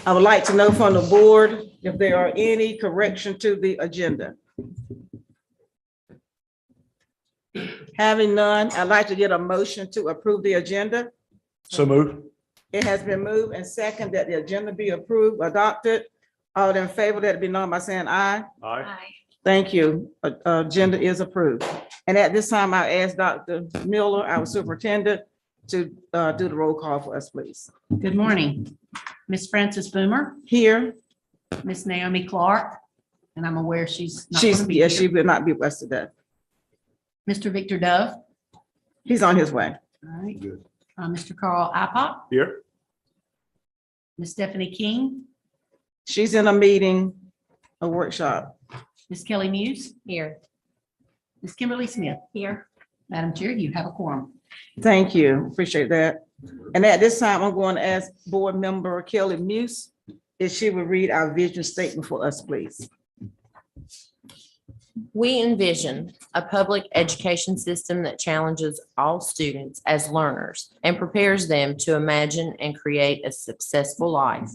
I would like to know from the board if there are any correction to the agenda. Having none, I'd like to get a motion to approve the agenda. So move. It has been moved and second that the agenda be approved, adopted. All in favor, let it be known by saying aye. Aye. Thank you. Agenda is approved. And at this time, I ask Dr. Miller, our superintendent, to do the roll call for us, please. Good morning. Miss Frances Boomer, Here, Miss Naomi Clark, and I'm aware she's not she's, going to be yes, she here. will not be with us today. Mr. Victor Dove. He's on his way. All right. Good. Mr. Carl Ipop, Here. Miss Stephanie King, She's in a meeting, a workshop. Miss Kelly Muse. Here. Miss Kimberly Smith. Here. Madam Chair, you have a quorum. Thank you. Appreciate that. And at this time, I'm going to ask Board Member Kelly Muse if she will read our vision statement for us, please. We envision a public education system that challenges all students as learners and prepares them to imagine and create a successful life,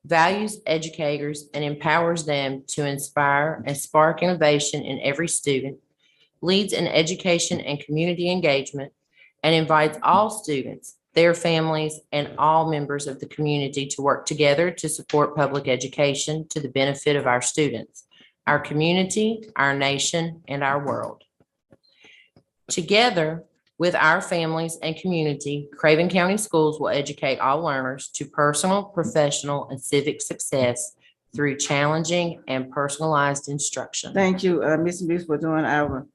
values educators and empowers them to inspire and spark innovation in every student, leads in education and community engagement, and invites all students, their families, and all members of the community to work together to support public education to the benefit of our students, our community, our nation, and our world. Together with our families and community, Craven County Schools will educate all learners to personal, professional, and civic success through challenging and personalized instruction. Thank you, Ms. Muse, for doing our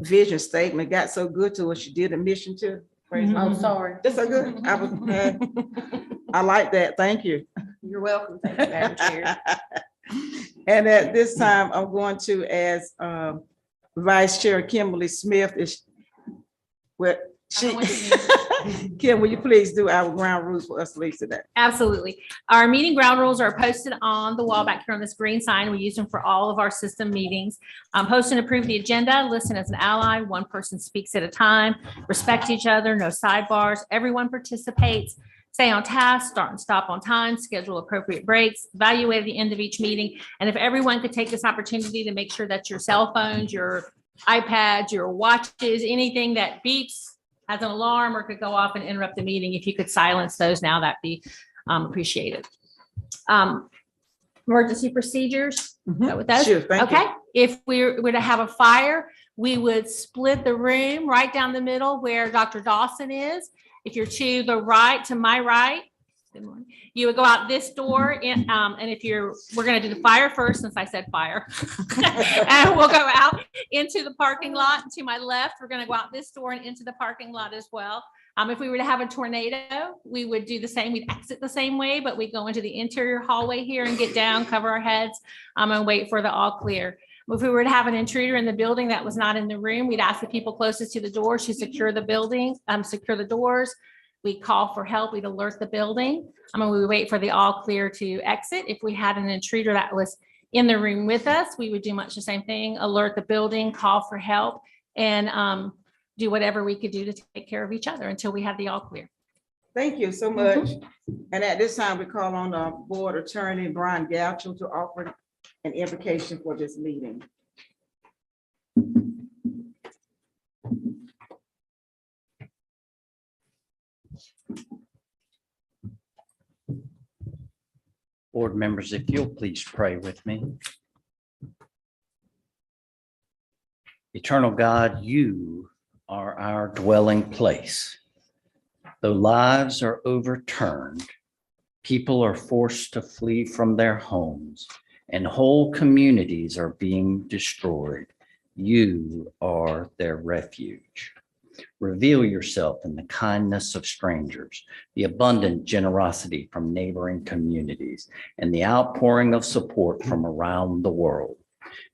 vision statement. Got so good to us. She did admission to. Praise the Oh, Lord. sorry. That's so good. I like that. Thank you. You're welcome. Thank you, Madam Chair. And at this time, I'm going to ask Vice Chair Kimberly Smith. Kim, will you please do our ground rules for us, please, today? Absolutely. Our meeting ground rules are posted on the wall back here on this green sign. We use them for all of our system meetings. Host and approve the agenda, listen as an ally, one person speaks at a time, respect each other, no sidebars, everyone participates, stay on task, start and stop on time, schedule appropriate breaks, evaluate at the end of each meeting. And if everyone could take this opportunity to make sure that your cell phones, your iPads, your watches, anything that beeps, has an alarm or could go off and interrupt the meeting, if you could silence those now, that'd be appreciated. Emergency procedures, is that what that is? Sure, thank you. Okay, if we were to have a fire, we would split the room right down the middle where Dr. Dawson is. If you're to the right, to my right, good morning, you would go out this door and if we're gonna do the fire first, since I said fire. And we'll go out into the parking lot. To my left, we're gonna go out this door and into the parking lot as well. If we were to have a tornado, we would do the same. We'd exit the same way, but we go into the interior hallway here and get down, cover our heads, and wait for the all clear. If we were to have an intruder in the building that was not in the room, we'd ask the people closest to the door to secure the building, secure the doors. We call for help, we'd alert the building. We would wait for the all clear to exit. If we had an intruder that was in the room with us, we would do much the same thing, alert the building, call for help, and do whatever we could do to take care of each other until we had the all clear. Thank you so much. And at this time, we call on the board attorney, Brian Gaucho, to offer an invocation for this meeting. Board members, if you'll please pray with me. Eternal God, you are our dwelling place. Though lives are overturned, people are forced to flee from their homes, and whole communities are being destroyed, you are their refuge. Reveal yourself in the kindness of strangers, the abundant generosity from neighboring communities, and the outpouring of support from around the world.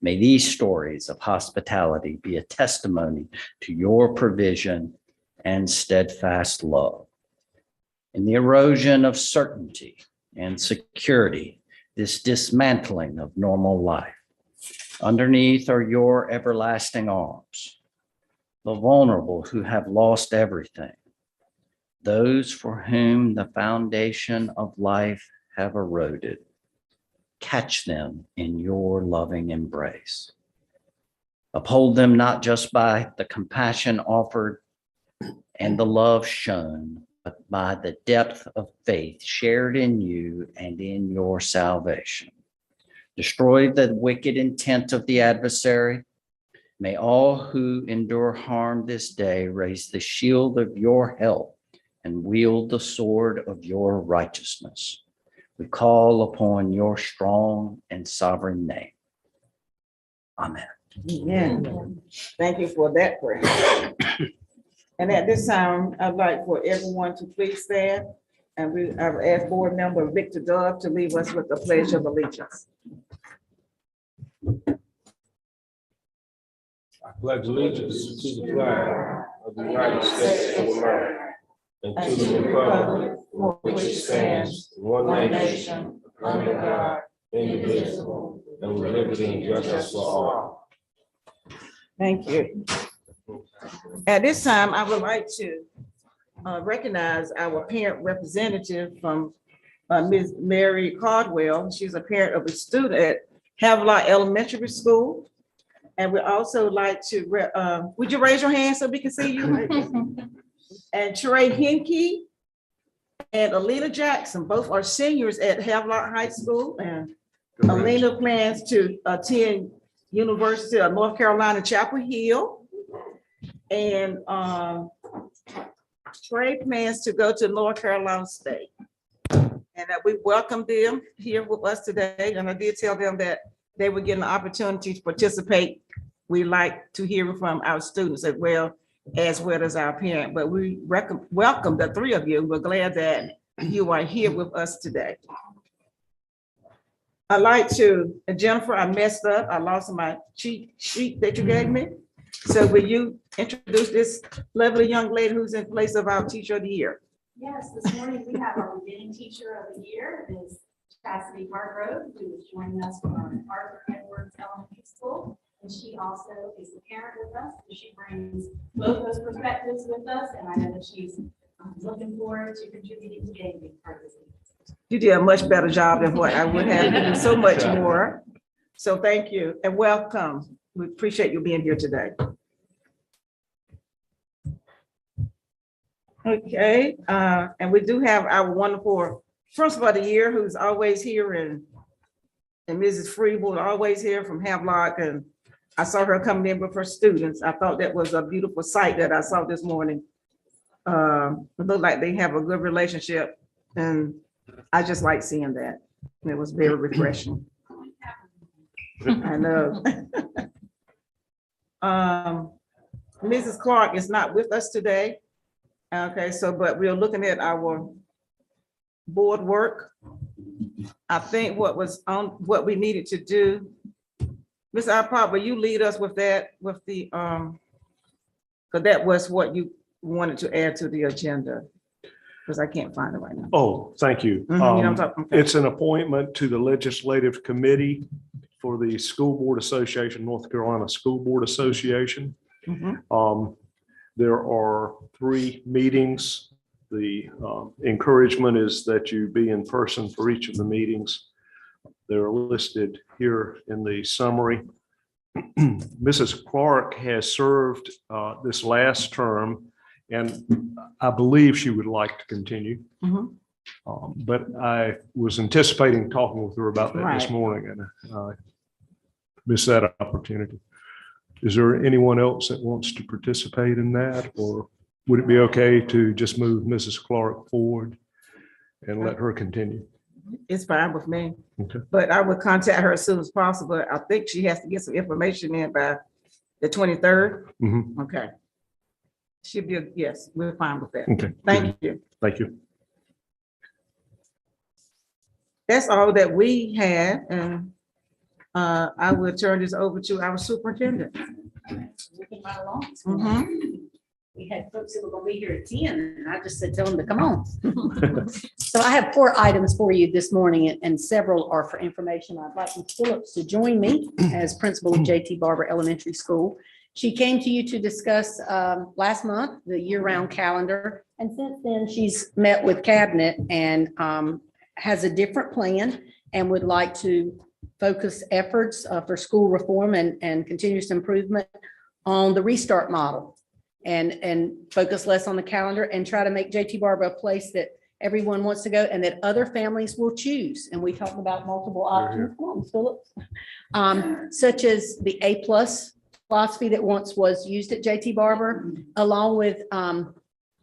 May these stories of hospitality be a testimony to your provision and steadfast love. In the erosion of certainty and security, this dismantling of normal life, underneath are your everlasting arms. The vulnerable who have lost everything, those for whom the foundation of life have eroded. Catch them in your loving embrace. Uphold them not just by the compassion offered and the love shown, but by the depth of faith shared in you and in your salvation. Destroy the wicked intent of the adversary. May all who endure harm this day raise the shield of your help and wield the sword of your righteousness. We call upon your strong and sovereign name. Amen. Amen. Thank you for that prayer. And at this time, I'd like for everyone to please stand. And I've asked board member Victor Dove to leave us with the pledge of allegiance. I pledge allegiance to the flag of the United States of America and to the republic for which it stands, one nation, under God, indivisible, and with liberty and justice for all. Thank you. At this time, I would like to recognize our parent representative from Ms. Mary Caldwell. She's a parent of a student at Havelock Elementary School. And we also like to, would you raise your hand so we can see you? And Trey Hinkie and Alina Jackson, both are seniors at Havelock High School. And Alina plans to attend University of North Carolina, Chapel Hill. And Trey plans to go to North Carolina State. And we welcome them here with us today. And I did tell them that they would get an opportunity to participate. We like to hear from our students as well as our parent. But we welcome the three of you. We're glad that you are here with us today. I'd like to, Jennifer, I messed up. I lost my cheat sheet that you gave me. So will you introduce this lovely young lady who's in place of our teacher of the year? Yes, this morning we have our beginning teacher of the year, Ms. Cassidy Hargrove, who is joining us from Arthur Edwards Elementary School. And she also is the parent with us. And she brings both those perspectives with us. And I know that she's looking forward to contributing to getting big part of this. You did a much better job than what I would have. You do so much more. So thank you and welcome. We appreciate you being here today. Okay, and we do have our wonderful principal of the year who's always here, and Mrs. Freeble always here from Havelock, and I saw her coming in with her students. I thought that was a beautiful sight that I saw this morning. It looked like they have a good relationship, and I just like seeing that. It was very refreshing. I know. Mrs. Clark is not with us today. Okay, so, but we're looking at our board work. I think what we needed to do, Ms. Alpert, will you lead us with that, with the, because that was what you wanted to add to the agenda, because I can't find it right now. Oh, thank you. Mhm, you know what I'm talking- okay. It's an appointment to the Legislative Committee for the School Board Association, North Carolina School Board Association. Mhm. There are 3 meetings. The encouragement is that you be in person for each of the meetings. They're listed here in the summary. Mrs. Clark has served this last term, and I believe she would like to continue. Mhm. But I was anticipating talking with her about that this Right. morning, and I missed that opportunity. Is there anyone else that wants to participate in that, or would it be okay to just move Mrs. Clark forward and let her continue? It's fine with me, Okay. but I would contact her as soon as possible. I think she has to get some information in by the 23rd. Mhm. Okay. She'll be, yes, we're fine with that. Okay. Thank you. Thank you. That's all that we had, and I will turn this over to our superintendent. Moving right along. Mhm. We had folks who were going to be here at 10, and I just said, tell them to come on. So I have 4 items for you this morning, and several are for information. I'd like Ms. Phillips to join me as principal of J.T. Barber Elementary School. She came to you to discuss last month the year-round calendar And since then, she's met with cabinet and has a different plan and would like to focus efforts for school reform and continuous improvement on the restart model and focus less on the calendar and try to make JT Barber a place that everyone wants to go and that other families will choose. And we talked about multiple options, come on, Ms. Phillips, such as the A+ philosophy that once was used at JT Barber, along with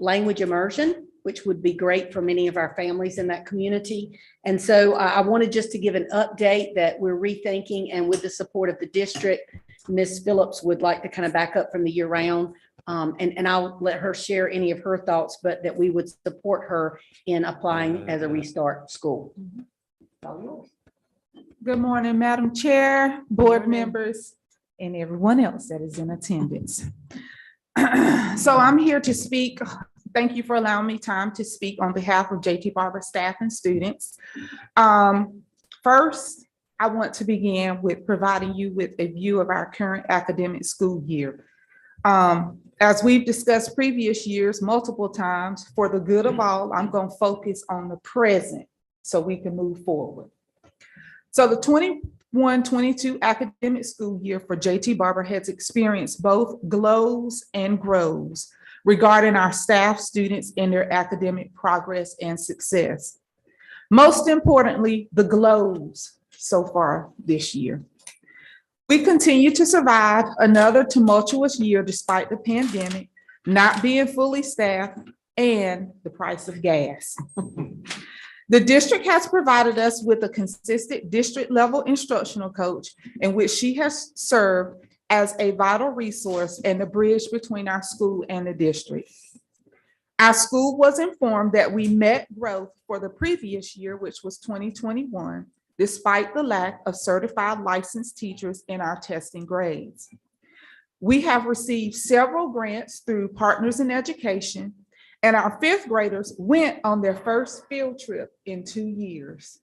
language immersion, which would be great for many of our families in that community. And so I wanted just to give an update that we're rethinking, and with the support of the district, Ms. Phillips would like to kind of back up from the year round. And I'll let her share any of her thoughts, but that we would support her in applying as a restart school. Good morning, Madam Chair, board members, and everyone else that is in attendance. So I'm here to speak. Thank you for allowing me time to speak on behalf of JT Barber staff and students. First, I want to begin with providing you with a view of our current academic school year. As we've discussed previous years multiple times, for the good of all, I'm going to focus on the present so we can move forward. So the 21-22 academic school year for JT Barber has experienced both glows and grows regarding our staff, students, and their academic progress and success. Most importantly, the glows so far this year. We continue to survive another tumultuous year despite the pandemic, not being fully staffed, and the price of gas. The district has provided us with a consistent district level instructional coach in which she has served as a vital resource and the bridge between our school and the district. Our school was informed that we met growth for the previous year, which was 2021, despite the lack of certified licensed teachers in our testing grades. We have received several grants through Partners in Education, and our fifth graders went on their first field trip in 2 years.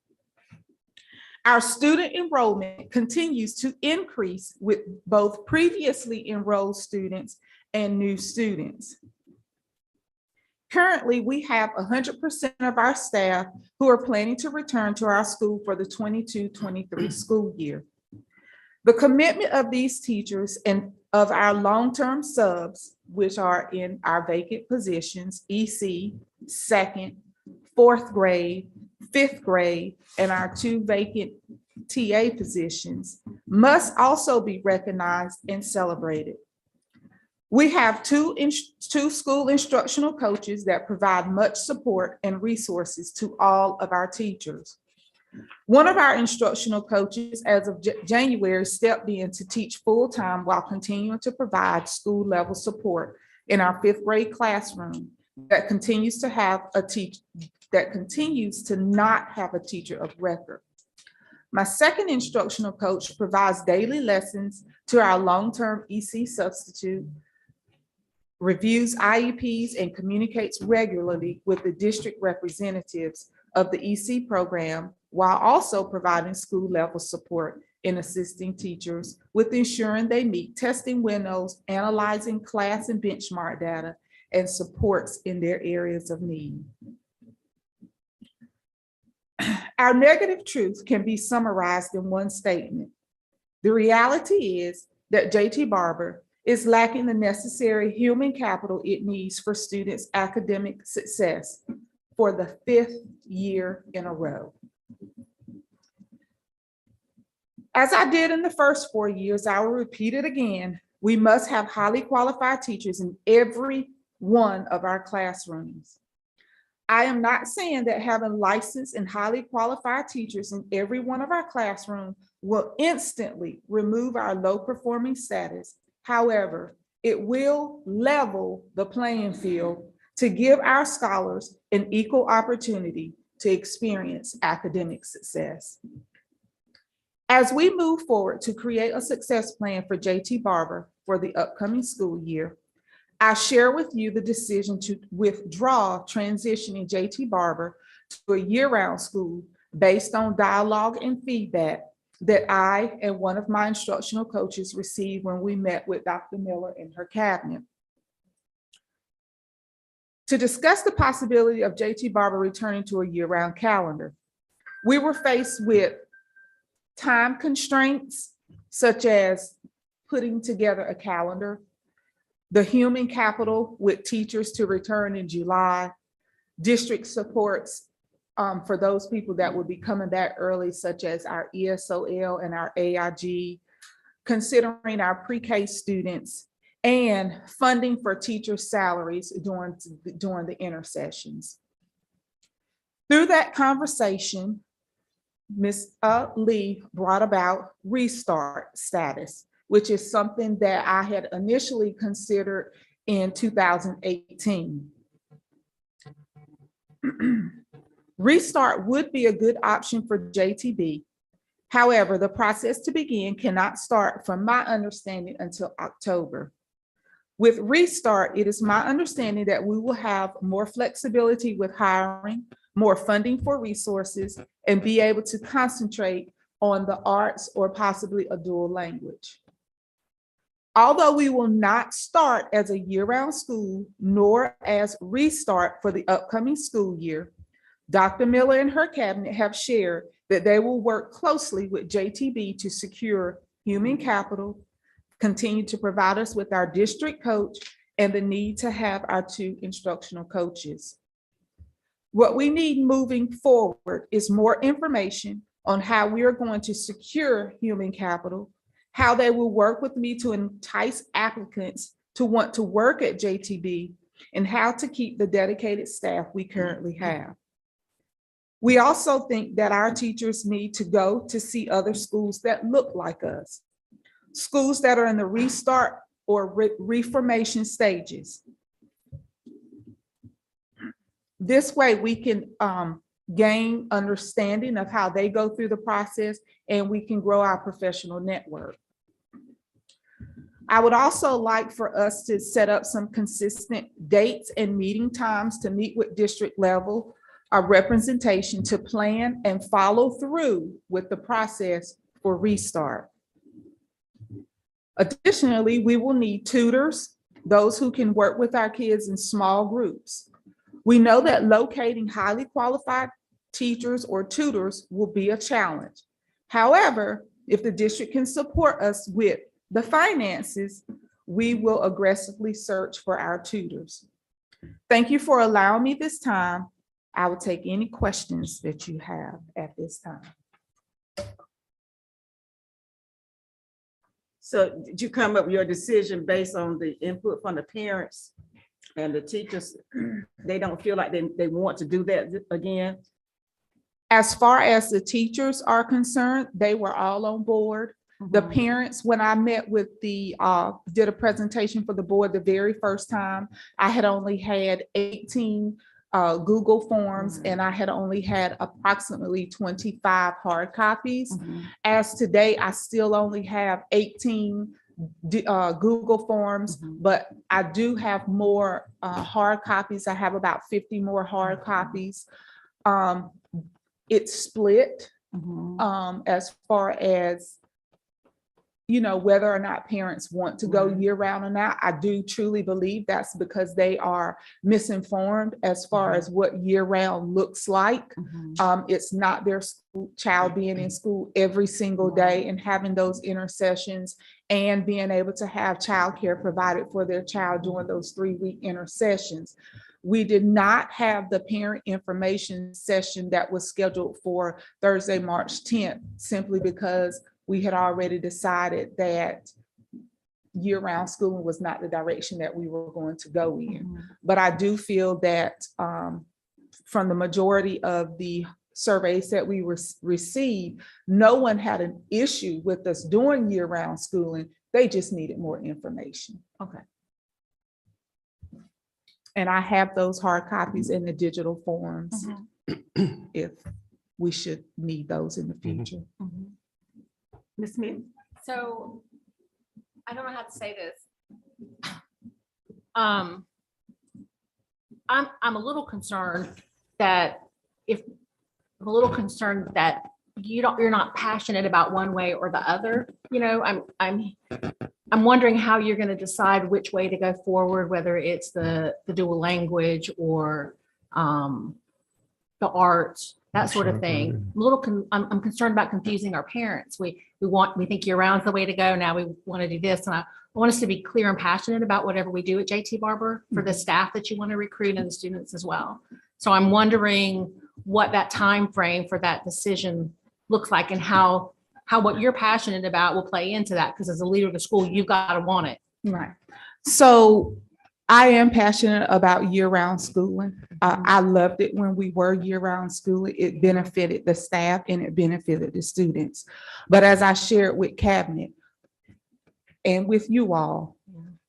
Our student enrollment continues to increase with both previously enrolled students and new students. Currently, we have 100% of our staff who are planning to return to our school for the 22-23 school year. The commitment of these teachers and of our long-term subs, which are in our vacant positions, EC, second, fourth grade, fifth grade, and our 2 vacant TA positions, must also be recognized and celebrated. We have two school instructional coaches that provide much support and resources to all of our teachers. One of our instructional coaches, as of January, stepped in to teach full-time while continuing to provide school-level support in our 5th grade classroom that continues to not have a teacher of record. My second instructional coach provides daily lessons to our long-term EC substitute, reviews IEPs, and communicates regularly with the district representatives of the EC program, while also providing school level support in assisting teachers with ensuring they meet testing windows, analyzing class and benchmark data, and supports in their areas of need. Our negative truth can be summarized in one statement. The reality is that JT Barber is lacking the necessary human capital it needs for students' academic success for the 5th year in a row. As I did in the first 4 years, I will repeat it again. We must have highly qualified teachers in every one of our classrooms. I am not saying that having licensed and highly qualified teachers in every one of our classrooms will instantly remove our low performing status. However, it will level the playing field to give our scholars an equal opportunity to experience academic success. As we move forward to create a success plan for JT Barber for the upcoming school year, I share with you the decision to withdraw transitioning JT Barber to a year-round school based on dialogue and feedback that I and one of my instructional coaches received when we met with Dr. Miller and her cabinet. to discuss the possibility of JT Barber returning to a year-round calendar. We were faced with time constraints, such as putting together a calendar, the human capital with teachers to return in July, district supports for those people that will be coming back early, such as our ESOL and our AIG, considering our pre-K students, and funding for teacher salaries during the intersessions. Through that conversation, Ms. Lee brought about restart status, which is something that I had initially considered in 2018. Restart would be a good option for JTB. However, the process to begin cannot start, from my understanding, until October. With Restart, it is my understanding that we will have more flexibility with hiring, more funding for resources, and be able to concentrate on the arts or possibly a dual language. Although we will not start as a year-round school, nor as Restart for the upcoming school year, Dr. Miller and her cabinet have shared that they will work closely with JTB to secure human capital, continue to provide us with our district coach, and the need to have our 2 instructional coaches. What we need moving forward is more information on how we are going to secure human capital, how they will work with me to entice applicants to want to work at JTB, and how to keep the dedicated staff we currently have. We also think that our teachers need to go to see other schools that look like us, schools that are in the restart or reformation stages. This way we can gain understanding of how they go through the process, and we can grow our professional network. I would also like for us to set up some consistent dates and meeting times to meet with district level representation to plan and follow through with the process for Restart. Additionally, we will need tutors, those who can work with our kids in small groups. We know that locating highly qualified teachers or tutors will be a challenge. However, if the district can support us with the finances, we will aggressively search for our tutors. Thank you for allowing me this time. I will take any questions that you have at this time. So did you come up with your decision based on the input from the parents and the teachers? They don't feel like they want to do that again? As far as the teachers are concerned, they were all on board. The parents, when I met with did a presentation for the board the very first time, I had only had 18 Google Forms, and I had only had approximately 25 hard copies. As today, I still only have 18 Google Forms, but I do have more hard copies. I have about 50 more hard copies. It's split as far as, you know, whether or not parents want to go year round or not. I do truly believe that's because they are misinformed as far as what year round looks like. It's not their child being in school every single day and having those intercessions and being able to have childcare provided for their child during those 3-week intercessions. We did not have the parent information session that was scheduled for Thursday, March 10th, simply because we had already decided that year-round schooling was not the direction that we were going to go in. But I do feel that from the majority of the surveys that we received, no one had an issue with us doing year-round schooling. They just needed more information. Okay. And I have those hard copies in the digital forms if we should need those in the future. Ms. Smith? So I don't know how to say this. I'm a little concerned that you're not passionate about one way or the other, you know, I'm wondering how you're going to decide which way to go forward, whether it's the dual language or the arts, that sort of thing. I'm concerned about confusing our parents. We think year round's the way to go. Now we want to do this. And I want us to be clear and passionate about whatever we do at JT Barber for the staff that you want to recruit and the students as well. So I'm wondering what that time frame for that decision looks like and how what you're passionate about will play into that. Because as a leader of the school, you've got to want it. Right. So I am passionate about year-round schooling. I loved it when we were year-round schooling. It benefited the staff and it benefited the students. But as I shared with Cabinet and with you all,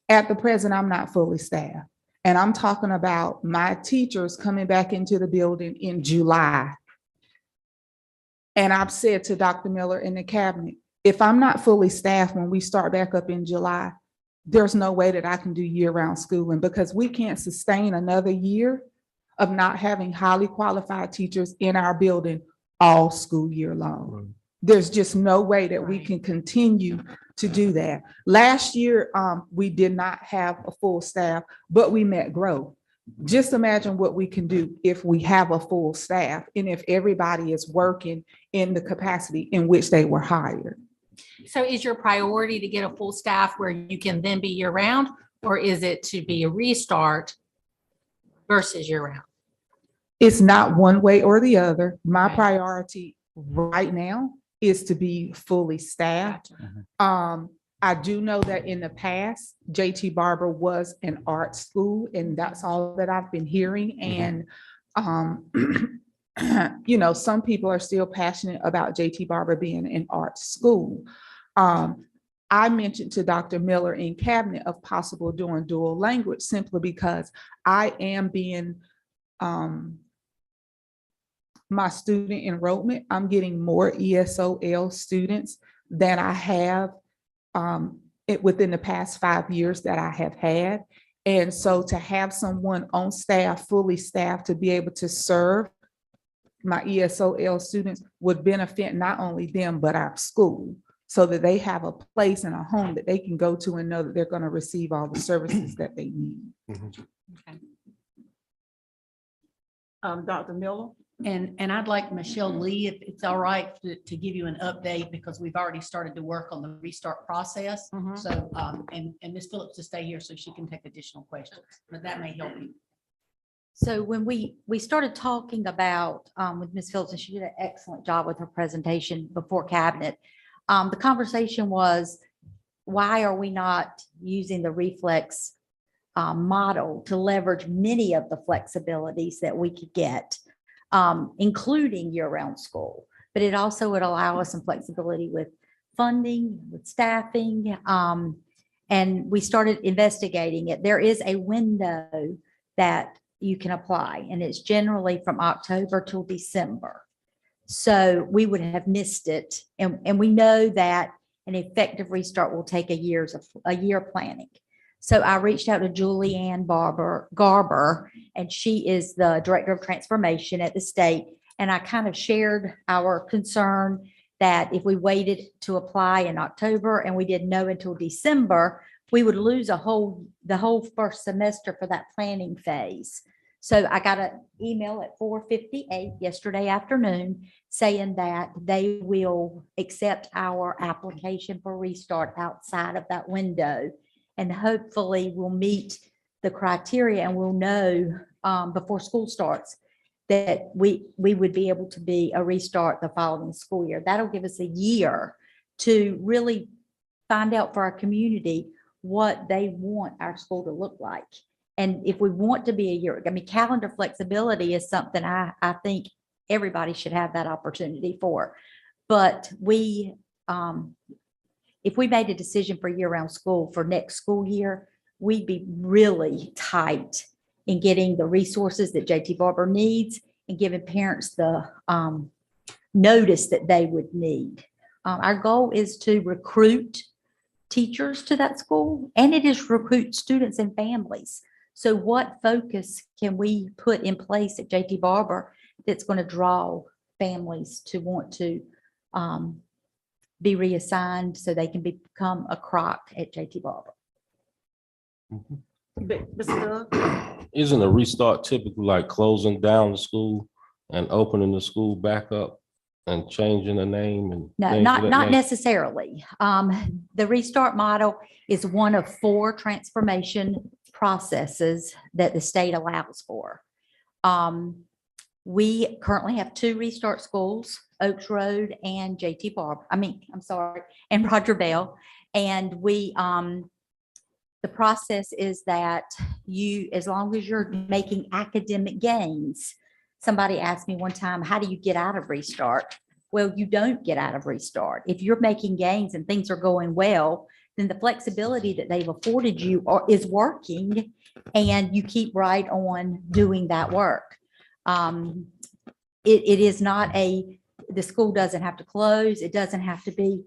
at the present, I'm not fully staffed. And I'm talking about my teachers coming back into the building in July. And I've said to Dr. Miller and the Cabinet, if I'm not fully staffed when we start back up in July, there's no way that I can do year-round schooling because we can't sustain another year of not having highly qualified teachers in our building all school year long. Right. There's just no way that we can continue to do that. Last year, we did not have a full staff, but we met growth. Just imagine what we can do if we have a full staff and if everybody is working in the capacity in which they were hired. So is your priority to get a full staff where you can then be year round, or is it to be a restart versus year round? It's not one way or the other. My priority right now is to be fully staffed. I do know that in the past, JT Barber was an art school, and that's all that I've been hearing. And, you know, some people are still passionate about JT Barber being an art school. I mentioned to Dr. Miller in Cabinet of possible doing dual language simply because I am being, my student enrollment, I'm getting more ESOL students than I have within the past 5 years that I have had. And so to have someone on staff, fully staffed, to be able to serve my ESOL students would benefit not only them, but our school, so that they have a place and a home that they can go to and know that they're going to receive all the services that they need. Okay. Dr. Miller? And I'd like Michelle Lee, if it's all right, to give you an update because we've already started to work on the restart process. So, and Ms. Phillips to stay here so she can take additional questions, but that may help you. So when we started talking about with Ms. Phillips, and she did an excellent job with her presentation before Cabinet, the conversation was, why are we not using the Reflex model to leverage many of the flexibilities that we could get, including year-round school? But it also would allow us some flexibility with funding, with staffing, and we started investigating it. There is a window that you can apply, and it's generally from October till December. So we would have missed it. And we know that an effective restart will take a year planning. So I reached out to Julianne Garber, and she is the Director of Transformation at the state. And I kind of shared our concern that if we waited to apply in October and we didn't know until December, we would lose the whole first semester for that planning phase. So I got an email at 4:58 yesterday afternoon saying that they will accept our application for restart outside of that window. And hopefully we'll meet the criteria and we'll know before school starts that we would be able to be a restart the following school year. That'll give us a year to really find out for our community what they want our school to look like. And if we want to be a year, I mean, calendar flexibility is something I think everybody should have that opportunity for. But if we made a decision for year-round school for next school year, we'd be really tight in getting the resources that JT Barber needs and giving parents the notice that they would need. Our goal is to recruit teachers to that school, and it is recruit students and families. So what focus can we put in place at JT Barber that's going to draw families to want to be reassigned so they can become a croc at JT Barber. Mr. Doug? Isn't a restart typically like closing down the school and opening the school back up and changing the name and? No, things of not, that not nature? necessarily. The restart model is one of 4 transformation processes that the state allows for. We currently have 2 restart schools, Oaks Road and JT Barber, and Roger Bell. And we, the process is that you, as long as you're making academic gains, somebody asked me one time, how do you get out of restart? Well, you don't get out of restart. If you're making gains and things are going well, then the flexibility that they've afforded you is working, and you keep right on doing that work. It is not the school doesn't have to close. It doesn't have to be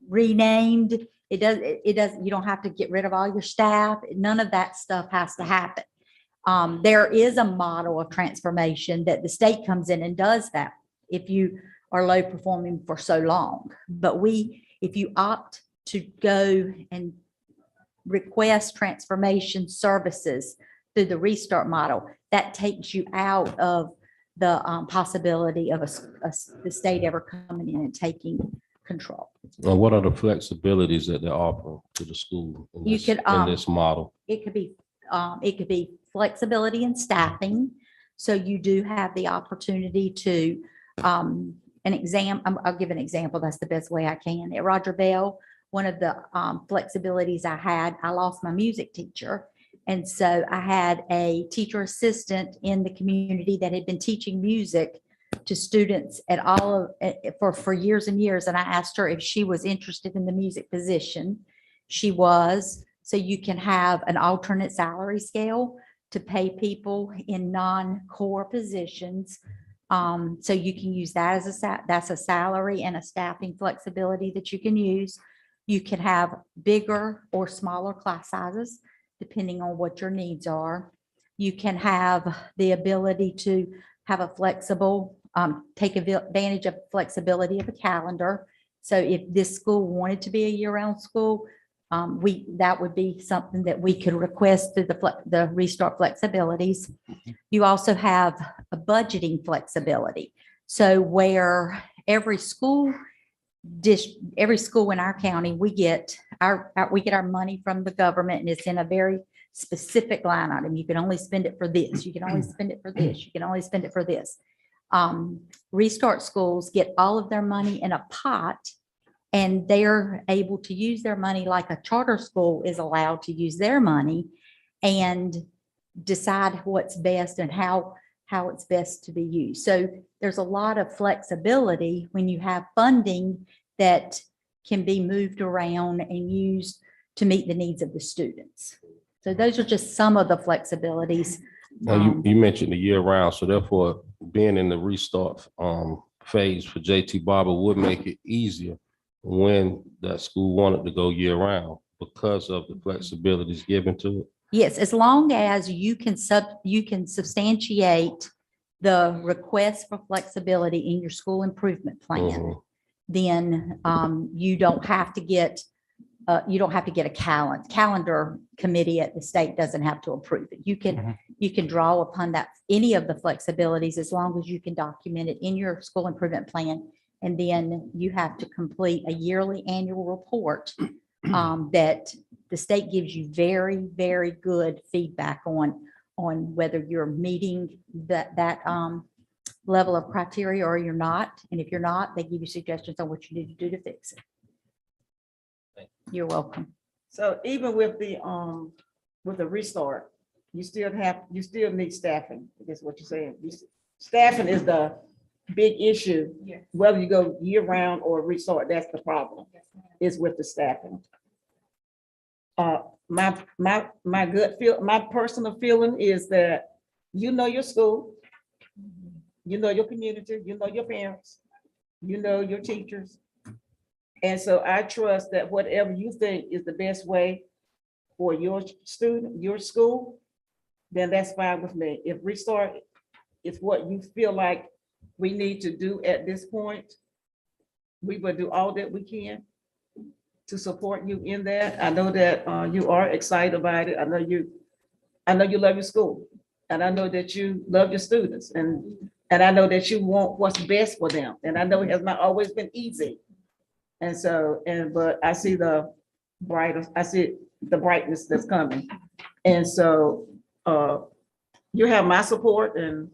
renamed. You don't have to get rid of all your staff. None of that stuff has to happen. There is a model of transformation that the state comes in and does that if you are low performing for so long. But if you opt to go and request transformation services through the restart model, that takes you out of the possibility of the state ever coming in and taking control. And what are the flexibilities that they offer to the school in this model? It could be flexibility in staffing. So you do have the opportunity to, I'll give an example. That's the best way I can. At Roger Bell, one of the flexibilities I lost my music teacher. And so I had a teacher assistant in the community that had been teaching music to students for years and years. And I asked her if she was interested in the music position. She was. So you can have an alternate salary scale to pay people in non-core positions. So you can use that that's a salary and a staffing flexibility that you can use. You can have bigger or smaller class sizes, depending on what your needs are. You can have the ability to have a flexible, take advantage of flexibility of a calendar. So if this school wanted to be a year-round school, that would be something that we could request through the restart flexibilities. You also have a budgeting flexibility. So where every school in our county, we get our money from the government, and it's in a very specific line item. You can only spend it for this. You can only spend it for this. You can only spend it for this. Restart schools get all of their money in a pot, and they're able to use their money like a charter school is allowed to use their money and decide what's best and how it's best to be used. So there's a lot of flexibility when you have funding that can be moved around and used to meet the needs of the students. So those are just some of the flexibilities. Now you mentioned the year round, so therefore being in the restart phase for JT Barber would make it easier when that school wanted to go year round because of the flexibilities given to it. Yes, as long as you can substantiate the request for flexibility in your school improvement plan, then you don't have to get a calendar committee at the state doesn't have to approve it. You can draw upon that, any of the flexibilities, as long as you can document it in your school improvement plan. And then you have to complete a yearly annual report that the state gives you very, very good feedback on whether you're meeting that level of criteria or you're not. And if you're not, they give you suggestions on what you need to do to fix it. You're welcome. So even with the restart, you still need staffing. That's what you're saying. Staffing is the big issue. Yes. Whether you go year round or restart, that's the problem. Yes, ma'am. Is with the staffing. My gut feel, my personal feeling is that you know your school, you know your community, you know your parents, you know your teachers. And so I trust that whatever you think is the best way for your student, your school, then that's fine with me. If restart is what you feel like we need to do at this point, we will do all that we can to support you in that. I know that you are excited about it. I know you love your school. And I know that you love your students and I know that you want what's best for them. And I know it has not always been easy. And so, but I see the brightness that's coming. And so you have my support and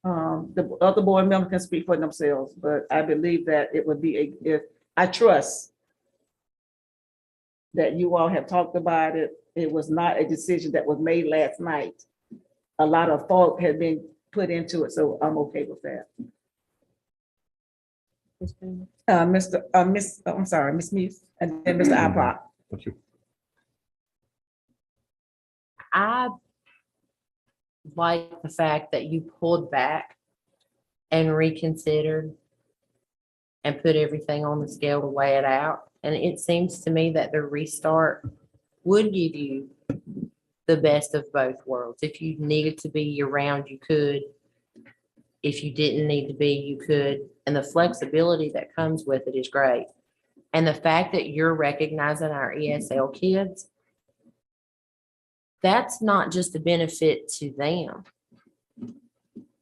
the other board members can speak for themselves, but I believe that it would be I trust that you all have talked about it. It was not a decision that was made last night. A lot of thought had been put into it, so I'm okay with that. Miss Meese, and then Mr. Ipock. Thank you. I like the fact that you pulled back and reconsidered and put everything on the scale to weigh it out. And it seems to me that the restart would give you the best of both worlds. If you needed to be year round, you could. If you didn't need to be, you could. And the flexibility that comes with it is great. And the fact that you're recognizing our ESL kids, that's not just a benefit to them,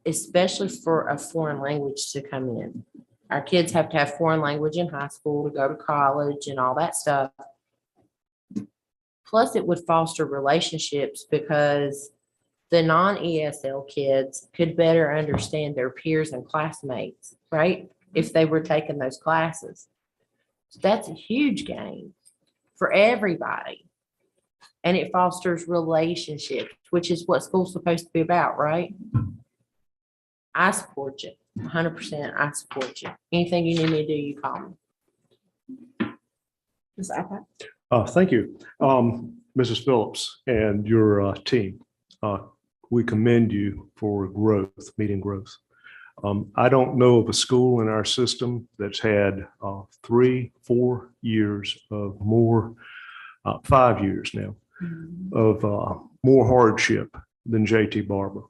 especially for a foreign language to come in. Our kids have to have foreign language in high school to go to college and all that stuff. Plus, it would foster relationships because the non-ESL kids could better understand their peers and classmates, right? If they were taking those classes. So that's a huge gain for everybody. And it fosters relationships, which is what school's supposed to be about, right? I support you, 100%. I support you. Anything you need me to do, you call me. Mr. Ipock. Thank you, Mrs. Phillips and your team. We commend you for growth, meeting growth. I don't know of a school in our system that's had 3-4 years of more, 5 years now, of more hardship than JT Barber.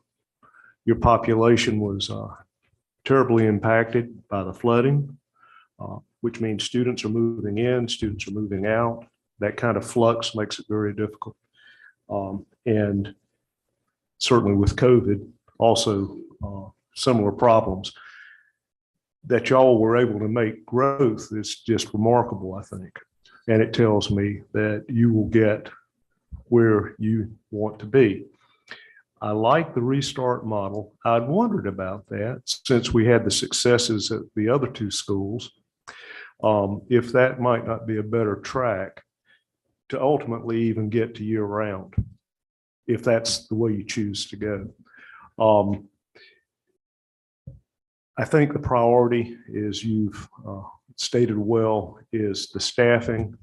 Your population was terribly impacted by the flooding, which means students are moving in, students are moving out. That kind of flux makes it very difficult. And certainly with COVID, also similar problems. That y'all were able to make growth is just remarkable, I think. And it tells me that you will get where you want to be. I like the restart model. I'd wondered about that since we had the successes at the other two schools, if that might not be a better track to ultimately even get to year round, if that's the way you choose to go. I think the priority is you've stated well is the staffing.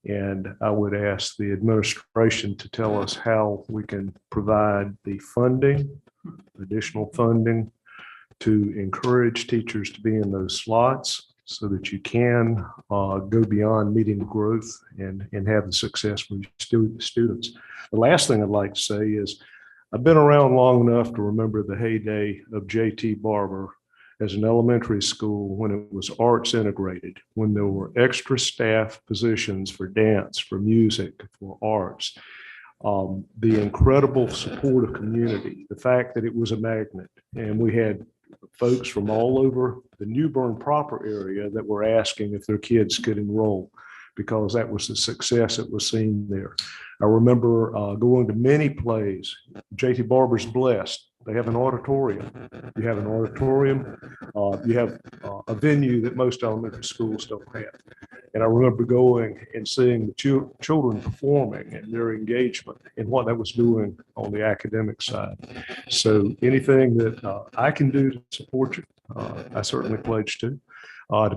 And I would ask the administration to tell us how we can provide the funding, additional funding to encourage teachers to be in those slots so that you can go beyond meeting growth and have the success with students. The last thing I'd like to say is I've been around long enough to remember the heyday of JT Barber as an elementary school when it was arts integrated, when there were extra staff positions for dance, for music, for arts, the incredible supportive community, the fact that it was a magnet, and we had folks from all over the New Bern proper area that were asking if their kids could enroll because that was the success that was seen there. I remember going to many plays. JT Barber's blessed. They have an auditorium. You have an auditorium. You have a venue that most elementary schools don't have. And I remember going and seeing the children performing and their engagement and what that was doing on the academic side. So anything that I can do to support you, I certainly pledge to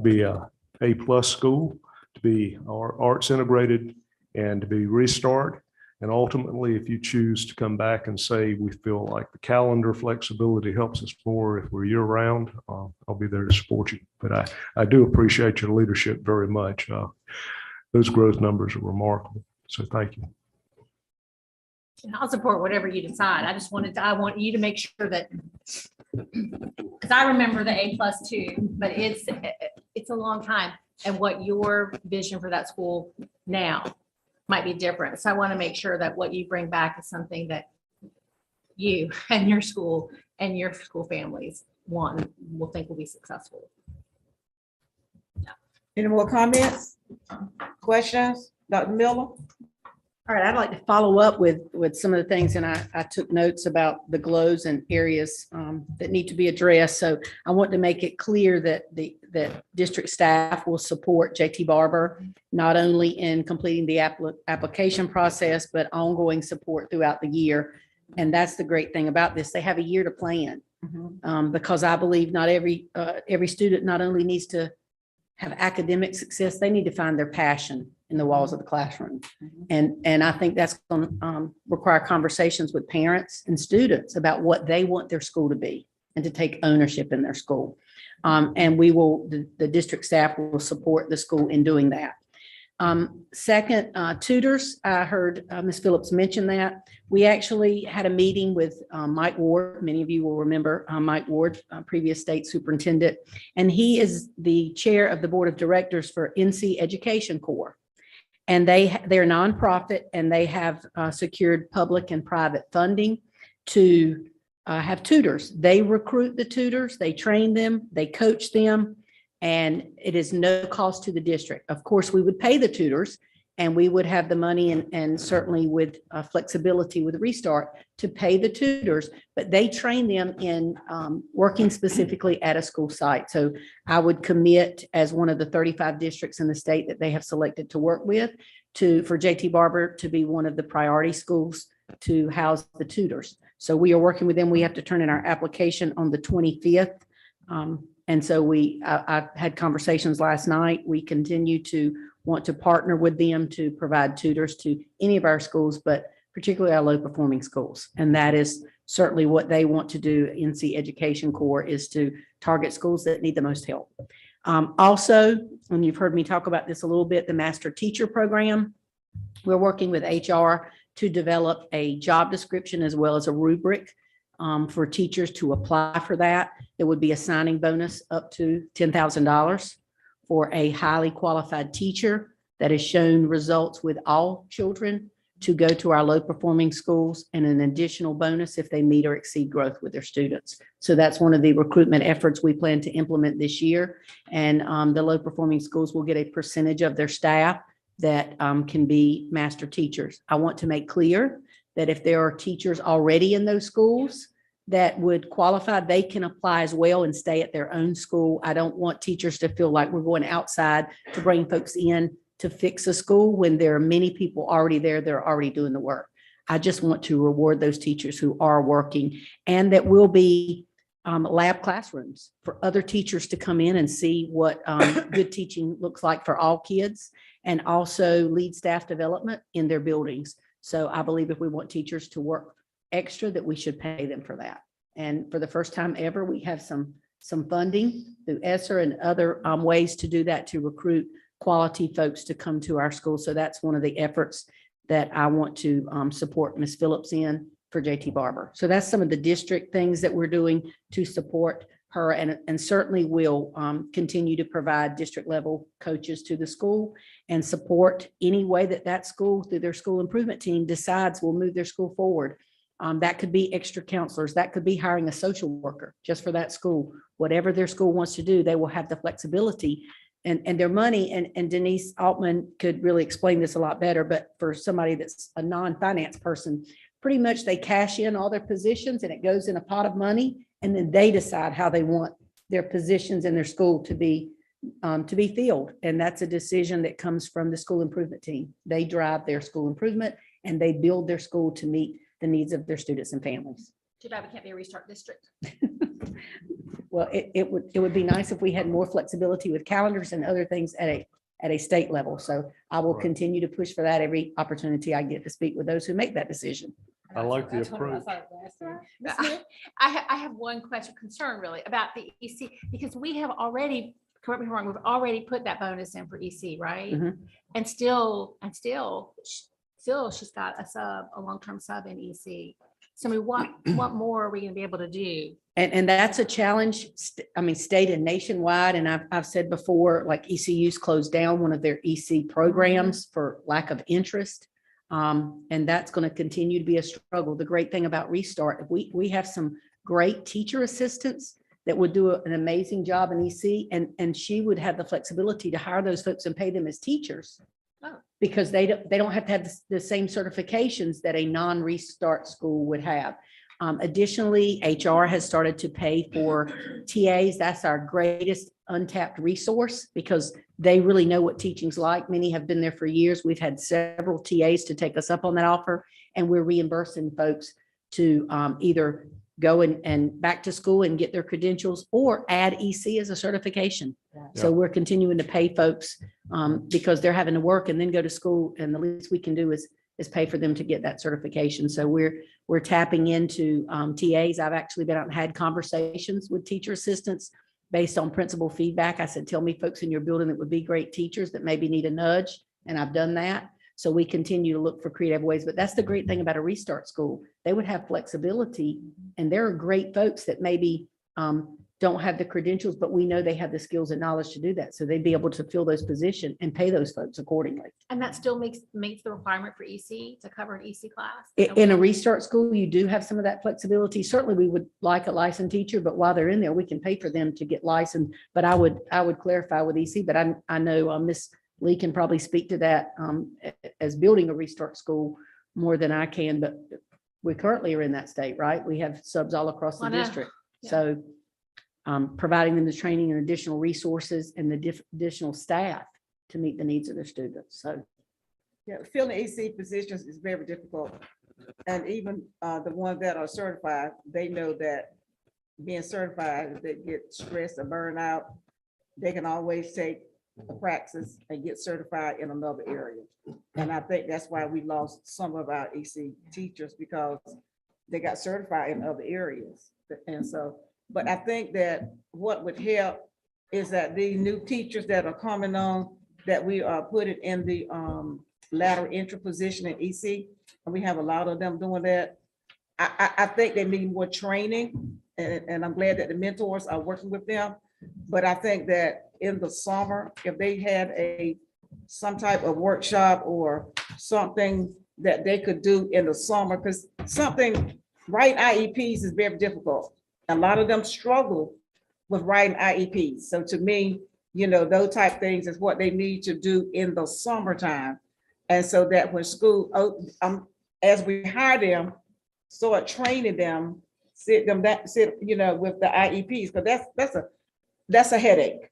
be a A+ school, to be our arts integrated, and to be restart. And ultimately, if you choose to come back and say, we feel like the calendar flexibility helps us more if we're year round, I'll be there to support you. But I do appreciate your leadership very much. Those growth numbers are remarkable. So thank you. And I'll support whatever you decide. I want you to make sure that Because I remember the A+ too, but it's a long time. And what your vision for that school now might be different. So I want to make sure that what you bring back is something that you and your school families want, will think will be successful. Any more comments? Questions? Dr. Miller? All right, I'd like to follow up with some of the things, and I took notes about the glows and areas that need to be addressed. So I want to make it clear that that district staff will support JT Barber, not only in completing the application process, but ongoing support throughout the year. And that's the great thing about this. They have a year to plan. Because I believe not every student not only needs to have academic success, they need to find their passion in the walls of the classroom. And I think that's going to require conversations with parents and students about what they want their school to be and to take ownership in their school. And we will, the district staff will support the school in doing that. Second, tutors, I heard Ms. Phillips mention that. We actually had a meeting with Mike Ward. Many of you will remember Mike Ward, previous state superintendent, and he is the chair of the board of directors for NC Education Corps. And they're nonprofit, and they have secured public and private funding to have tutors. They recruit the tutors, they train them, they coach them, and it is no cost to the district. Of course, we would pay the tutors, and we would have the money and certainly with flexibility with Restart to pay the tutors, but they train them in working specifically at a school site. So I would commit as one of the 35 districts in the state that they have selected to work with for JT Barber to be one of the priority schools to house the tutors. So we are working with them. We have to turn in our application on the 25th. And so I had conversations last night. We continue to want to partner with them to provide tutors to any of our schools, but particularly our low performing schools. And that is certainly what they want to do. NC Education Corps is to target schools that need the most help. Also, and you've heard me talk about this a little bit, the Master Teacher Program. We're working with HR to develop a job description as well as a rubric for teachers to apply for that. There would be a signing bonus up to $10,000 for a highly qualified teacher that has shown results with all children to go to our low performing schools, and an additional bonus if they meet or exceed growth with their students. So that's one of the recruitment efforts we plan to implement this year. And the low performing schools will get a percentage of their staff that can be master teachers. I want to make clear that if there are teachers already in those schools that would qualify, they can apply as well and stay at their own school. I don't want teachers to feel like we're going outside to bring folks in to fix a school when there are many people already there that are already doing the work. I just want to reward those teachers who are working, and that will be lab classrooms for other teachers to come in and see what good teaching looks like for all kids, and also lead staff development in their buildings. So I believe if we want teachers to work extra, that we should pay them for that. And for the first time ever, we have some funding through ESSER and other ways to do that, to recruit quality folks to come to our school. So that's one of the efforts that I want to support Ms. Phillips in for JT Barber. So that's some of the district things that we're doing to support her, and certainly will continue to provide district level coaches to the school and support any way that school through their school improvement team decides will move their school forward. That could be extra counselors, that could be hiring a social worker just for that school. Whatever their school wants to do, they will have the flexibility and their money. And Denise Altman could really explain this a lot better, but for somebody that's a non-finance person, pretty much they cash in all their positions and it goes in a pot of money, and then they decide how they want their positions in their school to be filled. And that's a decision that comes from the school improvement team. They drive their school improvement and they build their school to meet the needs of their students and families. Too bad we can't be a Restart district. Well, it would be nice if we had more flexibility with calendars and other things at a state level. So I will continue to push for that every opportunity I get to speak with those who make that decision. I like the approach. I have one concern really about the EC, because we have already, correct me if I'm wrong, we've already put that bonus in for EC, right? Mhm. And still she's got a long-term sub in EC. So I mean, what more are we gonna be able to do? And that's a challenge, state and nationwide. And I've said before, like ECU's closed down one of their EC programs for lack of interest. And that's going to continue to be a struggle. The great thing about Restart, we have some great teacher assistants that would do an amazing job in EC, and she would have the flexibility to hire those folks and pay them as teachers. Oh. Because they don't have to have the same certifications that a non-Restart school would have. Additionally, HR has started to pay for TAs. That's our greatest untapped resource because they really know what teaching's like. Many have been there for years. We've had several TAs to take us up on that offer, and we're reimbursing folks to either go and back to school and get their credentials or add EC as a certification. So we're continuing to pay folks because they're having to work and then go to school, and the least we can do is pay for them to get that certification. So we're tapping into TAs. I've actually been out and had conversations with teacher assistants based on principal feedback. I said, tell me folks in your building that would be great teachers that maybe need a nudge. And I've done that. So we continue to look for creative ways, but that's the great thing about a Restart school. They would have flexibility, and there are great folks that maybe don't have the credentials, but we know they have the skills and knowledge to do that. So they'd be able to fill those positions and pay those folks accordingly. And that still makes the requirement for EC to cover an EC class? In a Restart school, you do have some of that flexibility. Certainly, we would like a licensed teacher, but while they're in there, we can pay for them to get licensed. But I would clarify with EC, but I know Miss Lee can probably speak to that as building a Restart school more than I can, but we currently are in that state, right? We have subs all across the I know. district. Yeah. So providing them the training and additional resources and the additional staff to meet the needs of their students. So Yeah, filling EC positions is very difficult. And even the ones that are certified, they know that being certified, if they get stressed or burn out, they can always take a praxis and get certified in another area. And I think that's why we lost some of our EC teachers, because they got certified in other areas. And so, but I think that what would help is that the new teachers that are coming on, that we are putting in the lateral entry position in EC, and we have a lot of them doing that. I think they need more training, and I'm glad that the mentors are working with them. But I think that in the summer, if they had some type of workshop or something that they could do in the summer, because writing IEPs is very difficult. A lot of them struggle with writing IEPs. So to me, those type things is what they need to do in the summertime. And so that when school, as we hire them, start training them, with the IEPs, because that's a headache,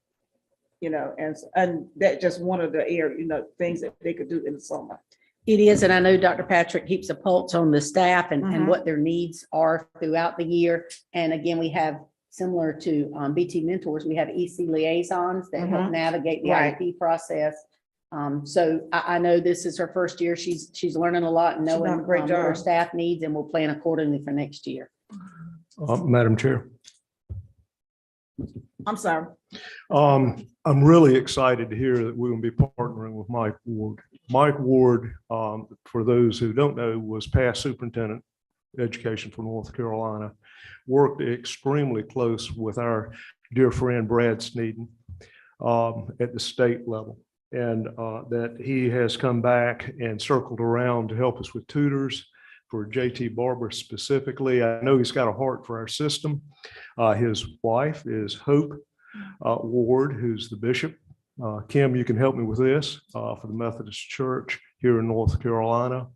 and that's just one of the area, things that they could do in the summer. it is, and I know Dr. Patrick keeps a pulse on the staff and what their needs are throughout the year. And again, we have, similar to BT Mentors, we have EC liaisons that help navigate the Right. IEP process. So I know this is her first year. She's learning a lot and She's done a knowing great what her job. staff needs, and we'll plan accordingly for next year. Madam Chair. I'm sorry. I'm really excited to hear that we're going to be partnering with Mike Ward. Mike Ward, for those who don't know, was past superintendent education for North Carolina, worked extremely close with our dear friend Brad Sneeden at the state level. And that he has come back and circled around to help us with tutors for JT Barber specifically. I know he's got a heart for our system. His wife is Hope Ward, who's the bishop. Kim, you can help me with this for the Methodist Church here in North Carolina.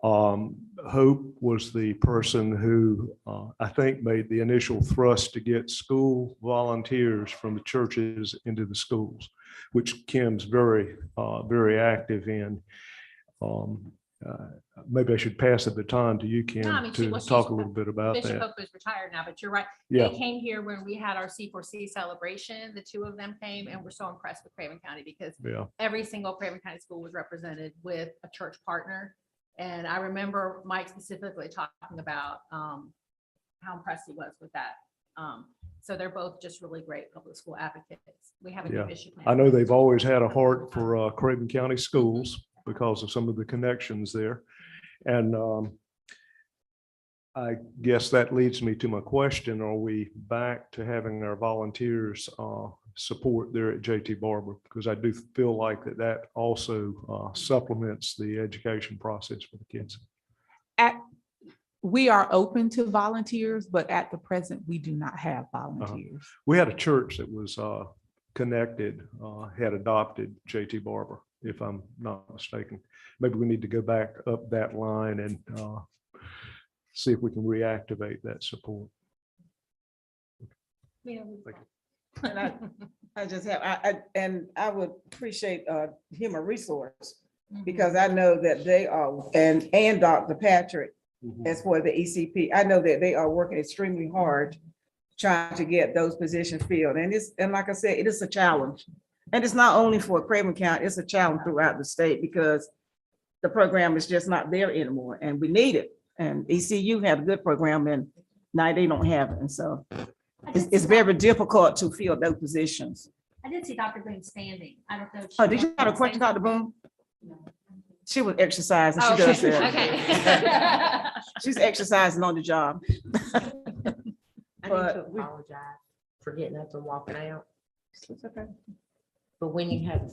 Hope was the person who I think made the initial thrust to get school volunteers from the churches into the schools, which Kim's very, very active in. Maybe I should pass the baton to you, Kim, No, I mean, to she's- talk a little bit about Bishop that. Hope is retired now, but you're right. Yeah. They came here when we had our C4C celebration. The two of them came, and we're so impressed with Craven County because Yeah. every single Craven County school was represented with a church partner. And I remember Mike specifically talking about how impressed he was with that. So they're both just really great public school advocates. We have a new Yeah. bishop. now. I know they've always had a heart for Craven County schools because of some of the connections there. And I guess that leads me to my question. Are we back to having our volunteers support there at JT Barber? Because I do feel like that also supplements the education process for the kids. We are open to volunteers, but at the present, we do not have volunteers. We had a church that was connected, had adopted JT Barber, if I'm not mistaken. Maybe we need to go back up that line and see if we can reactivate that support. And I just have, and I would appreciate human resource, because I know that they are, and Dr. Patrick, as for the ECP, I know that they are working extremely hard trying to get those positions filled. And like I said, it is a challenge. And it's not only for Craven County, it's a challenge throughout the state, because the program is just not there anymore and we need it. And ECU had a good program and now they don't have it. And so it's very difficult to fill those positions. I did see Dr. Boone standing. I don't know. if she Oh, did you wanted have a to question, say Dr. Boone? She was exercising. Oh, She does okay. that. Okay. She's exercising on the job. I need to But we- apologize for getting up and walking out. It's okay. But when you have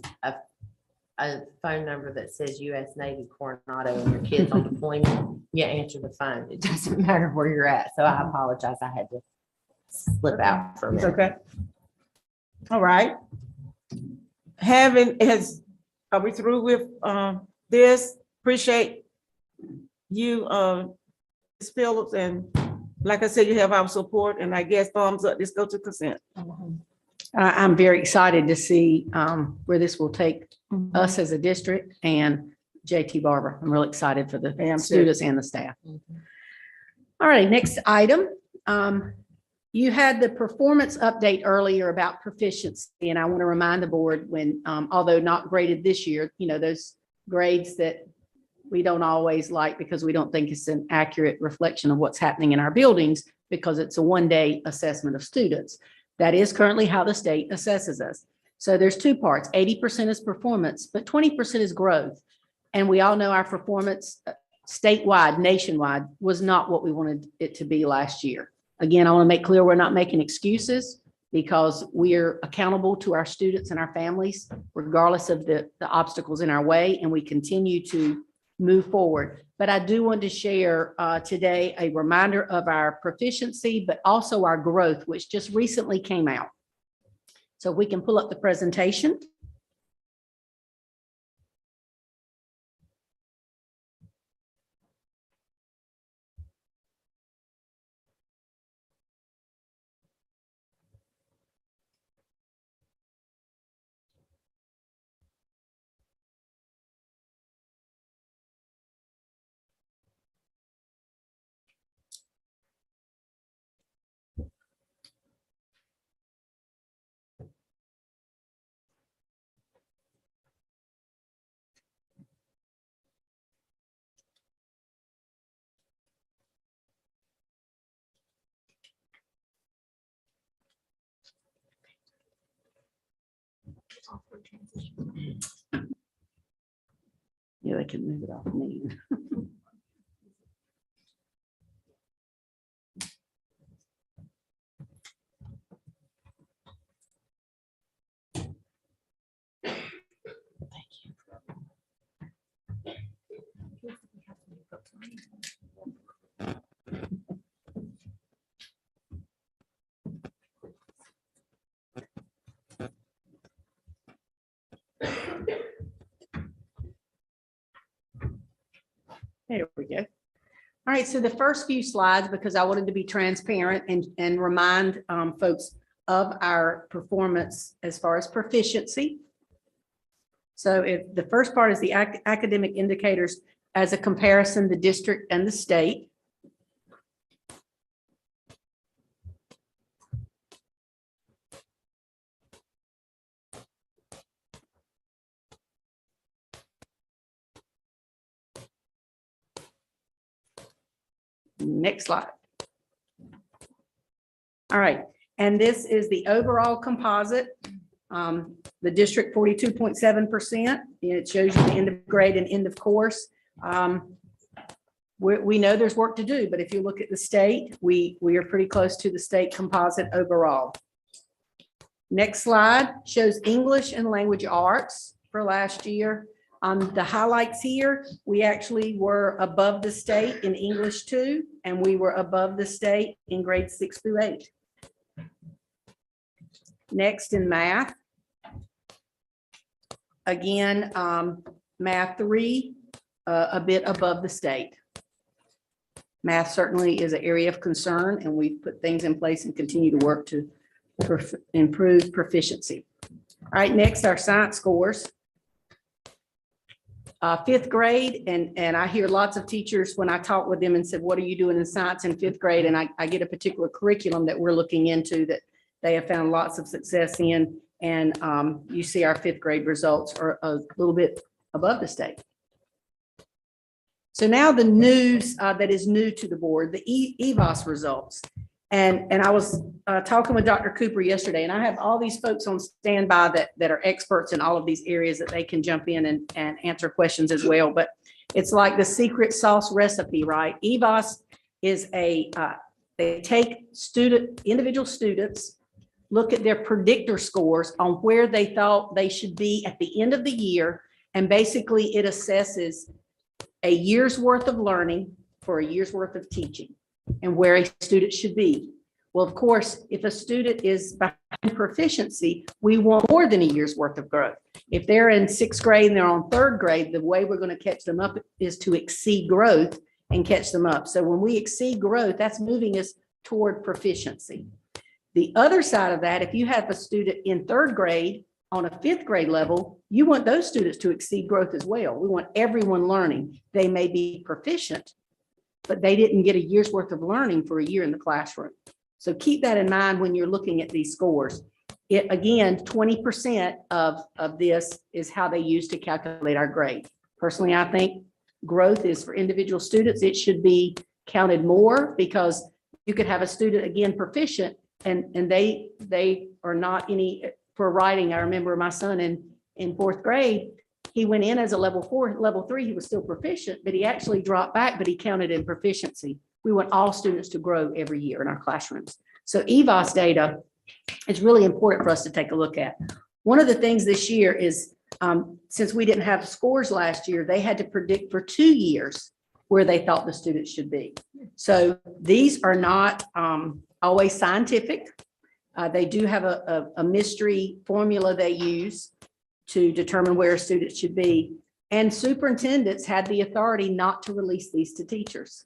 a phone number that says US Navy Coronado and your kid's on deployment, you answer the phone. It doesn't matter where you're at. So I apologize. I had to slip out for a It's minute. okay. All right. Are we through with this? Appreciate you, Ms. Phillips, and like I said, you have our support, and I guess thumbs up, let's go to consent. I'm very excited to see where this will take us as a district and JT Barber. I'm really excited for I am the too. students and the staff. Mhm. All right, next item. You had the performance update earlier about proficiency, and I want to remind the board when, although not graded this year, those grades that we don't always like because we don't think it's an accurate reflection of what's happening in our buildings because it's a one-day assessment of students. That is currently how the state assesses us. So there's two parts. 80% is performance, but 20% is growth. And we all know our performance statewide, nationwide, was not what we wanted it to be last year. Again, I want to make clear we're not making excuses because we're accountable to our students and our families, regardless of the obstacles in our way, and we continue to move forward. But I do want to share today a reminder of our proficiency, but also our growth, which just recently came out. So we can pull up the presentation. Yeah, they can move it off me. There we go. All right, so the first few slides, because I wanted to be transparent and remind folks of our performance as far as proficiency. So if the first part is the academic indicators as a comparison, the district and the state. Next slide. All right, and this is the overall composite. The district 42.7%. It shows you the end of grade and end of course. we know there's work to do, but if you look at the state, we are pretty close to the state composite overall. Next slide shows English and language arts for last year. The highlights here, we actually were above the state in English 2, and we were above the state in grades 6 through 8. Next in math. Again, math 3, a bit above the state. Math certainly is an area of concern, and we've put things in place and continue to work to improve proficiency. All right, next, our science scores. 5th grade, and I hear lots of teachers when I talk with them and said, what are you doing in science in 5th grade? And I get a particular curriculum that we're looking into that they have found lots of success in. And you see our 5th grade results are a little bit above the state. So now the news that is new to the board, the EVOS results. And I was talking with Dr. Cooper yesterday, and I have all these folks on standby that are experts in all of these areas that they can jump in and answer questions as well. But it's like the secret sauce recipe, right? EVOS is they take individual students, look at their predictor scores on where they thought they should be at the end of the year. And basically it assesses a year's worth of learning for a year's worth of teaching and where a student should be. Well, of course, if a student is behind proficiency, we want more than a year's worth of growth. If they're in 6th grade and they're on 3rd grade, the way we're going to catch them up is to exceed growth and catch them up. So when we exceed growth, that's moving us toward proficiency. The other side of that, if you have a student in 3rd grade on a 5th grade level, you want those students to exceed growth as well. We want everyone learning. They may be proficient, but they didn't get a year's worth of learning for a year in the classroom. So keep that in mind when you're looking at these scores. Again, 20% of this is how they use to calculate our grade. Personally, I think growth is for individual students. It should be counted more because you could have a student, again, proficient, and they are not any, for writing, I remember my son in 4th grade, he went in as a level 4, level 3, he was still proficient, but he actually dropped back, but he counted in proficiency. We want all students to grow every year in our classrooms. So EVOS data is really important for us to take a look at. One of the things this year is, since we didn't have scores last year, they had to predict for 2 years where they thought the students should be. So these are not always scientific. They do have a mystery formula they use to determine where a student should be. And superintendents had the authority not to release these to teachers.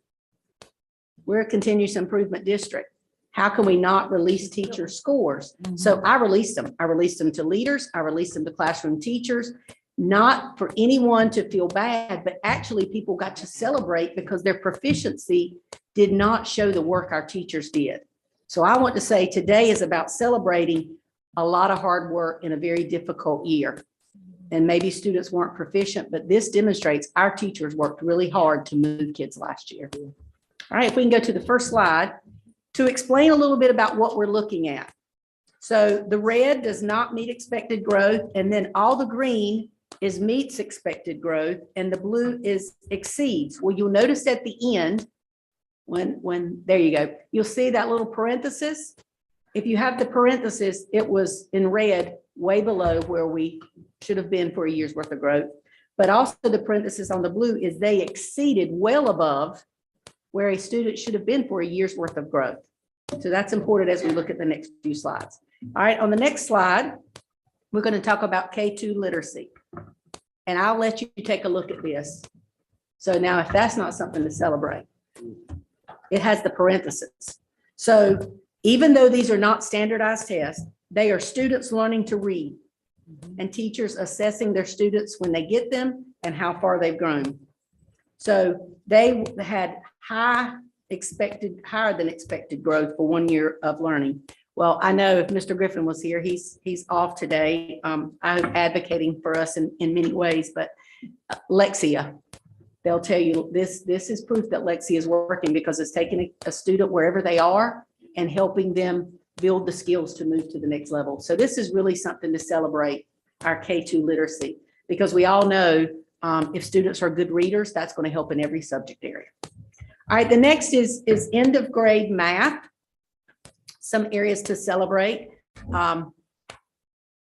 We're a continuous improvement district. How can we not release teacher scores? So I released them. I released them to leaders. I released them to classroom teachers, not for anyone to feel bad, but actually people got to celebrate because their proficiency did not show the work our teachers did. So I want to say today is about celebrating a lot of hard work in a very difficult year. And maybe students weren't proficient, but this demonstrates our teachers worked really hard to move kids last year. All right, if we can go to the first slide to explain a little bit about what we're looking at. So the red does not meet expected growth, and then all the green is meets expected growth, and the blue is exceeds. Well, you'll notice at the end, when there you go, you'll see that little parenthesis. If you have the parenthesis, it was in red way below where we should have been for a year's worth of growth. But also the parenthesis on the blue is they exceeded well above where a student should have been for a year's worth of growth. So that's important as we look at the next few slides. All right, on the next slide, we're going to talk about K2 literacy. And I'll let you take a look at this. So now if that's not something to celebrate, it has the parenthesis. So even though these are not standardized tests, they are students learning to read and teachers assessing their students when they get them and how far they've grown. So they had higher than expected growth for 1 year of learning. Well, I know if Mr. Griffin was here, he's off today. I'm advocating for us in many ways, but Lexia, they'll tell you this is proof that Lexia is working because it's taking a student wherever they are and helping them build the skills to move to the next level. So this is really something to celebrate our K2 literacy, because we all know if students are good readers, that's going to help in every subject area. All right, the next is end of grade math. Some areas to celebrate.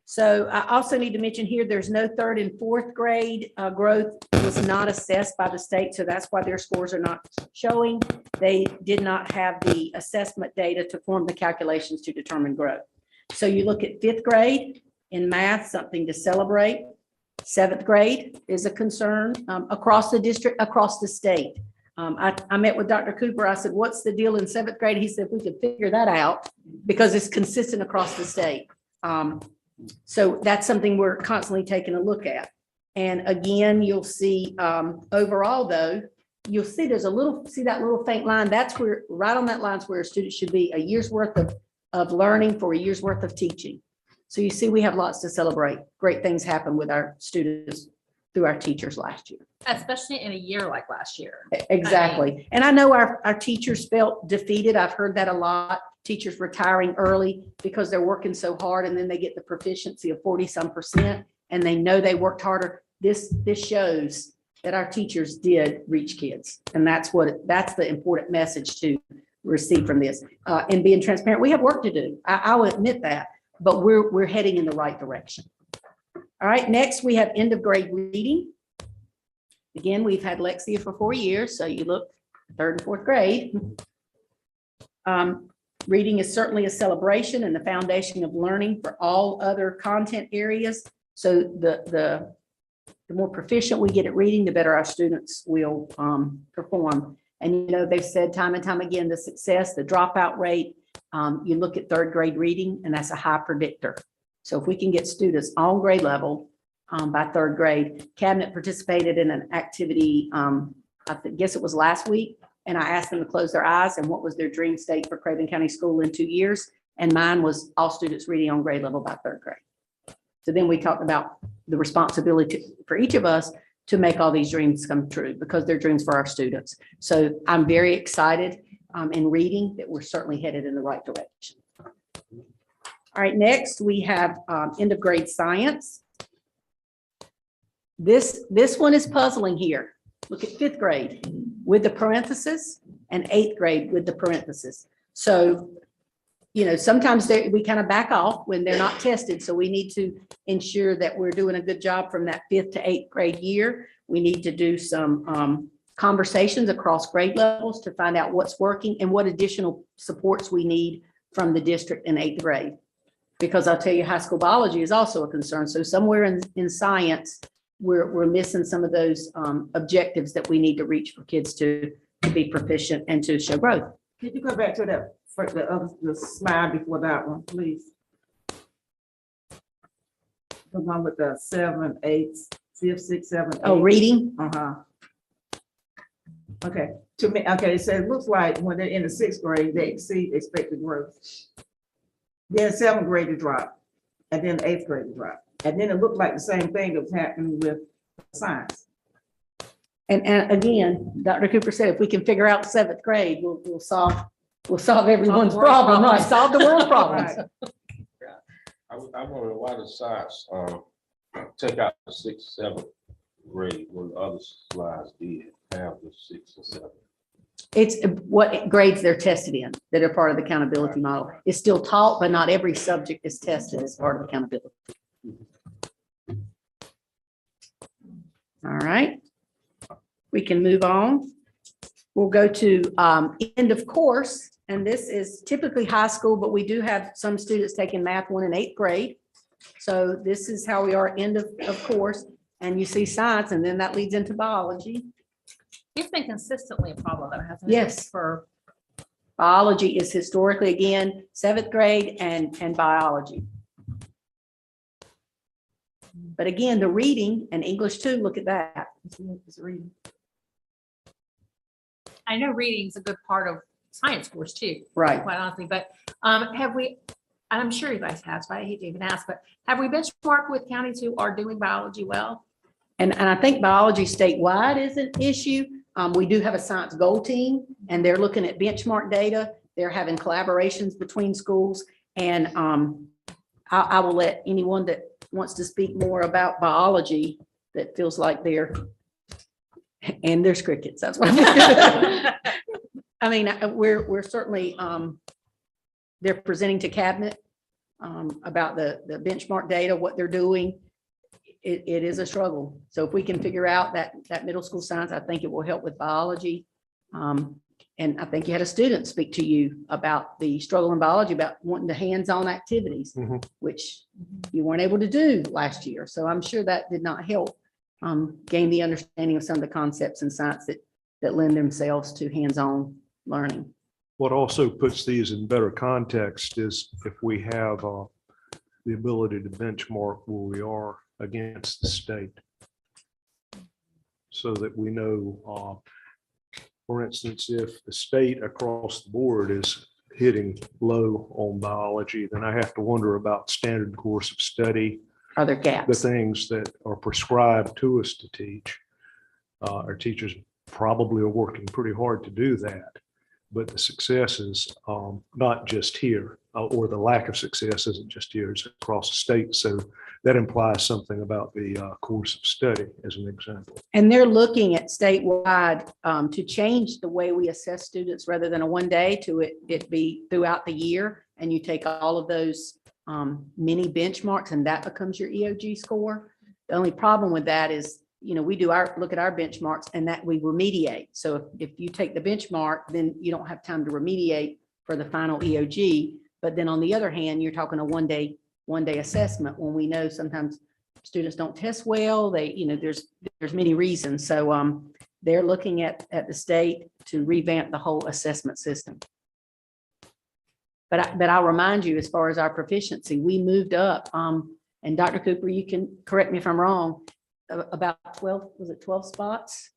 So I also need to mention here, there's no third and fourth grade growth was not assessed by the state. So that's why their scores are not showing. They did not have the assessment data to form the calculations to determine growth. So you look at fifth grade in math, something to celebrate. Seventh grade is a concern across the district, across the state. I met with Dr. Cooper. I said, what's the deal in seventh grade? He said, if we could figure that out because it's consistent across the state. So that's something we're constantly taking a look at. And again, you'll see overall though, you'll see there's a little, see that little faint line? That's where, right on that line is where a student should be a year's worth of learning for a year's worth of teaching. So you see, we have lots to celebrate. Great things happen with our students through our teachers last year. Especially in a year like last year. Exactly. And I know our teachers felt defeated. I've heard that a lot. Teachers retiring early because they're working so hard and then they get the proficiency of 40-some% and they know they worked harder. This shows that our teachers did reach kids. And that's the important message to receive from this. And being transparent, we have work to do. I will admit that, but we're heading in the right direction. All right, next we have end of grade reading. Again, we've had Lexia for 4 years, so you look third and fourth grade. Reading is certainly a celebration and the foundation of learning for all other content areas. So the more proficient we get at reading, the better our students will perform. And you know, they've said time and time again, the success, the dropout rate, you look at third grade reading and that's a high predictor. So if we can get students on grade level by third grade, Cabinet participated in an activity, I guess it was last week, and I asked them to close their eyes and what was their dream state for Craven County School in 2 years. And mine was all students reading on grade level by third grade. So then we talked about the responsibility for each of us to make all these dreams come true because they're dreams for our students. So I'm very excited in reading that we're certainly headed in the right direction. All right, next we have end of grade science. This one is puzzling here. Look at fifth grade with the parenthesis and eighth grade with the parenthesis. So, you know, sometimes we kind of back off when they're not tested. So we need to ensure that we're doing a good job from that fifth to eighth grade year. We need to do some conversations across grade levels to find out what's working and what additional supports we need from the district in eighth grade. Because I'll tell you, high school biology is also a concern. So somewhere in science, we're missing some of those objectives that we need to reach for kids to be proficient and to show growth. Could you go back to that, for the slide before that one, please? The one with the 7, 8, 6, 7, 8. Oh, reading? Okay, to me, okay, so it looks like when they're in the 6th grade, they exceed expected growth. Then 7th grade to drop, and then 8th grade to drop. And then it looked like the same thing that was happening with science. And again, Dr. Cooper said, if we can figure out 7th grade, we'll solve everyone's problem, right? Solve the world's problems. Right. I wonder why the science take out the 6th, 7th grade when the other slides did have the 6th and 7th. It's what grades they're tested in that are part of the accountability model. It's still taught, but not every subject is tested as part of accountability. All right, we can move on. We'll go to end of course, and this is typically high school, but we do have some students taking math 1 and 8th grade. So this is how we are end of course, and you see science, and then that leads into biology. It's been consistently a problem though, hasn't it? Yes. For Biology is historically, again, 7th grade and biology. But again, the reading and English too, look at that. It's reading. I know reading's a good part of science course too. Right. Quite honestly, but have we, and I'm sure you guys have, so I hate to even ask, but have we benchmarked with counties who are doing biology well? And I think biology statewide is an issue. We do have a science goal team and they're looking at benchmark data. They're having collaborations between schools. And I will let anyone that wants to speak more about biology that feels like and there's crickets. That's what I'm I mean, we're certainly, they're presenting to cabinet about the benchmark data, what they're doing. It is a struggle. So if we can figure out that middle school science, I think it will help with biology. And I think you had a student speak to you about the struggle in biology, about wanting the hands-on activities, Mhm. which you weren't able to do last year. So I'm sure that did not help gain the understanding of some of the concepts in science that lend themselves to hands-on learning. What also puts these in better context is if we have the ability to benchmark where we are against the state. So that we know, for instance, if the state across the board is hitting low on biology, then I have to wonder about standard course of study, Are there the gaps? things that are prescribed to us to teach. Our teachers probably are working pretty hard to do that. But the success is not just here, or the lack of success isn't just here, it's across the state. So that implies something about the course of study, as an example. And they're looking at statewide to change the way we assess students rather than a one day to it be throughout the year. And you take all of those mini benchmarks and that becomes your EOG score. The only problem with that is, we do look at our benchmarks and that we remediate. So if you take the benchmark, then you don't have time to remediate for the final EOG. But then on the other hand, you're talking a one day assessment when we know sometimes students don't test well. There's many reasons. So they're looking at the state to revamp the whole assessment system. But I'll remind you, as far as our proficiency, we moved up. And Dr. Cooper, you can correct me if I'm wrong, about 12, was it 12 spots?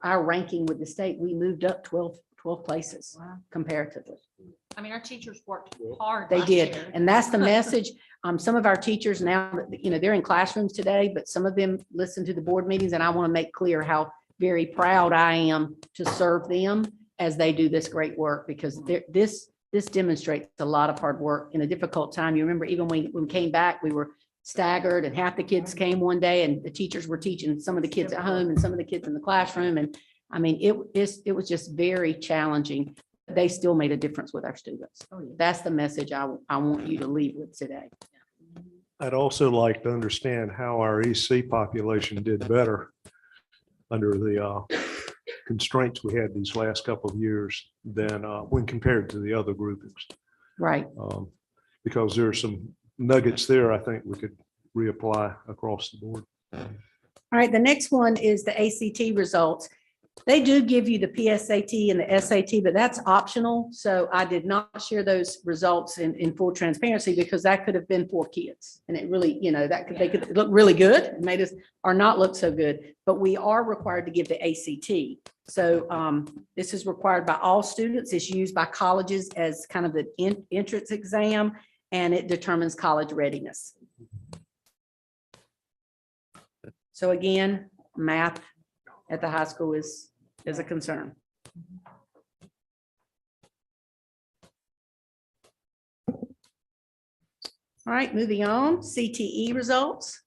Our ranking with the state, we moved up 12 places comparatively. I mean, our teachers worked hard. They last did. year. And that's the message. Some of our teachers now, they're in classrooms today, but some of them listen to the board meetings, and I want to make clear how very proud I am to serve them as they do this great work, because this demonstrates a lot of hard work in a difficult time. You remember, even when we came back, we were staggered and half the kids came one day and the teachers were teaching some of the kids at home and some of the kids in the classroom. And I mean, it was just very challenging. They still made a difference with our students. That's the message I want you to leave with today. I'd also like to understand how our EC population did better under the constraints we had these last couple of years than when compared to the other groupings. Right. Because there are some nuggets there I think we could reapply across the board. All right, the next one is the ACT results. They do give you the PSAT and the SAT, but that's optional. So I did not share those results in full transparency because that could have been 4 kids. And it really, they could look really good, it made us or not look so good, but we are required to give the ACT. So this is required by all students. It's used by colleges as kind of the entrance exam, and it determines college readiness. So again, math at the high school is a concern. All right, moving on, CTE results.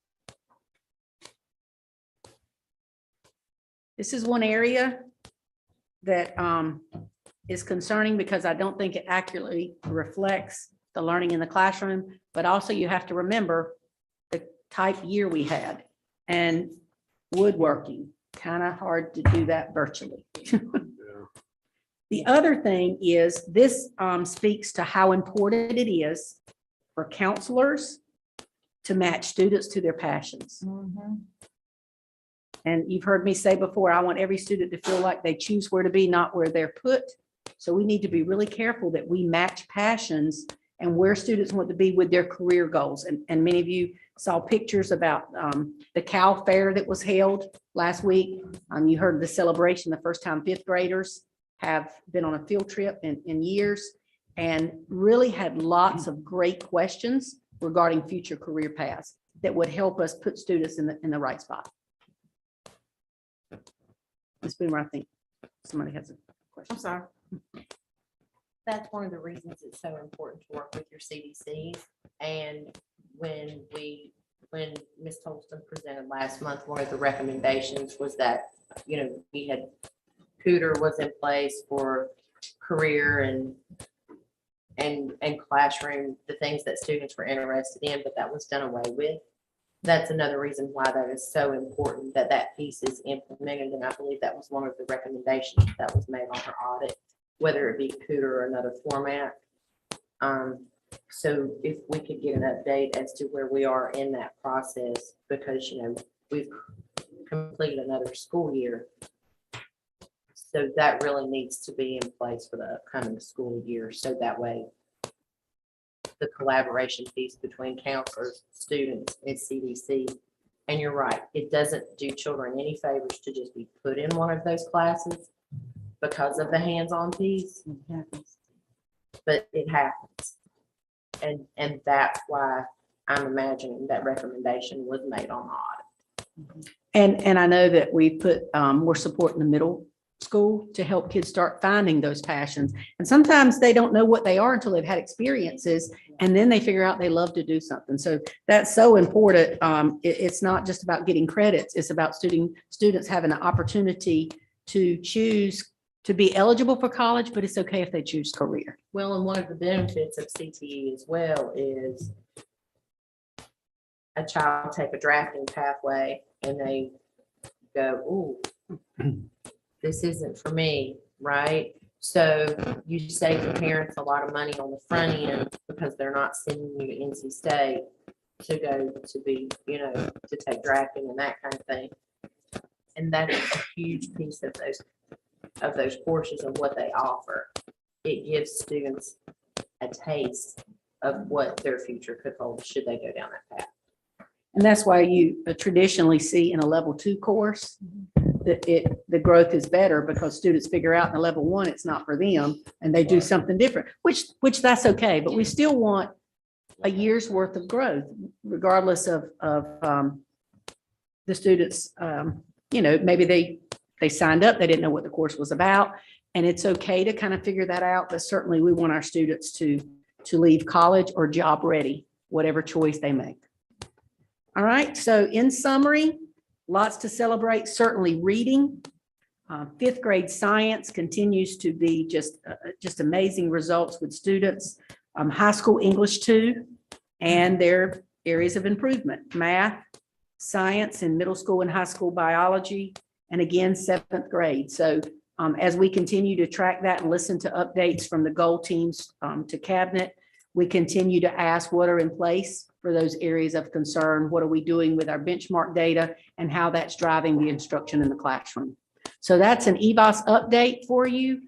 This is one area that is concerning because I don't think it accurately reflects the learning in the classroom, but also you have to remember the type year we had and woodworking. Kind of hard to do that virtually. The other thing is this speaks to how important it is for counselors to match students to their passions. And you've heard me say before, I want every student to feel like they choose where to be, not where they're put. So we need to be really careful that we match passions and where students want to be with their career goals. And many of you saw pictures about the Cal Fair that was held last week. You heard the celebration, the first time 5th graders have been on a field trip in years, and really had lots of great questions regarding future career paths that would help us put students in the right spot. Ms. Boomer, I think somebody has a question. I'm sorry. That's one of the reasons it's so important to work with your CDCs. And when Ms. Tolston presented last month, one of the recommendations was that, we had Cooter was in place for career and classroom, the things that students were interested in, but that was done away with. That's another reason why that is so important, that that piece is implemented. And I believe that was one of the recommendations that was made on her audit, whether it be CUDA or another format. So if we could get an update as to where we are in that process, because, you know, we've completed another school year. So that really needs to be in place for the upcoming school year. So that way the collaboration piece between counselors, students, and CDC. And you're right, it doesn't do children any favors to just be put in one of those classes because of the hands-on piece. But it happens. And that's why I'm imagining that recommendation was made on the audit. And I know that we put more support in the middle school to help kids start finding those passions. And sometimes they don't know what they are until they've had experiences, and then they figure out they love to do something. So that's so important. It's not just about getting credits. It's about students having an opportunity to choose to be eligible for college, but it's okay if they choose career. Well, and one of the benefits of CTE as well is a child take a drafting pathway and they go, ooh, this isn't for me, right? So you save the parents a lot of money on the front end because they're not sending you to NC State to go to be, you know, to take drafting and that kind of thing. And that's a huge piece of those courses and what they offer. It gives students a taste of what their future could hold should they go down that path. And that's why you traditionally see in a level 2 course that the growth is better, because students figure out in a level 1 it's not for them and they do something different, which that's okay, but we still want a year's worth of growth regardless of the students. You know, maybe they signed up, they didn't know what the course was about, and it's okay to kind of figure that out, but certainly we want our students to leave college or job ready, whatever choice they make. All right, so in summary, lots to celebrate. Certainly reading. 5th grade science continues to be just amazing results with students. High school English 2 and their areas of improvement. Math, science, and middle school and high school biology, and again, 7th grade. So as we continue to track that and listen to updates from the goal teams to cabinet, we continue to ask what are in place for those areas of concern. What are we doing with our benchmark data and how that's driving the instruction in the classroom? So that's an EVOS update for you.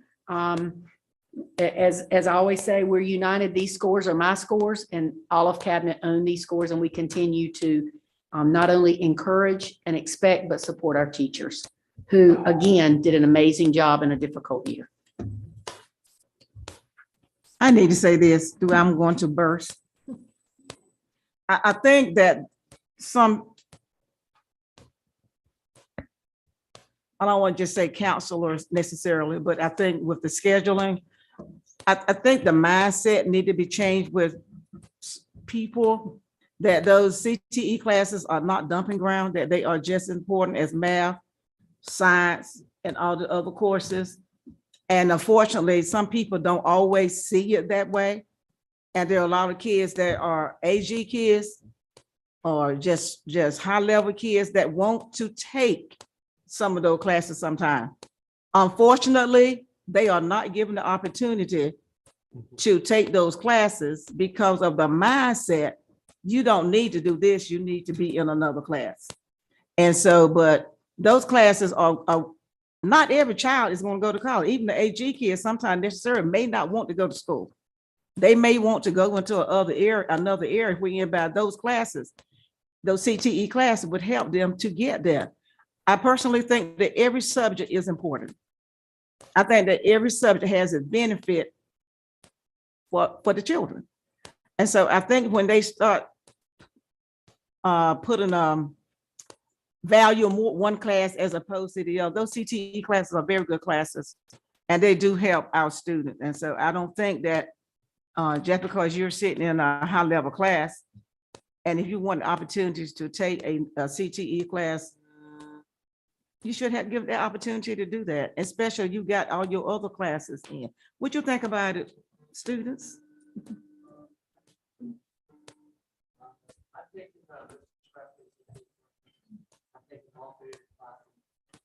As I always say, we're united. These scores are my scores, and all of cabinet own these scores, and we continue to not only encourage and expect, but support our teachers who, again, did an amazing job in a difficult year. I need to say this, I'm going to burst. I think that I don't want to just say counselors necessarily, but I think with the scheduling, I think the mindset need to be changed with people, that those CTE classes are not dumping ground, that they are just as important as math, science, and all the other courses. And unfortunately, some people don't always see it that way. And there are a lot of kids that are AG kids or just high level kids that want to take some of those classes sometime. Unfortunately, they are not given the opportunity to take those classes because of the mindset. You don't need to do this, you need to be in another class. And so, but those classes are not every child is going to go to college. Even the AG kids sometimes necessarily may not want to go to school. They may want to go into another area whereby those classes, those CTE classes would help them to get there. I personally think that every subject is important. I think that every subject has a benefit for the children. And so I think when they start putting value more one class as opposed to the other, those CTE classes are very good classes and they do help our students. And so I don't think that just because you're sitting in a high level class, and if you want opportunities to take a CTE class, You should have give the opportunity to do that, especially you got all your other classes in. What you think about it, students?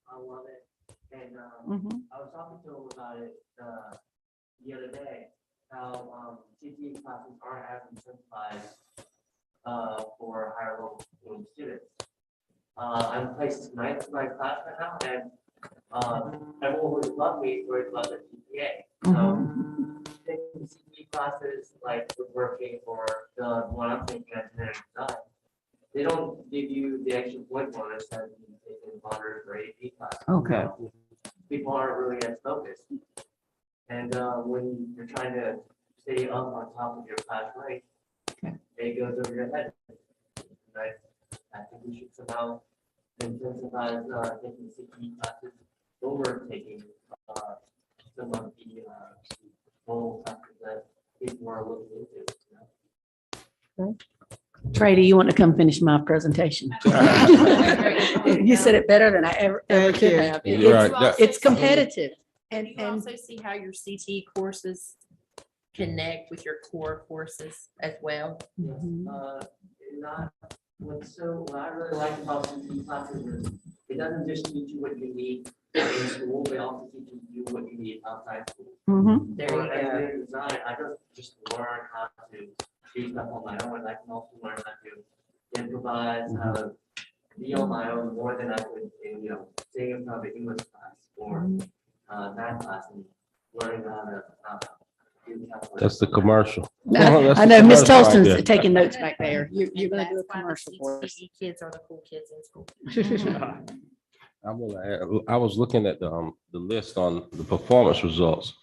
I love it. And Mhm. I was talking to him about it the other day, how CTE classes aren't as incentivized for higher level students. I'm placed ninth in my class right now, and everyone would love me for it, love the GPA. So taking CTE classes like woodworking or the one I'm taking at genetic design, they don't give you the extra point bonus that you take in honors or AP class. Okay. People aren't really as focused. And when you're trying to stay up on top of your class rank, it goes over your head. Right? I think we should somehow incentivize taking CTE classes over taking some of the whole factors that people are looking into. You know? Trady, you want to come finish my presentation? You said it better than I ever Thank could you. have. You're right. It's it's competitive. And you also see how your CTE courses connect with your core courses as well. Not what I really like about CTE classes is it doesn't just teach you what you need in school, but also teaches you what you need outside school. Mhm. There you For go. engineering design, I don't just learn how to do stuff on my own. I can also learn how to improvise, how to be on my own more than I could in, sitting in front of an English class or math class and learning how to do calculus. That's the commercial. I know Miss Tolston's taking notes back there. You're going to do a That's why the commercial for us. CTE kids are the cool kids in school. I was looking at the list on the performance results.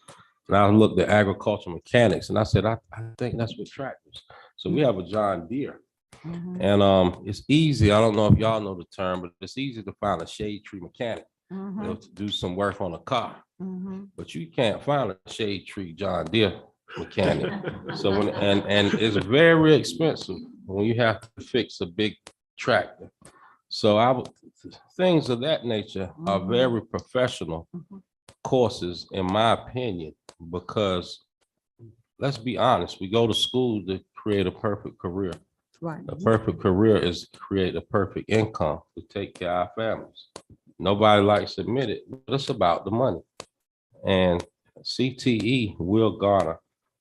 And I looked at agricultural mechanics and I said, I think that's with tractors. So we have a John Deere. And it's easy. I don't know if y'all know the term, but it's easy to find a shade tree mechanic, to do some work on a car. But you can't find a shade tree John Deere mechanic. So and it's very expensive when you have to fix a big tractor. So things of that nature are very professional courses, in my opinion, because let's be honest, we go to school to create a perfect career. Right. A perfect career is to create a perfect income to take care of our families. Nobody likes to admit it, but it's about the money. And CTE will garner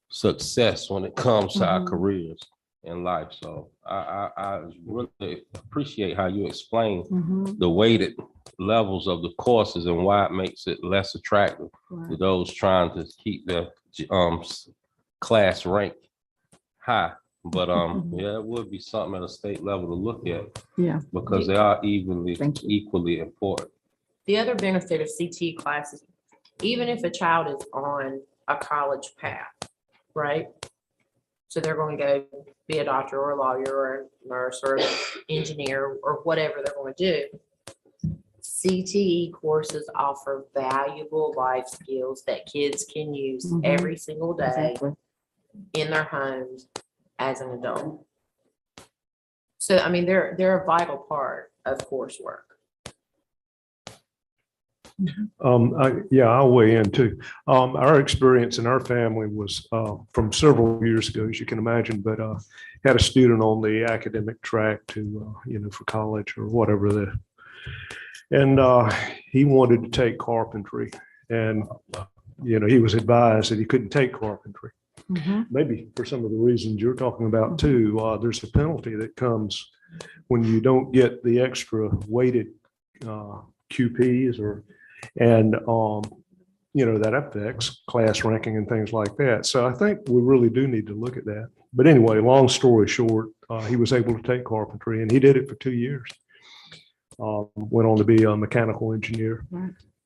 success when it comes to our careers in life. So I really appreciate how you explain the weighted levels of the courses and why it makes it less attractive to those trying to keep their class rank high. But yeah, it would be something at a state level to look at. Yeah. Because they are equally important. The other benefit of CTE classes, even if a child is on a college path, right? So they're going to go be a doctor or a lawyer or a nurse or an engineer or whatever they're going to do. CTE courses offer valuable life skills that kids can use every single day in their homes as an adult. So, I mean, they're a vital part of coursework. I'll weigh in too. Our experience in our family was from several years ago, as you can imagine, but had a student on the academic track to, for college or whatever. And he wanted to take carpentry, and, he was advised that he couldn't take carpentry. Maybe for some of the reasons you're talking about too. There's a penalty that comes when you don't get the extra weighted QPs that affects class ranking and things like that. So I think we really do need to look at that. But anyway, long story short, he was able to take carpentry and he did it for 2 years. Went on to be a mechanical engineer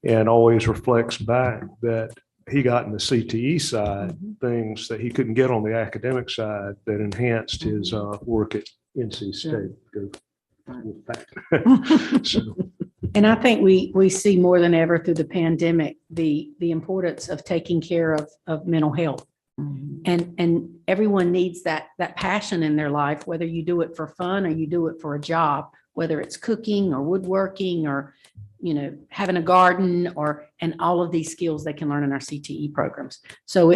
and always reflects back that he got in the CTE side things that he couldn't get on the academic side that enhanced his work at NC State. And I think we see more than ever through the pandemic, the importance of taking care of mental health. And everyone needs that passion in their life, whether you do it for fun or you do it for a job, whether it's cooking or woodworking or, having a garden and all of these skills they can learn in our CTE programs. So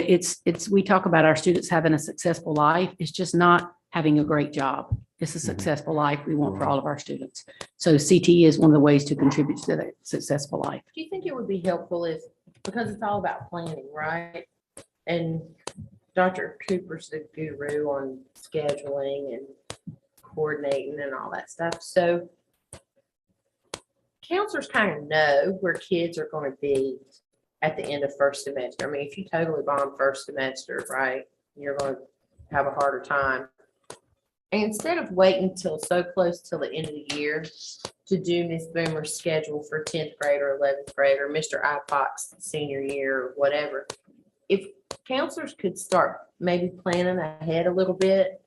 we talk about our students having a successful life. It's just not having a great job. It's a successful life we want for all of our students. So CTE is one of the ways to contribute to that successful life. Do you think it would be helpful if, because it's all about planning, right? And Dr. Cooper's the guru on scheduling and coordinating and all that stuff. So counselors kind of know where kids are going to be at the end of first semester. I mean, if you totally bomb first semester, right, you're going to have a harder time. And instead of waiting till so close till the end of the year to do Miss Boomer's schedule for 10th grade or 11th grade or Mr. IPOC's senior year or whatever, if counselors could start maybe planning ahead a little bit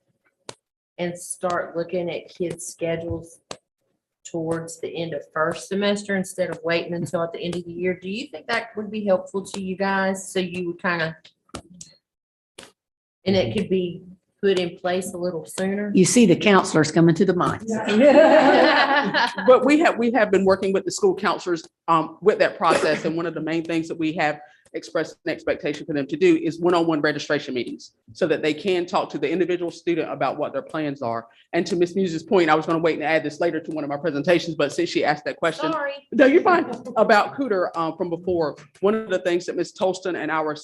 and start looking at kids' schedules towards the end of first semester instead of waiting until at the end of the year, do you think that would be helpful to you guys? So you would kind of, and it could be put in place a little sooner? You see the counselors coming to the mind. But we have been working with the school counselors with that process. And one of the main things that we have expressed an expectation for them to do is one-on-one registration meetings so that they can talk to the individual student about what their plans are. And to Ms. Muse's point, I was going to wait and add this later to one of my presentations, but since she asked that question. Sorry. No, you're fine. About Cooter from before, one of the things that Ms. Tolston and our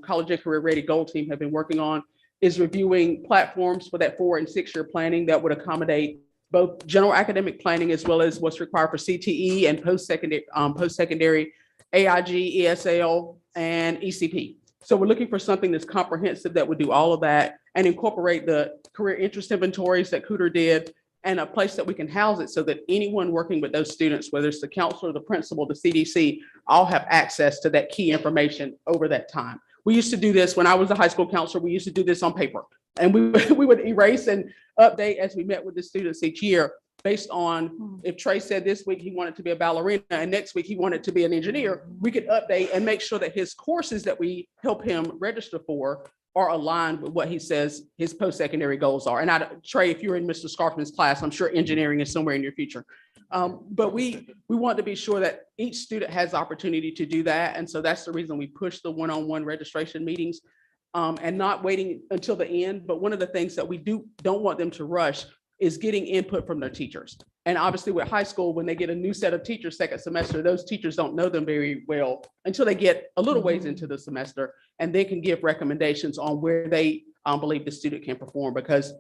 College and Career Ready Goal team have been working on is reviewing platforms for that 4 and 6 year planning that would accommodate both general academic planning as well as what's required for CTE and post-secondary AIG, ESL, and ECP. So we're looking for something that's comprehensive that would do all of that and incorporate the career interest inventories that Cooter did and a place that we can house it so that anyone working with those students, whether it's the counselor, the principal, the CDC, all have access to that key information over that time. We used to do this when I was a high school counselor. We used to do this on paper, and we would erase and update as we met with the students each year based on if Trey said this week he wanted to be a ballerina and next week he wanted to be an engineer, we could update and make sure that his courses that we help him register for are aligned with what he says his post-secondary goals are. And Trey, if you're in Mr. Scarfman's class, I'm sure engineering is somewhere in your future. But we want to be sure that each student has the opportunity to do that. And so that's the reason we push the one-on-one registration meetings and not waiting until the end. But one of the things that we don't want them to rush is getting input from their teachers. And obviously with high school, when they get a new set of teachers second semester, those teachers don't know them very well until they get a little ways into the semester, and they can give recommendations on where they believe the student can perform. Because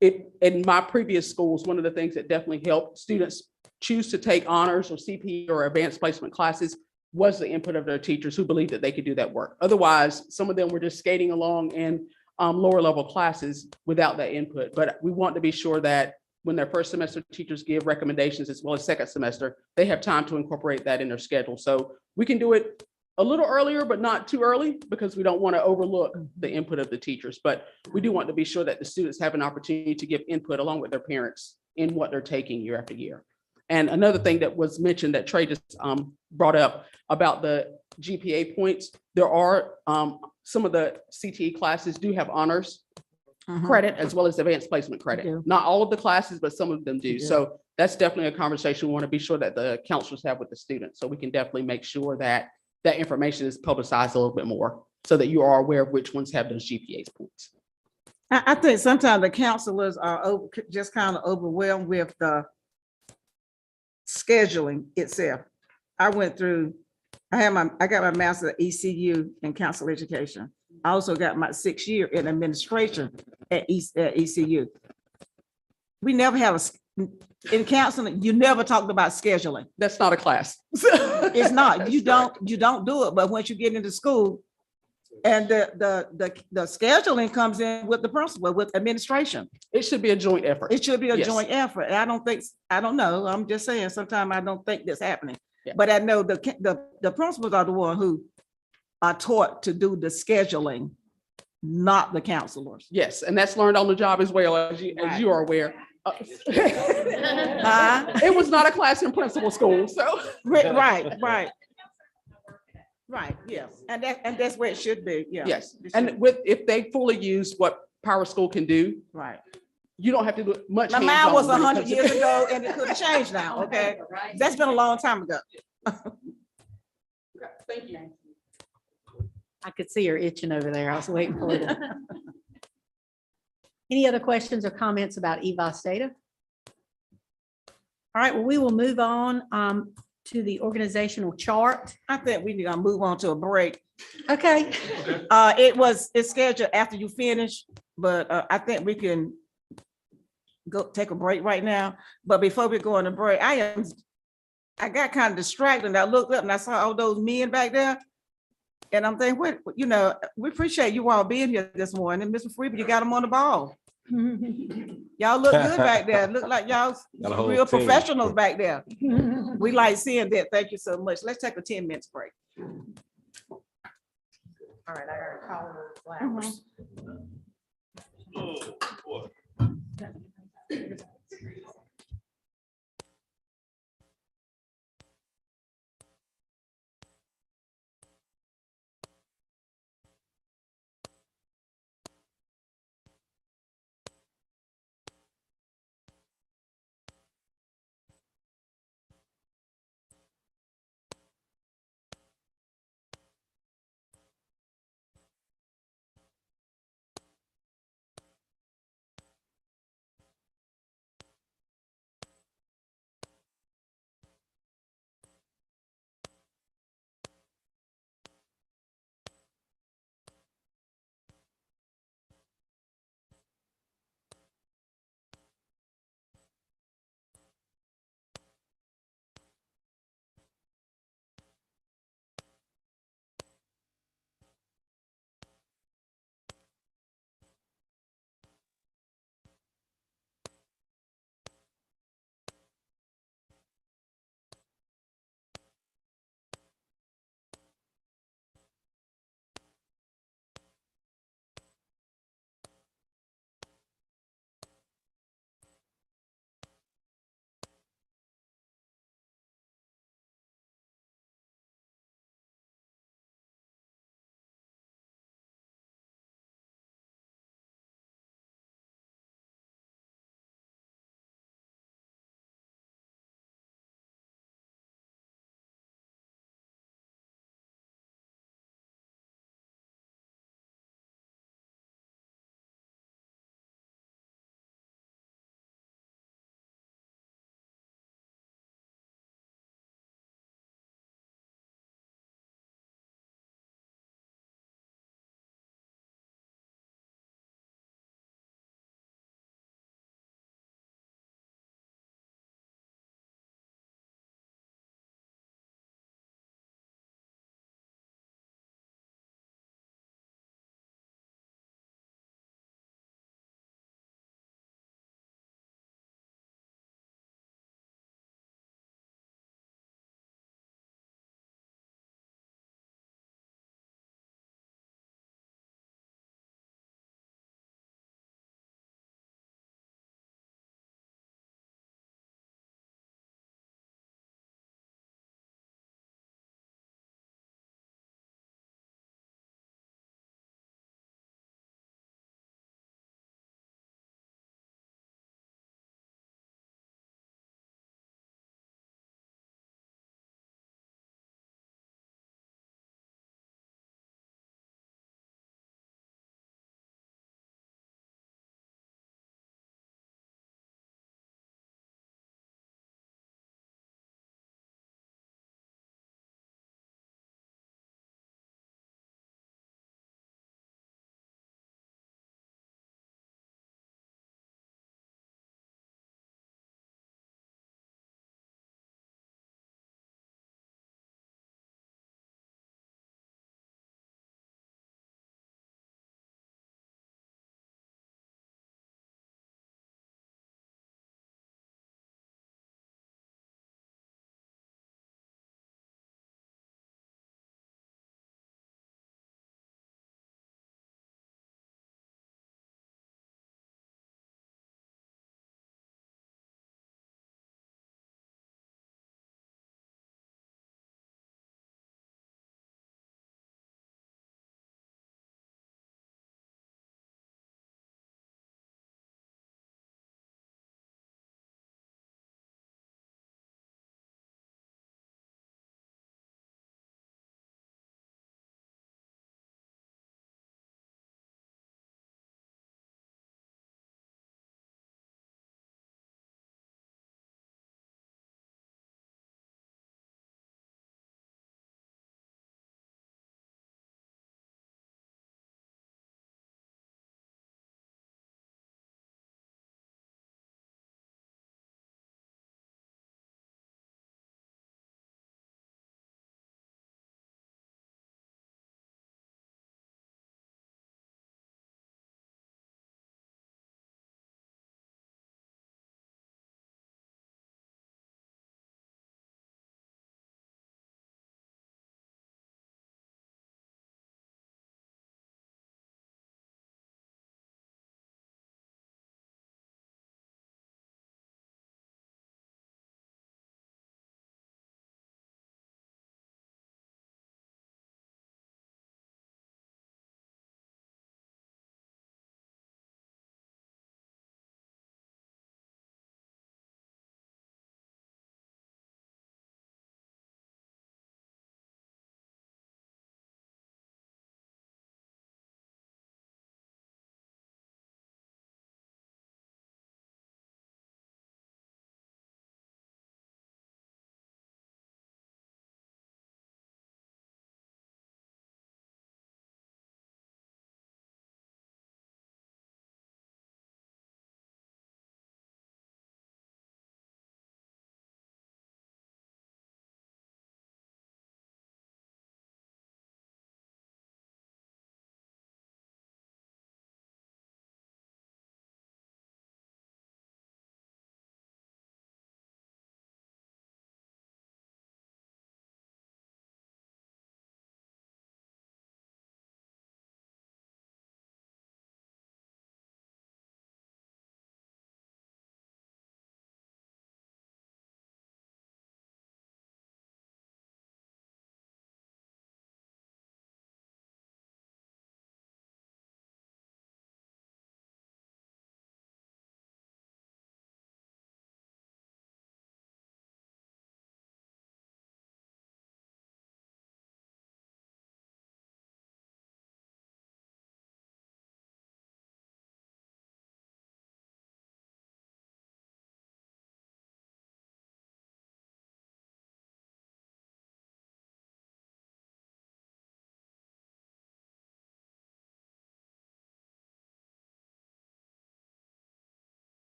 in my previous schools, one of the things that definitely helped students choose to take honors or CP or advanced placement classes was the input of their teachers who believed that they could do that work. Otherwise, some of them were just skating along in lower level classes without that input. But we want to be sure that when their first semester teachers give recommendations as well as second semester, they have time to incorporate that in their schedule. So we can do it a little earlier, but not too early, because we don't want to overlook the input of the teachers. But we do want to be sure that the students have an opportunity to give input along with their parents in what they're taking year after year. And another thing that was mentioned that Trey just brought up about the GPA points, there are some of the CTE classes do have honors credit as well as advanced placement credit. Not all of the classes, but some of them do. So that's definitely a conversation we want to be sure that the counselors have with the students. So we can definitely make sure that that information is publicized a little bit more so that you are aware of which ones have those GPA points. I think sometimes the counselors are just kind of overwhelmed with the scheduling itself. I got my master's at ECU in counselor education. I also got my 6th year in administration at ECU. We never have in counseling, you never talked about scheduling. That's not a class. It's not. You don't do it. But once you get into school, and the scheduling comes in with the principal, with administration. It should be a joint effort. It should be a joint effort. And I don't know. I'm just saying, sometimes I don't think that's happening. Yeah. But I know the principals are the one who are taught to do the scheduling, not the counselors. Yes, and that's learned on the job as well, as you are aware. It was not a class in principal school, so. Right. Yeah, and that's where it should be. Yeah. Yes, and if they fully use what Power School can do. Right. You don't have to do much. My mind hands-on was when it 100 comes to- years ago and it could have changed now, okay? That's been a long time ago. Thank you. I could see her itching over there. I was waiting for it. Any other questions or comments about EVOS data? All right, well, we will move on to the organizational chart. I think we need to move on to a break. Okay. It's scheduled after you finish, but I think we can go take a break right now. But before we go on a break, I got kind of distracted and I looked up and I saw all those men back there. And I'm thinking, what, you know, we appreciate you all being here this morning. Mr. Freeman, you got them on the ball. Y'all look good back there. Look like y'all Got a whole real team. professionals back there. We like seeing that. Thank you so much. Let's take a 10 minutes break. All right, I gotta call her flowers.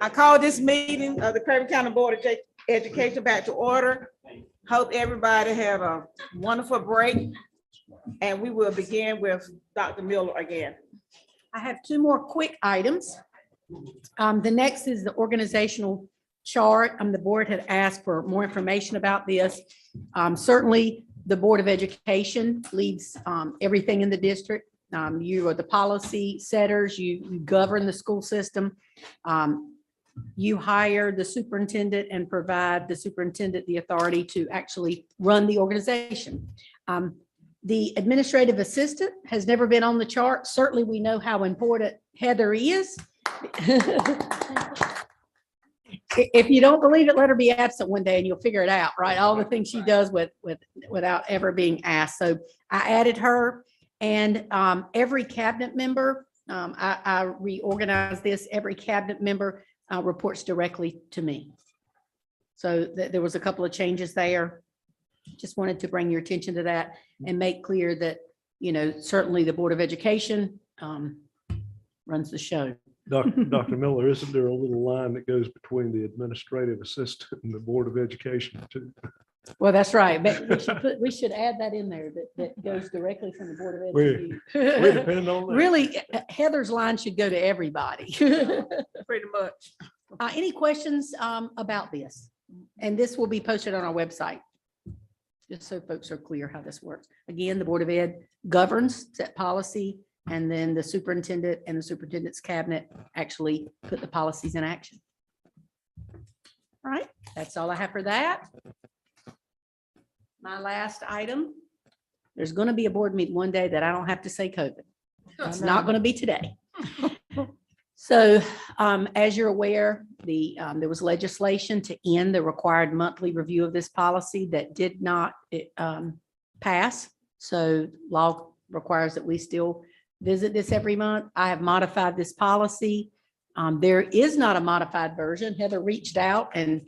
I call this meeting of the Craven County Board of Education back to order. Hope everybody have a wonderful break. And we will begin with Dr. Miller again. I have two more quick items. The next is the organizational chart. The board had asked for more information about this. Certainly, the Board of Education leads everything in the district. You are the policy setters, you govern the school system. You hire the superintendent and provide the superintendent the authority to actually run the organization. The administrative assistant has never been on the chart. Certainly, we know how important Heather is. If you don't believe it, let her be absent one day and you'll figure it out, right? All the things she does without ever being asked. So I added her, and every cabinet member, I reorganized this. Every cabinet member reports directly to me. So there was a couple of changes there. Just wanted to bring your attention to that and make clear that, certainly the Board of Education runs the show. Dr. Miller, isn't there a little line that goes between the administrative assistant and the Board of Education too? Well, that's right. But we should add that in there, that goes directly from the Board of Education. We depend on that. Really, Heather's line should go to everybody. Pretty much. Any questions about this? And this will be posted on our website, just so folks are clear how this works. Again, the Board of Ed governs, set policy, and then the superintendent and the superintendent's cabinet actually put the policies in action. All right, that's all I have for that. My last item, there's going to be a board meeting one day that I don't have to say COVID. It's not going to be today. So as you're aware, there was legislation to end the required monthly review of this policy that did not pass. So law requires that we still visit this every month. I have modified this policy. There is not a modified version. Heather reached out, and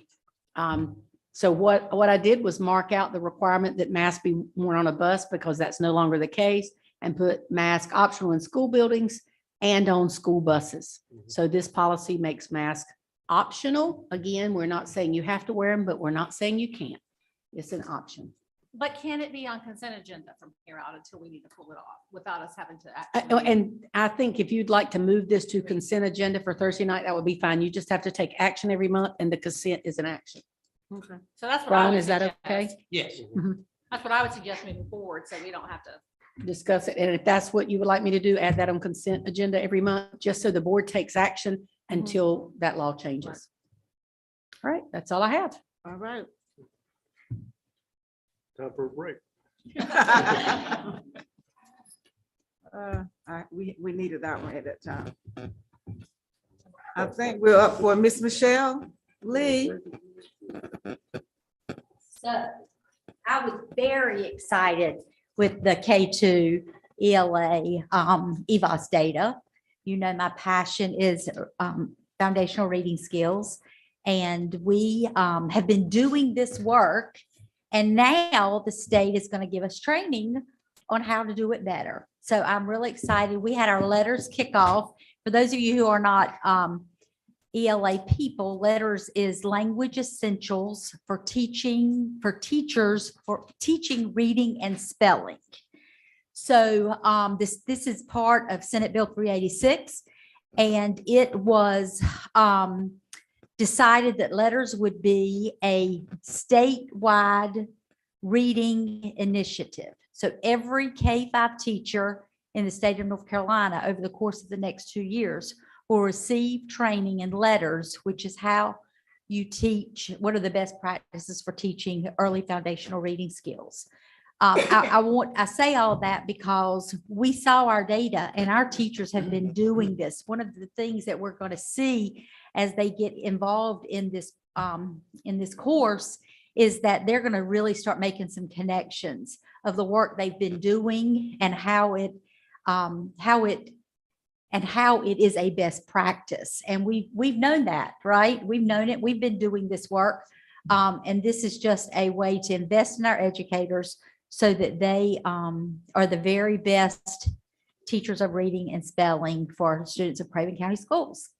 so what I did was mark out the requirement that masks be worn on a bus, because that's no longer the case, and put mask optional in school buildings and on school buses. So this policy makes masks optional. Again, we're not saying you have to wear them, but we're not saying you can't. It's an option. But can it be on consent agenda from here out until we need to pull it off without us having to? And I think if you'd like to move this to consent agenda for Thursday night, that would be fine. You just have to take action every month, and the consent is an action. Okay. So that's what. Brian, is that okay? Yes. That's what I would suggest moving forward, so we don't have to. Discuss it. And if that's what you would like me to do, add that on consent agenda every month, just so the board takes action until that law changes. All right, that's all I have. All right. Time for a break. We needed that one at that time. I think we're up for Miss Michelle Lee. So I was very excited with the K2 ELA EVOS data. My passion is foundational reading skills. And we have been doing this work. And now the state is going to give us training on how to do it better. So I'm really excited. We had our letters kickoff. For those of you who are not ELA people, letters is language essentials for teaching, for teachers, for teaching reading and spelling. So this is part of Senate Bill 386, and it was decided that letters would be a statewide reading initiative. So every K-5 teacher in the state of North Carolina over the course of the next 2 years will receive training in letters, which is how you teach, what are the best practices for teaching early foundational reading skills. I say all that because we saw our data and our teachers have been doing this. One of the things that we're going to see as they get involved in this course is that they're going to really start making some connections of the work they've been doing and how it is a best practice. And we've known that, right? We've known it. We've been doing this work. And this is just a way to invest in our educators so that they are the very best teachers of reading and spelling for students of Craven County Schools.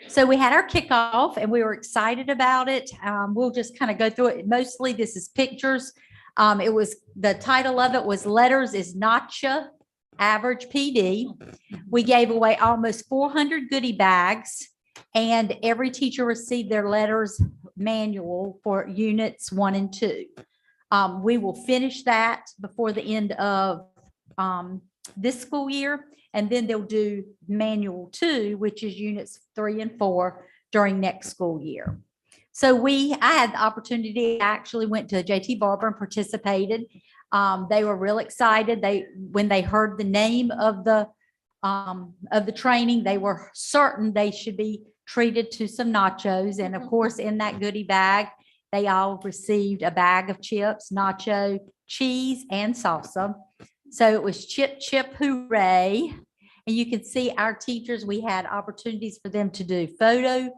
So we had our kickoff and we were excited about it. We'll just kind of go through it. Mostly this is pictures. The title of it was Letters is Notcha Average PD. We gave away almost 400 goodie bags, and every teacher received their letters manual for units 1 and 2. We will finish that before the end of this school year, and then they'll do manual 2, which is units 3 and 4 during next school year. So I had the opportunity, I actually went to JT Barber and participated. They were real excited. When they heard the name of the training, they were certain they should be treated to some nachos. And of course, in that goodie bag, they all received a bag of chips, nacho, cheese, and salsa. So it was chip, chip, hooray. And you can see our teachers, we had opportunities for them to do photo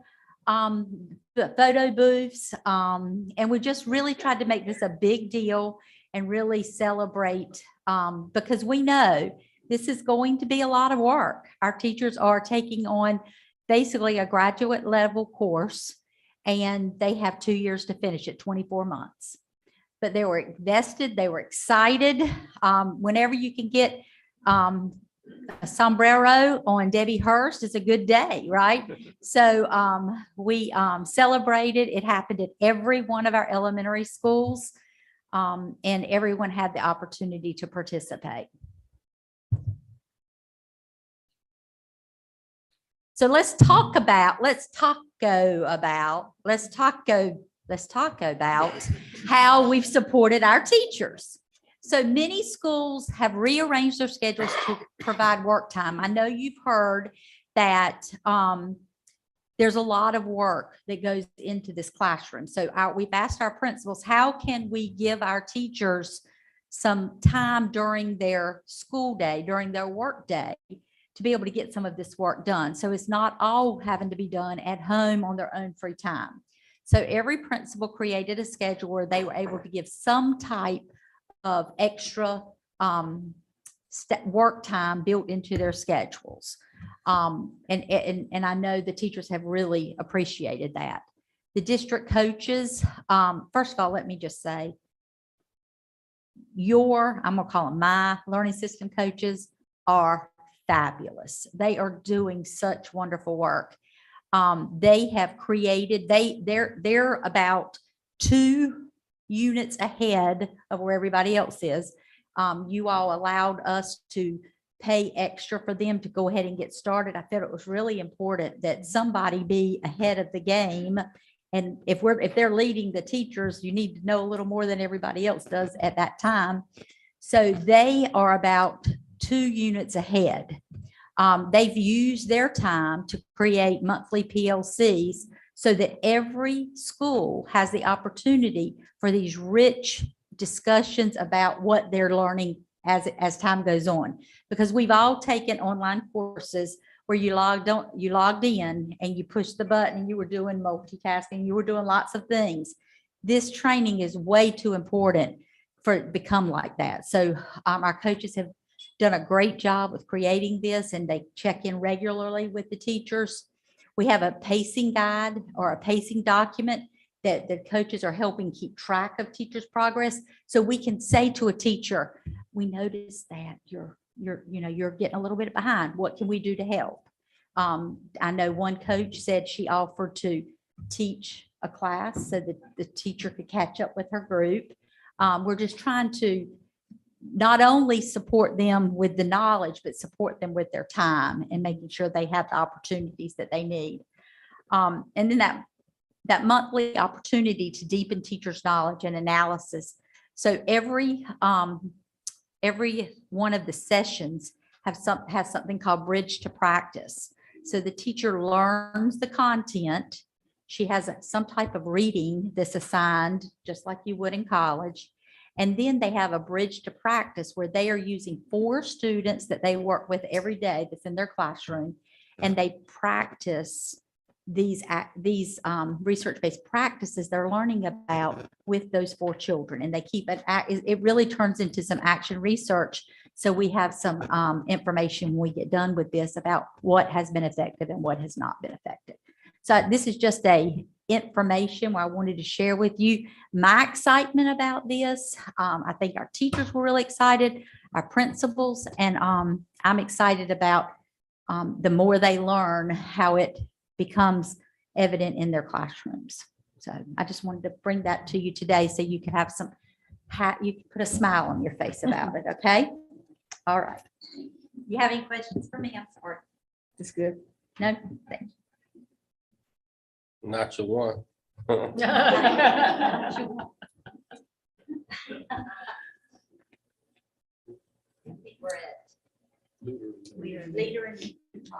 booths. And we just really tried to make this a big deal and really celebrate, because we know this is going to be a lot of work. Our teachers are taking on basically a graduate level course, and they have 2 years to finish it, 24 months. But they were invested, they were excited. Whenever you can get a sombrero on Debbie Hurst, is a good day, right? So we celebrated. It happened at every one of our elementary schools, and everyone had the opportunity to participate. So let's talk about how we've supported our teachers. So many schools have rearranged their schedules to provide work time. I know you've heard that there's a lot of work that goes into this classroom. So we've asked our principals, how can we give our teachers some time during their school day, during their work day, to be able to get some of this work done? So it's not all having to be done at home on their own free time. So every principal created a schedule where they were able to give some type of extra work time built into their schedules. And I know the teachers have really appreciated that. The district coaches, first of all, let me just say, I'm gonna call them my learning system coaches, are fabulous. They are doing such wonderful work. They have created, they're about 2 units ahead of where everybody else is. You all allowed us to pay extra for them to go ahead and get started. I felt it was really important that somebody be ahead of the game. And if they're leading the teachers, you need to know a little more than everybody else does at that time. So they are about 2 units ahead. They've used their time to create monthly PLCs so that every school has the opportunity for these rich discussions about what they're learning as time goes on. Because we've all taken online courses where you logged in and you pushed the button and you were doing multitasking, you were doing lots of things. This training is way too important for it to become like that. So our coaches have done a great job with creating this, and they check in regularly with the teachers. We have a pacing guide or a pacing document that the coaches are helping keep track of teachers' progress. So we can say to a teacher, we noticed that you're getting a little bit behind. What can we do to help? I know one coach said she offered to teach a class so that the teacher could catch up with her group. We're just trying to not only support them with the knowledge, but support them with their time and making sure they have the opportunities that they need. And then that monthly opportunity to deepen teachers' knowledge and analysis. So every one of the sessions has something called Bridge to Practice. So the teacher learns the content. She has some type of reading that's assigned, just like you would in college. And then they have a Bridge to Practice where they are using 4 students that they work with every day that's in their classroom, and they practice these research-based practices they're learning about with those 4 children. And they keep it, it really turns into some action research. So we have some information when we get done with this about what has been effective and what has not been effective. So this is just a information where I wanted to share with you my excitement about this. I think our teachers were really excited, our principals, and I'm excited about the more they learn, how it becomes evident in their classrooms. So I just wanted to bring that to you today so you can have some, you can put a smile on your face about it, okay? All right. You have any questions for me? I'm sorry. It's good. No? Thank you. Not your one. Leader in.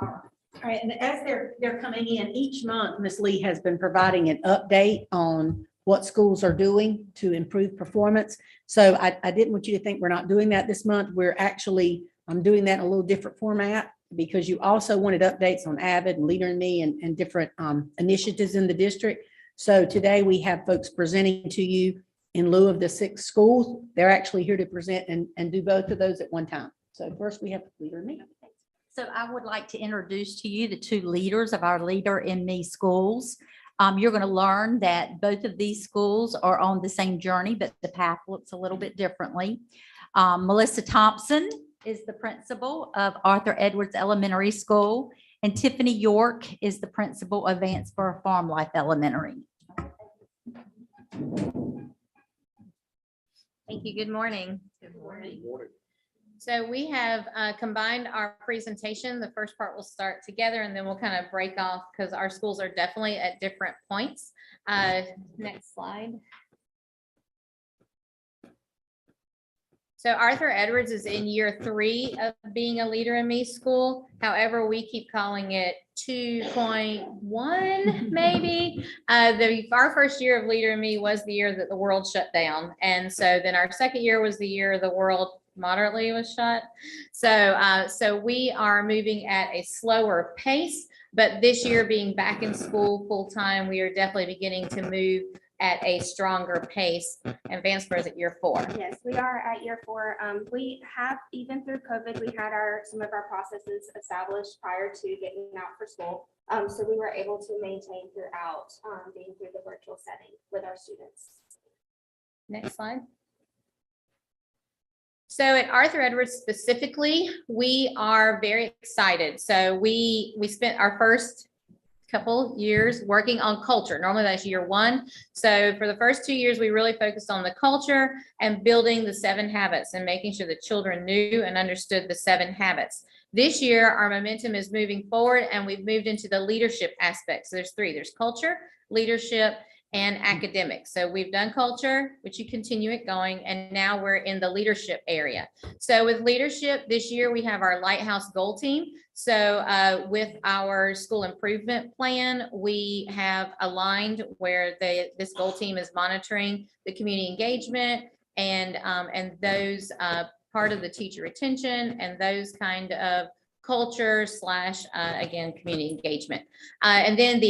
All right, and as they're coming in each month, Ms. Lee has been providing an update on what schools are doing to improve performance. So I didn't want you to think we're not doing that this month. We're actually, I'm doing that in a little different format because you also wanted updates on Avid and Leader in Me and different initiatives in the district. So today we have folks presenting to you in lieu of the 6 schools. They're actually here to present and do both of those at one time. So first we have Leader in Me. So I would like to introduce to you the 2 leaders of our Leader in Me schools. You're going to learn that both of these schools are on the same journey, but the path looks a little bit differently. Melissa Thompson is the principal of Arthur Edwards Elementary School, and Tiffany York is the principal of Vance Farm Life Elementary. Thank you. Good morning. Good morning. So we have combined our presentation. The first part will start together and then we'll kind of break off because our schools are definitely at different points. Next slide. So Arthur Edwards is in year 3 of being a Leader in Me school. However, we keep calling it 2.1 maybe. Our first year of Leader in Me was the year that the world shut down. And so then our second year was the year the world moderately was shut. So we are moving at a slower pace, but this year being back in school full time, we are definitely beginning to move at a stronger pace. And Vance is at year 4. Yes, we are at year 4. We have, even through COVID, we had some of our processes established prior to getting out for school. So we were able to maintain throughout being through the virtual setting with our students. Next slide. So at Arthur Edwards specifically, we are very excited. So we spent our first couple years working on culture. Normally that's year 1. So for the first 2 years, we really focused on the culture and building the 7 habits and making sure the children knew and understood the 7 habits. This year, our momentum is moving forward and we've moved into the leadership aspects. So there's 3, there's culture, leadership, and academics. So we've done culture, which you continue it going, and now we're in the leadership area. So with leadership this year, we have our Lighthouse goal team. So with our school improvement plan, we have aligned where this goal team is monitoring the community engagement and those part of the teacher retention and those kind of culture / again, community engagement. And then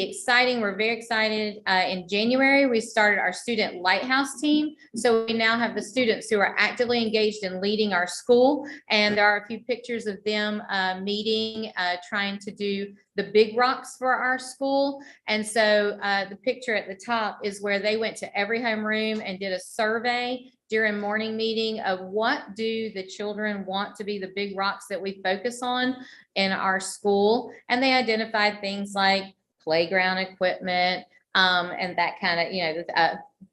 we're very excited. In January, we started our student Lighthouse team. So we now have the students who are actively engaged in leading our school. And there are a few pictures of them meeting, trying to do the big rocks for our school. And so the picture at the top is where they went to every homeroom and did a survey during morning meeting of what do the children want to be the big rocks that we focus on in our school. And they identified things like playground equipment and that kind of,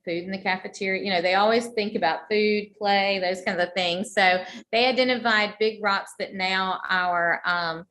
food in the cafeteria. They always think about food, play, those kinds of things. So they identified big rocks that now our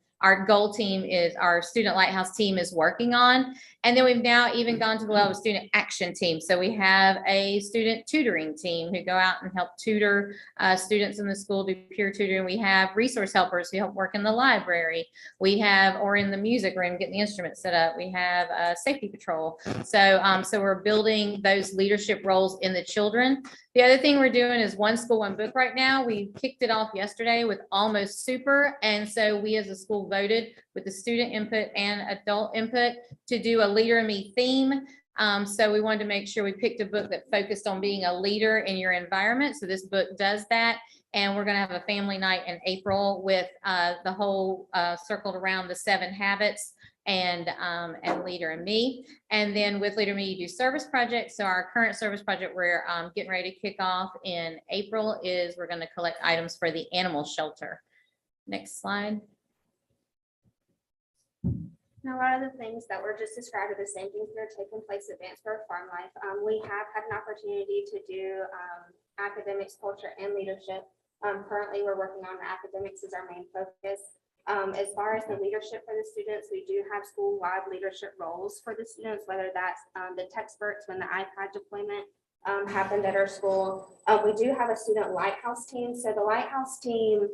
goal team our student Lighthouse team is working on. And then we've now even gone to the level of student action team. So we have a student tutoring team who go out and help tutor students in the school, do peer tutoring. We have resource helpers who help work in the library. We have, or in the music room, getting the instruments set up. We have safety patrol. So we're building those leadership roles in the children. The other thing we're doing is One School, One Book right now. We kicked it off yesterday with Almost Super. And so we as a school voted with the student input and adult input to do a Leader in Me theme. So we wanted to make sure we picked a book that focused on being a leader in your environment. So this book does that. And we're going to have a family night in April with the whole circled around the 7 habits and Leader in Me. And then with Leader in Me, you do service projects. So our current service project we're getting ready to kick off in April is we're going to collect items for the animal shelter. Next slide. And a lot of the things that were just described are the same things that are taking place at Vance Farm Life. We have had an opportunity to do academics, culture, and leadership. Currently, we're working on the academics as our main focus. As far as the leadership for the students, we do have school-wide leadership roles for the students, whether that's the textbooks when the iPad deployment happened at our school. We do have a student Lighthouse team. So the Lighthouse team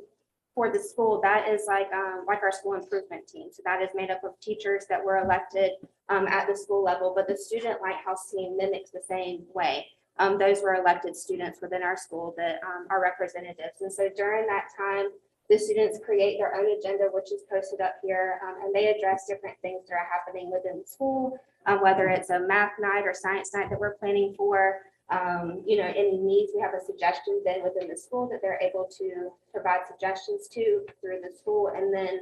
for the school, that is like our school improvement team. So that is made up of teachers that were elected at the school level, but the student Lighthouse team mimics the same way. Those were elected students within our school that are representatives. And so during that time, the students create their own agenda, which is posted up here, and they address different things that are happening within the school, whether it's a math night or science night that we're planning for. Any needs, we have a suggestion then within the school that they're able to provide suggestions to through the school, and then,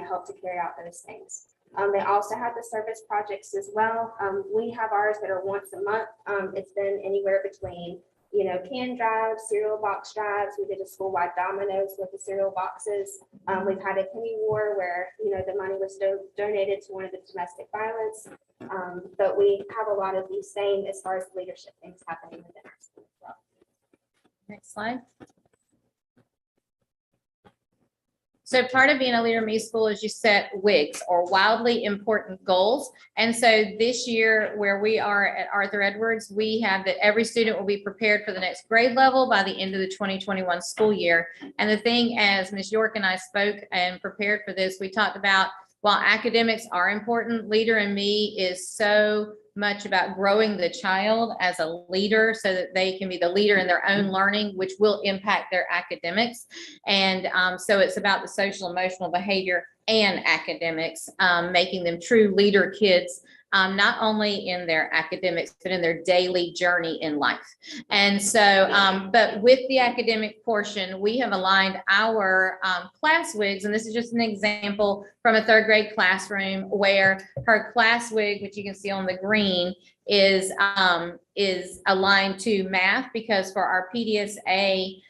help to carry out those things. They also have the service projects as well. We have ours that are once a month. It's been anywhere between, can drives, cereal box drives. We did a school-wide dominoes with the cereal boxes. We've had a penny war where, the money was donated to one of the domestic violence. But we have a lot of these same as far as leadership things happening within our school as well. Next slide. So part of being a Leader in Me school is you set WIGs, or wildly important goals. And so this year, where we are at Arthur Edwards, we have that every student will be prepared for the next grade level by the end of the 2021 school year. And the thing, as Ms. York and I spoke and prepared for this, we talked about, while academics are important, Leader in Me is so much about growing the child as a leader so that they can be the leader in their own learning, which will impact their academics. And so it's about the social, emotional behavior and academics, making them true leader kids, not only in their academics, but in their daily journey in life. And so, but with the academic portion, we have aligned our class WIGs, and this is just an example from a 3rd grade classroom where her class WIG, which you can see on the green, is aligned to math, because for our PDSA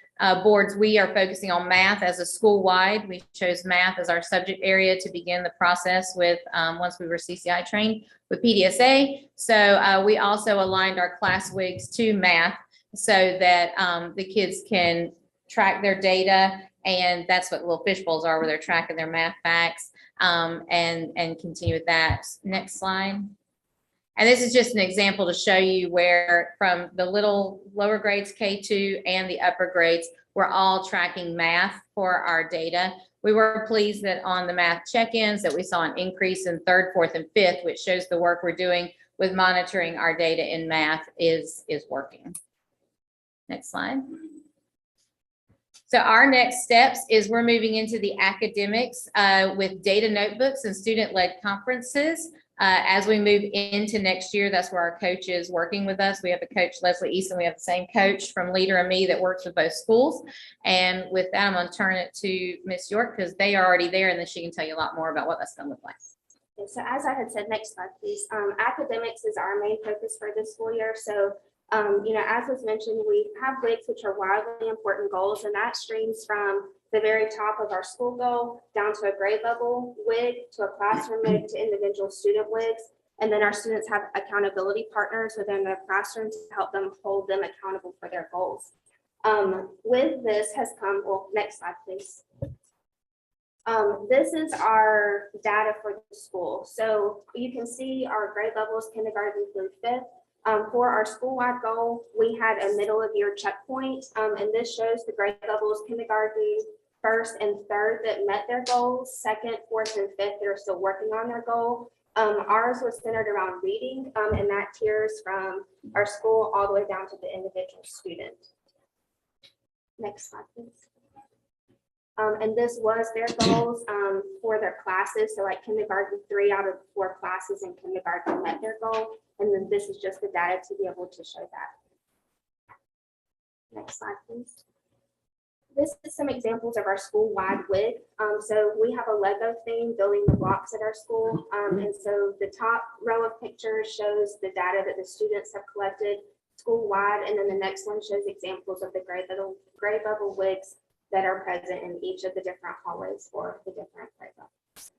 boards, we are focusing on math as a school-wide. We chose math as our subject area to begin the process with once we were CCI trained with PDSA. So we also aligned our class WIGs to math so that the kids can track their data, and that's what little fish bowls are, where they're tracking their math facts, and continue with that. Next slide. And this is just an example to show you where from the little lower grades, K2, and the upper grades, we're all tracking math for our data. We were pleased that on the math check-ins that we saw an increase in 3rd, 4th, and 5th, which shows the work we're doing with monitoring our data in math is working. Next slide. So our next steps is we're moving into the academics with data notebooks and student-led conferences. As we move into next year, that's where our coach is working with us. We have a coach, Leslie Easton. We have the same coach from Leader in Me that works with both schools. And with that, I'm going to turn it to Miss York, because they are already there, and then she can tell you a lot more about what that's going to look like. So as I had said, next slide, please. Academics is our main focus for this school year. So, as was mentioned, we have WIGs, which are wildly important goals, and that streams from the very top of our school goal down to a grade level WIG, to a classroom WIG, to individual student WIGs. And then our students have accountability partners within their classrooms to help them hold them accountable for their goals. With this has come, well, next slide, please. This is our data for the school. So you can see our grade levels, kindergarten through 5th. For our school-wide goal, we had a middle of year checkpoint, and this shows the grade levels, kindergarten, 1st and 3rd that met their goals, 2nd, 4th, and 5th that are still working on their goal. Ours was centered around reading, and that tiers from our school all the way down to the individual student. Next slide, please. And this was their goals for their classes. So like kindergarten, 3 out of 4 classes in kindergarten met their goal. And then this is just the data to be able to show that. Next slide, please. This is some examples of our school-wide WIG. So we have a Lego theme building the blocks at our school. And so the top row of pictures shows the data that the students have collected school-wide. And then the next one shows examples of the gray bubble WIGs that are present in each of the different hallways for the different gray bubbles.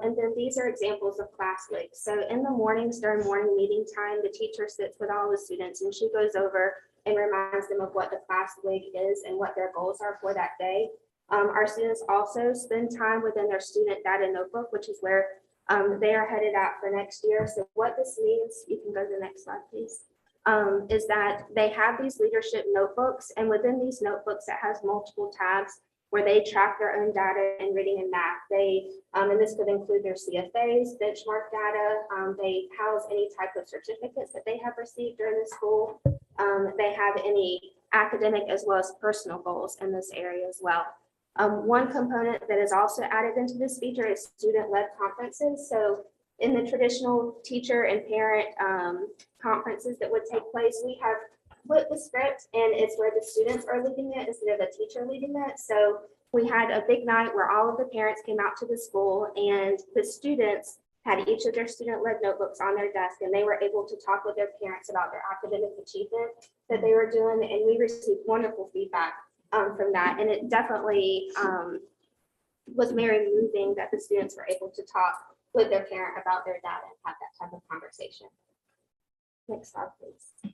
And then these are examples of class WIGs. So in the mornings during morning meeting time, the teacher sits with all the students and she goes over and reminds them of what the class WIG is and what their goals are for that day. Our students also spend time within their student data notebook, which is where they are headed out for next year. So what this means, you can go to the next slide, please, is that they have these leadership notebooks, and within these notebooks, it has multiple tabs where they track their own data in reading and math. They, and this could include their CFAs, benchmark data. They house any type of certificates that they have received during the school. They have any academic as well as personal goals in this area as well. One component that is also added into this feature is student-led conferences. So in the traditional teacher and parent conferences that would take place, we have flipped the script, and it's where the students are leading it instead of the teacher leading it. So we had a big night where all of the parents came out to the school, and the students had each of their student-led notebooks on their desk, and they were able to talk with their parents about their academic achievement that they were doing, and we received wonderful feedback from that. And it definitely was very moving that the students were able to talk with their parent about their data and have that type of conversation. Next slide, please.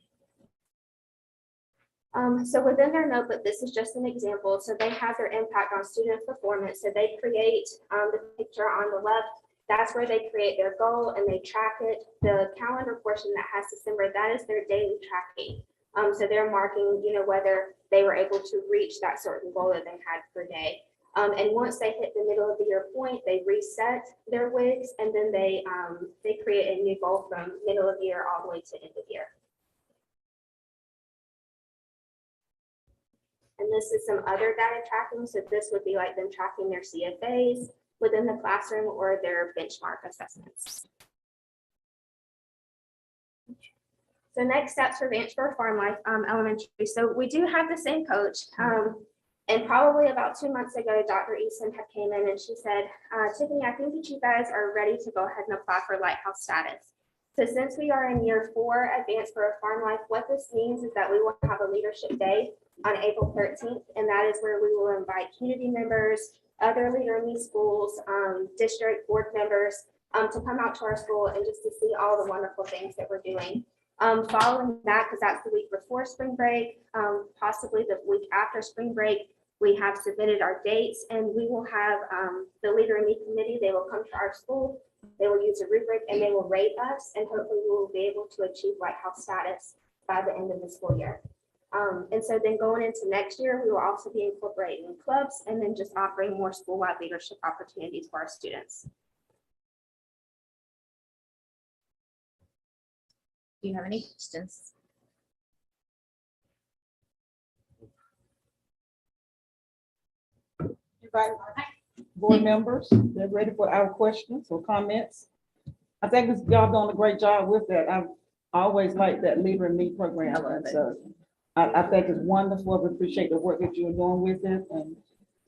So within their notebook, this is just an example. So they have their impact on student performance. So they create the picture on the left. That's where they create their goal and they track it. The calendar portion that has December, that is their daily tracking. So they're marking, you know, whether they were able to reach that certain goal that they had per day. And once they hit the middle of the year point, they reset their WIGs, and then they create a new goal from middle of the year all the way to end of year. And this is some other data tracking. So this would be like them tracking their CFAs within the classroom or their benchmark assessments. So next steps for Vance Farm Life Elementary. So we do have the same coach. And probably about 2 months ago, Dr. Eason had came in and she said, Tiffany, I think that you guys are ready to go ahead and apply for Lighthouse status. So since we are in year 4 at Vance Farm Life, what this means is that we will have a leadership day on April 13th, and that is where we will invite community members, other Leader in Me schools, district board members to come out to our school and just to see all the wonderful things that we're doing. Following that, because that's the week before spring break, possibly the week after spring break, we have submitted our dates, and we will have the Leader in Me committee. They will come to our school, they will use a rubric, and they will rate us, and hopefully we will be able to achieve Lighthouse status by the end of the school year. And so then going into next year, we will also be incorporating clubs and then just offering more school-wide leadership opportunities for our students. Do you have any questions? Board members, they're ready for our questions or comments. I think y'all done a great job with that. I've always liked that Leader in Me program. And so I think it's wonderful. We appreciate the work that you're doing with it. And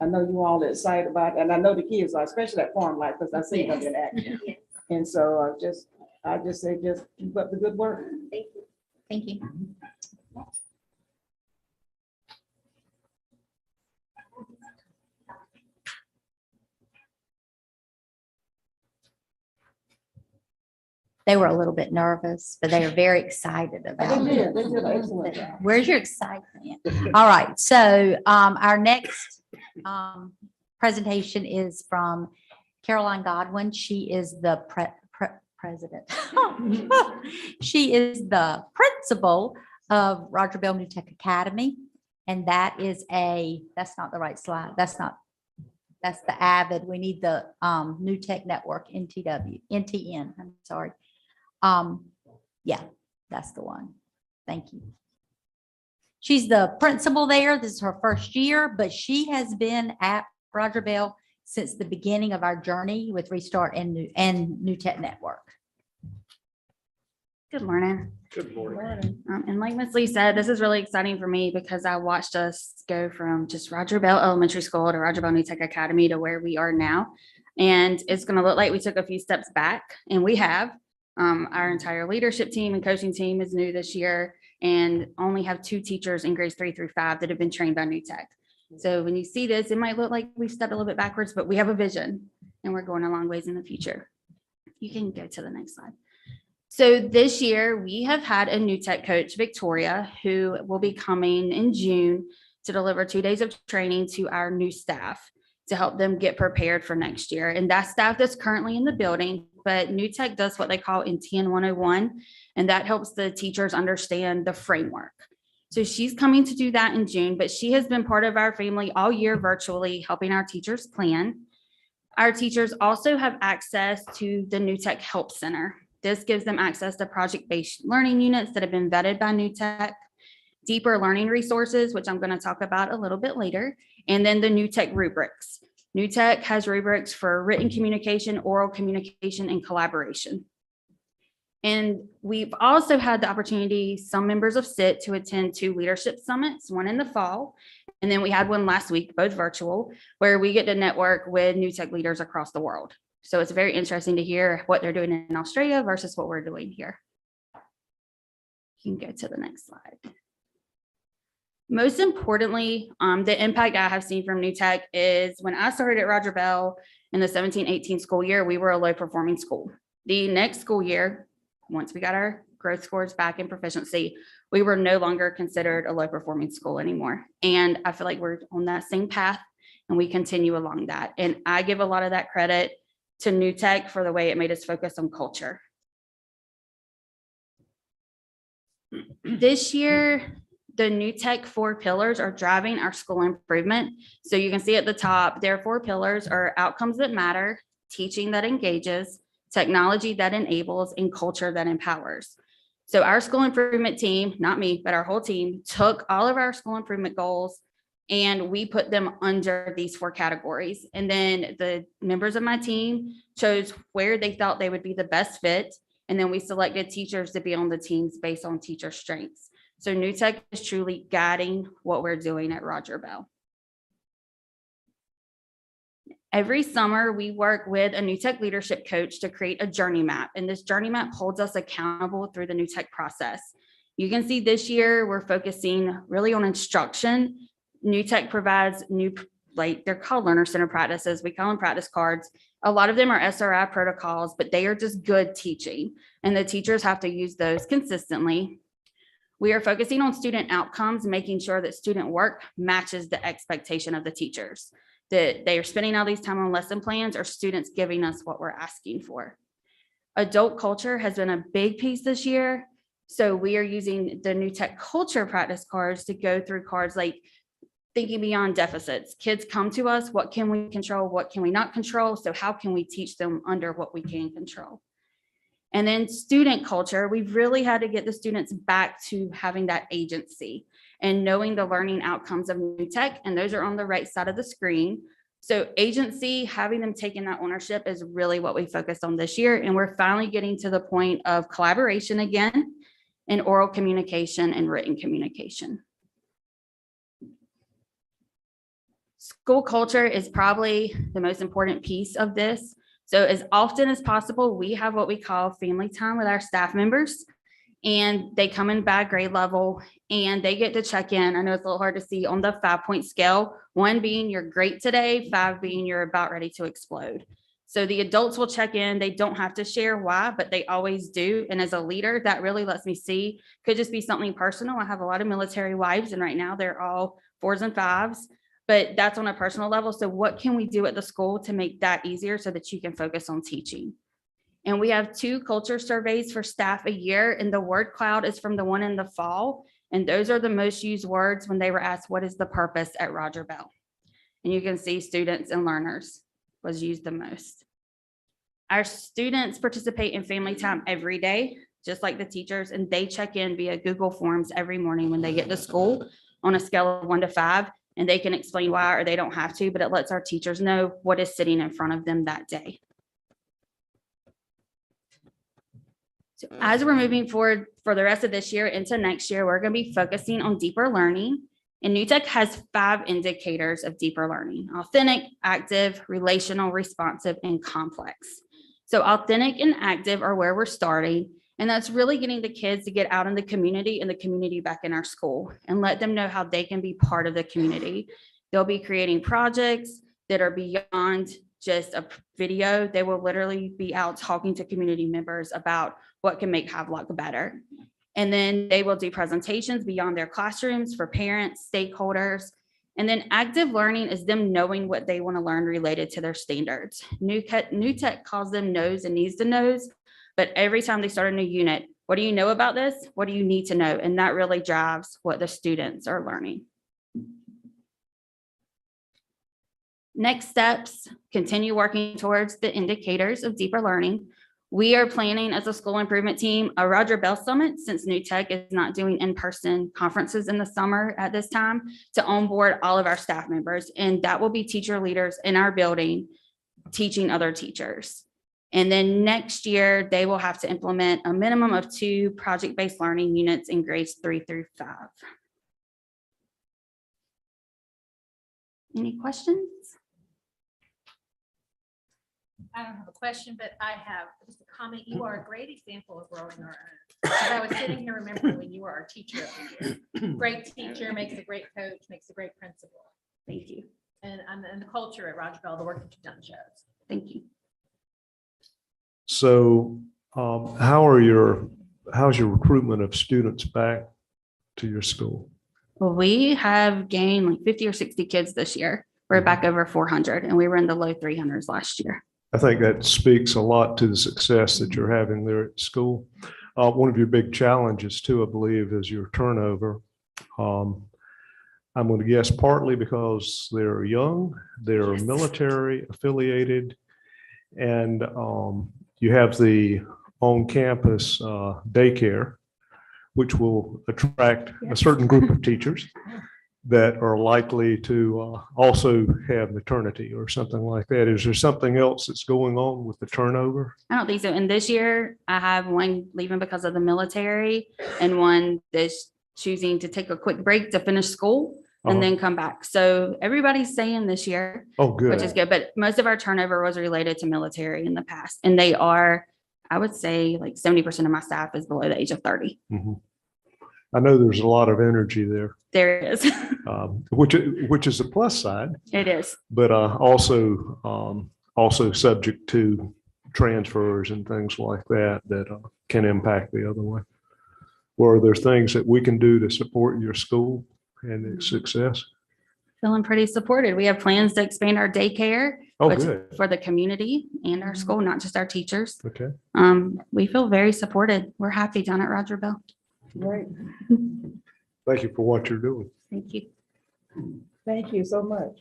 I know you all are excited about it. And I know the kids are, especially at Farm Life, because I see them in action. And so I just say, just keep up the good work. Thank you. Thank you. They were a little bit nervous, but they are very excited about They it. did an excellent job. Where's your excitement? All right, so our next presentation is from Caroline Godwin. She is the president. She is the principal of Roger Bell New Tech Academy. And that is that's not the right slide. That's the Avid. We need the New Tech Network, NTN, I'm sorry. Yeah, that's the one. Thank you. She's the principal there. This is her first year, but she has been at Roger Bell since the beginning of our journey with Restart and New Tech Network. Good morning. Good morning. And like Ms. Lee said, this is really exciting for me because I watched us go from just Roger Bell Elementary School to Roger Bell New Tech Academy to where we are now. And it's going to look like we took a few steps back, and we have. Our entire leadership team and coaching team is new this year and only have 2 teachers in grades 3 through 5 that have been trained by New Tech. So when you see this, it might look like we've stepped a little bit backwards, but we have a vision and we're going a long ways in the future. You can go to the next slide. So this year we have had a New Tech coach, Victoria, who will be coming in June to deliver 2 days of training to our new staff to help them get prepared for next year. And that staff that's currently in the building, but New Tech does what they call NTN 101, and that helps the teachers understand the framework. So she's coming to do that in June, but she has been part of our family all year virtually, helping our teachers plan. Our teachers also have access to the New Tech Help Center. This gives them access to project-based learning units that have been vetted by New Tech, deeper learning resources, which I'm going to talk about a little bit later, and then the New Tech rubrics. New Tech has rubrics for written communication, oral communication, and collaboration. And we've also had the opportunity, some members of SIT, to attend 2 leadership summits, one in the fall, and then we had one last week, both virtual, where we get to network with New Tech leaders across the world. So it's very interesting to hear what they're doing in Australia versus what we're doing here. You can go to the next slide. Most importantly, the impact I have seen from New Tech is when I started at Roger Bell in the 17-18 school year, we were a low performing school. The next school year, once we got our growth scores back in proficiency, we were no longer considered a low performing school anymore. And I feel like we're on that same path and we continue along that. And I give a lot of that credit to New Tech for the way it made us focus on culture. This year, the New Tech 4 pillars are driving our school improvement. So you can see at the top, their 4 pillars are outcomes that matter, teaching that engages, technology that enables, and culture that empowers. So our school improvement team, not me, but our whole team, took all of our school improvement goals and we put them under these 4 categories. And then the members of my team chose where they thought they would be the best fit. And then we selected teachers to be on the teams based on teacher strengths. So New Tech is truly guiding what we're doing at Roger Bell. Every summer, we work with a New Tech leadership coach to create a journey map. And this journey map holds us accountable through the New Tech process. You can see this year, we're focusing really on instruction. New Tech provides they're called learner center practices. We call them practice cards. A lot of them are SRI protocols, but they are just good teaching. And the teachers have to use those consistently. We are focusing on student outcomes, making sure that student work matches the expectation of the teachers, that they are spending all these time on lesson plans or students giving us what we're asking for. Adult culture has been a big piece this year. So we are using the New Tech culture practice cards to go through cards like thinking beyond deficits. Kids come to us, what can we control? What can we not control? So how can we teach them under what we can control? And then student culture, we've really had to get the students back to having that agency and knowing the learning outcomes of New Tech, and those are on the right side of the screen. So agency, having them taking that ownership is really what we focused on this year. And we're finally getting to the point of collaboration again, and oral communication and written communication. School culture is probably the most important piece of this. So as often as possible, we have what we call family time with our staff members, and they come in by grade level and they get to check in. I know it's a little hard to see on the 5-point scale, 1 being you're great today, 5 being you're about ready to explode. So the adults will check in. They don't have to share why, but they always do. And as a leader, that really lets me see, could just be something personal. I have a lot of military wives, and right now they're all 4s and 5s. But that's on a personal level. So what can we do at the school to make that easier so that you can focus on teaching? And we have 2 culture surveys for staff a year, and the word cloud is from the one in the fall. And those are the most used words when they were asked, what is the purpose at Roger Bell? And you can see students and learners was used the most. Our students participate in family time every day. just like the teachers, and they check in via Google Forms every morning when they get to school on a scale of 1 to 5, and they can explain why, or they don't have to, but it lets our teachers know what is sitting in front of them that day. So as we're moving forward for the rest of this year into next year, we're going to be focusing on deeper learning. And New Tech has 5 indicators of deeper learning: authentic, active, relational, responsive, and complex. So authentic and active are where we're starting. And that's really getting the kids to get out in the community and the community back in our school and let them know how they can be part of the community. They'll be creating projects that are beyond just a video. They will literally be out talking to community members about what can make Havelock better. And then they will do presentations beyond their classrooms for parents, stakeholders. And then active learning is them knowing what they want to learn related to their standards. New Tech calls them knows and needs to knows, but every time they start a new unit, what do you know about this? What do you need to know? And that really drives what the students are learning. Next steps, continue working towards the indicators of deeper learning. We are planning as a school improvement team a Roger Bell Summit, since New Tech is not doing in-person conferences in the summer at this time, to onboard all of our staff members. And that will be teacher leaders in our building teaching other teachers. And then next year, they will have to implement a minimum of 2 project-based learning units in grades 3 through 5. Any questions? I don't have a question, but I have just a comment. You are a great example of growing our own. 'Cause I was sitting here remembering when you were our teacher of the year. Great teacher, makes a great coach, makes a great principal. Thank you. And the culture at Roger Bell, the work that you've done shows. Thank you. So how's your recruitment of students back to your school? Well, we have gained like 50 or 60 kids this year. We're back over 400, and we were in the low 300s last year. I think that speaks a lot to the success that you're having there at school. One of your big challenges too, I believe, is your turnover. I'm going to guess partly because they're young, they're military affiliated, and you have the on-campus daycare, which will attract a certain group of teachers that are likely to also have maternity or something like that. Is there something else that's going on with the turnover? I don't think so. And this year, I have one leaving because of the military and one that's choosing to take a quick break to finish school and then come back. So everybody's staying this year. Oh, good. Which is good. But most of our turnover was related to military in the past. And they are, I would say, like 70% of my staff is below the age of 30. Mm-hmm. I know there's a lot of energy there. There is. Which is a plus side. It is. But also subject to transfers and things like that can impact the other way. Or are there things that we can do to support your school and its success? Feeling pretty supported. We have plans to expand our daycare for the community and our school, not just our teachers. Okay. We feel very supported. We're happy down at Roger Bell. Great. Thank you for what you're doing. Thank you. Thank you so much.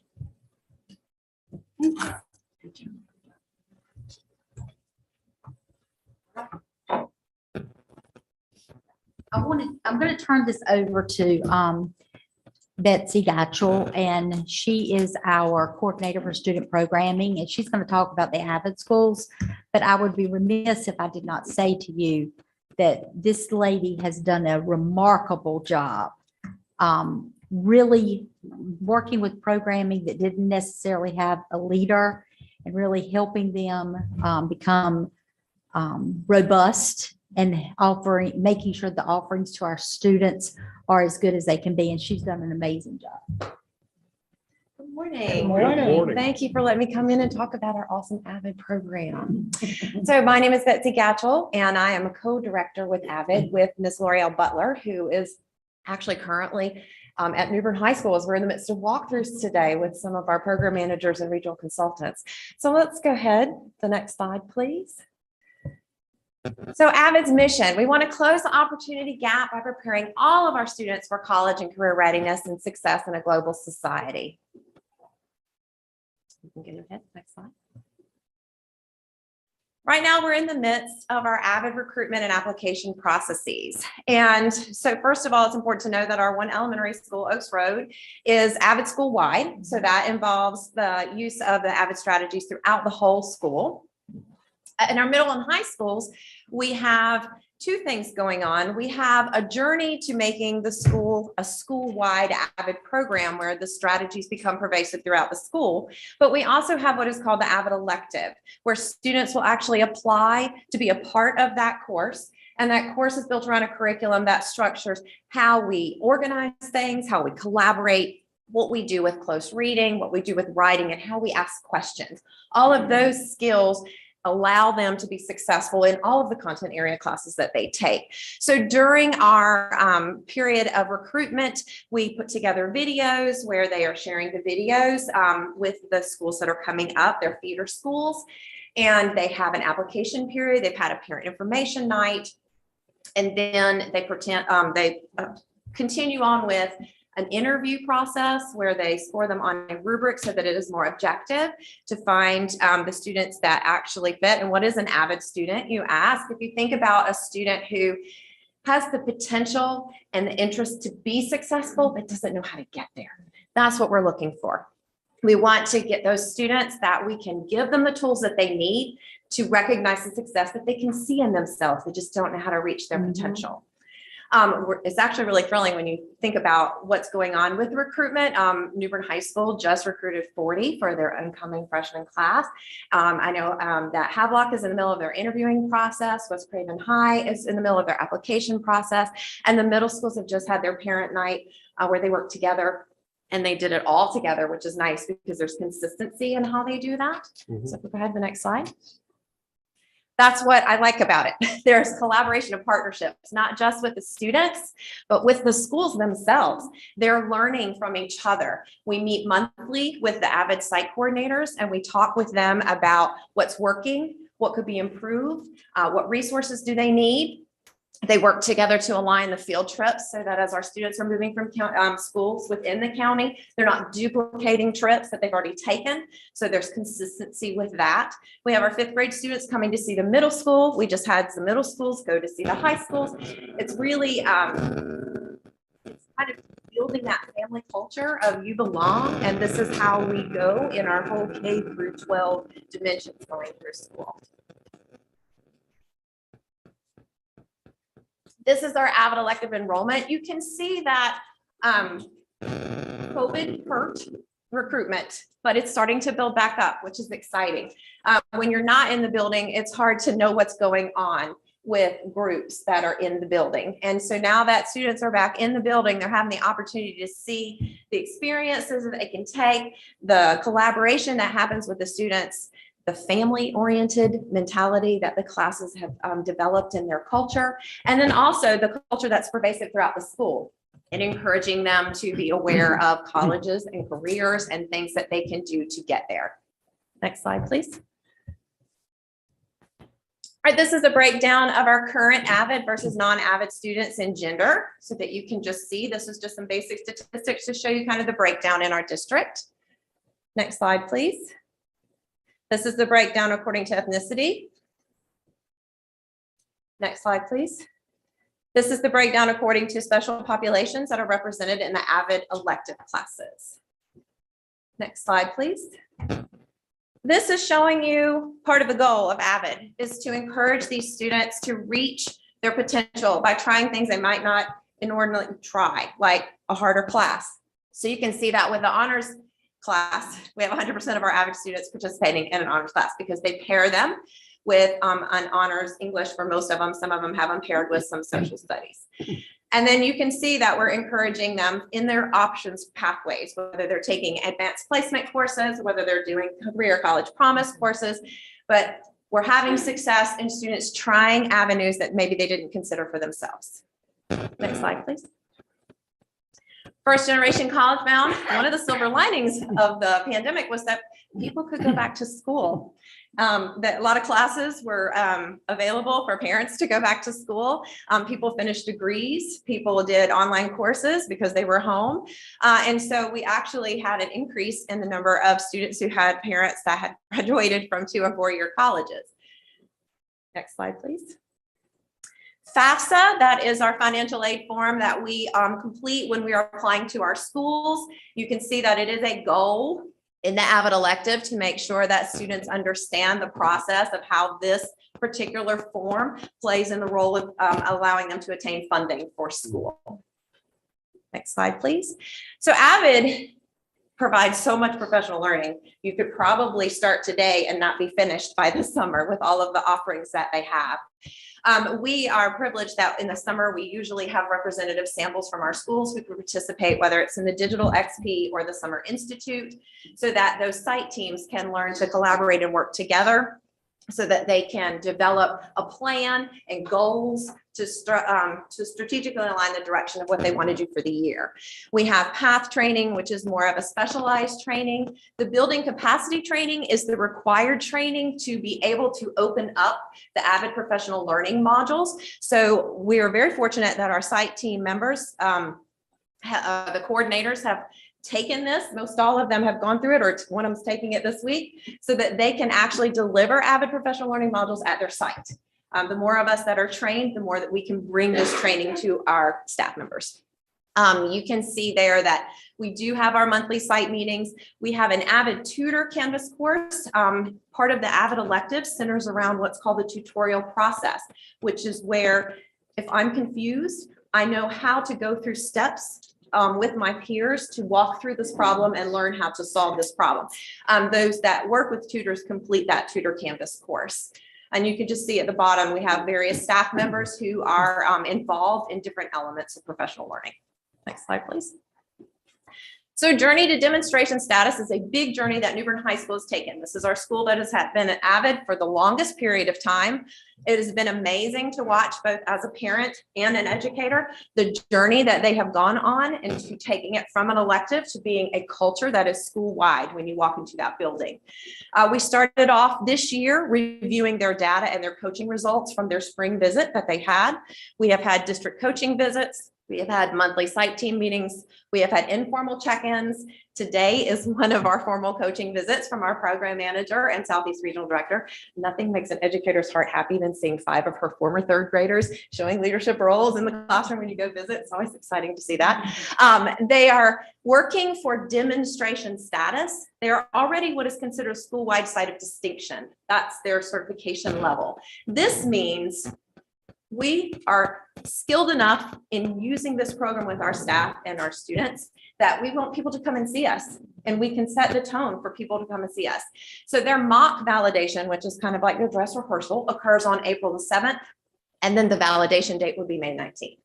I'm going to turn this over to Betsy Gatchell, and she is our coordinator for student programming, and she's going to talk about the Avid schools. But I would be remiss if I did not say to you that this lady has done a remarkable job, really working with programming that didn't necessarily have a leader and really helping them become robust and making sure the offerings to our students are as good as they can be. And she's done an amazing job. Good morning. Good morning. Thank you for letting me come in and talk about our awesome Avid program. So my name is Betsy Gatchell, and I am a co-director with Avid with Miss L'Oreal Butler, who is actually currently at Newbern High School, as we're in the midst of walkthroughs today with some of our program managers and regional consultants. So let's go ahead. The next slide, please. So Avid's mission, we want to close the opportunity gap by preparing all of our students for college and career readiness and success in a global society. You can get ahead, next slide. Right now, we're in the midst of our Avid recruitment and application processes. And so first of all, it's important to know that our one elementary school, Oaks Road, is Avid school-wide. So that involves the use of the Avid strategies throughout the whole school. In our middle and high schools, we have two things going on. We have a journey to making the school a school-wide Avid program where the strategies become pervasive throughout the school. But we also have what is called the Avid Elective, where students will actually apply to be a part of that course. And that course is built around a curriculum that structures how we organize things, how we collaborate, what we do with close reading, what we do with writing, and how we ask questions. All of those skills allow them to be successful in all of the content area classes that they take. So during our period of recruitment, we put together videos where they are sharing the videos with the schools that are coming up, their feeder schools, and they have an application period. They've had a parent information night, and then they continue on with an interview process where they score them on a rubric so that it is more objective to find the students that actually fit. And what is an Avid student? You ask. If you think about a student who has the potential and the interest to be successful, but doesn't know how to get there, that's what we're looking for. We want to get those students that we can give them the tools that they need to recognize the success that they can see in themselves. They just don't know how to reach their potential. It's actually really thrilling when you think about what's going on with recruitment. New Bern High School just recruited 40 for their incoming freshman class. I know that Havelock is in the middle of their interviewing process. West Craven High is in the middle of their application process. And the middle schools have just had their parent night where they work together. And they did it all together, which is nice because there's consistency in how they do that. So if we go ahead to the next slide. That's what I like about it. There's collaboration and partnerships, not just with the students, but with the schools themselves. They're learning from each other. We meet monthly with the Avid site coordinators, and we talk with them about what's working, what could be improved, what resources do they need. They work together to align the field trips so that as our students are moving from schools within the county, they're not duplicating trips that they've already taken. So there's consistency with that. We have our 5th grade students coming to see the middle school. We just had some middle schools go to see the high schools. It's really it's kind of building that family culture of you belong. And this is how we go in our whole K through 12 dimensions going through school. This is our Avid Elective enrollment. You can see that COVID hurt recruitment, but it's starting to build back up, which is exciting. When you're not in the building, it's hard to know what's going on with groups that are in the building. And so now that students are back in the building, they're having the opportunity to see the experiences that they can take, the collaboration that happens with the students, the family-oriented mentality that the classes have developed in their culture, and then also the culture that's pervasive throughout the school and encouraging them to be aware of colleges and careers and things that they can do to get there. Next slide, please. All right, this is a breakdown of our current Avid versus non-Avid students in gender so that you can just see, this is just some basic statistics to show you kind of the breakdown in our district. Next slide, please. This is the breakdown according to ethnicity. Next slide, please. This is the breakdown according to special populations that are represented in the Avid elective classes. Next slide, please. This is showing you part of the goal of Avid is to encourage these students to reach their potential by trying things they might not inordinately try, like a harder class. So you can see that with the honors class, we have 100% of our Avid students participating in an honors class because they pair them with an honors English for most of them. Some of them have them paired with some social studies. And then you can see that we're encouraging them in their options pathways, whether they're taking advanced placement courses, whether they're doing career college promise courses, but we're having success in students trying avenues that maybe they didn't consider for themselves. Next slide, please. First generation college bound. One of the silver linings of the pandemic was that people could go back to school. That a lot of classes were available for parents to go back to school. People finished degrees. People did online courses because they were home. And so we actually had an increase in the number of students who had parents that had graduated from 2- and 4-year colleges. Next slide, please. Fafsa, that is our financial aid form that we complete when we are applying to our schools. You can see that it is a goal in the Avid Elective to make sure that students understand the process of how this particular form plays in the role of allowing them to attain funding for school. Next slide, please. So Avid provides so much professional learning. You could probably start today and not be finished by the summer with all of the offerings that they have. We are privileged that in the summer, we usually have representative samples from our schools who can participate, whether it's in the Digital XP or the Summer Institute, so that those site teams can learn to collaborate and work together so that they can develop a plan and goals to strategically align the direction of what they want to do for the year. We have path training, which is more of a specialized training. The building capacity training is the required training to be able to open up the Avid professional learning modules. So we are very fortunate that our site team members, the coordinators have taken this. Most all of them have gone through it, or one of them's taking it this week, so that they can actually deliver Avid professional learning modules at their site. The more of us that are trained, the more that we can bring this training to our staff members. You can see there that we do have our monthly site meetings. We have an Avid tutor Canvas course. Part of the Avid Elective centers around what's called the tutorial process, which is where if I'm confused, I know how to go through steps with my peers to walk through this problem and learn how to solve this problem. Those that work with tutors complete that tutor Canvas course. And you can just see at the bottom, we have various staff members who are involved in different elements of professional learning. Next slide, please. So journey to demonstration status is a big journey that New Bern High School has taken. This is our school that has been at Avid for the longest period of time. It has been amazing to watch, both as a parent and an educator, the journey that they have gone on into taking it from an elective to being a culture that is school-wide when you walk into that building. We started off this year reviewing their data and their coaching results from their spring visit that they had. We have had district coaching visits. We have had monthly site team meetings. We have had informal check-ins. Today is one of our formal coaching visits from our program manager and Southeast Regional Director. Nothing makes an educator's heart happy than seeing 5 of her former third graders showing leadership roles in the classroom when you go visit. It's always exciting to see that. They are working for demonstration status. They are already what is considered a school-wide site of distinction. That's their certification level. This means we are skilled enough in using this program with our staff and our students that we want people to come and see us, and we can set the tone for people to come and see us. So their mock validation, which is kind of like their dress rehearsal, occurs on April the 7th, and then the validation date would be May 19th.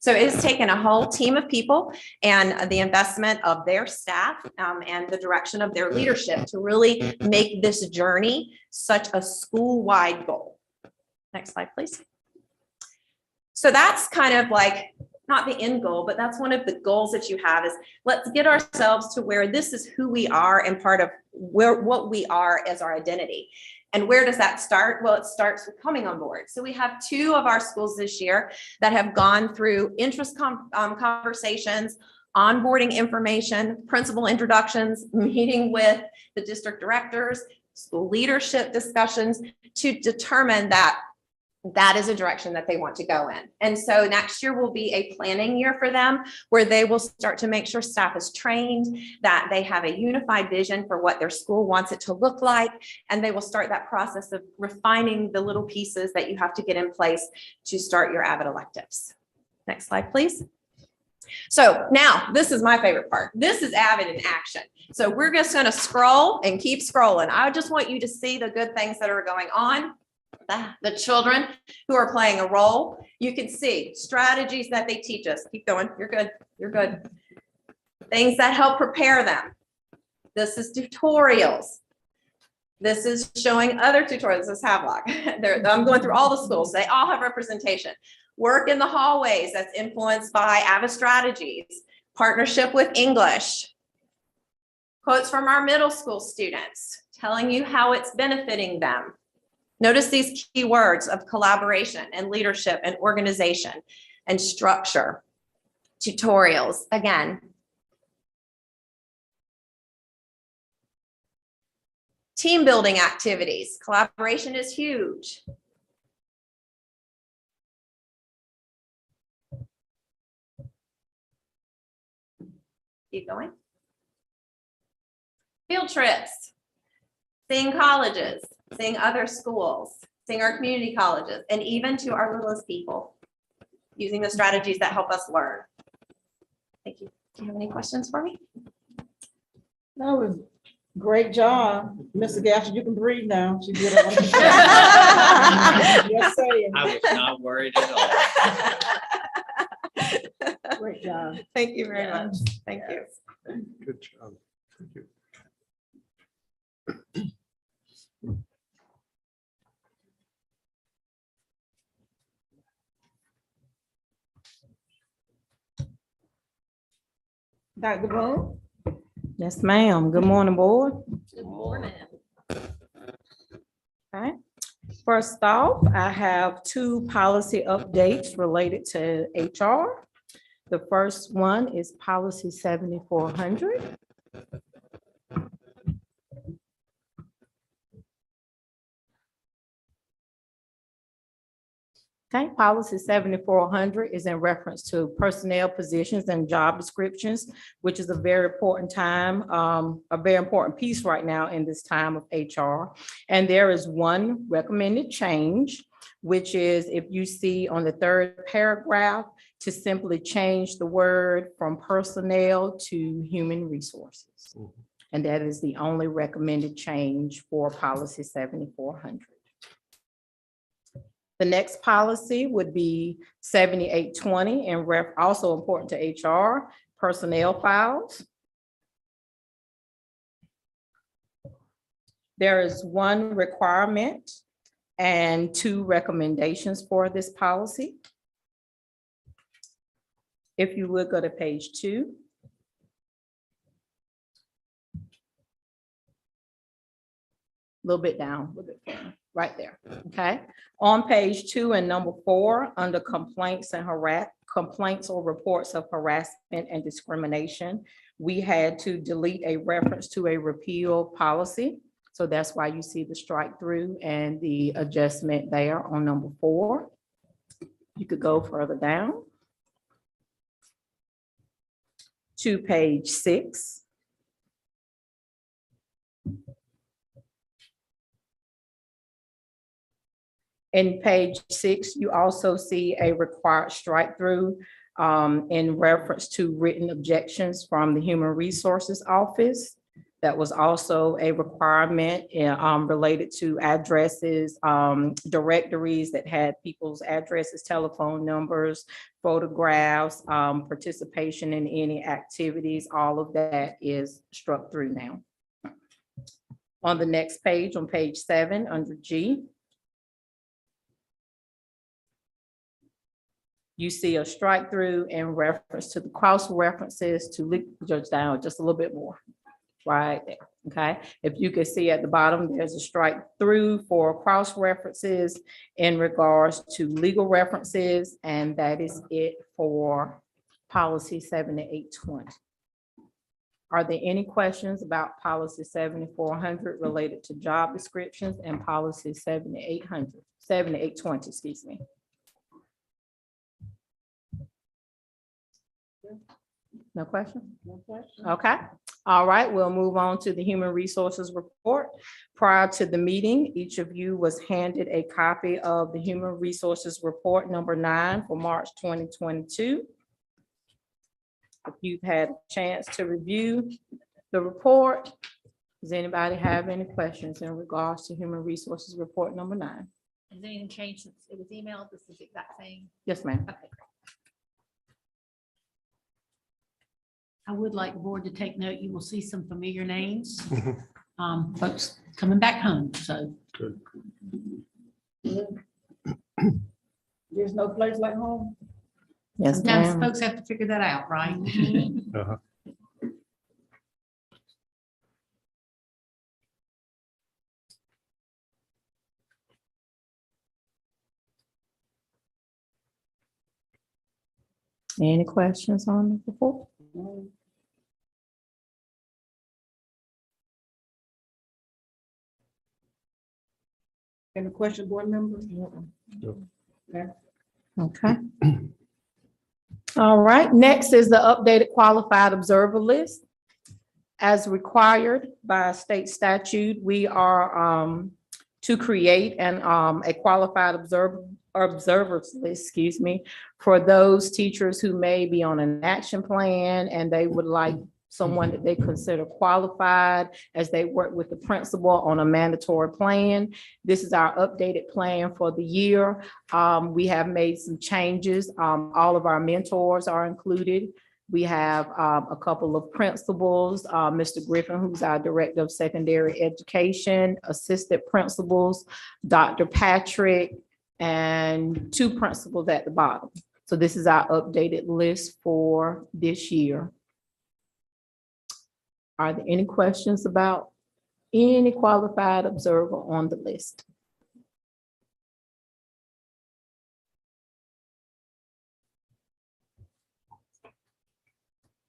So it has taken a whole team of people and the investment of their staff and the direction of their leadership to really make this journey such a school-wide goal. Next slide, please. So that's kind of like, not the end goal, but that's one of the goals that you have, is let's get ourselves to where this is who we are and part of what we are as our identity. And where does that start? Well, it starts with coming on board. So we have 2 of our schools this year that have gone through interest conversations, onboarding information, principal introductions, meeting with the district directors, school leadership discussions to determine that that is a direction that they want to go in. And so next year will be a planning year for them, where they will start to make sure staff is trained, that they have a unified vision for what their school wants it to look like. And they will start that process of refining the little pieces that you have to get in place to start your Avid electives. Next slide, please. So now this is my favorite part. This is Avid in action. So we're just going to scroll and keep scrolling. I just want you to see the good things that are going on. The children who are playing a role. You can see strategies that they teach us. Keep going. You're good. You're good. Things that help prepare them. This is tutorials. This is showing other tutorials. This is Havelock. I'm going through all the schools. They all have representation. Work in the hallways that's influenced by Avid strategies. Partnership with English. Quotes from our middle school students telling you how it's benefiting them. Notice these key words of collaboration and leadership and organization and structure. Tutorials, again. Team building activities. Collaboration is huge. Keep going. Field trips, seeing colleges, seeing other schools, seeing our community colleges, and even to our littlest people, using the strategies that help us learn. Thank you. Do you have any questions for me? That was great job. Mr. Gatchel, you can breathe now. She did it. Just saying. I was not worried at all. Great job. Thank you very much. Thank you. Good job. Thank you. Dr. Boone? Yes, ma'am. Good morning, board. Good morning. Okay. First off, I have 2 policy updates related to HR. The first one is policy 7400. Okay, policy 7400 is in reference to personnel positions and job descriptions, which is a very important time, a very important piece right now in this time of HR. And there is one recommended change, which is if you see on the 3rd paragraph, to simply change the word from personnel to human resources. And that is the only recommended change for policy 7400. The next policy would be 7820 and also important to HR, personnel files. There is 1 requirement and 2 recommendations for this policy. If you would go to page 2. A little bit down, a little bit further, right there, okay? On page 2 and number 4, under complaints and complaints or reports of harassment and discrimination, we had to delete a reference to a repeal policy. So that's why you see the strike through and the adjustment there on number 4. You could go further down to page 6. In page 6, you also see a required strike through in reference to written objections from the Human Resources Office. That was also a requirement related to addresses, directories that had people's addresses, telephone numbers, photographs, participation in any activities. All of that is struck through now. On the next page, on page 7, under G, you see a strike through in reference to the cross references to judge down just a little bit more, right there, okay? If you can see at the bottom, there's a strike through for cross references in regards to legal references, and that is it for policy 7820. Are there any questions about policy 7400 related to job descriptions and policy 7820, excuse me? No question? No question. Okay. All right, we'll move on to the Human Resources Report. Prior to the meeting, each of you was handed a copy of the Human Resources Report number 9 for March 2022. If you've had a chance to review the report, does anybody have any questions in regards to Human Resources Report number 9? Has anything changed since it was emailed? This is the exact same. Yes, ma'am. Okay. I would like the board to take note. You will see some familiar names. Folks coming back home, so. Good. There's no place like home. Yes, Sometimes ma'am. folks have to figure that out, right? Uh-huh. Any questions on the report? Any question, board members? No. Okay. Okay. All right, next is the updated qualified observer list. As required by state statute, we are to create a qualified observers list, excuse me, for those teachers who may be on an action plan and they would like someone that they consider qualified as they work with the principal on a mandatory plan. This is our updated plan for the year. We have made some changes. All of our mentors are included. We have a couple of principals, Mr. Griffin, who's our Director of Secondary Education, assistant principals, Dr. Patrick, and 2 principals at the bottom. So this is our updated list for this year. Are there any questions about any qualified observer on the list?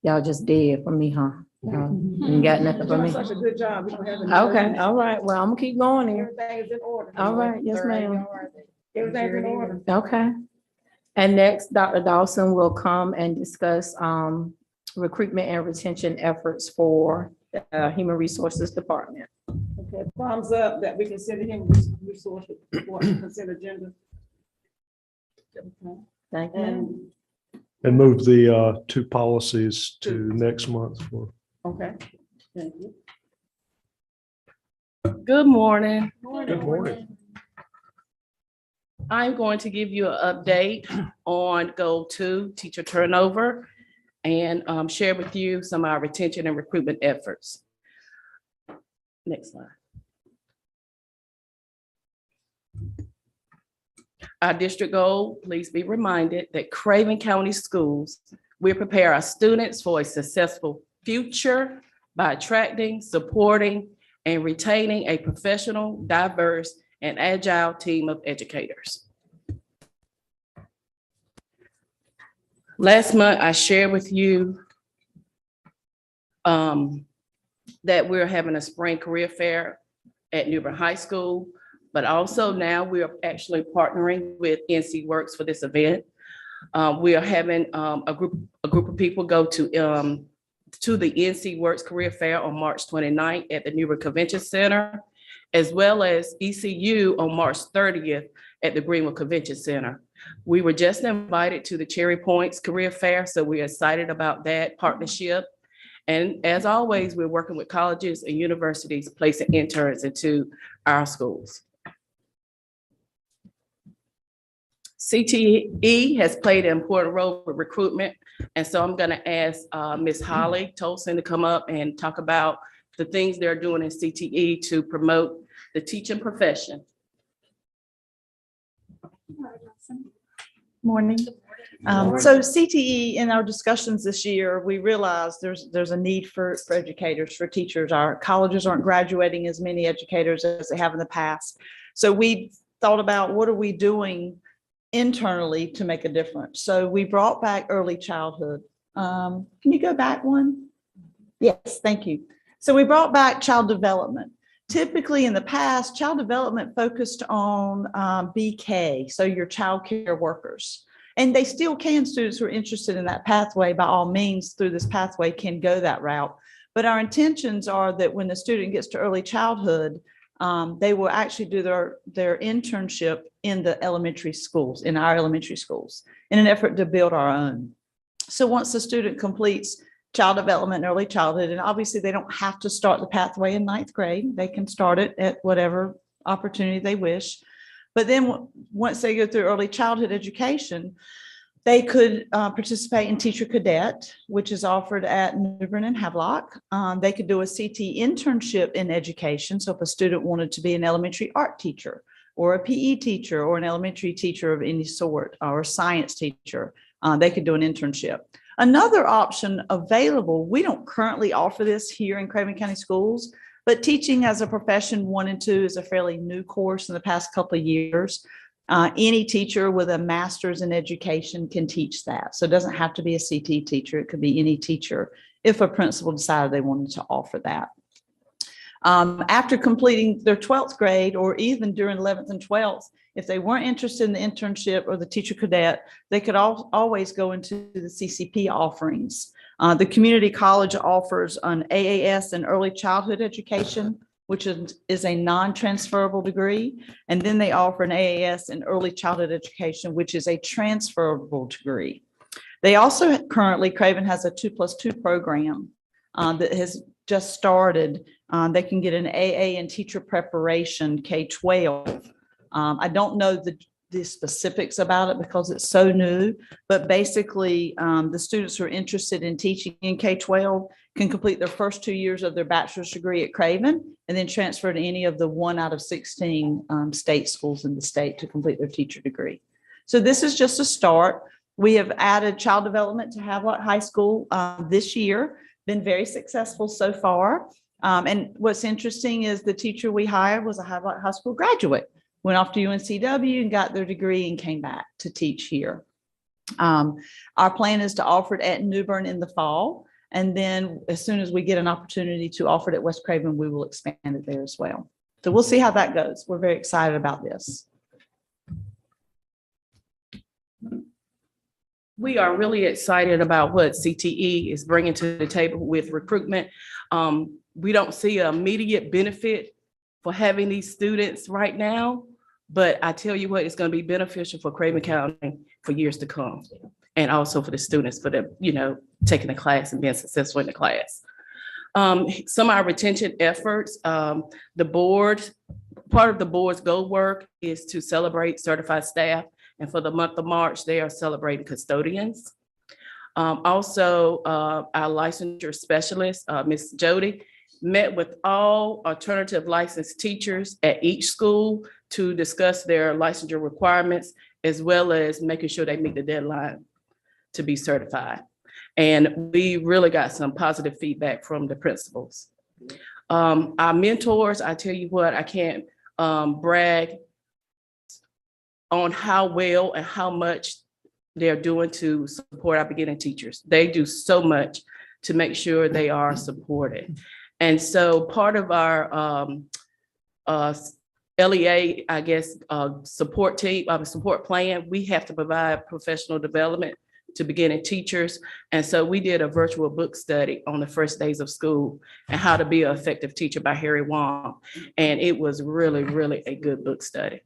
Y'all just dead for me, huh? You got nothing for me? Such a good job. We don't have any Okay, questions. all right. Well, I'm gonna keep going here. Everything is in order. All right, yes, ma'am. Everything's in order. Okay. And next, Dr. Dawson will come and discuss recruitment and retention efforts for the Human Resources Department. Okay, thumbs up that we consider him resource report, consent agenda. Thank you. And move the 2 policies to next month for. Okay, thank you. Good morning. Good morning. I'm going to give you an update on Goal 2, teacher turnover, and share with you some of our retention and recruitment efforts. Next slide. Our district goal, please be reminded that Craven County Schools, we prepare our students for a successful future by attracting, supporting, and retaining a professional, diverse, and agile team of educators. Last month, I shared with you that we're having a spring career fair at New Bern High School, but also now we are actually partnering with NC Works for this event. We are having a group of people go to the NC Works Career Fair on March 29th at the New Bern Convention Center, as well as ECU on March 30th at the Greenwood Convention Center. We were just invited to the Cherry Points Career Fair, so we're excited about that partnership. And as always, we're working with colleges and universities placing interns into our schools. CTE has played an important role with recruitment. And so I'm gonna ask Ms. Holly Tolson to come up and talk about the things they're doing in CTE to promote the teaching profession. Morning. So CTE, in our discussions this year, we realized there's a need for educators, for teachers. Our colleges aren't graduating as many educators as they have in the past. So we thought about what are we doing internally to make a difference. So we brought back early childhood. Can you go back one? Yes, thank you. So we brought back child development. Typically in the past, child development focused on BK, so your child care workers. And they still can, students who are interested in that pathway, by all means, through this pathway can go that route. But our intentions are that when the student gets to early childhood, they will actually do their internship in the elementary schools, in our elementary schools, in an effort to build our own. So once the student completes child development and early childhood, and obviously they don't have to start the pathway in 9th grade. They can start it at whatever opportunity they wish. But then once they go through early childhood education, they could participate in Teacher Cadet, which is offered at New Bern and Havelock. They could do a CT internship in education. So if a student wanted to be an elementary art teacher or a PE teacher or an elementary teacher of any sort, or a science teacher, they could do an internship. Another option available, we don't currently offer this here in Craven County Schools, but Teaching as a Profession 1 and 2 is a fairly new course in the past couple of years. Any teacher with a master's in education can teach that. So it doesn't have to be a CT teacher. It could be any teacher if a principal decided they wanted to offer that. After completing their 12th grade, or even during 11th and 12th, If they weren't interested in the internship or the teacher cadet, they could always go into the CCP offerings. The community college offers an AAS in early childhood education, which is a non-transferable degree. And then they offer an AAS in early childhood education, which is a transferable degree. They also currently, Craven has a 2+2 program that has just started. They can get an AA in teacher preparation, K-12. I don't know the specifics about it because it's so new, but basically the students who are interested in teaching in K-12 can complete their first 2 years of their bachelor's degree at Craven and then transfer to any of the 1 out of 16 state schools in the state to complete their teacher degree. So this is just a start. We have added child development to Havelock High School this year, been very successful so far. And what's interesting is the teacher we hired was a Havelock High School graduate, went off to UNCW and got their degree and came back to teach here. Our plan is to offer it at New Bern in the fall. And then as soon as we get an opportunity to offer it at West Craven, we will expand it there as well. So we'll see how that goes. We're very excited about this. We are really excited about what CTE is bringing to the table with recruitment. We don't see an immediate benefit for having these students right now, but I tell you what, it's going to be beneficial for Craven County for years to come, and also for the students, for the, taking the class and being successful in the class. Some of our retention efforts, the board, part of the board's goal work is to celebrate certified staff. And for the month of March, they are celebrating custodians. Also, our licensure specialist, Ms. Jody, met with all alternative licensed teachers at each school to discuss their licensure requirements, as well as making sure they meet the deadline to be certified. And we really got some positive feedback from the principals. Our mentors, I tell you what, I can't brag on how well and how much they're doing to support our beginning teachers. They do so much to make sure they are supported. And so part of our LEA, I guess, support team, support plan, we have to provide professional development to beginning teachers. And so we did a virtual book study on the first days of school and how to be an effective teacher by Harry Wong. And it was really, really a good book study.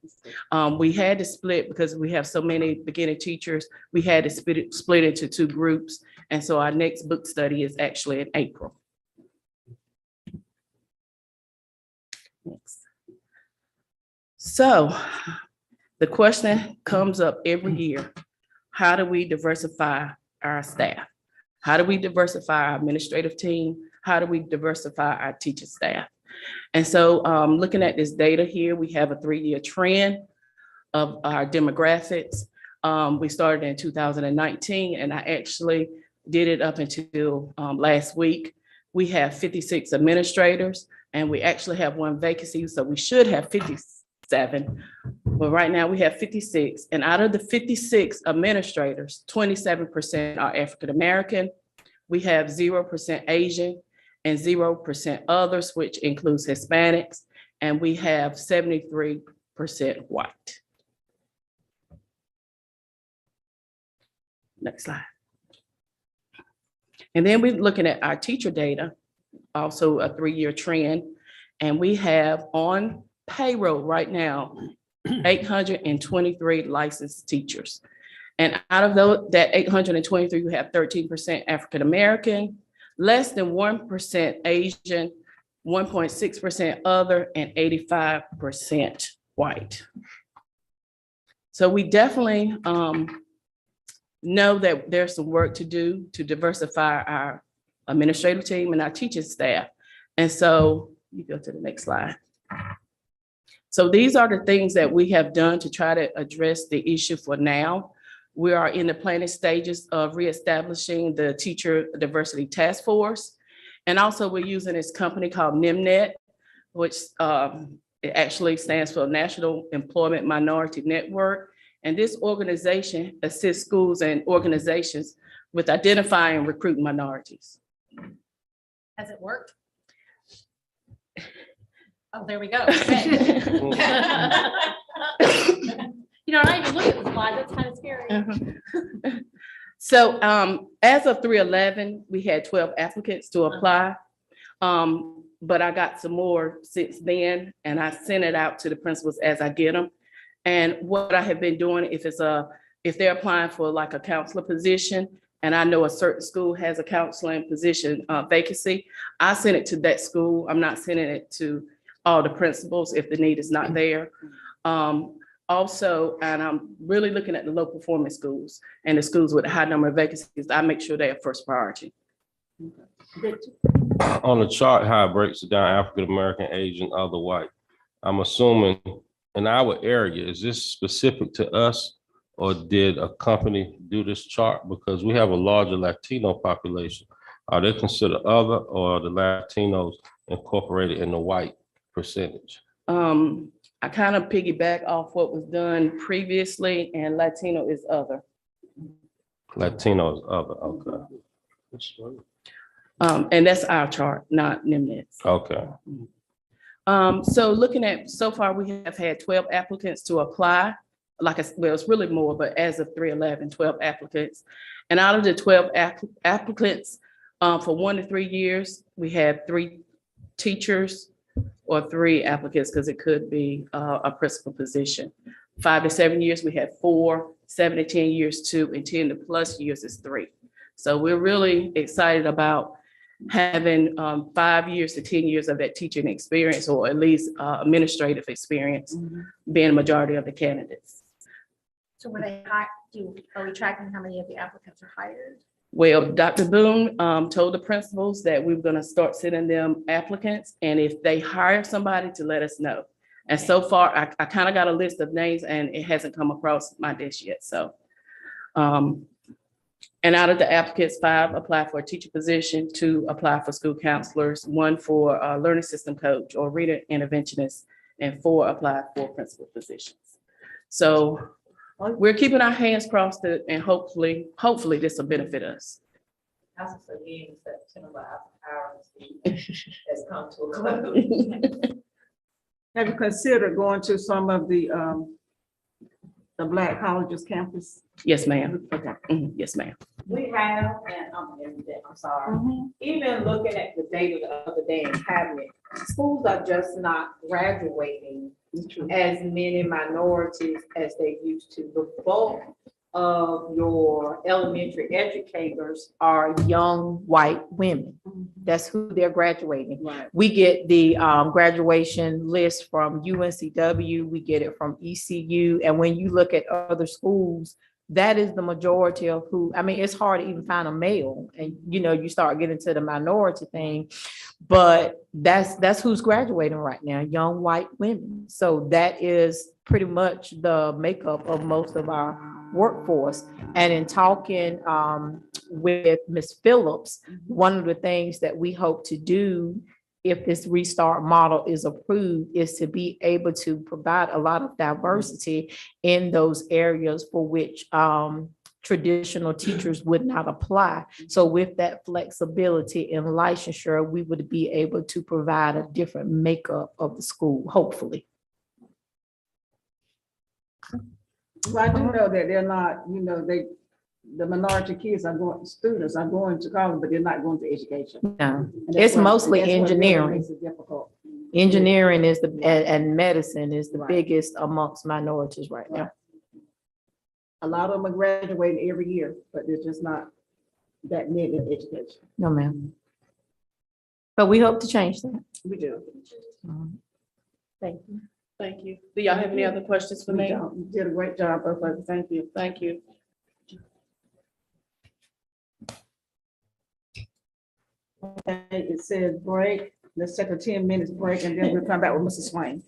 We had to split because we have so many beginning teachers. We had to split into 2 groups. And so our next book study is actually in April. Next. So the question comes up every year. How do we diversify our staff? How do we diversify our administrative team? How do we diversify our teaching staff? And so looking at this data here, we have a 3-year trend of our demographics. We started in 2019, and I actually did it up until last week. We have 56 administrators, and we actually have 1 vacancy, so we should have 57. But right now we have 56, and out of the 56 administrators, 27% are African-American. We have 0% Asian and 0% others, which includes Hispanics, and we have 73% white. Next slide. And then we're looking at our teacher data, also a 3-year trend, and we have on payroll right now 823 licensed teachers. And out of that 823, we have 13% African-American, less than 1% Asian, 1.6% other, and 85% white. So we definitely know that there's some work to do to diversify our administrative team and our teaching staff. And so you go to the next slide. So these are the things that we have done to try to address the issue for now. We are in the planning stages of reestablishing the Teacher Diversity Task Force. And also we're using this company called NIMNet, which it actually stands for National Employment Minority Network. And this organization assists schools and organizations with identifying and recruiting minorities. Has it worked? Oh, there we go. Okay. You know, I even look at the slide, that's kind of scary. So as of 3/11, we had 12 applicants to apply. But I got some more since then, and I sent it out to the principals as I get them. And what I have been doing, if they're applying for like a counselor position, and I know a certain school has a counseling position vacancy, I send it to that school. I'm not sending it to all the principals if the need is not there. Also, and I'm really looking at the low performing schools and the schools with a high number of vacancies. I make sure they are first priority. On the chart, how it breaks it down, African American, Asian, other white. I'm assuming in our area, is this specific to us, or did a company do this chart? Because we have a larger Latino population. Are they considered other, or are the Latinos incorporated in the white percentage? I kind of piggyback off what was done previously, and Latino is other. Latino is other, okay. And that's our chart, not NIMNET's. Okay. So looking at, so far, we have had 12 applicants to apply. Well, it's really more, but as of 3/11, 12 applicants. And out of the 12 applicants, for 1 to 3 years, we had 3 teachers or 3 applicants, because it could be a principal position. 5 to 7 years, we had 4, 7 to 10 years, 2, and 10 to plus years is 3. So we're really excited about having 5 years to 10 years of that teaching experience, or at least administrative experience, being a majority of the candidates. So when they are we tracking how many of the applicants are hired? Well, Dr. Boone told the principals that we were going to start sending them applicants, and if they hire somebody, to let us know. And so far, I kind of got a list of names, and it hasn't come across my desk yet. So, and out of the applicants, 5 applied for a teacher position, 2 applied for school counselors, 1 for a learning system coach or reader interventionist, and 4 applied for principal positions. So we're keeping our hands crossed, and hopefully this will benefit us. As of again, September, our has come to a close. Have you considered going to some of the Black colleges campus? Yes, ma'am. Okay. Yes, ma'am. We have, and I'm sorry, even looking at the data the other day in cabinet, schools are just not graduating as many minorities as they used to. The bulk of your elementary educators Are young white women. That's who they're graduating. Right. We get the graduation list from UNCW, we get it from ECU, and when you look at other schools, that is the majority of who, I mean, it's hard to even find a male, and you start getting to the minority thing, but that's who's graduating right now, young white women. So that is pretty much the makeup of most of our workforce. And in talking with Ms. Phillips, one of the things that we hope to do if this restart model is approved is to be able to provide a lot of diversity in those areas for which traditional teachers would not apply. So with that flexibility in licensure, we would be able to provide a different makeup of the school, hopefully. Well, I do know that they're not, the minority students are going to college, but they're not going to education. No, And that's it's what- mostly that's what really engineering. makes it difficult. Engineering is and medicine is the biggest amongst minorities right now. A lot of them are graduating every year, but there's just not that many in education. No, ma'am. But we hope to change that. We do. Thank you. Thank you. Do y'all have any other questions for me? You did a great job, both of you. Thank you. Thank you. Okay, it says break. Let's take a 10 minutes break, and then we'll come back with Mrs. Swain.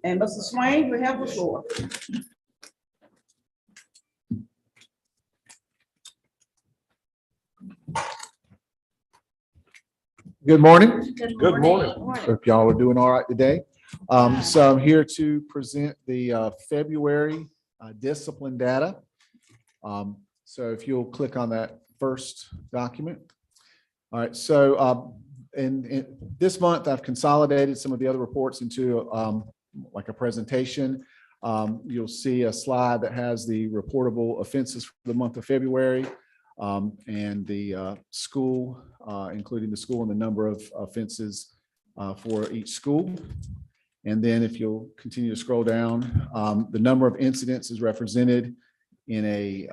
And Mr. Swain, we have the floor. Good morning. Good morning. Hope y'all are doing all right today. So I'm here to present the February discipline data. So if you'll click on that first document. All right, so in this month, I've consolidated some of the other reports into like a presentation. You'll see a slide that has the reportable offenses for the month of February. And the school, including the school and the number of offenses for each school. And then if you'll continue to scroll down, the number of incidents is represented in a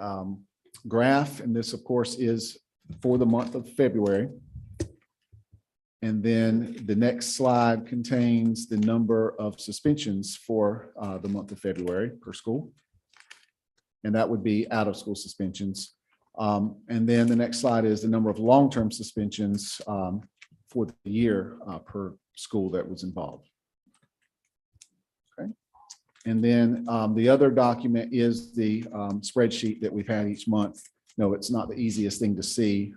graph. And this, of course, is for the month of February. And then the next slide contains the number of suspensions for the month of February per school. And that would be out of school suspensions. And then the next slide is the number of long-term suspensions for the year per school that was involved. Okay. And then the other document is the spreadsheet that we've had each month. No, it's not the easiest thing to see.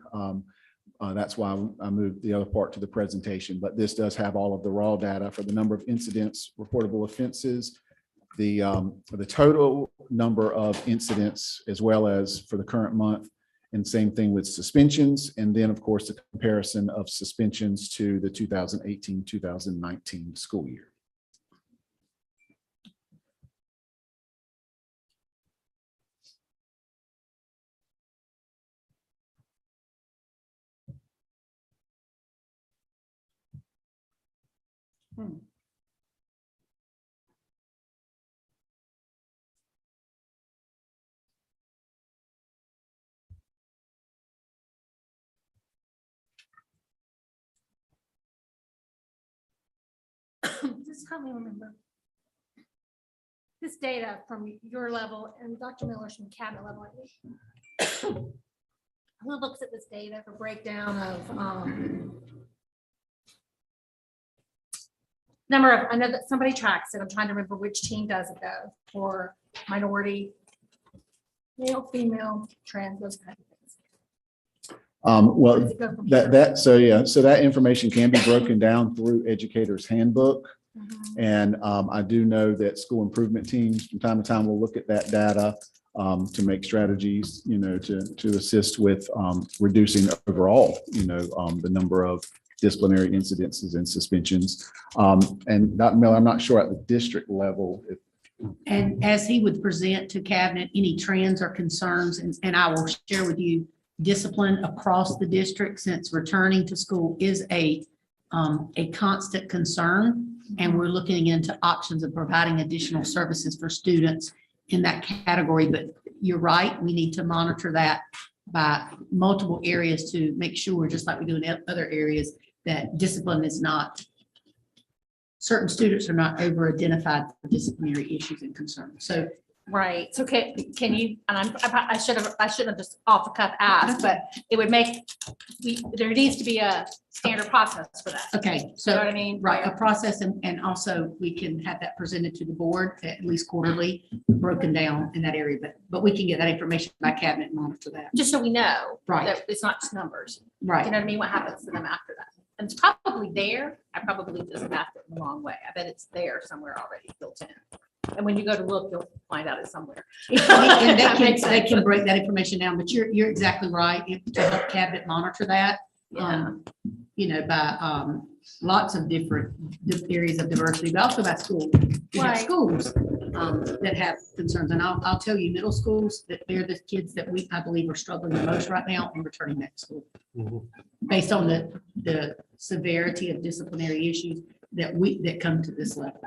That's why I moved the other part to the presentation, but this does have all of the raw data for the number of incidents, reportable offenses, the total number of incidents, as well as for the current month, and same thing with suspensions. And then, of course, the comparison of suspensions to the 2018-2019 school year. Just help me remember. This data from your level and Dr. Miller's from cabinet level. Who looks at this data for breakdown of number of, I know that somebody tracks it. I'm trying to remember which team does it though, for minority, male, female, trans, those kind of things. Well, so that information can be broken down through Educator's Handbook. And I do know that school improvement teams from time to time will look at that data to make strategies, to assist with reducing overall, the number of disciplinary incidences and suspensions. And Dr. Miller, I'm not sure at the district level if. And as he would present to cabinet, any trends or concerns, and I will share with you discipline across the district, since returning to school is a constant concern. And we're looking into options of providing additional services for students in that category. But you're right, we need to monitor that by multiple areas to make sure, just like we do in other areas, that discipline is not, certain students are not over-identified for disciplinary issues and concerns. So right. So can you, and I should have just off the cuff asked, but it would make, there needs to be a standard process for that. okay, so You know what I mean? right, a process, and also we can have that presented to the board at least quarterly, broken down in that area. But we can get that information by cabinet and monitor that. Just so we know. Right. That it's not just numbers. Right. You know what I mean? What happens to them after that? And it's probably there. I probably just mapped it in the wrong way. I bet it's there somewhere already built in. And when you go to look, you'll find out it's somewhere. And That makes they sense. can break that information down, but you're exactly right. To help cabinet monitor that, by lots of different areas of diversity, but also by school. We have Right. schools that have concerns, and I'll tell you, middle schools, that they're the kids that I believe are struggling the most right now in returning back to school. Based on the severity of disciplinary issues that come to this level.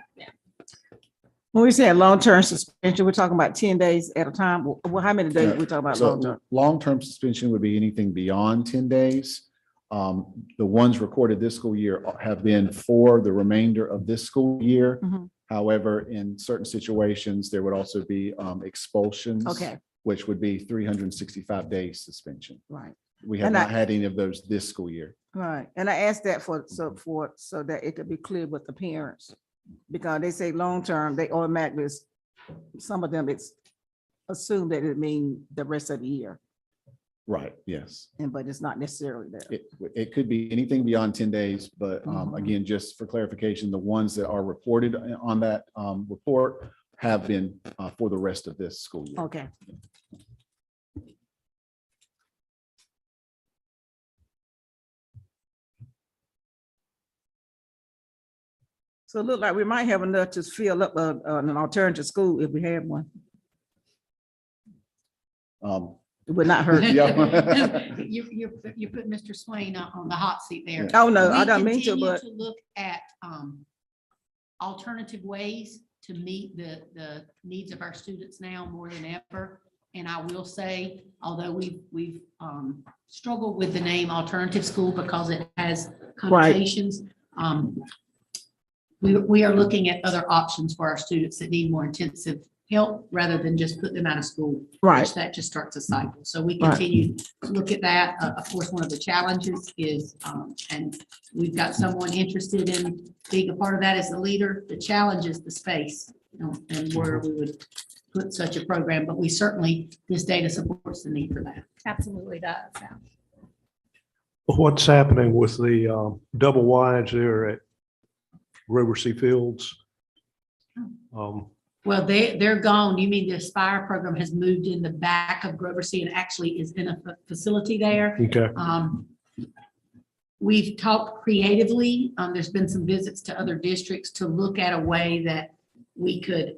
When we say a long-term suspension, we're talking about 10 days at a time. Well, how many days are we talking about So long-term? long-term suspension would be anything beyond 10 days. The ones recorded this school year have been for the remainder of this school year. However, in certain situations, there would also be expulsions. Okay. Which would be 365 days suspension. Right. We have And not I- had any of those this school year. Right. And I asked that so that it could be clear with the parents. Because they say long-term, they automatically, some of them, it's assumed that it means the rest of the year, Right, yes. but it's not necessarily there. It could be anything beyond 10 days, but again, just for clarification, the ones that are reported on that report have been for the rest of this school year. Okay. So it look like we might have enough to fill up an alternative school if we had one. It would not hurt. You put Mr. Swain on the hot seat there. Oh, no, I We don't mean to, continue but. Look at alternative ways to meet the needs of our students now more than ever. And I will say, although we've struggled with the name alternative school because it has connotations, we are looking at other options for our students that need more intensive help rather than just put them out of school. Right. Which that just starts a cycle. So we Right. continue to look at that. Of course, one of the challenges is, and we've got someone interested in being a part of that as a leader. The challenge is the space, and where we would put such a program, but we certainly, this data supports the need for that. Absolutely does. Yeah. What's happening with the double wides there at Grover C. Fields? Well, they're gone. You mean the Aspire program has moved in the back of Grover C and actually is in a facility there? Okay. We've talked creatively. There's been some visits to other districts to look at a way that we could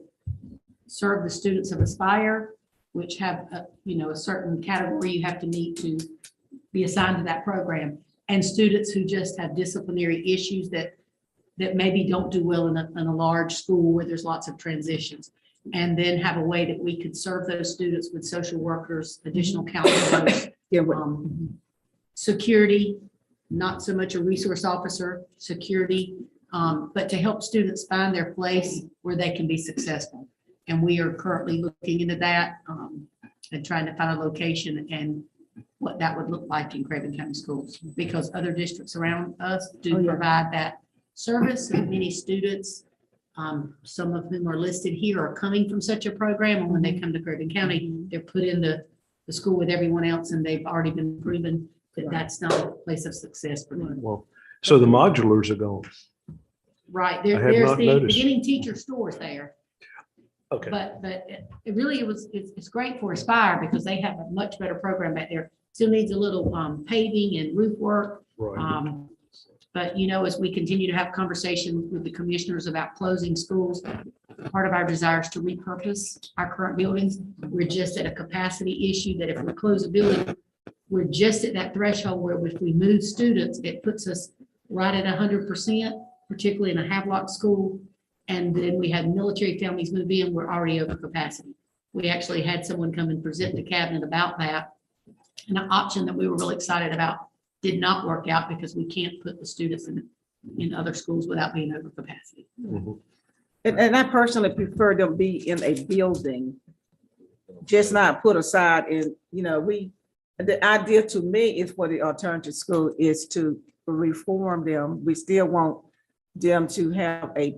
serve the students of Aspire, which have a certain category you have to meet to be assigned to that program, and students who just have disciplinary issues that maybe don't do well in a large school where there's lots of transitions, and then have a way that we could serve those students with social workers, additional counselors, security, not so much a resource officer, security, but to help students find their place where they can be successful. And we are currently looking into that and trying to find a location and what that would look like in Craven County Schools, because other districts around us do provide that service, and many students, some of whom are listed here, are coming from such a program, and when they come to Craven County, they're put in the school with everyone else, and they've already been proven that that's not a place of success for them. Well, so the modulars are gone. Right, I have there's not the noticed. beginning teacher stores there. Okay. But it really it's great for Aspire because they have a much better program back there. Still needs a little paving and roof work. Right. But as we continue to have conversations with the commissioners about closing schools, part of our desire is to repurpose our current buildings. We're just at a capacity issue that if we close a building, we're just at that threshold where if we move students, it puts us right at 100%, particularly in a Havelock school. And then we had military families move in, we're already over capacity. We actually had someone come and present to cabinet about that. And an option that we were really excited about did not work out because we can't put the students in other schools without being over capacity. And I personally prefer them be in a building, just not put aside in, the idea to me is for the alternative school is to reform them. We still want them to have a,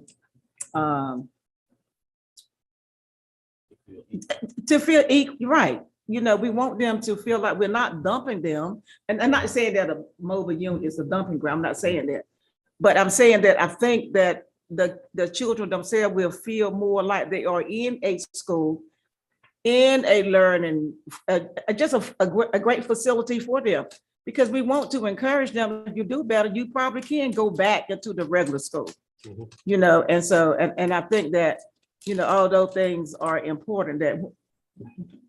to feel equal, right. We want them to feel like we're not dumping them. And I'm not saying that a mobile unit is a dumping ground. I'm not saying that. But I'm saying that I think that the children themselves will feel more like they are in a school, in a learning, just a great facility for them. Because we want to encourage them, if you do better, you probably can go back into the regular school. And so, and I think that, all those things are important that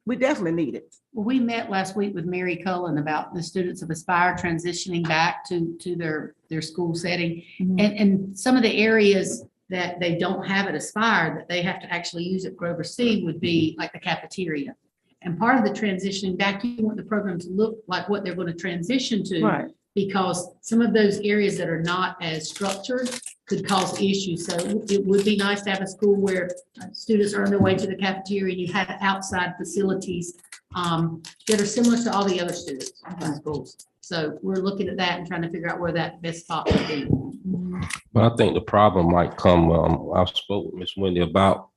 we definitely need it. Well, we met last week with Mary Cullen about the students of Aspire transitioning back to their school setting. And some of the areas that they don't have at Aspire that they have to actually use at Grover C would be like the cafeteria. And part of the transitioning back, you want the program to look like what they're going to transition to. Right. Because some of those areas that are not as structured could cause issues. So it would be nice to have a school where students are on their way to the cafeteria and you have outside facilities that are similar to all the other students in schools. So we're looking at that and trying to figure out where that best spot would be. But I think the problem might come, I spoke with Ms. Wendy about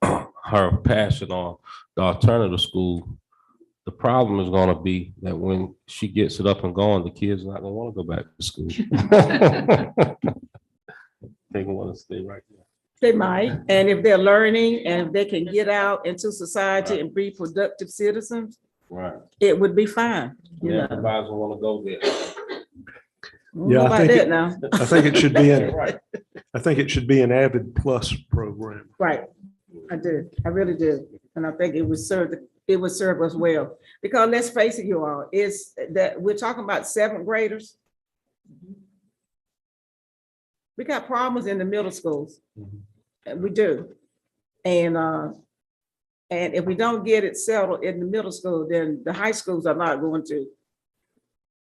her passion on the alternative school. The problem is gonna be that when she gets it up and going, the kids are not gonna wanna go back to school. They wanna stay right there. They might, and if they're learning and if they can get out into society and be productive citizens, Right. it would be fine. You know, Everybody's gonna wanna go there. Don't Yeah, know I about think, that it- now. I think it should be Right. I think it should be an Avid Plus program. Right, I do, I really do, and I think it would serve us well, because let's face it, you all, it's that, we're talking about seventh graders. We got problems in the middle schools, and we do, and if we don't get it settled in the middle school, then the high schools are not going to.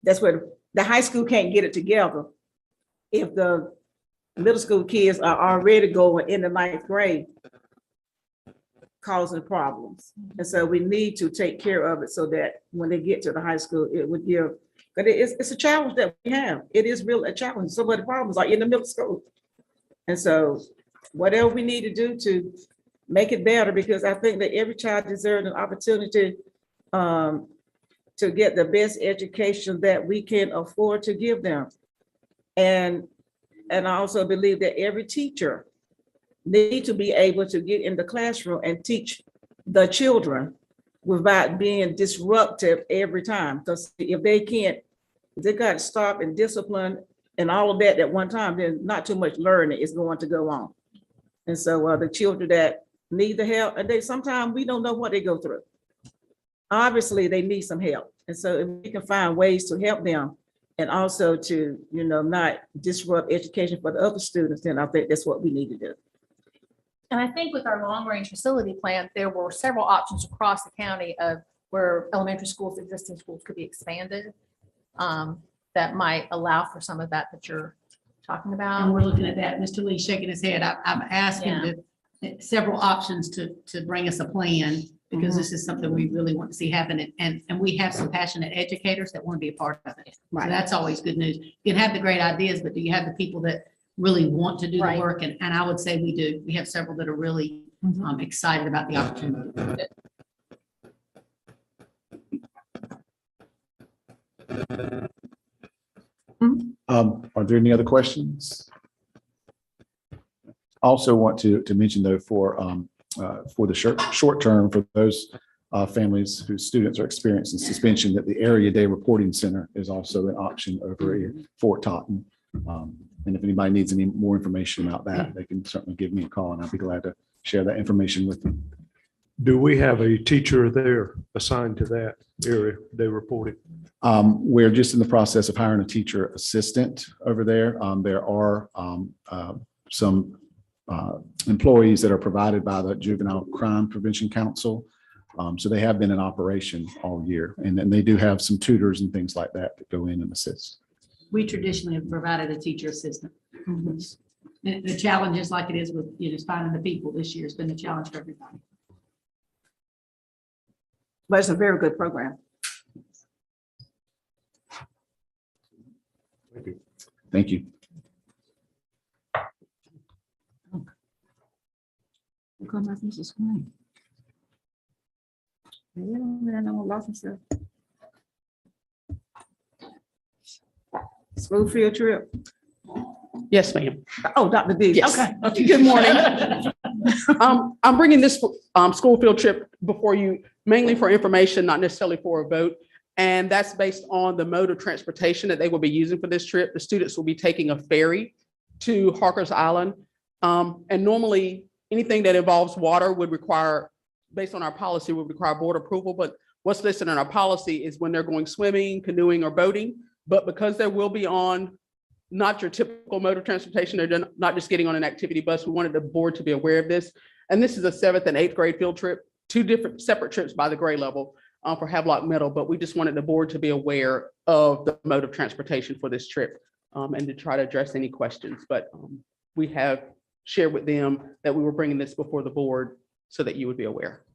That's where the high school can't get it together if the middle school kids are already going in the ninth grade, causing problems. And so we need to take care of it so that when they get to the high school, it would give, but it's a challenge that we have. It is really a challenge. Some of the problems are in the middle school. And so whatever we need to do to make it better, because I think that every child deserves an opportunity to get the best education that we can afford to give them. And I also believe that every teacher need to be able to get in the classroom and teach the children without being disruptive every time. Because if they can't, they got to stop and discipline and all of that at one time, then not too much learning is going to go on. And so the children that need the help, and sometimes we don't know what they go through. Obviously, they need some help. And so if we can find ways to help them and also to, not disrupt education for the other students, then I think that's what we need to do. And I think with our long-range facility plan, there were several options across the county of where elementary schools, existing schools could be expanded. That might allow for some of that you're talking about. And we're looking at that. Mr. Lee shaking his head. I'm asking several options to bring us a plan, because this is something we really want to see happen. And we have some passionate educators that want to be a part of it. So that's always good news. You can have the great ideas, but do you have the people that really want to do the work? And I would say we do. We have several that are really excited about the opportunity. Are there any other questions? Also want to mention though, for the short term, for those families whose students are experiencing suspension, that the area day reporting center is also an option over in Fort Totten. And if anybody needs any more information about that, they can certainly give me a call and I'll be glad to share that information with them. Do we have a teacher there assigned to that area they reported? We're just in the process of hiring a teacher assistant over there. There are some employees that are provided by the Juvenile Crime Prevention Council. So they have been in operation all year, and then they do have some tutors and things like that that go in and assist. We traditionally have provided a teacher assistant. And the challenge is like it is with, finding the people this year has been the challenge for everybody. But it's a very good program. Thank you. School field trip. Yes, ma'am. Oh, Dr. D. Yes. Okay. Good morning. I'm bringing this school field trip before you mainly for information, not necessarily for a vote. And that's based on the mode of transportation that they will be using for this trip. The students will be taking a ferry to Harker's Island. And normally anything that involves water would require, based on our policy, would require board approval. But what's listed in our policy is when they're going swimming, canoeing, or boating. But because they will be on not your typical mode of transportation, they're not just getting on an activity bus. We wanted the board to be aware of this. And this is a 7th and 8th grade field trip, 2 different separate trips by the grade level for Havelock Middle. But we just wanted the board to be aware of the mode of transportation for this trip and to try to address any questions. But we have shared with them that we were bringing this before the board so that you would be aware.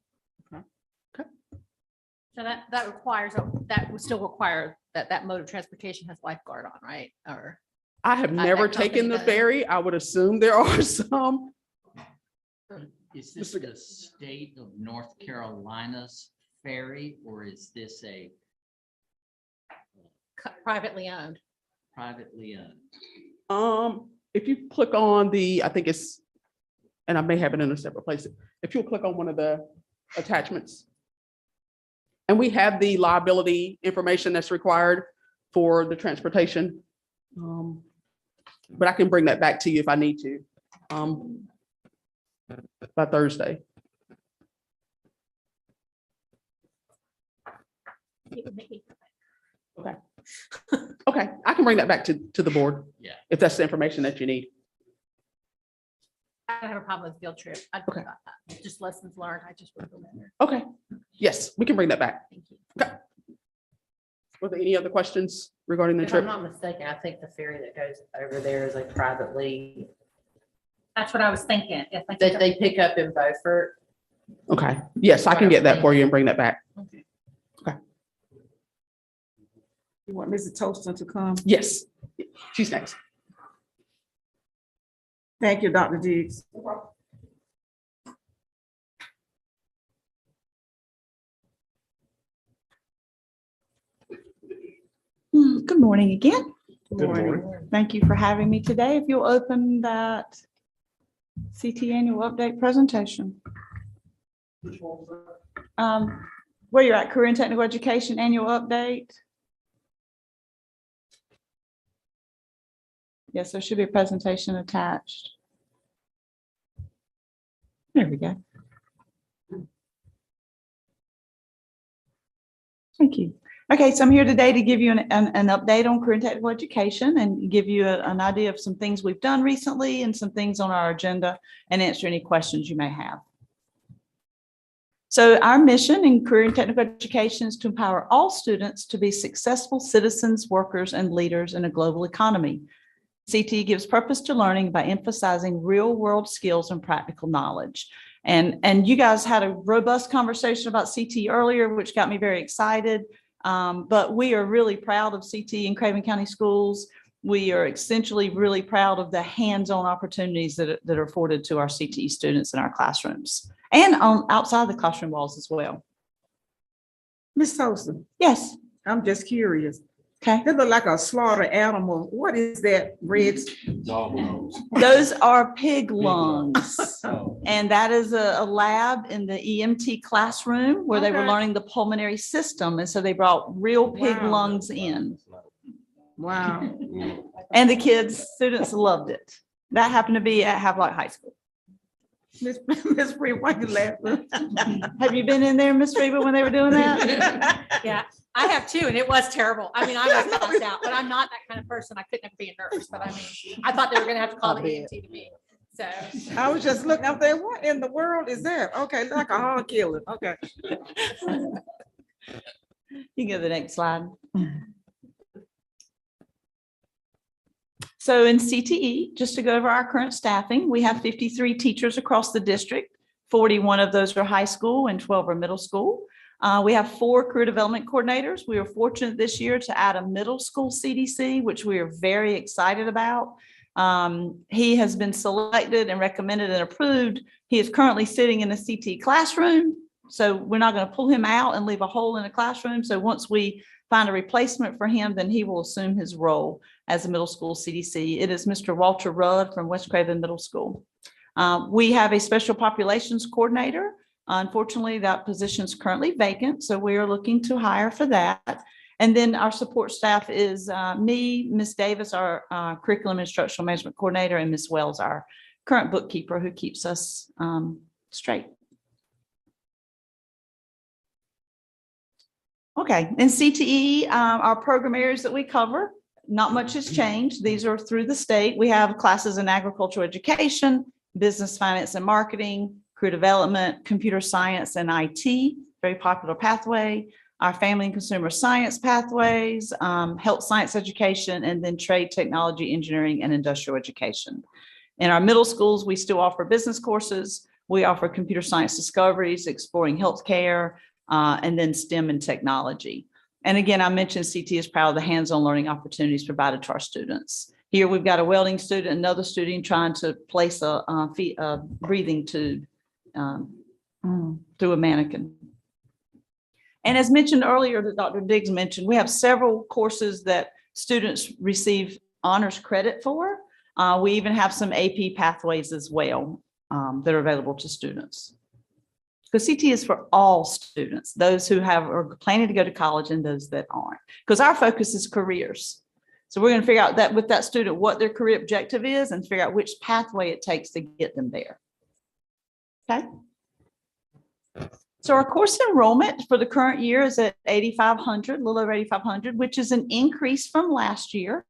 So that would still require that mode of transportation has lifeguard on, right? Or I have never taken the ferry. I would assume there are some. Is this the state of North Carolina's ferry, or is this a Privately owned. privately owned? If you click on I think it's, and I may have it in a separate place. If you'll click on one of the attachments. And we have the liability information that's required for the transportation. But I can bring that back to you if I need to, by Thursday. Okay. Okay, I can bring that back to the board. Yeah. If that's the information that you need. I don't have a problem with field trip. Okay. Just lessons learned. I just put them in there. Okay, yes, we can bring that back. Thank you. Okay. Were there any other questions regarding the If trip? I'm not mistaken, I think the ferry that goes over there is a privately, That's what I was thinking. If I that they pick up in Beaufort. Okay, yes, I can get that for you and bring that back. You want Mrs. Toaston to come? Yes, she's next. Thank you, Dr. Diggs. Good morning again. Good morning. Thank you for having me today. If you'll open that CT annual update presentation. Where you're at, career and technical education annual update. Yes, there should be a presentation attached. There we go. Thank you. Okay, so I'm here today to give you an update on career and technical education and give you an idea of some things we've done recently and some things on our agenda and answer any questions you may have. So our mission in career and technical education is to empower all students to be successful citizens, workers, and leaders in a global economy. CTE gives purpose to learning by emphasizing real-world skills and practical knowledge. And you guys had a robust conversation about CTE earlier, which got me very excited. But we are really proud of CTE in Craven County Schools. We are essentially really proud of the hands-on opportunities that are afforded to our CTE students in our classrooms and outside the classroom walls as well. Ms. Toaston. Yes. I'm just curious. Okay. They look like a slaughtered animal. What is that, red? Those are pig lungs. And that is a lab in the EMT classroom where they were Okay. learning the pulmonary system. And so they brought real pig Wow. lungs in. Wow. And the students loved it. That happened to be at Havelock High School. Miss Free, why you laughing? Have you been in there, Miss Reba, when they were doing that? Yeah, I have too, and it was terrible. I mean, I was passed out, but I'm not that kind of person. I couldn't be a nurse, but I mean, I thought they were gonna have to call the EMT to me. So I was just looking up there, what in the world is that? Okay, like a hog killer, okay. You can go to the next slide. So in CTE, just to go over our current staffing, we have 53 teachers across the district. 41 of those are high school and 12 are middle school. We have 4 career development coordinators. We are fortunate this year to add a middle school CDC, which we are very excited about. He has been selected and recommended and approved. He is currently sitting in a CTE classroom. So we're not going to pull him out and leave a hole in the classroom. So once we find a replacement for him, then he will assume his role as a middle school CDC. It is Mr. Walter Rudd from West Craven Middle School. We have a special populations coordinator. Unfortunately, that position is currently vacant, so we are looking to hire for that. And then our support staff is me, Ms. Davis, our curriculum instructional management coordinator, and Ms. Wells, our current bookkeeper who keeps us straight. Okay, in CTE, our program areas that we cover, not much has changed. These are through the state. We have classes in agricultural education, business, finance, and marketing, career development, computer science, and IT, very popular pathway, our family and consumer science pathways, health science education, and then trade, technology, engineering, and industrial education. In our middle schools, we still offer business courses. We offer computer science discoveries, exploring healthcare, and then STEM and technology. And again, I mentioned CT is proud of the hands-on learning opportunities provided to our students. Here we've got a welding student, another student trying to place a breathing tube through a mannequin. And as mentioned earlier, that Dr. Diggs mentioned, we have several courses that students receive honors credit for. We even have some AP pathways as well that are available to students. Because CT is for all students, those who are planning to go to college and those that aren't. Because our focus is careers. So we're going to figure out that with that student, what their career objective is and figure out which pathway it takes to get them there. Okay. So our course enrollment for the current year is at 8,500, a little over 8,500, which is an increase from last year.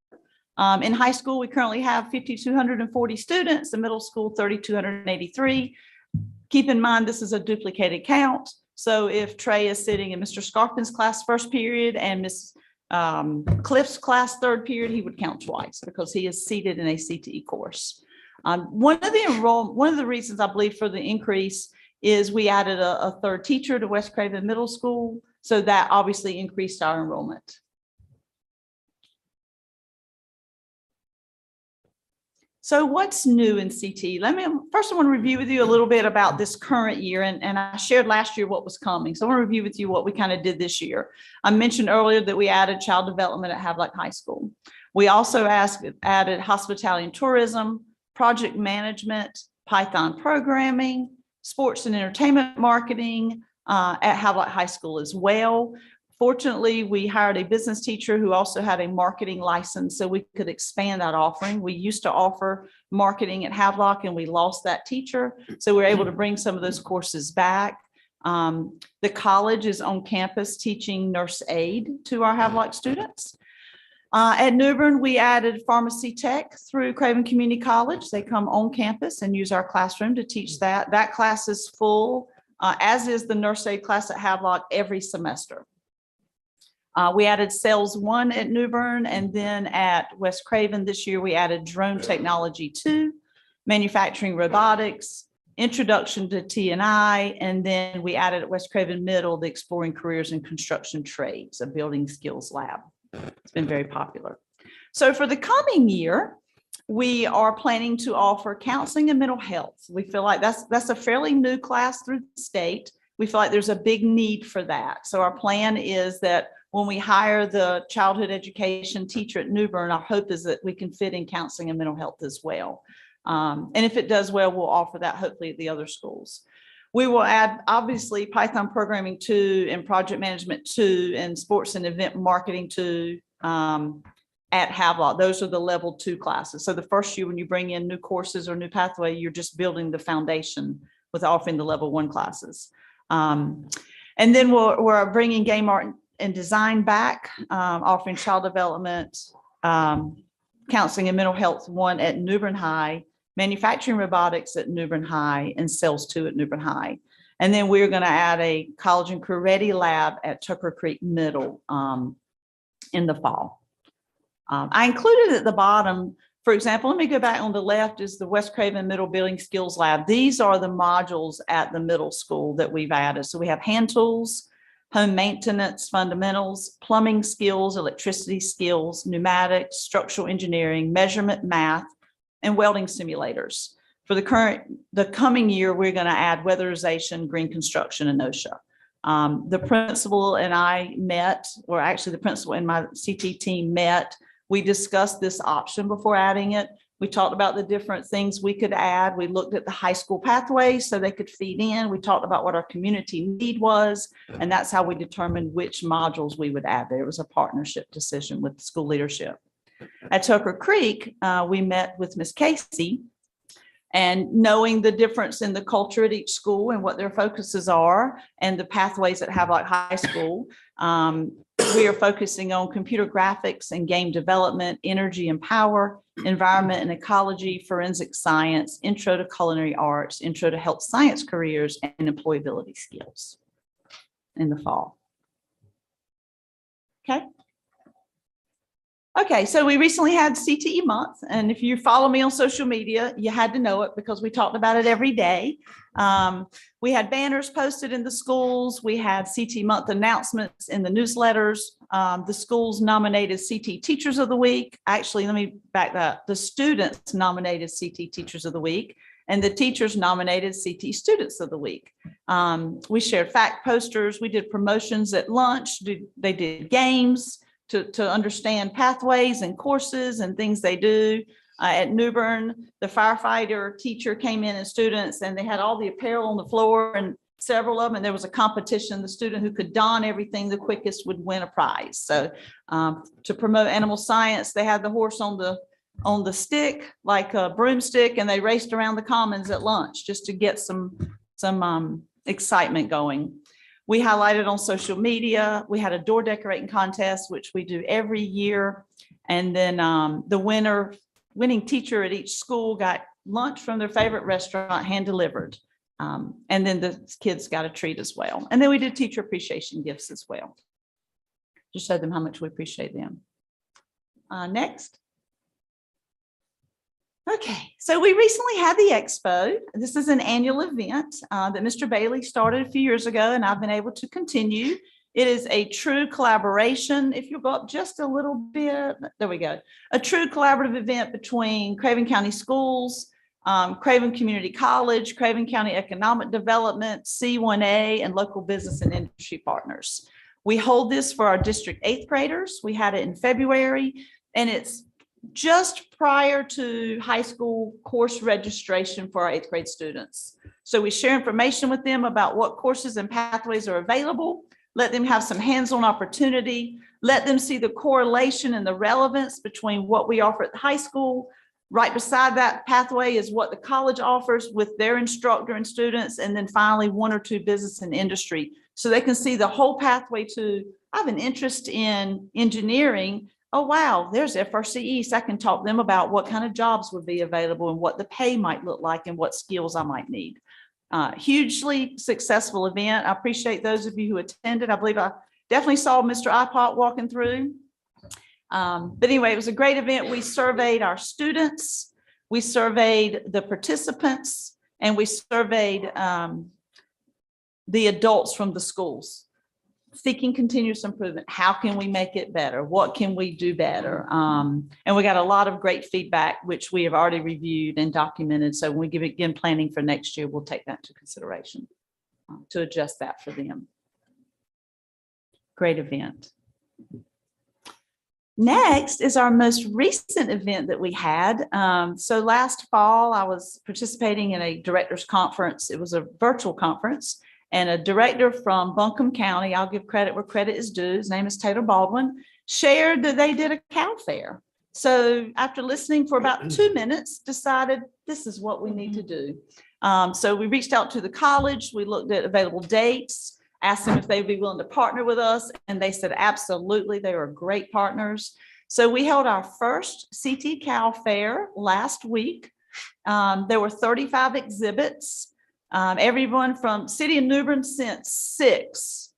In high school, we currently have 5,240 students, in middle school, 3,283. Keep in mind, this is a duplicated count. So if Trey is sitting in Mr. Scarpin's class first period and Miss Cliff's class third period, he would count twice because he is seated in a CTE course. One of the reasons I believe for the increase is we added a third teacher to West Craven Middle School. So that obviously increased our enrollment. So what's new in CTE? First I want to review with you a little bit about this current year. And I shared last year what was coming. So I want to review with you what we kind of did this year. I mentioned earlier that we added child development at Havelock High School. We also added hospitality and tourism, project management, Python programming, sports and entertainment marketing at Havelock High School as well. Fortunately, we hired a business teacher who also had a marketing license so we could expand that offering. We used to offer marketing at Havelock and we lost that teacher. So we're able to bring some of those courses back. The college is on campus teaching nurse aid to our Havelock students. At New Bern, we added pharmacy tech through Craven Community College. They come on campus and use our classroom to teach that. That class is full, as is the nurse aid class at Havelock every semester. We added Sales 1 at New Bern, and then at West Craven this year, we added Drone Technology 2, Manufacturing Robotics, Introduction to T&I, and then we added at West Craven Middle, the Exploring Careers in Construction Trades, a building skills lab. It's been very popular. So for the coming year, we are planning to offer counseling and mental health. We feel like that's a fairly new class through the state. We feel like there's a big need for that. So our plan is that when we hire the childhood education teacher at New Bern, our hope is that we can fit in counseling and mental health as well. And if it does well, we'll offer that hopefully at the other schools. We will add obviously Python programming 2 and project management 2 and sports and event marketing 2 at Havelock. Those are the level 2 classes. So the first year when you bring in new courses or new pathway, you're just building the foundation with offering the level 1 classes. And then we're bringing game art and design back, offering child development, counseling and mental health 1 at New Bern High, manufacturing robotics at New Bern High, and sales 2 at New Bern High. And then we're going to add a college and career ready lab at Tucker Creek Middle in the fall. I included at the bottom, for example, let me go back on the left is the West Craven Middle Building Skills Lab. These are the modules at the middle school that we've added. So we have hand tools, home maintenance fundamentals, plumbing skills, electricity skills, pneumatics, structural engineering, measurement math, and welding simulators. For the coming year, we're going to add weatherization, green construction, and OSHA. The principal and I met, or actually the principal and my CT team met. We discussed this option before adding it. We talked about the different things we could add. We looked at the high school pathways so they could feed in. We talked about what our community need was, and that's how we determined which modules we would add. There was a partnership decision with the school leadership. At Tucker Creek, we met with Miss Casey, and knowing the difference in the culture at each school and what their focuses are and the pathways that Havelock High School, we are focusing on computer graphics and game development, energy and power, environment and ecology, forensic science, intro to culinary arts, intro to health science careers, and employability skills in the fall. Okay. Okay, so we recently had CTE month, and if you follow me on social media, you had to know it because we talked about it every day. We had banners posted in the schools. We had CTE month announcements in the newsletters. The schools nominated CTE Teachers of the Week. Actually, let me back that up. The students nominated CTE Teachers of the Week, and the teachers nominated CTE Students of the Week. We shared fact posters. We did promotions at lunch. They did games to understand pathways and courses and things they do. At New Bern, the firefighter teacher came in and students, and they had all the apparel on the floor and several of them, and there was a competition. The student who could don everything the quickest would win a prize. So to promote animal science, they had the horse on the stick, like a broomstick, and they raced around the commons at lunch just to get some excitement going. We highlighted on social media. We had a door decorating contest, which we do every year. And then the winning teacher at each school got lunch from their favorite restaurant, hand delivered. And then the kids got a treat as well. And then we did teacher appreciation gifts as well. Just show them how much we appreciate them. Next. Okay, so we recently had the expo. This is an annual event that Mr. Bailey started a few years ago, and I've been able to continue. It is a true collaboration. If you go up just a little bit, there we go. A true collaborative event between Craven County Schools, Craven Community College, Craven County Economic Development, C1A, and local business and industry partners. We hold this for our district 8th graders. We had it in February, and it's just prior to high school course registration for our 8th grade students. So we share information with them about what courses and pathways are available, let them have some hands-on opportunity, let them see the correlation and the relevance between what we offer at the high school. Right beside that pathway is what the college offers with their instructor and students, and then finally 1 or 2 business and industry. So they can see the whole pathway to, I have an interest in engineering. Oh, wow, there's FRC East. I can talk to them about what kind of jobs would be available and what the pay might look like and what skills I might need. Hugely successful event. I appreciate those of you who attended. I believe I definitely saw Mr. iPot walking through. But anyway, it was a great event. We surveyed our students, we surveyed the participants, and we surveyed the adults from the schools. Seeking continuous improvement. How can we make it better? What can we do better? And we got a lot of great feedback, which we have already reviewed and documented. So when we begin planning for next year, we'll take that into consideration to adjust that for them. Great event. Next is our most recent event that we had. So last fall, I was participating in a director's conference. It was a virtual conference. And a director from Buncombe County, I'll give credit where credit is due, his name is Taylor Baldwin, shared that they did a cow fair. So after listening for about 2 minutes, decided this is what we need to do. So we reached out to the college, we looked at available dates, asked them if they'd be willing to partner with us, and they said absolutely, they were great partners. So we held our first CT Cow Fair last week. There were 35 exhibits. Everyone from City of New Bern sent 6.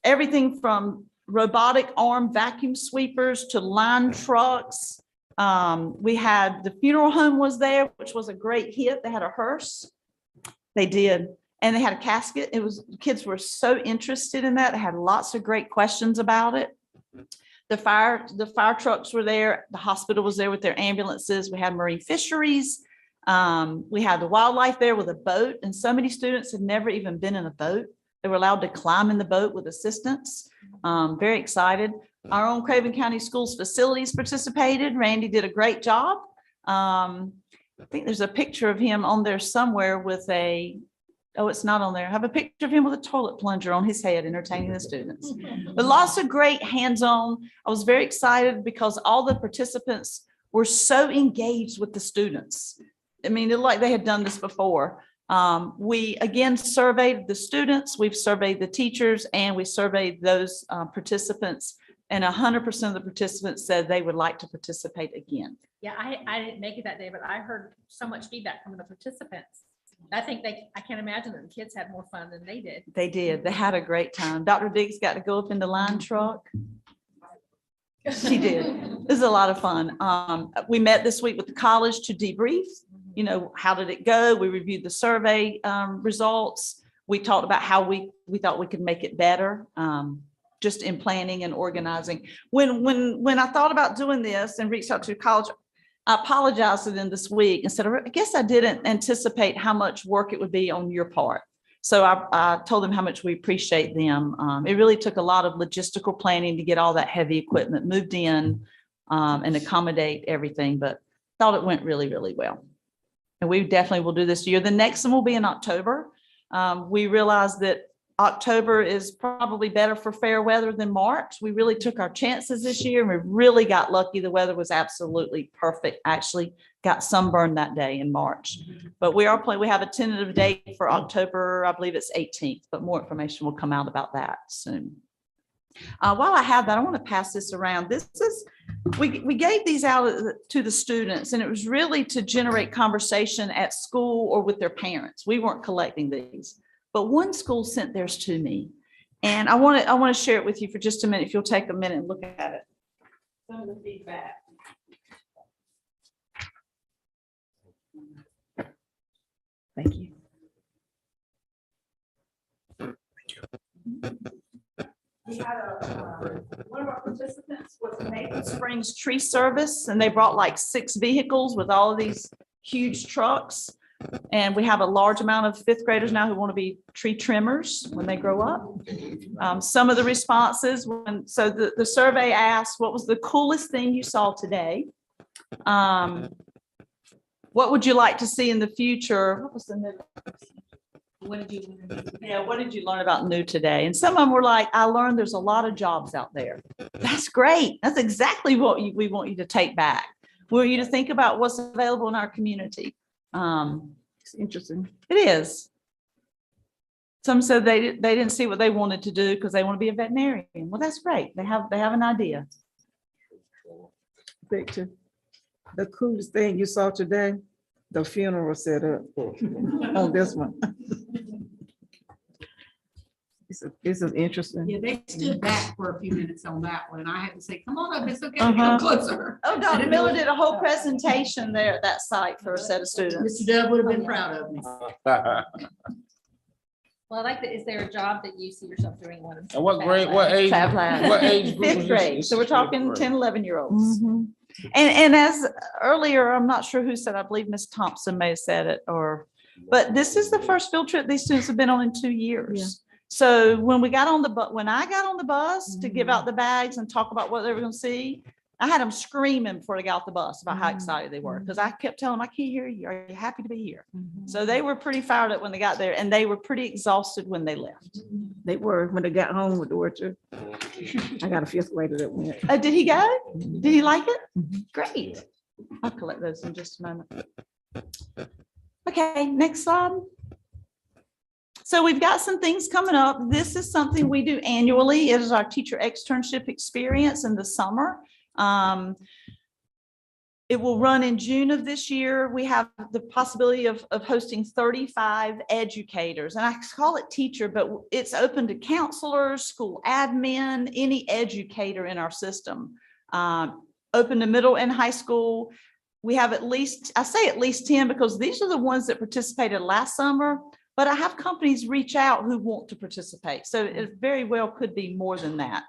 Everything from robotic arm vacuum sweepers to line trucks. We had the funeral home was there, which was a great hit. They had a hearse. They did. And they had a casket. Kids were so interested in that. They had lots of great questions about it. The fire trucks were there. The hospital was there with their ambulances. We had marine fisheries. We had the wildlife there with a boat, and so many students had never even been in a boat. They were allowed to climb in the boat with assistance. Very excited. Our own Craven County Schools facilities participated. Randy did a great job. I think there's a picture of him on there somewhere with it's not on there. I have a picture of him with a toilet plunger on his head entertaining the students. But lots of great hands-on. I was very excited because all the participants were so engaged with the students. I mean, like they had done this before. We again surveyed the students, we've surveyed the teachers, and we surveyed those participants, and 100% of the participants said they would like to participate again. Yeah, I didn't make it that day, but I heard so much feedback from the participants. I think I can't imagine that the kids had more fun than they did. They did. They had a great time. Dr. Diggs got to go up in the line truck. She did. This is a lot of fun. We met this week with the college to debrief, you know, how did it go? We reviewed the survey results. We talked about how we thought we could make it better, just in planning and organizing. When I thought about doing this and reached out to college, I apologized to them this week and said, I guess I didn't anticipate how much work it would be on your part. So I told them how much we appreciate them. It really took a lot of logistical planning to get all that heavy equipment moved in and accommodate everything, but thought it went really, really well. And we definitely will do this year. The next one will be in October. We realized that October is probably better for fair weather than March. We really took our chances this year and we really got lucky. The weather was absolutely perfect. Actually got sunburned that day in March, but we are planning, we have a tentative date for October. I believe it's 18th, but more information will come out about that soon. While I have that, I want to pass this around. This is, we gave these out to the students and it was really to generate conversation at school or with their parents. We weren't collecting these. But one school sent theirs to me, and I want to share it with you for just a minute. If you'll take a minute and look at it. Some of the feedback. Thank you. We had one of our participants was a Maple Springs tree service, and they brought like 6 vehicles with all of these huge trucks. And we have a large amount of 5th graders now who want to be tree trimmers when they grow up. Some of the responses, so the survey asked, what was the coolest thing you saw today? What would you like to see in the future? What was the new? What did you learn about new today? And some of them were like, I learned there's a lot of jobs out there. That's great. That's exactly what we want you to take back. We want you to think about what's available in our community. It's interesting. It is. Some said they didn't see what they wanted to do because they want to be a veterinarian. Well, that's great. They have an idea. Victor, the coolest thing you saw today, the funeral set up on this one. It's interesting. Yeah, they stood back for a few minutes on that one. I had to say, come on up, it's okay, come closer. Oh, Dr. Miller did a whole presentation there at that site for a set of students. Mr. Dove would have been proud of me. Well, I like that. Is there a job that you see yourself doing one? And what grade, what age, what age group? 5th grade. So we're talking 10, 11-year-olds. And as earlier, I'm not sure who said, I believe Ms. Thompson may have said it, but this is the first field trip these students have been on in 2 years. Yeah. So when I got on the bus to give out the bags and talk about what they were going to see, I had them screaming before they got off the bus about how excited they were, because I kept telling them, I can't hear you. Are you happy to be here? So they were pretty fired up when they got there, and they were pretty exhausted when they left. They were when they got home with the orchard. I got a 5th grader that went. Did he go? Did he like it? Great. I'll collect those in just a moment. Okay, next slide. So we've got some things coming up. This is something we do annually. It is our teacher externship experience in the summer. It will run in June of this year. We have the possibility of hosting 35 educators, and I call it teacher, but it's open to counselors, school admin, any educator in our system. Open to middle and high school. We have at least, I say at least 10 because these are the ones that participated last summer, but I have companies reach out who want to participate. So it very well could be more than that.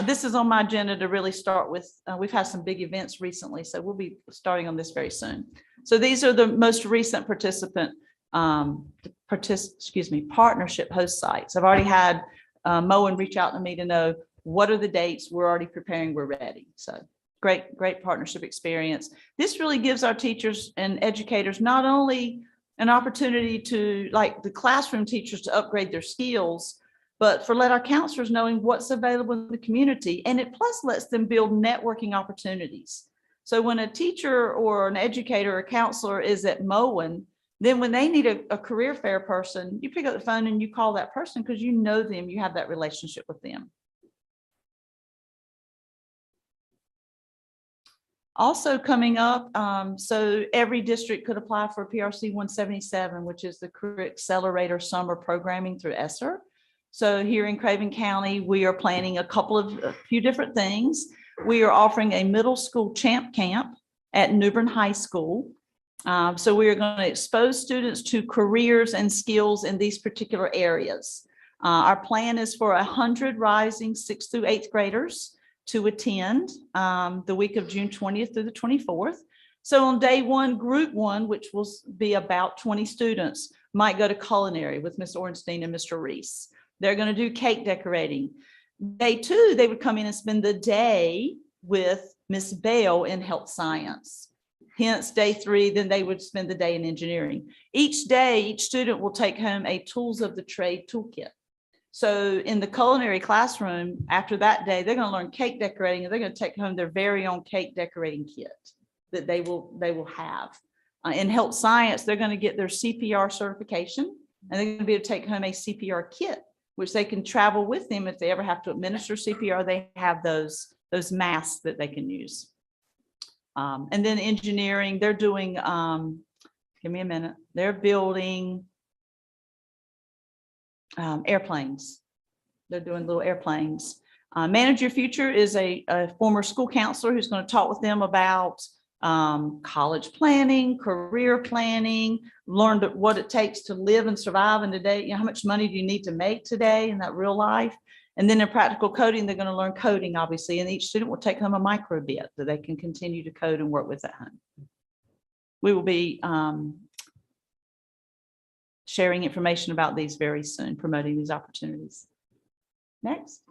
This is on my agenda to really start with. We've had some big events recently, so we'll be starting on this very soon. So these are the most recent partnership host sites. I've already had Moen reach out to me to know what are the dates. We're already preparing. We're ready. So great partnership experience. This really gives our teachers and educators not only an opportunity to, like the classroom teachers, to upgrade their skills, but for let our counselors knowing what's available in the community. And it plus lets them build networking opportunities. So when a teacher or an educator or counselor is at Moen, then when they need a career fair person, you pick up the phone and you call that person because you know them, you have that relationship with them. Also coming up, so every district could apply for PRC 177, which is the Career Accelerator Summer Programming through ESSER. So here in Craven County, we are planning a few different things. we are offering a middle school champ camp at Newbern High School. So we are going to expose students to careers and skills in these particular areas. Our plan is for 100 rising 6th through 8th graders to attend the week of June 20th through the 24th. So on day one, group one, which will be about 20 students, might go to culinary with Ms. Ornstein and Mr. Reese. They're going to do cake decorating. Day two, they would come in and spend the day with Ms. Bell in health science. Hence day three, then they would spend the day in engineering. Each day, each student will take home a tools of the trade toolkit. So in the culinary classroom, after that day, they're going to learn cake decorating, and they're going to take home their very own cake decorating kit that they will have. In health science, they're going to get their CPR certification, and they're going to be able to take home a CPR kit, which they can travel with them if they ever have to administer CPR. They have those masks that they can use. And then engineering, they're doing, give me a minute, they're building airplanes. They're doing little airplanes. Manage Your Future is a former school counselor who's going to talk with them about college planning, career planning, learn what it takes to live and survive in today. You know, how much money do you need to make today in that real life? And then in practical coding, they're going to learn coding, obviously, and each student will take home a micro bit that they can continue to code and work with at home. We will be sharing information about these very soon, promoting these opportunities. Next.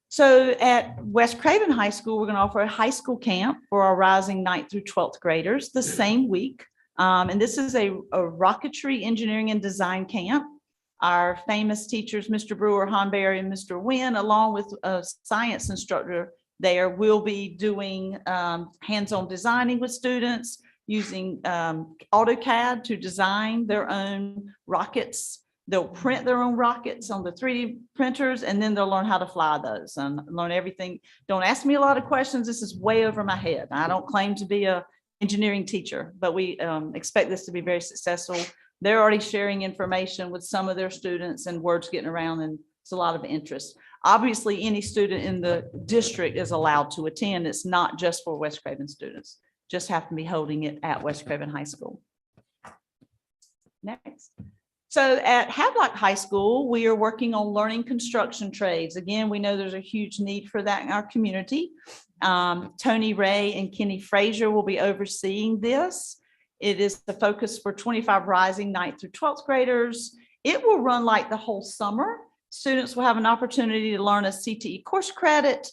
So at West Craven High School, we're going to offer a high school camp for our rising 9th through 12th graders the same week. And this is a rocketry engineering and design camp. Our famous teachers, Mr. Brewer, Hanberry, and Mr. Wynn, along with a science instructor there, will be doing hands-on designing with students, using AutoCAD to design their own rockets. They'll print their own rockets on the 3D printers, and then they'll learn how to fly those and learn everything. Don't ask me a lot of questions. This is way over my head. I don't claim to be an engineering teacher, but we expect this to be very successful. They're already sharing information with some of their students, and word's getting around, and it's a lot of interest. Obviously, any student in the district is allowed to attend. It's not just for West Craven students. Just have to be holding it at West Craven High School. Next. So at Havelock High School, we are working on learning construction trades. Again, we know there's a huge need for that in our community. Tony Ray and Kenny Frazier will be overseeing this. It is the focus for 25 rising 9th through 12th graders. It will run like the whole summer. Students will have an opportunity to learn a CTE course credit,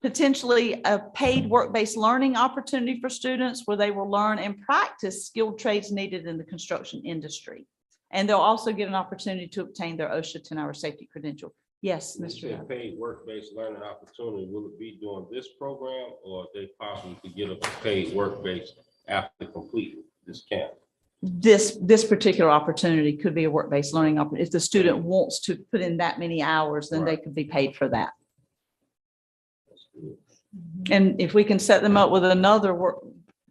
potentially a paid work-based learning opportunity for students where they will learn and practice skilled trades needed in the construction industry. And they'll also get an opportunity to obtain their OSHA 10-hour safety credential. Yes, Mr. Rudd. Paid work-based learning opportunity, will it be doing this program, or they possibly could get a paid work-based after completing this camp? This particular opportunity could be a work-based learning opportunity. If the student wants to put in that many hours, then they could be paid for that. And if we can set them up with another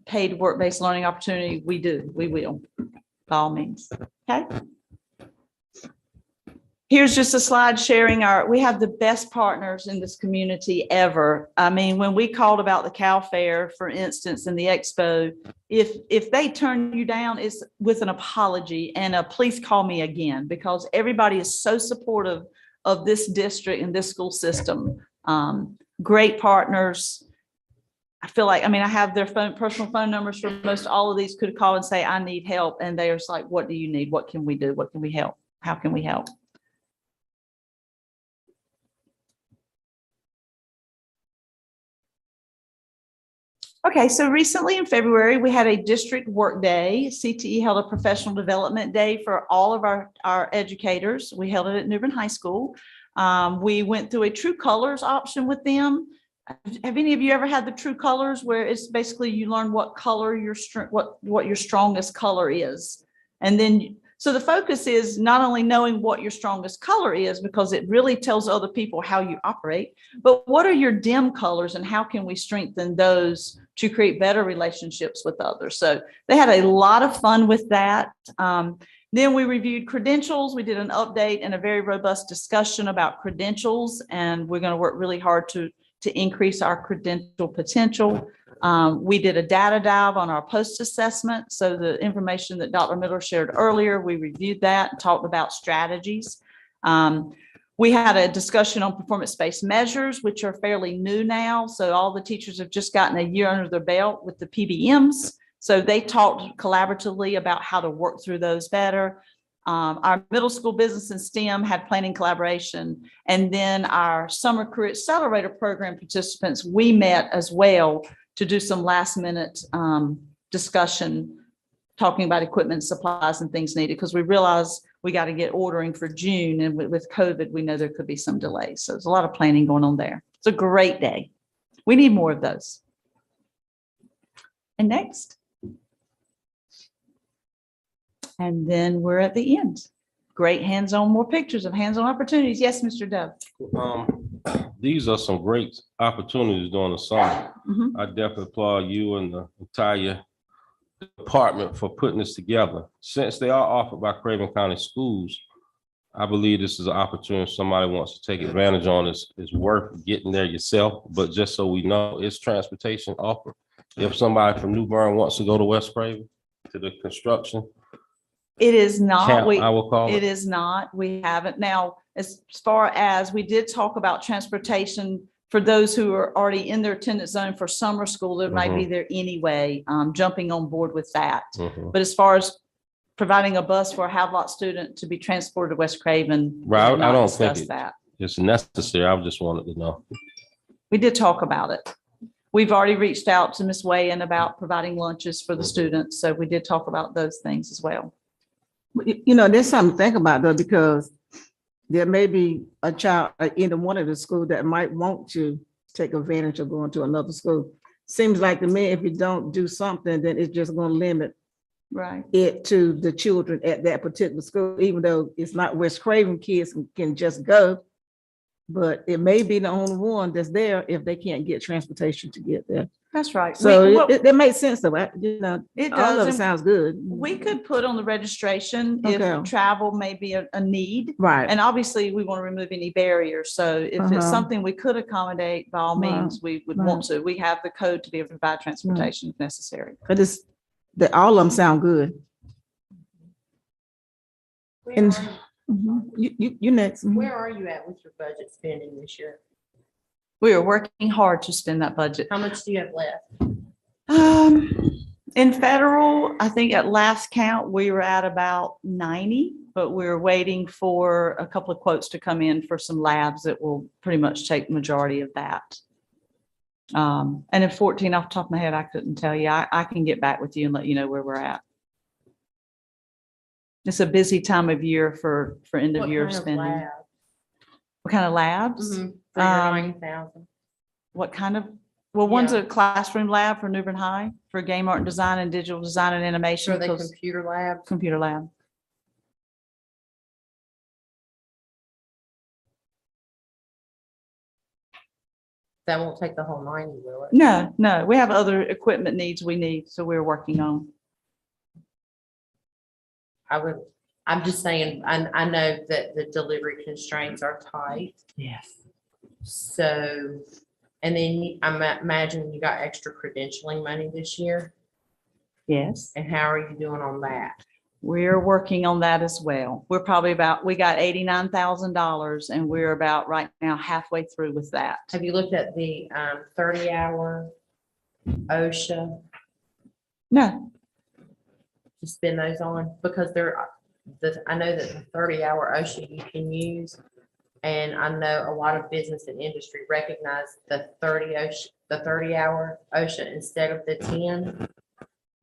paid work-based learning opportunity, we will, by all means. Okay. Here's just a slide sharing we have the best partners in this community ever. I mean, when we called about the Cal Fair, for instance, in the expo, if they turn you down, it's with an apology and a please call me again, because everybody is so supportive of this district and this school system. Great partners. I feel like, I mean, I have their personal phone numbers for most all of these. Could call and say, I need help. And they're just like, what do you need? What can we do? What can we help? How can we help? Okay, so recently in February, we had a district work day. CTE held a professional development day for all of our educators. We held it at Newbern High School. We went through a True Colors option with them. Have any of you ever had the True Colors, where it's basically you learn what color what your strongest color is, and then so the focus is not only knowing what your strongest color is, because it really tells other people how you operate, but what are your dim colors and how can we strengthen those to create better relationships with others. So they had a lot of fun with that. Then we reviewed credentials. We did an update and a very robust discussion about credentials, and we're going to work really hard to to increase our credential potential. We did a data dive on our post-assessment. So the information that Dr. Miller shared earlier, we reviewed that and talked about strategies. We had a discussion on performance-based measures, which are fairly new now. So all the teachers have just gotten a year under their belt with the PBMs. So they talked collaboratively about how to work through those better. Our middle school business and STEM had planning collaboration. And then our summer career accelerator program participants, we met as well to do some last minute discussion, talking about equipment, supplies and things needed, because we realized we got to get ordering for June. And with COVID, we know there could be some delays. So there's a lot of planning going on there. It's a great day. We need more of those. And next. And then we're at the end. Great hands-on, more pictures of hands-on opportunities. Yes, Mr. Dove. These are some great opportunities during the summer. Mhm. I definitely applaud you and the entire department for putting this together. Since they are offered by Craven County Schools, I believe this is an opportunity if somebody wants to take advantage on. It's worth getting there yourself, but just so we know, it's transportation offered. If somebody from New Bern wants to go to West Craven to the construction, It is not. camp, I will call It it. is not. We haven't. Now, as far as we did talk about transportation for those who are already in their attendance zone for summer school, that might be there anyway, jumping on board with that. But as far as providing a bus for a Havelock student to be transported to West Craven, we Right, have I not don't think discussed that. it's necessary. I just wanted to know. We did talk about it. We've already reached out to Ms. Wayan about providing lunches for the students. So we did talk about those things as well. You know, there's something to think about though, because there may be a child in one of the schools that might want to take advantage of going to another school. Seems like to me, if you don't do something, then it's just going to limit Right. it to the children at that particular school, even though it's not West Craven kids can just go. But it may be the only one that's there if they can't get transportation to get there. That's right. So that makes sense though. You know, It all of does. it sounds good. We could put on the registration Okay. if travel may be a need. Right. And obviously, we want to remove any barriers. So if it's Uh-huh. something we could accommodate, by all Right. means, we would Right. want to. We have the code to be able to provide transportation if necessary. But it's, all of them sound good. And you next. Where are you at with your budget spending this year? We are working hard to spend that budget. How much do you have left? In federal, I think at last count, we were at about 90, but we're waiting for a couple of quotes to come in for some labs that will pretty much take the majority of that. And in 14, off the top of my head, I couldn't tell you. I can get back with you and let you know where we're at. It's a busy time of year for end of year spending. What kind of labs? For your 90,000. What kind of, well, one's a classroom lab for New Bern High for game art and design and digital design and animation. Are they because- computer labs? Computer lab. That won't take the whole 90, will it? No, no, we have other equipment needs we need, so we're working on. I'm just saying, I know that the delivery constraints are tight. Yes. So, and then I'm imagining you got extra credentialing money this year. Yes. And how are you doing on that? We're working on that as well. We're probably we got $89,000 and we're about right now halfway through with that. Have you looked at the 30-hour OSHA No. to spend those on? Because I know that the 30-hour OSHA you can use. And I know a lot of business and industry recognize the 30-hour OSHA instead of the 10.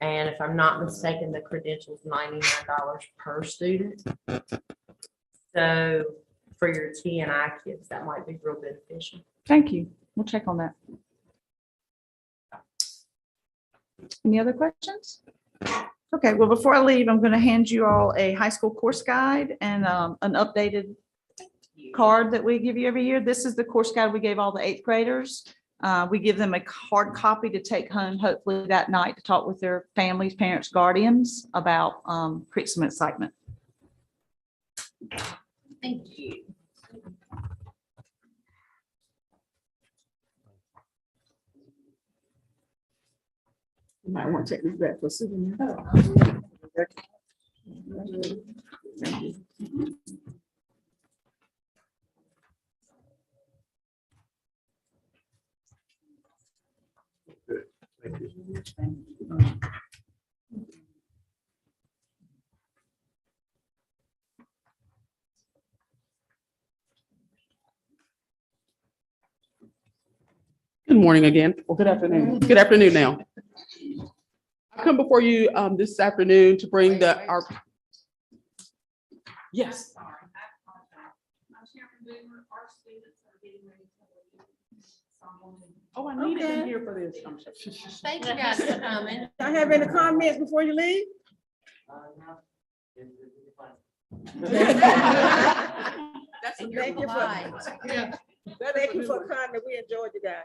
And if I'm not mistaken, the credential is $99 per student. So for your TNI kids, that might be real beneficial. Thank you. We'll check on that. Any other questions? Okay, well, before I leave, I'm going to hand you all a high school course guide and an updated card that we give you every year. This is the course guide we gave all the 8th graders. We give them a hard copy to take home, hopefully that night, to talk with their families, parents, guardians about create some excitement. Thank you. You might want to take this back for souvenir. Thank you. Thank you. Good morning again, or good afternoon. Good afternoon now. I come before you this afternoon to bring our. Yes. Oh, I needed them here for this. Thank you guys for coming. I have any comments before you leave? Thank you for coming. We enjoyed you guys.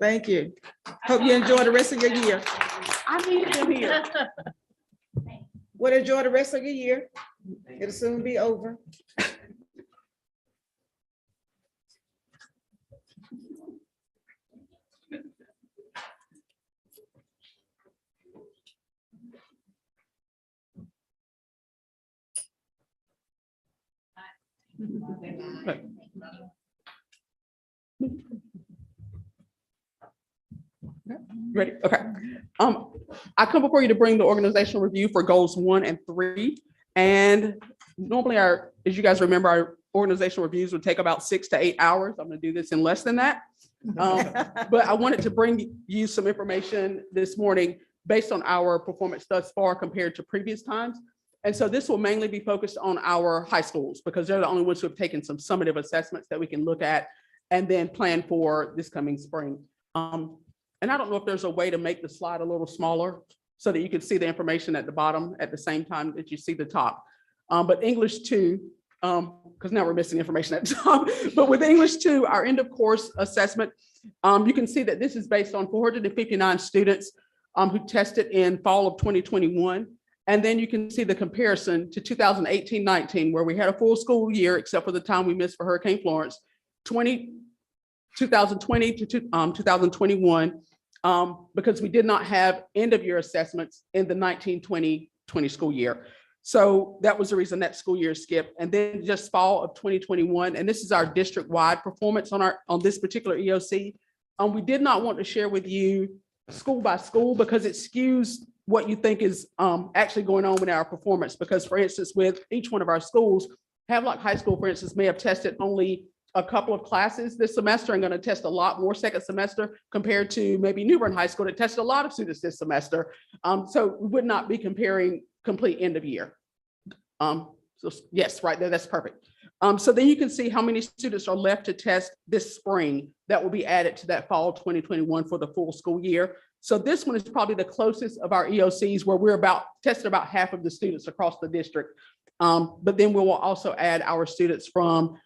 Thank you. Hope you enjoy the rest of your year. I needed them here. Well, enjoy the rest of your year. It'll soon be over. Ready? Okay. I come before you to bring the organizational review for goals 1 and 3. And normally as you guys remember, our organizational reviews would take about 6 to 8 hours. I'm going to do this in less than that. But I wanted to bring you some information this morning based on our performance thus far compared to previous times. And so this will mainly be focused on our high schools because they're the only ones who have taken some summative assessments that we can look at and then plan for this coming spring. And I don't know if there's a way to make the slide a little smaller so that you can see the information at the bottom at the same time that you see the top. But English 2, because now we're missing information at the top, but with English 2, our end of course assessment, you can see that this is based on 459 students who tested in fall of 2021. And then you can see the comparison to 2018-19, where we had a full school year, except for the time we missed for Hurricane Florence, 2020 to 2021, because we did not have end of year assessments in the 19-20 school year. So that was the reason that school year skipped. And then just fall of 2021, and this is our district-wide performance on this particular EOC. We did not want to share with you school by school because it skews what you think is actually going on with our performance. Because for instance, with each one of our schools, Havelock High School, for instance, may have tested only a couple of classes this semester and going to test a lot more second semester compared to maybe New Bern High School that tested a lot of students this semester. So we would not be comparing complete end of year. So yes, right there, that's perfect. So then you can see how many students are left to test this spring that will be added to that fall 2021 for the full school year. So this one is probably the closest of our EOCs where we're tested about half of the students across the district. But then we will also add our students from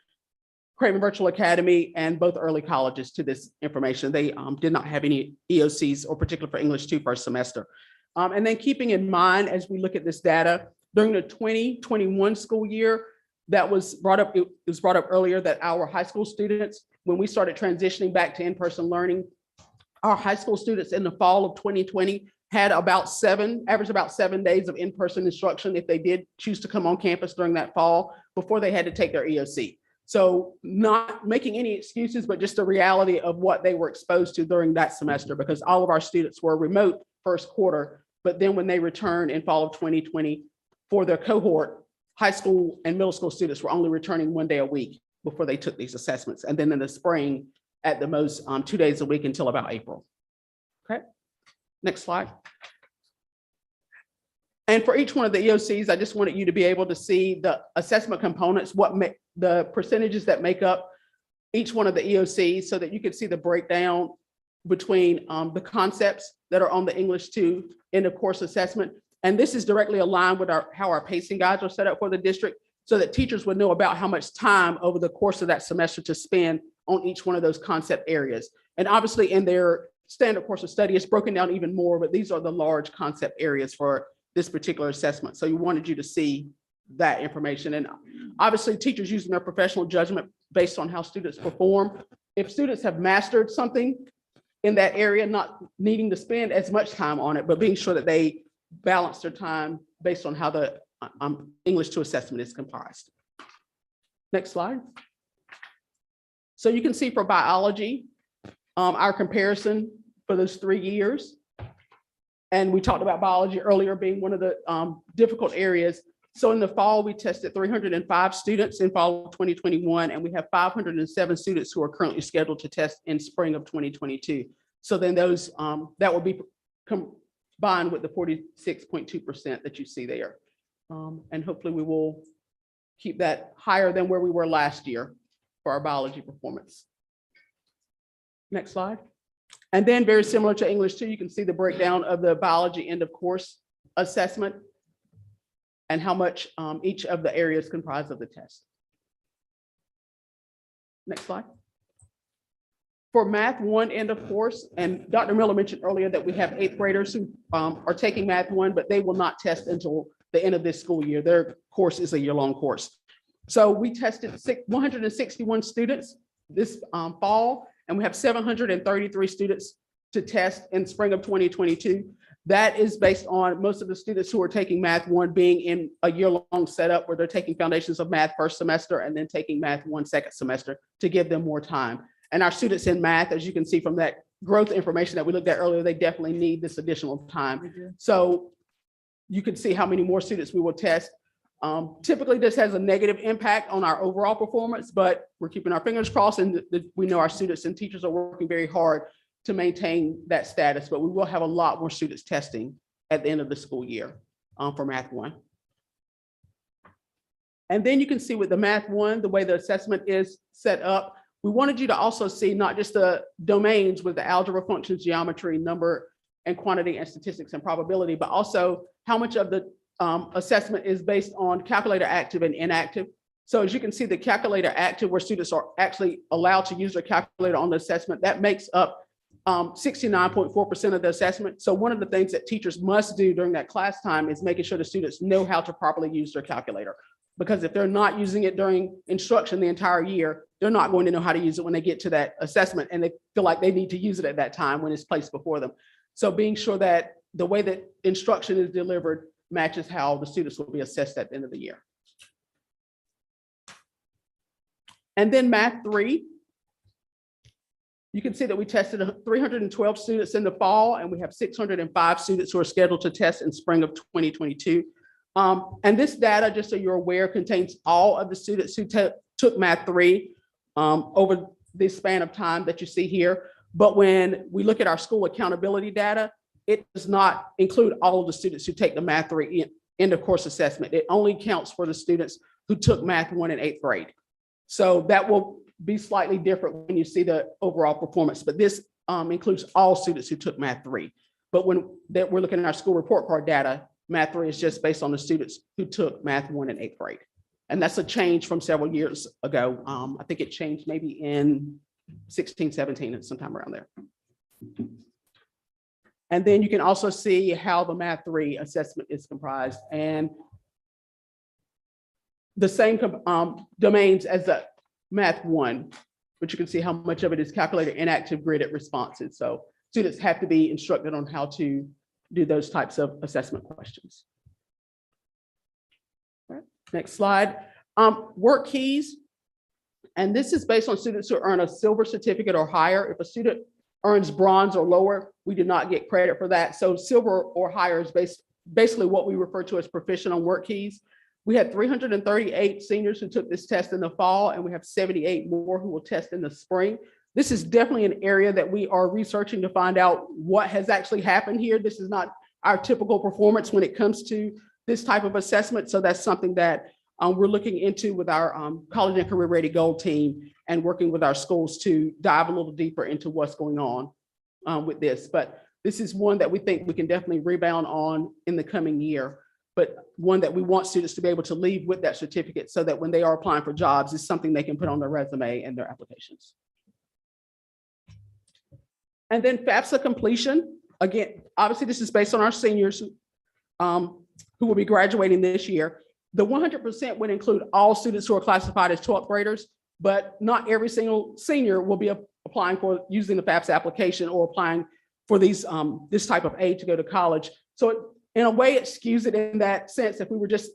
Craven Virtual Academy and both early colleges to this information. They did not have any EOCs or particularly for English 2 first semester. And then keeping in mind, as we look at this data, during the 2021 school year, that was brought up, it was brought up earlier that our high school students, when we started transitioning back to in-person learning, our high school students in the fall of 2020 had averaged about 7 days of in-person instruction if they did choose to come on campus during that fall before they had to take their EOC. So not making any excuses, but just a reality of what they were exposed to during that semester, because all of our students were remote first quarter, but then when they returned in fall of 2020 for their cohort, high school and middle school students were only returning 1 day a week before they took these assessments. And then in the spring, at the most 2 days a week until about April. Okay, next slide. And for each one of the EOCs, I just wanted you to be able to see the assessment components, the percentages that make up each one of the EOCs so that you could see the breakdown between the concepts that are on the English 2 end of course assessment. And this is directly aligned with how our pacing guides are set up for the district so that teachers would know about how much time over the course of that semester to spend on each one of those concept areas. And obviously in their standard course of study, it's broken down even more, but these are the large concept areas for this particular assessment. So we wanted you to see that information. And obviously teachers using their professional judgment based on how students perform. If students have mastered something in that area, not needing to spend as much time on it, but being sure that they balance their time based on how the English 2 assessment is comprised. Next slide. So you can see for biology, our comparison for those 3 years. And we talked about biology earlier being one of the difficult areas. So in the fall, we tested 305 students in fall of 2021, and we have 507 students who are currently scheduled to test in spring of 2022. So then those, that will be combined with the 46.2% that you see there. And hopefully we will keep that higher than where we were last year for our biology performance. Next slide. And then very similar to English 2, you can see the breakdown of the biology end of course assessment and how much each of the areas comprise of the test. Next slide. For Math 1 end of course, and Dr. Miller mentioned earlier that we have 8th graders who are taking Math 1, but they will not test until the end of this school year. Their course is a year-long course. So we tested 161 students this fall, and we have 733 students to test in spring of 2022. That is based on most of the students who are taking Math 1 being in a year-long setup where they're taking foundations of math first semester and then taking Math 1 second semester to give them more time. And our students in math, as you can see from that growth information that we looked at earlier, they definitely need this additional time. So you can see how many more students we will test. Typically, this has a negative impact on our overall performance, but we're keeping our fingers crossed, and we know our students and teachers are working very hard to maintain that status, but we will have a lot more students testing at the end of the school year for Math 1. And then you can see with the Math 1, the way the assessment is set up, we wanted you to also see not just the domains with the algebra, functions, geometry, number, and quantity, and statistics and probability, but also how much of the assessment is based on calculator active and inactive. So as you can see, the calculator active, where students are actually allowed to use their calculator on the assessment, that makes up 69.4% of the assessment. So one of the things that teachers must do during that class time is making sure the students know how to properly use their calculator. Because if they're not using it during instruction the entire year, they're not going to know how to use it when they get to that assessment, and they feel like they need to use it at that time when it's placed before them. So being sure that the way that instruction is delivered matches how the students will be assessed at the end of the year. And then Math 3. You can see that we tested 312 students in the fall, and we have 605 students who are scheduled to test in spring of 2022. And this data, just so you're aware, contains all of the students who took Math 3 over this span of time that you see here. But when we look at our school accountability data, it does not include all of the students who take the Math 3 end of course assessment. It only counts for the students who took Math 1 in 8th grade. So that will be slightly different when you see the overall performance, but this includes all students who took Math 3. But when we're looking at our school report card data, Math 3 is just based on the students who took Math 1 in 8th grade. And that's a change from several years ago. I think it changed maybe in 16, 17, and sometime around there. And then you can also see how the Math 3 assessment is comprised, and the same domains as the Math 1, but you can see how much of it is calculator inactive graded responses. So students have to be instructed on how to do those types of assessment questions. All right, next slide. Work keys. And this is based on students who earn a silver certificate or higher. If a student earns bronze or lower, we do not get credit for that. So silver or higher is basically what we refer to as proficient on work keys. We had 338 seniors who took this test in the fall, and we have 78 more who will test in the spring. This is definitely an area that we are researching to find out what has actually happened here. This is not our typical performance when it comes to this type of assessment. So that's something that we're looking into with our College and Career Ready Gold team, and working with our schools to dive a little deeper into what's going on with this. But this is one that we think we can definitely rebound on in the coming year, but one that we want students to be able to leave with that certificate so that when they are applying for jobs, it's something they can put on their resume and their applications. And then FAFSA completion. Again, obviously this is based on our seniors who will be graduating this year. The 100% would include all students who are classified as 12th graders, but not every single senior will be applying for, using the FAFSA application or applying for these, this type of aid to go to college. So in a way, it skews it in that sense. If we were just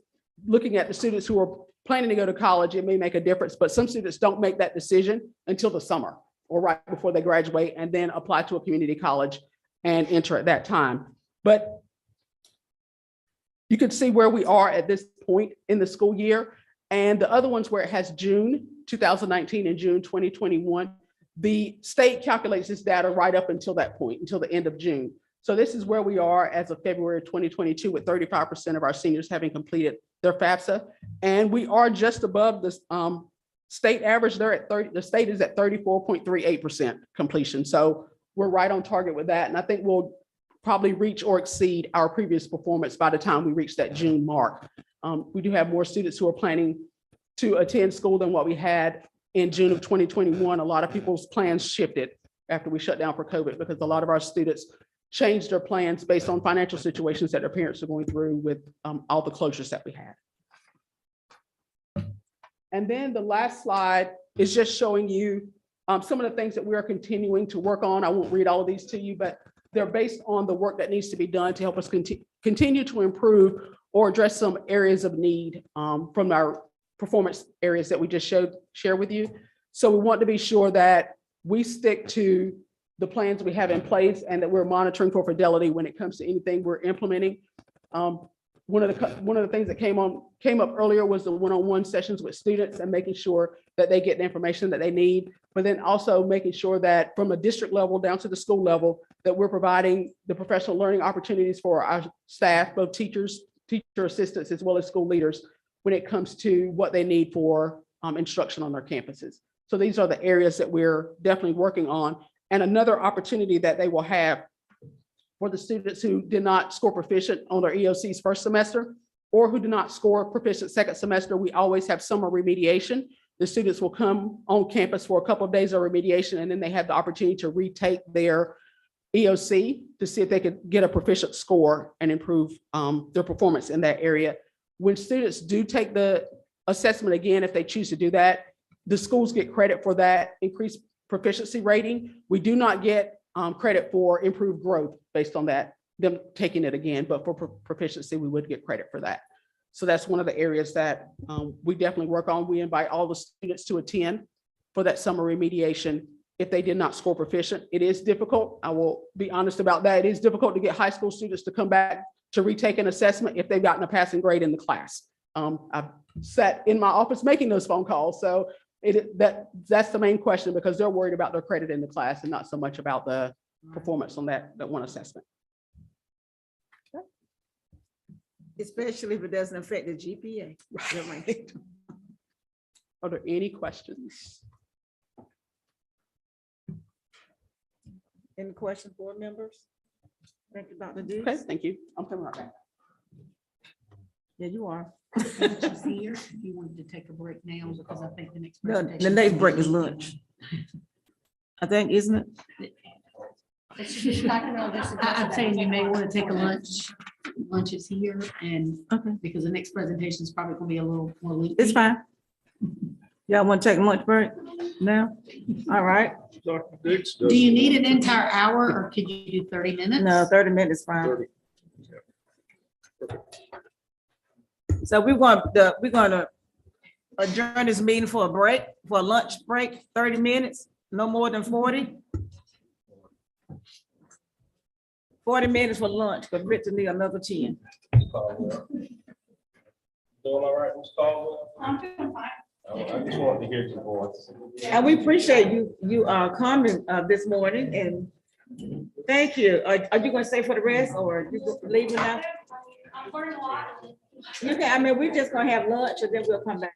looking at the students who are planning to go to college, it may make a difference, but some students don't make that decision until the summer or right before they graduate and then apply to a community college and enter at that time. But you can see where we are at this point in the school year. And the other ones where it has June 2019 and June 2021, the state calculates this data right up until that point, until the end of June. So this is where we are as of February 2022, with 35% of our seniors having completed their FAFSA. And we are just above the state average. They're at 30, the state is at 34.38% completion. So we're right on target with that. And I think we'll probably reach or exceed our previous performance by the time we reach that June mark. We do have more students who are planning to attend school than what we had in June of 2021. A lot of people's plans shifted after we shut down for COVID because a lot of our students changed their plans based on financial situations that their parents are going through with all the closures that we had. And then the last slide is just showing you some of the things that we are continuing to work on. I won't read all of these to you, but they're based on the work that needs to be done to help us continue to improve or address some areas of need from our performance areas that we just share with you. So we want to be sure that we stick to the plans we have in place and that we're monitoring for fidelity when it comes to anything we're implementing. One of the things that came up earlier was the one-on-one sessions with students and making sure that they get the information that they need, but then also making sure that from a district level down to the school level, that we're providing the professional learning opportunities for our staff, both teachers, teacher assistants, as well as school leaders, when it comes to what they need for instruction on their campuses. So these are the areas that we're definitely working on. And another opportunity that they will have for the students who did not score proficient on their EOCs first semester or who did not score proficient second semester, we always have summer remediation. The students will come on campus for a couple of days of remediation, and then they have the opportunity to retake their EOC to see if they could get a proficient score and improve their performance in that area. When students do take the assessment again, if they choose to do that, the schools get credit for that increased proficiency rating. We do not get credit for improved growth based on that, them taking it again, but for proficiency, we would get credit for that. So that's one of the areas that we definitely work on. We invite all the students to attend for that summer remediation if they did not score proficient. It is difficult. I will be honest about that. It is difficult to get high school students to come back to retake an assessment if they've gotten a passing grade in the class. I've sat in my office making those phone calls. So that's the main question, because they're worried about their credit in the class and not so much about the performance on that one assessment. Especially if it doesn't affect the GPA. Right. Are there any questions? Any questions, board members? Thank you, Dr. D. Okay, thank you. I'm coming right back. Yeah, you are. She's here. If you wanted to take a break now, because I think the next. No, presentation- the next break is lunch. I think, isn't it? I'm saying you may want to take a lunch. Lunch is here, and because the next presentation is probably going to be a little more lengthy. It's fine. Y'all want to take a lunch break now? All right. Do you need an entire hour, or could you do 30 minutes? No, 30 minutes is fine. So we're going to adjourn this meeting for a break, for a lunch break, 30 minutes, no more than 40. 40 minutes for lunch, but Richard need another 10. Doing all right, Ms. Caldwell? I'm doing fine. I just wanted to hear your voice. And we appreciate you coming this morning, and thank you. Are you going to stay for the rest, or you leaving now? I'm learning a lot. You can, I mean, we're just going to have lunch and then we'll come back.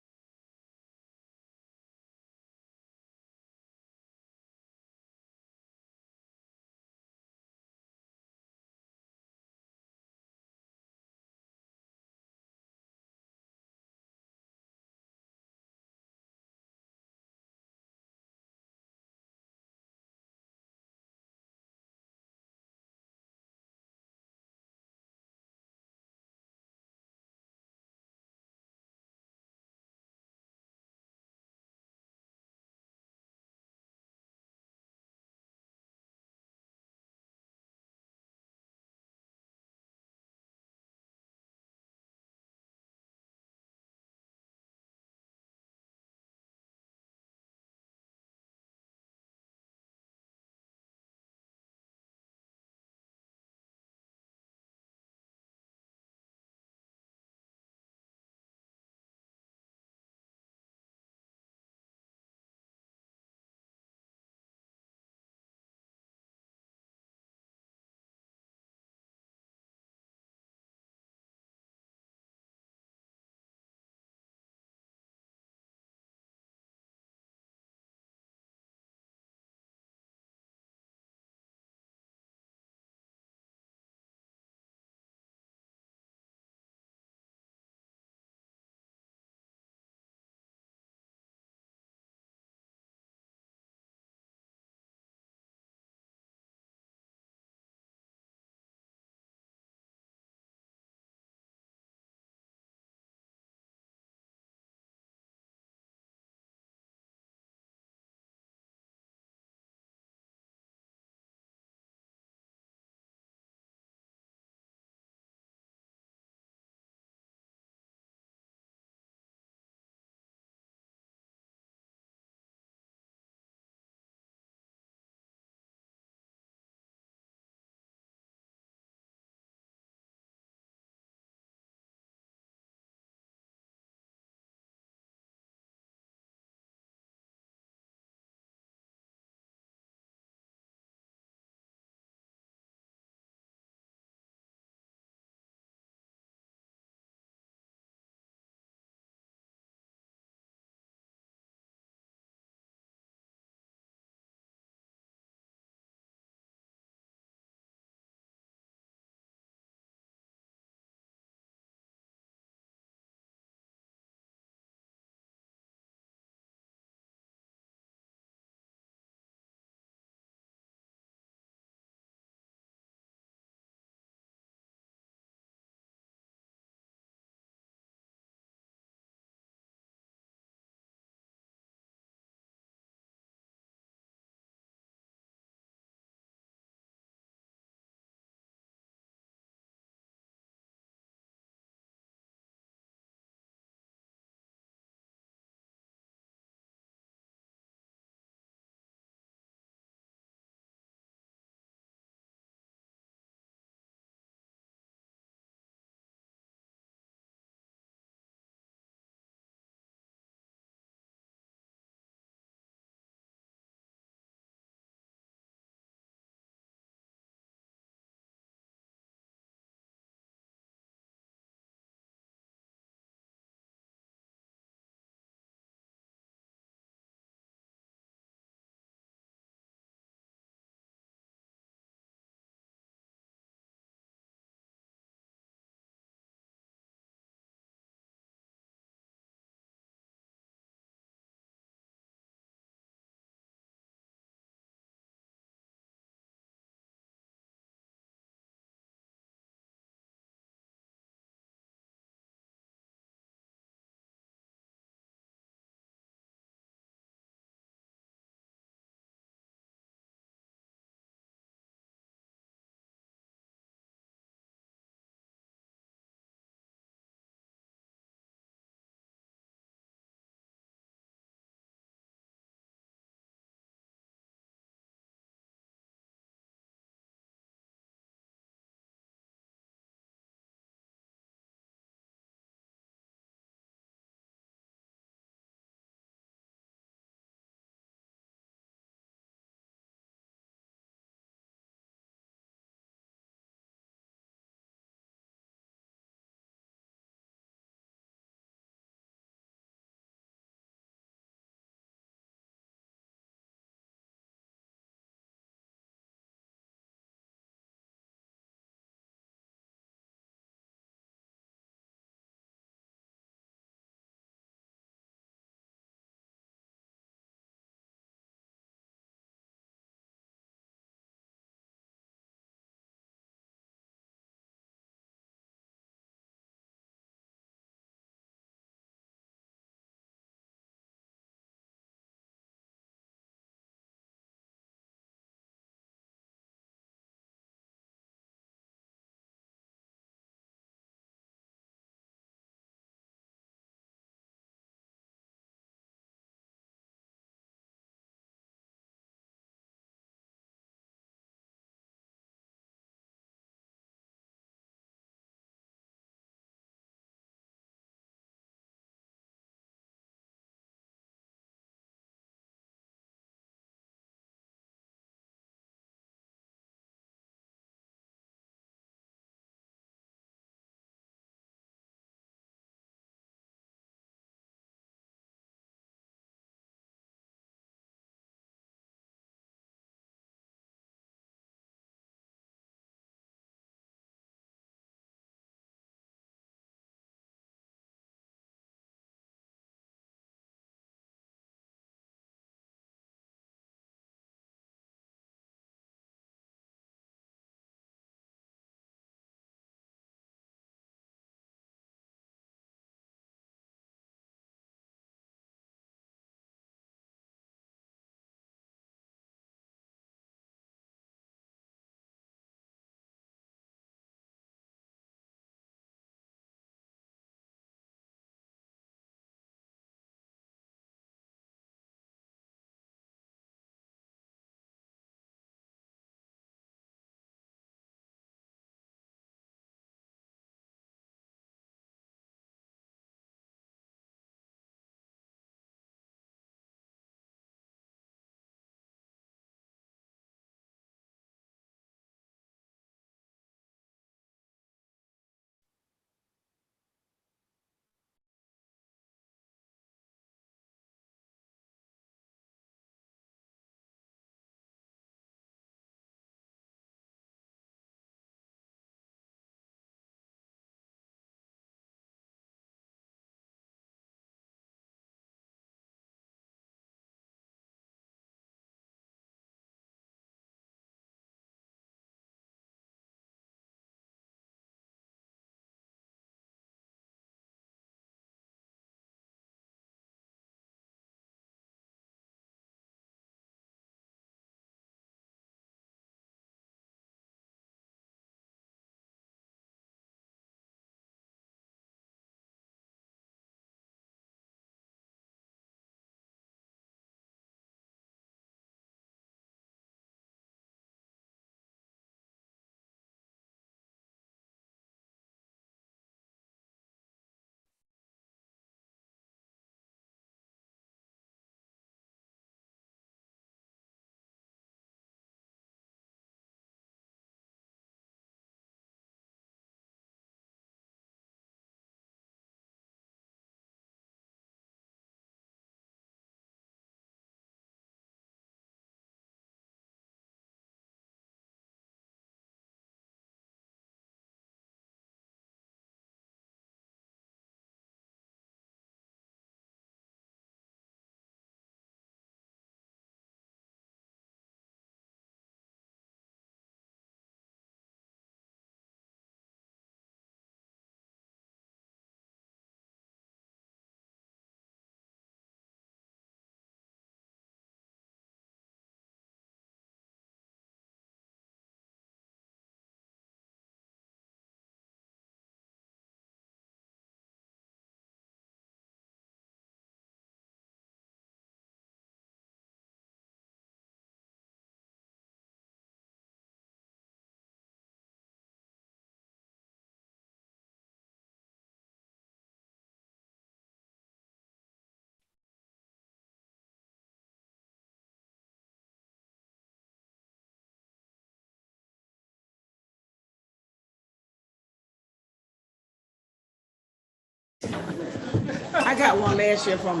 I got one last year from,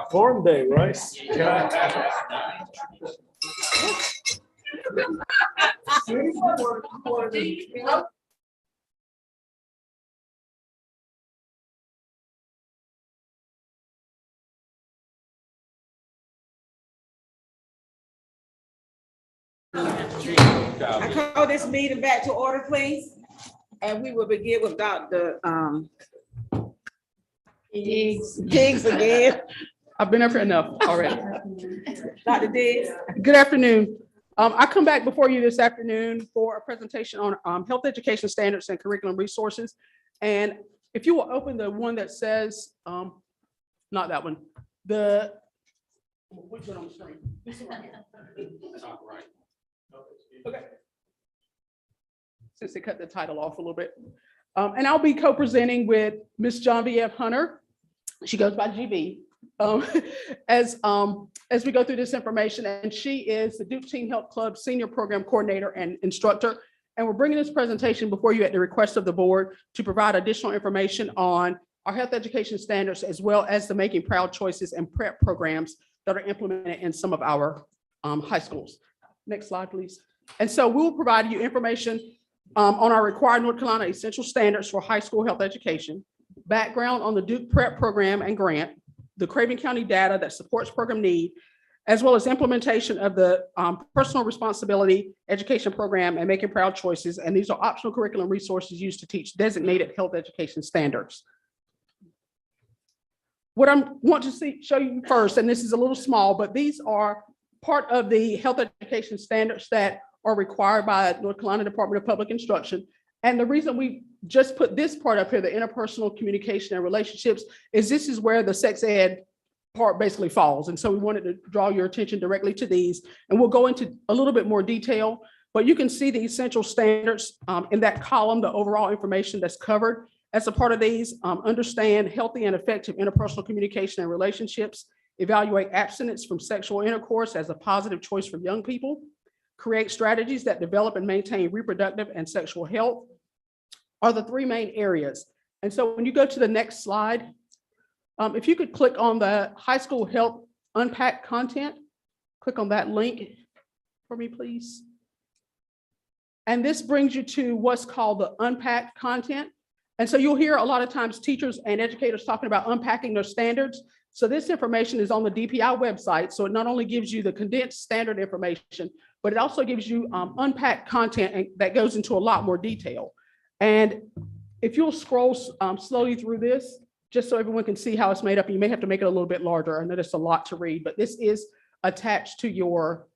Farm Day, right? I call this meeting back to order, please. And we will begin with Dr. Diggs again. I've been up here enough already. Dr. Diggs. Good afternoon. I come back before you this afternoon for a presentation on health education standards and curriculum resources. And if you will open the one that says, not that one, which one on the screen? This one right here. Top right. Okay. Since they cut the title off a little bit. And I'll be co-presenting with Miss Genevieve Hunter. She goes by GB. As we go through this information, and she is the Duke Teen Health Club Senior Program Coordinator and Instructor. And we're bringing this presentation before you at the request of the board to provide additional information on our health education standards, as well as the Making Proud Choices and prep programs that are implemented in some of our high schools. Next slide, please. And so we'll provide you information on our required North Carolina essential standards for high school health education, background on the Duke Prep program and grant, the Craven County data that supports program need, as well as implementation of the personal responsibility education program and Making Proud Choices. And these are optional curriculum resources used to teach designated health education standards. What I want to show you first, and this is a little small, but these are part of the health education standards that are required by North Carolina Department of Public Instruction. And the reason we just put this part up here, the interpersonal communication and relationships, is this is where the sex ed part basically falls. And so we wanted to draw your attention directly to these. And we'll go into a little bit more detail, but you can see the essential standards in that column, the overall information that's covered. As a part of these, understand healthy and effective interpersonal communication and relationships, evaluate abstinence from sexual intercourse as a positive choice for young people, create strategies that develop and maintain reproductive and sexual health are the three main areas. And so when you go to the next slide, if you could click on the high school health unpacked content, click on that link for me, please. And this brings you to what's called the unpacked content. And so you'll hear a lot of times teachers and educators talking about unpacking their standards. So this information is on the DPI website. So it not only gives you the condensed standard information, but it also gives you unpacked content that goes into a lot more detail. And if you'll scroll slowly through this, just so everyone can see how it's made up, you may have to make it a little bit larger. I know there's a lot to read, but this is attached to your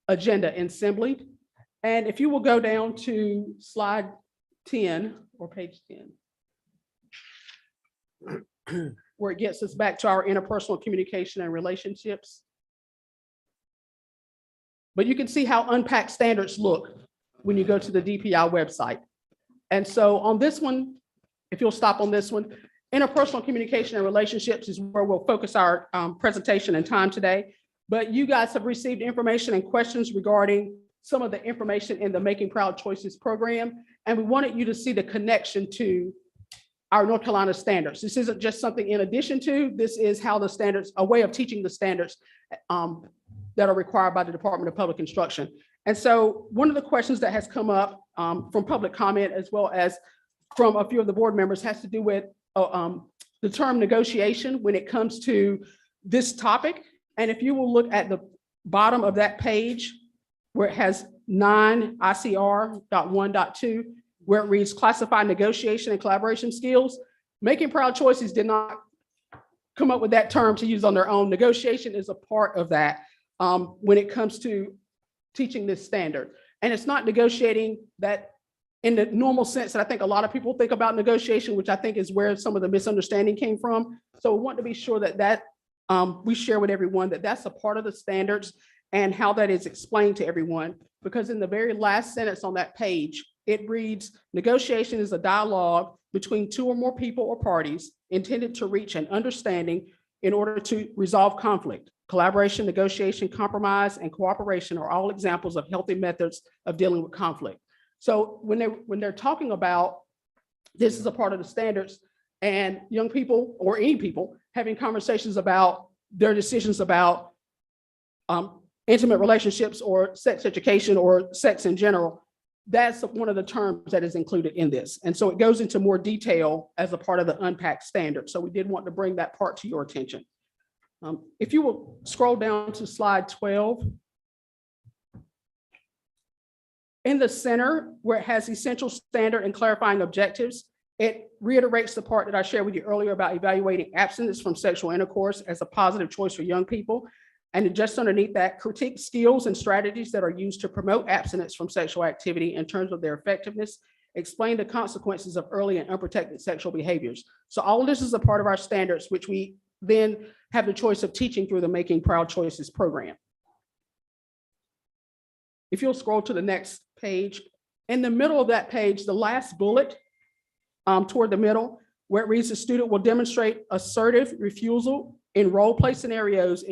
agenda in Assembly. And if you will go down to slide 10 or page 10, where it gets us back to our interpersonal communication and relationships. But you can see how unpacked standards look when you go to the DPI website. And so on this one, if you'll stop on this one, interpersonal communication and relationships is where we'll focus our presentation and time today. But you guys have received information and questions regarding some of the information in the Making Proud Choices program. And we wanted you to see the connection to our North Carolina standards. This isn't just something in addition to, this is how the standards, a way of teaching the standards that are required by the Department of Public Instruction. And so one of the questions that has come up from public comment, as well as from a few of the board members, has to do with the term negotiation when it comes to this topic. And if you will look at the bottom of that page where it has 9 ICR.1.2, where it reads classify negotiation and collaboration skills, Making Proud Choices did not come up with that term to use on their own. Negotiation is a part of that when it comes to teaching this standard. And it's not negotiating that in the normal sense that I think a lot of people think about negotiation, which I think is where some of the misunderstanding came from. So we want to be sure that we share with everyone that that's a part of the standards and how that is explained to everyone. Because in the very last sentence on that page, it reads, negotiation is a dialogue between 2 or more people or parties intended to reach an understanding in order to resolve conflict. Collaboration, negotiation, compromise, and cooperation are all examples of healthy methods of dealing with conflict. So when they're talking about this is a part of the standards, and young people or any people having conversations about their decisions about intimate relationships or sex education or sex in general. That's one of the terms that is included in this. And so it goes into more detail as a part of the unpacked standard. So we did want to bring that part to your attention. If you will scroll down to slide 12. In the center, where it has essential standard and clarifying objectives, it reiterates the part that I shared with you earlier about evaluating abstinence from sexual intercourse as a positive choice for young people. And just underneath that, critique skills and strategies that are used to promote abstinence from sexual activity in terms of their effectiveness, explain the consequences of early and unprotected sexual behaviors. So all of this is a part of our standards, which we then have the choice of teaching through the Making Proud Choices program. If you'll scroll to the next page, in the middle of that page, the last bullet toward the middle, where it reads, the student will demonstrate assertive refusal in role play scenarios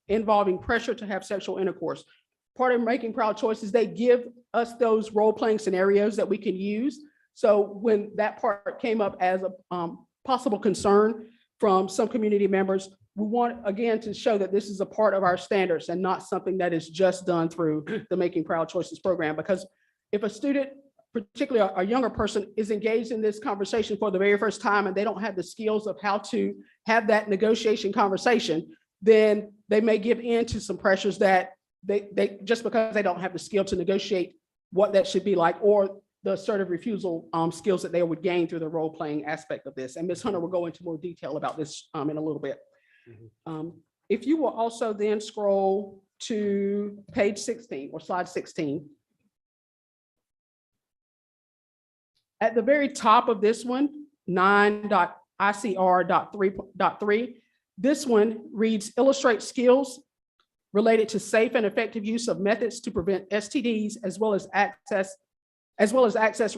involving pressure to have sexual intercourse. Part of Making Proud Choices, they give us those role playing scenarios that we can use. So when that part came up as a possible concern from some community members, we want, again, to show that this is a part of our standards and not something that is just done through the Making Proud Choices program. Because if a student, particularly a younger person, is engaged in this conversation for the very first time and they don't have the skills of how to have that negotiation conversation, then they may give in to some pressures that they just because they don't have the skill to negotiate what that should be like, or the assertive refusal skills that they would gain through the role-playing aspect of this. And Ms. Hunter will go into more detail about this in a little bit. If you will also then scroll to page 16 or slide 16. At the very top of this one, 9.ICR.3.3, this one reads, illustrate skills related to safe and effective use of methods to prevent STDs, as well as access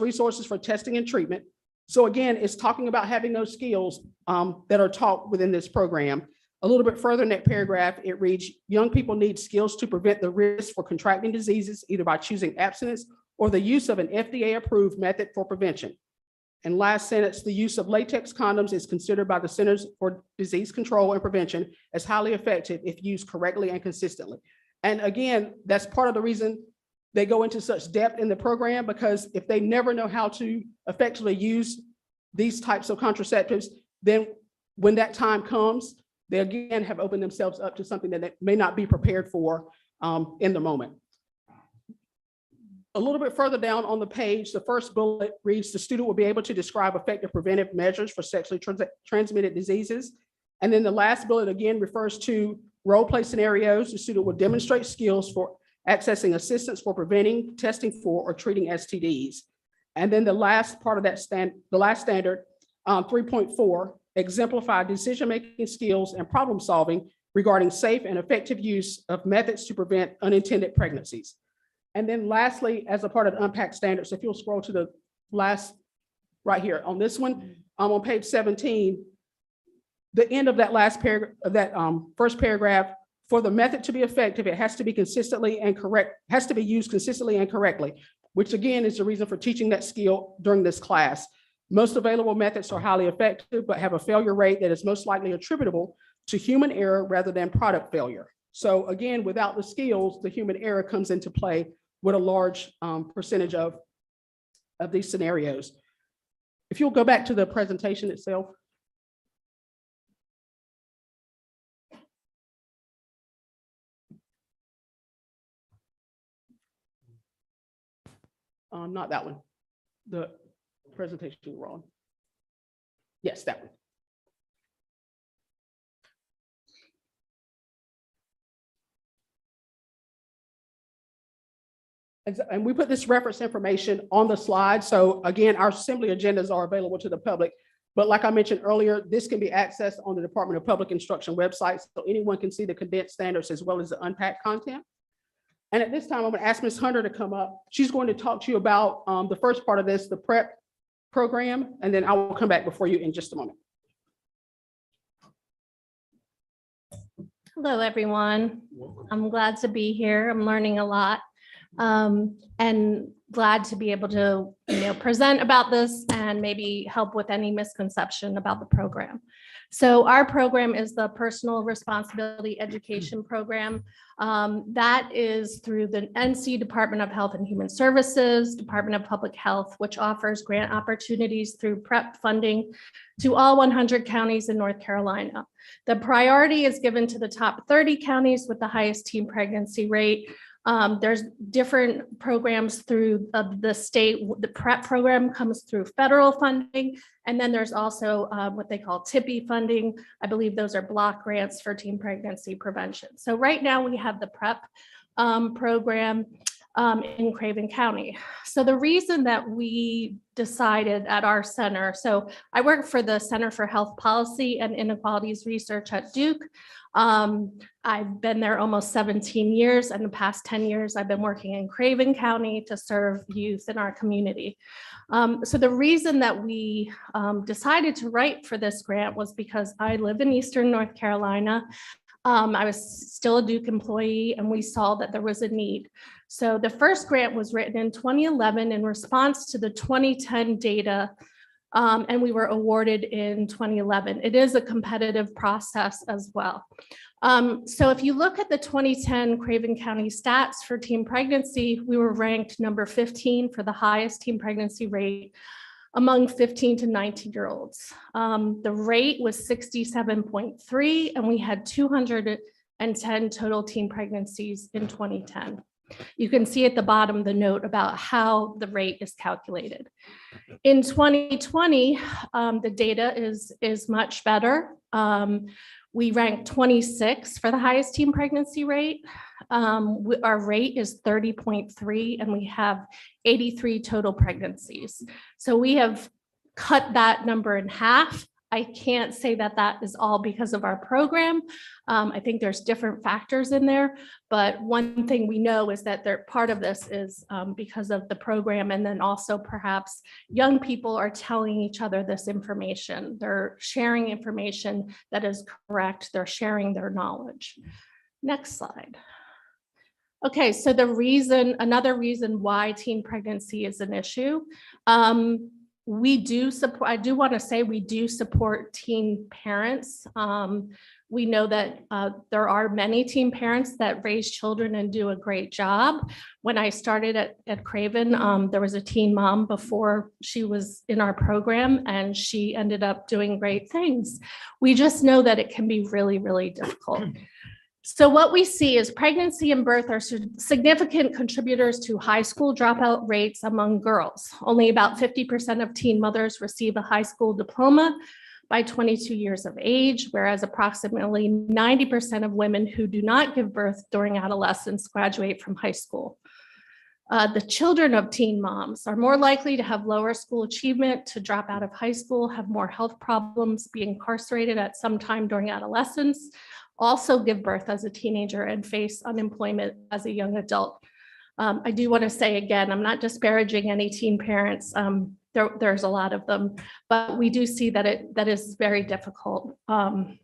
resources for testing and treatment. So again, it's talking about having those skills that are taught within this program. A little bit further in that paragraph, it reads, young people need skills to prevent the risk for contracting diseases, either by choosing abstinence or the use of an FDA-approved method for prevention. And last sentence, the use of latex condoms is considered by the Centers for Disease Control and Prevention as highly effective if used correctly and consistently. And again, that's part of the reason they go into such depth in the program, because if they never know how to effectively use these types of contraceptives, then when that time comes, they again have opened themselves up to something that they may not be prepared for in the moment. A little bit further down on the page, the first bullet reads, the student will be able to describe effective preventive measures for sexually transmitted diseases. And then the last bullet again refers to role play scenarios. The student will demonstrate skills for accessing assistance for preventing, testing for, or treating STDs. And then the last part of that the last standard, 3.4, exemplify decision-making skills and problem-solving regarding safe and effective use of methods to prevent unintended pregnancies. And then lastly, as a part of the unpacked standards, if you'll scroll to the last, right here on this one, on page 17, the end of that last paragraph, of that first paragraph, for the method to be effective, it has to be consistently and correct, has to be used consistently and correctly, which again is the reason for teaching that skill during this class. Most available methods are highly effective, but have a failure rate that is most likely attributable to human error rather than product failure. So again, without the skills, the human error comes into play with a large percentage of these scenarios. If you'll go back to the presentation itself. Not that one, the presentation you were on. Yes, that one. And we put this reference information on the slide. So again, our assembly agendas are available to the public. But like I mentioned earlier, this can be accessed on the Department of Public Instruction website. So anyone can see the condensed standards as well as the unpacked content. And at this time, I'm going to ask Ms. Hunter to come up. She's going to talk to you about the first part of this, the PrEP program, and then I will come back before you in just a moment. Hello, everyone. I'm glad to be here. I'm learning a lot. And glad to be able to, present about this and maybe help with any misconception about the program. So our program is the Personal Responsibility Education Program. That is through the NC Department of Health and Human Services, Department of Public Health, which offers grant opportunities through PrEP funding to all 100 counties in North Carolina. The priority is given to the top 30 counties with the highest teen pregnancy rate. There's different programs through the state. The PrEP program comes through federal funding. And then there's also what they call TIPI funding. I believe those are block grants for teen pregnancy prevention. So right now we have the PrEP program in Craven County. So the reason that we decided at our center, so I work for the Center for Health Policy and Inequalities Research at Duke. I've been there almost 17 years, and the past 10 years I've been working in Craven County to serve youth in our community. So the reason that we decided to write for this grant was because I live in Eastern North Carolina. I was still a Duke employee, and we saw that there was a need. So the first grant was written in 2011 in response to the 2010 data, and we were awarded in 2011. It is a competitive process as well. So if you look at the 2010 Craven County stats for teen pregnancy, we were ranked number 15 for the highest teen pregnancy rate among 15 to 19-year-olds. The rate was 67.3, and we had 210 total teen pregnancies in 2010. You can see at the bottom the note about how the rate is calculated. In 2020, the data is much better. We ranked 26 for the highest teen pregnancy rate. Our rate is 30.3, and we have 83 total pregnancies. So we have cut that number in half. I can't say that that is all because of our program. I think there's different factors in there, but one thing we know is that part of this is because of the program, and then also perhaps young people are telling each other this information. They're sharing information that is correct. They're sharing their knowledge. Next slide. Okay, so another reason why teen pregnancy is an issue. We do support, I do want to say we do support teen parents. We know that there are many teen parents that raise children and do a great job. When I started at Craven, there was a teen mom before she was in our program, and she ended up doing great things. We just know that it can be really, really difficult. So what we see is pregnancy and birth are significant contributors to high school dropout rates among girls. Only about 50% of teen mothers receive a high school diploma by 22 years of age, whereas approximately 90% of women who do not give birth during adolescence graduate from high school. The children of teen moms are more likely to have lower school achievement, to drop out of high school, have more health problems, be incarcerated at some time during adolescence, also give birth as a teenager, and face unemployment as a young adult. I do want to say again, I'm not disparaging any teen parents. There's a lot of them, but we do see that that is very difficult and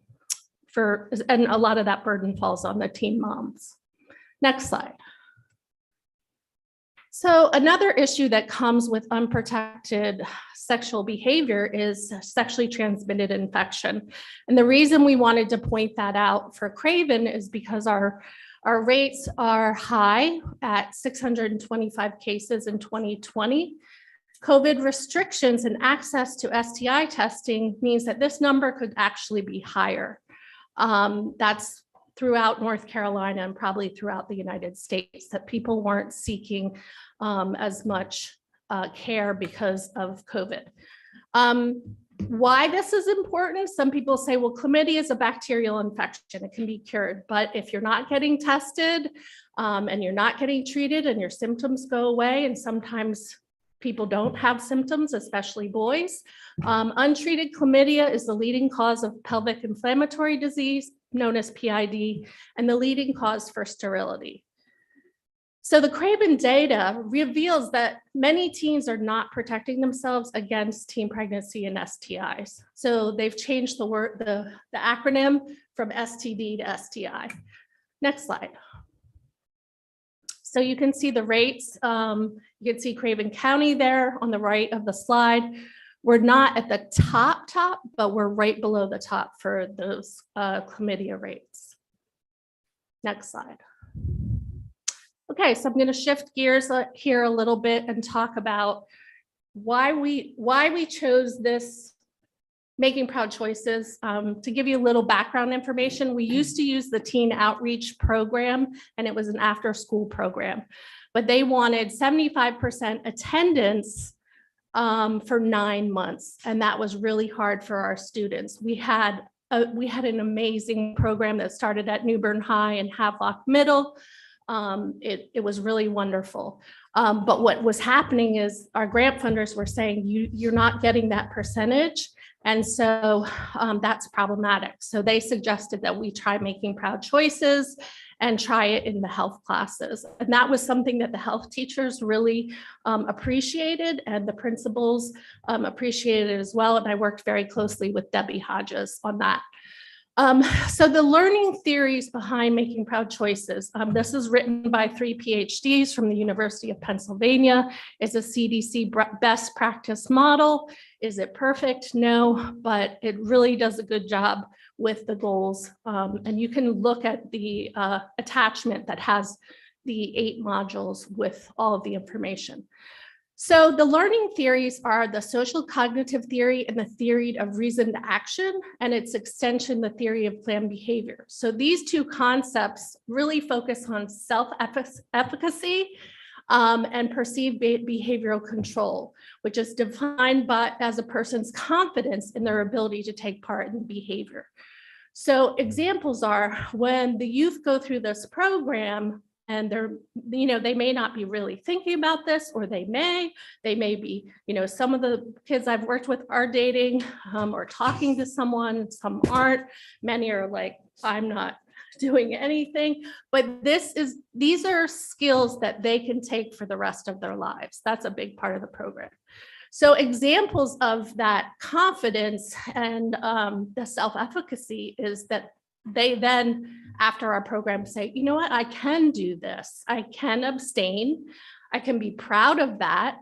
a lot of that burden falls on the teen moms. Next slide. So another issue that comes with unprotected sexual behavior is sexually transmitted infection. And the reason we wanted to point that out for Craven is because our rates are high at 625 cases in 2020. COVID restrictions and access to STI testing means that this number could actually be higher. That's throughout North Carolina and probably throughout the United States, that people weren't seeking as much care because of COVID. Why this is important? Some people say, well, chlamydia is a bacterial infection. It can be cured. But if you're not getting tested and you're not getting treated and your symptoms go away, and sometimes people don't have symptoms, especially boys, untreated chlamydia is the leading cause of pelvic inflammatory disease, known as PID, and the leading cause for sterility. So the Craven data reveals that many teens are not protecting themselves against teen pregnancy and STIs. So they've changed the acronym from STD to STI. Next slide. So you can see the rates. You can see Craven County there on the right of the slide. We're not at the top, but we're right below the top for those chlamydia rates. Next slide. Okay, so I'm going to shift gears here a little bit and talk about why we chose this Making Proud Choices. To give you a little background information, we used to use the Teen Outreach Program, and it was an after-school program, but they wanted 75% attendance for 9 months, and that was really hard for our students. We had an amazing program that started at New Bern High and Havelock Middle. It was really wonderful. But what was happening is our grant funders were saying, you're not getting that percentage. And so that's problematic. So they suggested that we try Making Proud Choices and try it in the health classes. And that was something that the health teachers really appreciated, and the principals appreciated as well. And I worked very closely with Debbie Hodges on that. So the learning theories behind Making Proud Choices, this is written by 3 PhDs from the University of Pennsylvania. It's a CDC best practice model. Is it perfect? No, but it really does a good job with the goals. And you can look at the attachment that has the 8 modules with all of the information. So the learning theories are the social cognitive theory and the theory of reasoned action, and its extension, the theory of planned behavior. So these 2 concepts really focus on self-efficacy and perceived behavioral control, which is defined as a person's confidence in their ability to take part in the behavior. So examples are when the youth go through this program, and they may not be really thinking about this, or they may be, some of the kids I've worked with are dating or talking to someone, some aren't. Many are like, I'm not doing anything, but these are skills that they can take for the rest of their lives. That's a big part of the program. So examples of that confidence and the self-efficacy is that they then, after our program, say, you know what, I can do this. I can abstain. I can be proud of that.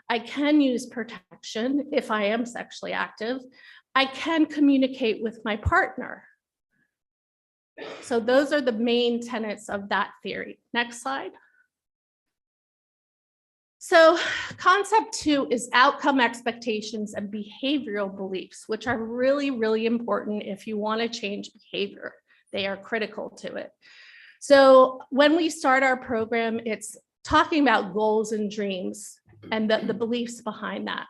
I can use protection if I am sexually active. I can communicate with my partner. So those are the main tenets of that theory. Next slide. So concept 2 is outcome expectations and behavioral beliefs, which are really, really important if you want to change behavior. They are critical to it. So when we start our program, it's talking about goals and dreams and the beliefs behind that.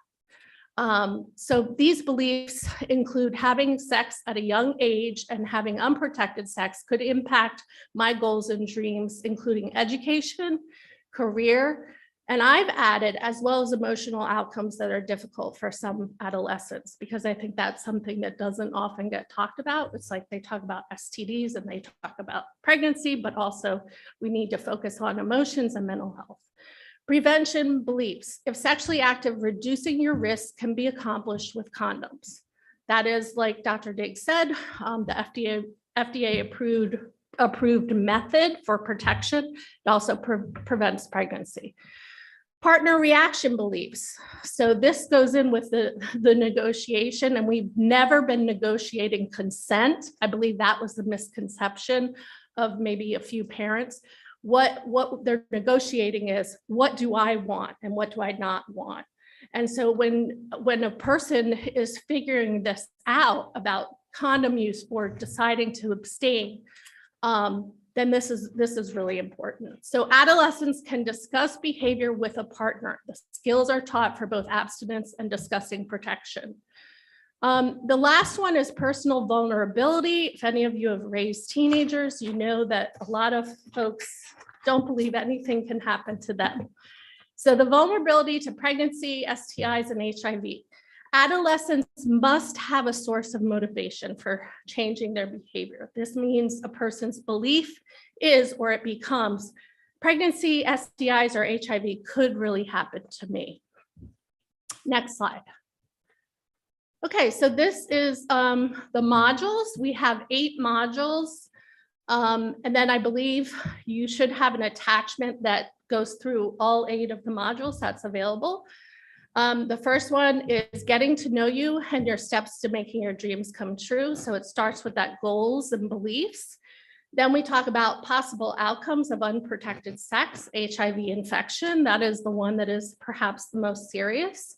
So these beliefs include having sex at a young age and having unprotected sex could impact my goals and dreams, including education, career, and I've added as well as emotional outcomes that are difficult for some adolescents, because I think that's something that doesn't often get talked about. It's like they talk about STDs and they talk about pregnancy, but also we need to focus on emotions and mental health. Prevention beliefs. If sexually active, reducing your risk can be accomplished with condoms. That is, like Dr. Diggs said, the FDA approved method for protection. It also prevents pregnancy. Partner reaction beliefs. So this goes in with the negotiation, and we've never been negotiating consent. I believe that was the misconception of maybe a few parents. What they're negotiating is, what do I want and what do I not want? And so when a person is figuring this out about condom use or deciding to abstain, then this is really important. So adolescents can discuss behavior with a partner. The skills are taught for both abstinence and discussing protection. The last one is personal vulnerability. If any of you have raised teenagers, you know that a lot of folks don't believe anything can happen to them. So the vulnerability to pregnancy, STIs, and HIV. Adolescents must have a source of motivation for changing their behavior. This means a person's belief is, or it becomes, pregnancy, STIs, or HIV could really happen to me. Next slide. Okay, so this is the modules. We have 8 modules. And then I believe you should have an attachment that goes through all 8 of the modules that's available. The first one is getting to know you and your steps to making your dreams come true. So it starts with that goals and beliefs. Then we talk about possible outcomes of unprotected sex, HIV infection. That is the one that is perhaps the most serious.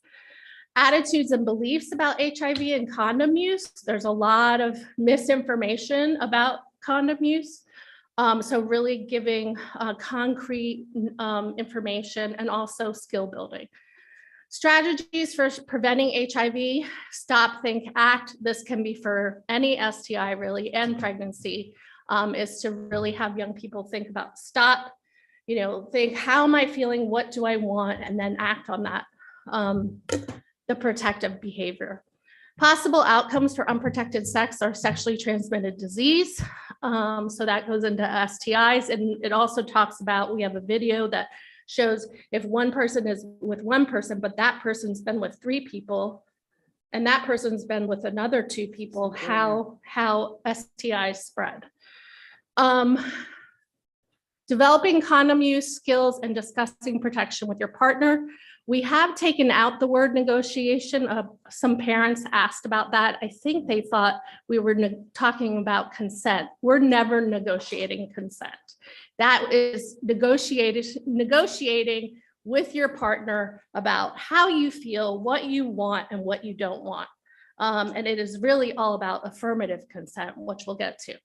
Attitudes and beliefs about HIV and condom use. There's a lot of misinformation about condom use. So really giving concrete information and also skill building. Strategies for preventing HIV, stop, think, act. This can be for any STI really and pregnancy, is to really have young people think about stop, think, how am I feeling? What do I want? And then act on that, the protective behavior. Possible outcomes for unprotected sex are sexually transmitted disease. So that goes into STIs. And it also talks about, we have a video that shows if one person is with one person, but that person's been with 3 people, and that person's been with another 2 people, how STIs spread. Developing condom use skills and discussing protection with your partner. We have taken out the word negotiation. Some parents asked about that. I think they thought we were talking about consent. We're never negotiating consent. That is negotiating with your partner about how you feel, what you want, and what you don't want. And it is really all about affirmative consent, which we'll get to.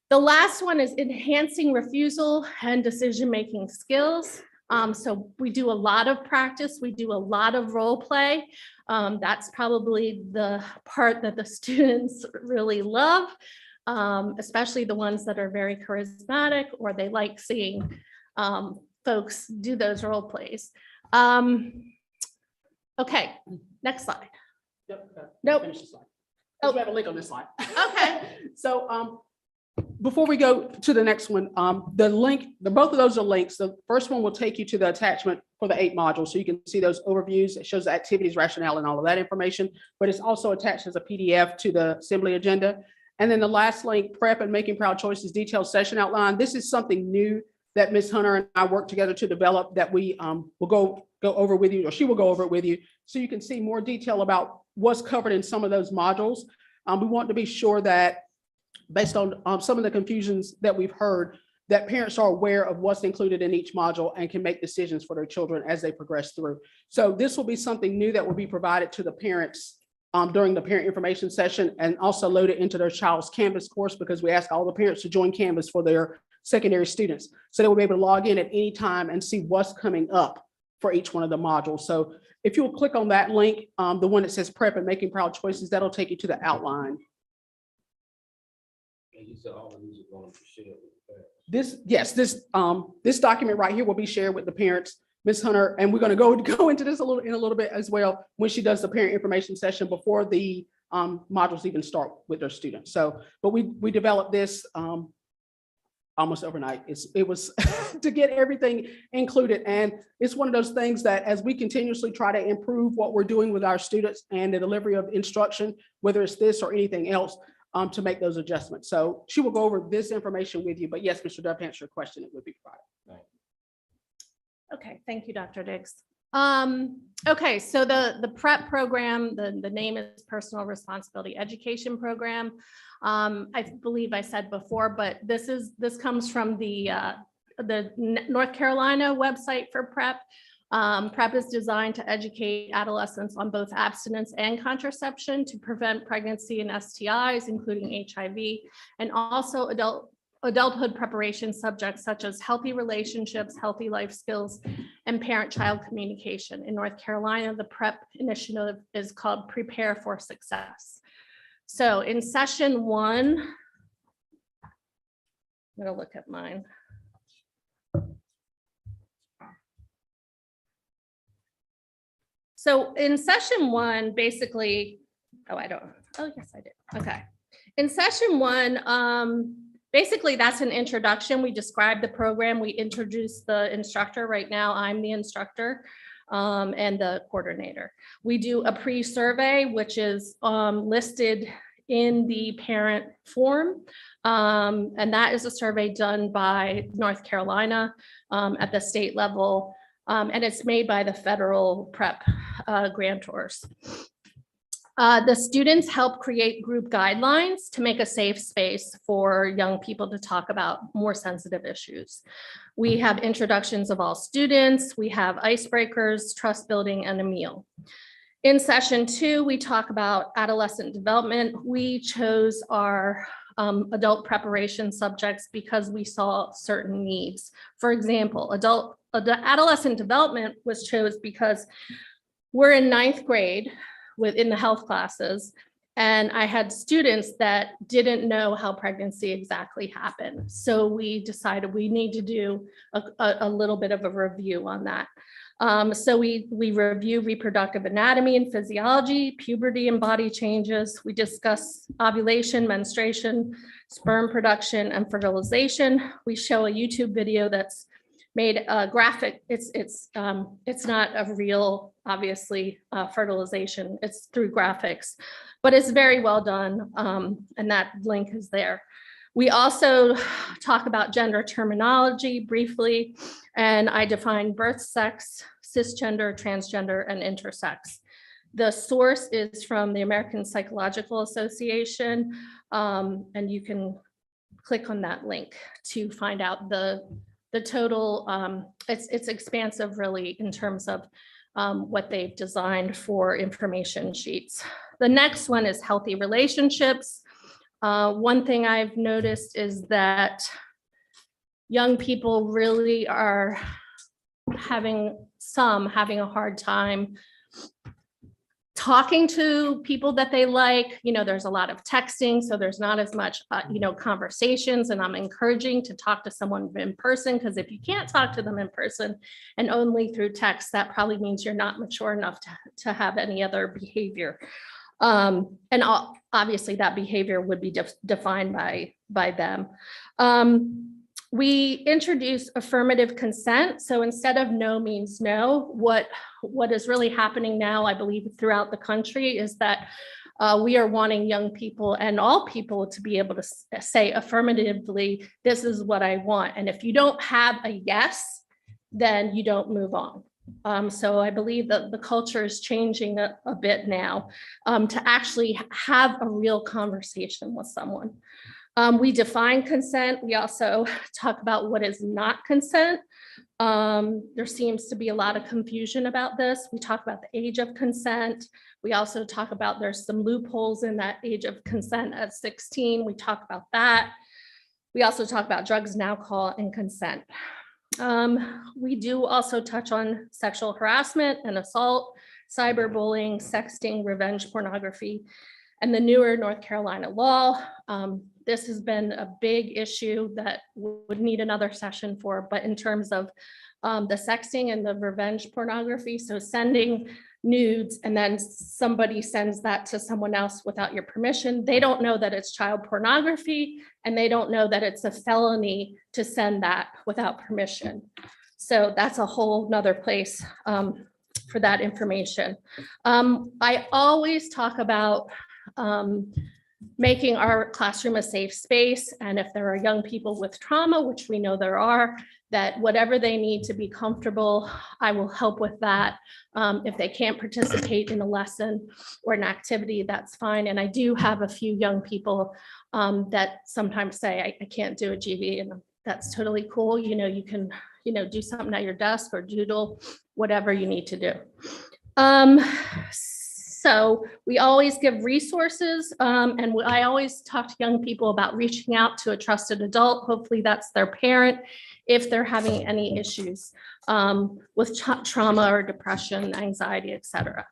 The last one is enhancing refusal and decision-making skills. So we do a lot of practice. We do a lot of role play. That's probably the part that the students really love, especially the ones that are very charismatic or they like seeing folks do those role plays. Okay, next slide. Nope. Finish the slide. Oh, we have a link on this slide. Okay. So before we go to the next one, the link, both of those are links. The first one will take you to the attachment for the 8 modules. So you can see those overviews. It shows the activities, rationale, and all of that information, but it's also attached as a PDF to the assembly agenda. And then the last link, Prep and Making Proud Choices, detailed session outline. This is something new that Ms. Hunter and I worked together to develop that we will go over with you, or she will go over it with you, so you can see more detail about what's covered in some of those modules. We want to be sure that based on some of the confusions that we've heard, that parents are aware of what's included in each module and can make decisions for their children as they progress through. So this will be something new that will be provided to the parents during the parent information session, and also loaded into their child's Canvas course, because we ask all the parents to join Canvas for their secondary students. So they will be able to log in at any time and see what's coming up for each one of the modules. So if you will click on that link, the one that says Prep and Making Proud Choices, that'll take you to the outline. This document right here will be shared with the parents, Ms. Hunter, and we're going to go into this in a little bit as well when she does the parent information session before the modules even start with their students. So, but we developed this almost overnight. It was to get everything included, and it's one of those things that as we continuously try to improve what we're doing with our students and the delivery of instruction, whether it's this or anything else, to make those adjustments. So she will go over this information with you, but yes, Mr. Duff, to answer your question, it would be provided. Okay, thank you, Dr. Diggs. Okay, so the PrEP program, the name is Personal Responsibility Education Program. I believe I said before, but this comes from the North Carolina website for PrEP. PrEP is designed to educate adolescents on both abstinence and contraception to prevent pregnancy and STIs, including HIV, and also adulthood preparation subjects such as healthy relationships, healthy life skills, and parent-child communication. In North Carolina, the PrEP initiative is called Prepare for Success. So in session 1, I'm gonna look at mine. So in session 1, basically, oh, yes, I did. Okay. In session 1, basically that's an introduction. We describe the program. We introduce the instructor. Right now, I'm the instructor and the coordinator. We do a pre-survey, which is listed in the parent form. And that is a survey done by North Carolina at the state level. And it's made by the federal prep grantors. The students help create group guidelines to make a safe space for young people to talk about more sensitive issues. We have introductions of all students, we have icebreakers, trust building, and a meal. In session 2, we talk about adolescent development. We chose our adult preparation subjects because we saw certain needs. For example, adolescent development was chosen because we're in 9th grade within the health classes, and I had students that didn't know how pregnancy exactly happened. So we decided we need to do a little bit of a review on that. So we review reproductive anatomy and physiology, puberty and body changes. We discuss ovulation, menstruation, sperm production, and fertilization. We show a YouTube video that's made a graphic. It's not a real, obviously, fertilization. It's through graphics, but it's very well done. And that link is there. We also talk about gender terminology briefly, and I define birth sex, cisgender, transgender, and intersex. The source is from the American Psychological Association, and you can click on that link to find out the total. It's expansive really in terms of what they've designed for information sheets. The next one is healthy relationships. One thing I've noticed is that young people really are having a hard time talking to people that they like. You know, there's a lot of texting, so there's not as much, conversations, and I'm encouraging to talk to someone in person, because if you can't talk to them in person and only through text, that probably means you're not mature enough to have any other behavior. And obviously that behavior would be defined by them. We introduce affirmative consent. So instead of no means no, what is really happening now, I believe, throughout the country is that we are wanting young people and all people to be able to say affirmatively, this is what I want. And if you don't have a yes, then you don't move on. So I believe that the culture is changing a bit now to actually have a real conversation with someone. We define consent. We also talk about what is not consent. There seems to be a lot of confusion about this. We talk about the age of consent. We also talk about there's some loopholes in that age of consent at 16. We talk about that. We also talk about drugs and alcohol and consent. We do also touch on sexual harassment and assault, cyberbullying, sexting, revenge pornography, and the newer North Carolina law. This has been a big issue that would need another session for, but in terms of the sexting and the revenge pornography, so sending nudes and then somebody sends that to someone else without your permission, they don't know that it's child pornography, and they don't know that it's a felony to send that without permission. So that's a whole nother place for that information. I always talk about making our classroom a safe space. And if there are young people with trauma, which we know there are, that whatever they need to be comfortable, I will help with that. If they can't participate in a lesson or an activity, that's fine. And I do have a few young people that sometimes say, I can't do a GV, and that's totally cool. You can, do something at your desk or doodle, whatever you need to do. So we always give resources, and I always talk to young people about reaching out to a trusted adult. Hopefully that's their parent if they're having any issues with trauma or depression, anxiety, etc.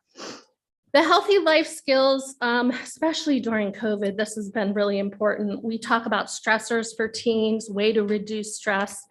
The healthy life skills, especially during COVID, this has been really important. We talk about stressors for teens, way to reduce stress.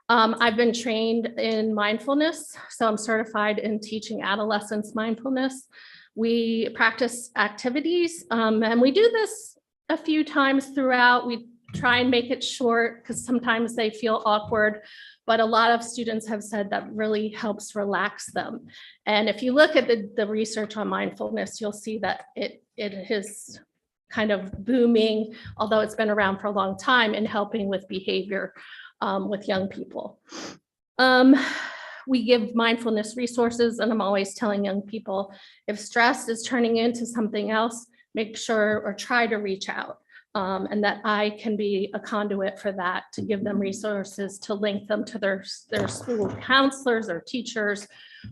I've been trained in mindfulness, so I'm certified in teaching adolescents mindfulness. We practice activities, and we do this a few times throughout. We try and make it short because sometimes they feel awkward, but a lot of students have said that really helps relax them. And if you look at the research on mindfulness, you'll see that it has kind of booming, although it's been around for a long time, in helping with behavior with young people. We give mindfulness resources, and I'm always telling young people, if stress is turning into something else, make sure or try to reach out. And that I can be a conduit for that, to give them resources, to link them to their school counselors or teachers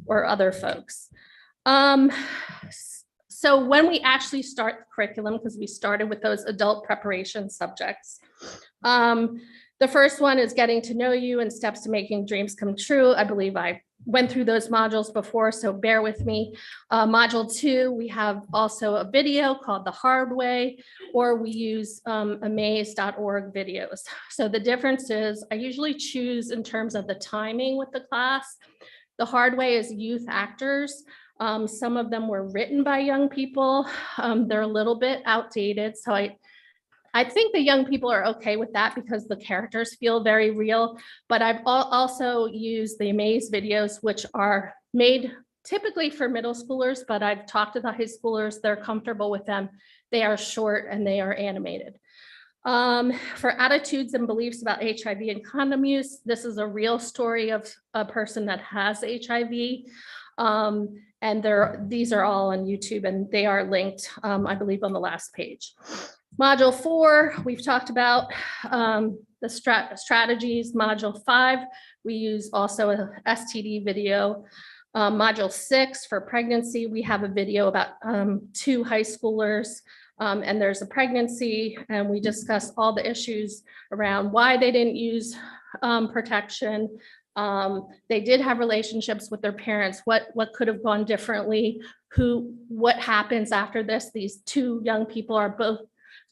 or other folks. So when we actually start the curriculum, because we started with those adult preparation subjects, the first one is getting to know you and steps to making dreams come true. I believe I went through those modules before, so bear with me. Module 2, we have also a video called The Hard Way, or we use amaze.org videos. So the difference is I usually choose in terms of the timing with the class. The Hard Way is youth actors. Some of them were written by young people. They're a little bit outdated, so I think the young people are okay with that because the characters feel very real, but I've also used the Amaze videos, which are made typically for middle schoolers, but I've talked to the high schoolers, they're comfortable with them. They are short and they are animated. For attitudes and beliefs about HIV and condom use, this is a real story of a person that has HIV. And these are all on YouTube and they are linked, I believe, on the last page. Module 4, we've talked about the strategies. Module 5, we use also a STD video. Module 6 for pregnancy, we have a video about 2 high schoolers and there's a pregnancy, and we discuss all the issues around why they didn't use protection. They did have relationships with their parents. What could have gone differently? What happens after this? These 2 young people are both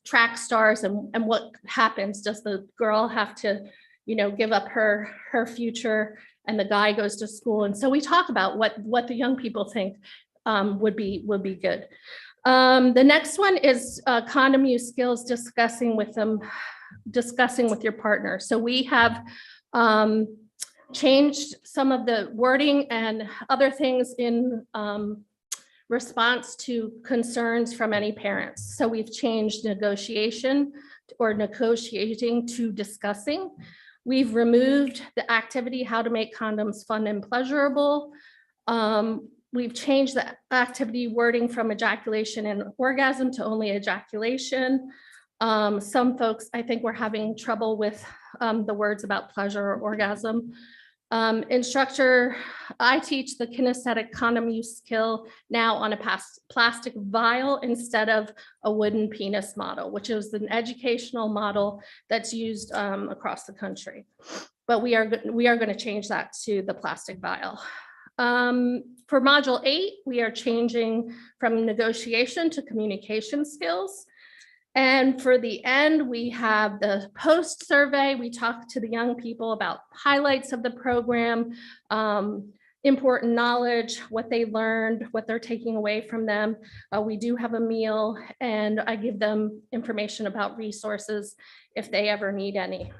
track stars, and what happens? Does the girl have to, give up her future, and the guy goes to school? And so we talk about what the young people think would be good. The next one is condom use skills, discussing with your partner. So we have changed some of the wording and other things in response to concerns from any parents. So we've changed negotiation or negotiating to discussing. We've removed the activity, how to make condoms fun and pleasurable. We've changed the activity wording from ejaculation and orgasm to only ejaculation. Some folks, I think, were having trouble with the words about pleasure or orgasm. Instructor, I teach the kinesthetic condom use skill now on a plastic vial instead of a wooden penis model, which is an educational model that's used across the country. But we are going to change that to the plastic vial. For module 8, we are changing from negotiation to communication skills. And for the end, we have the post survey. We talk to the young people about highlights of the program, important knowledge, what they learned, what they're taking away from them. We do have a meal, and I give them information about resources if they ever need any.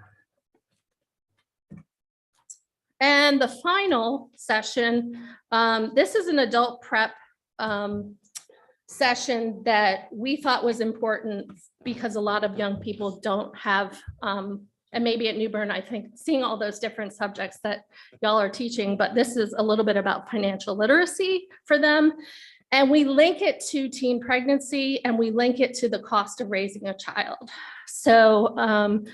And the final session, this is an adult prep session that we thought was important because a lot of young people don't have, and maybe at New Bern, I think, seeing all those different subjects that y'all are teaching, but this is a little bit about financial literacy for them. And we link it to teen pregnancy, and we link it to the cost of raising a child. So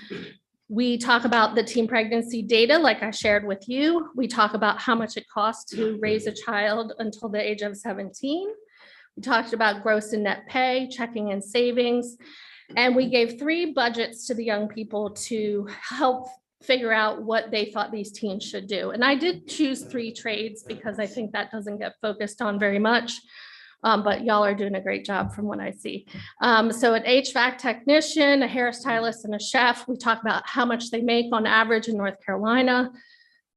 we talk about the teen pregnancy data, like I shared with you. We talk about how much it costs to raise a child until the age of 17. We talked about gross and net pay, checking and savings, and we gave 3 budgets to the young people to help figure out what they thought these teens should do. And I did choose 3 trades because I think that doesn't get focused on very much, but y'all are doing a great job from what I see. So an HVAC technician, a hairstylist, and a chef. We talk about how much they make on average in North Carolina.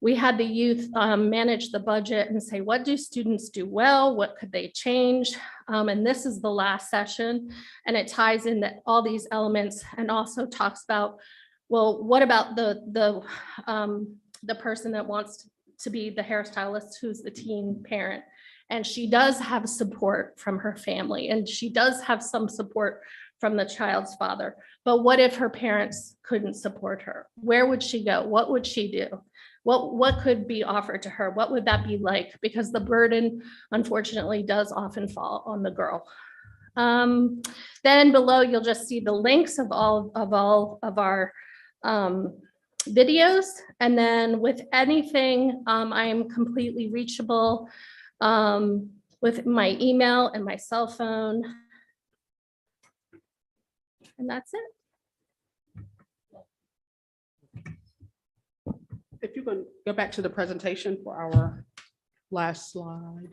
We had the youth manage the budget and say, what do students do well? What could they change? And this is the last session, and it ties in all these elements and also talks about, well, what about the person that wants to be the hairstylist, who's the teen parent? And she does have support from her family, and she does have some support from the child's father. But what if her parents couldn't support her? Where would she go? What would she do? What could be offered to her? What would that be like? Because the burden, unfortunately, does often fall on the girl. Then below, you'll just see the links of all of our videos. And then with anything, I am completely reachable with my email and my cell phone. And that's it. If you can go back to the presentation for our last slide.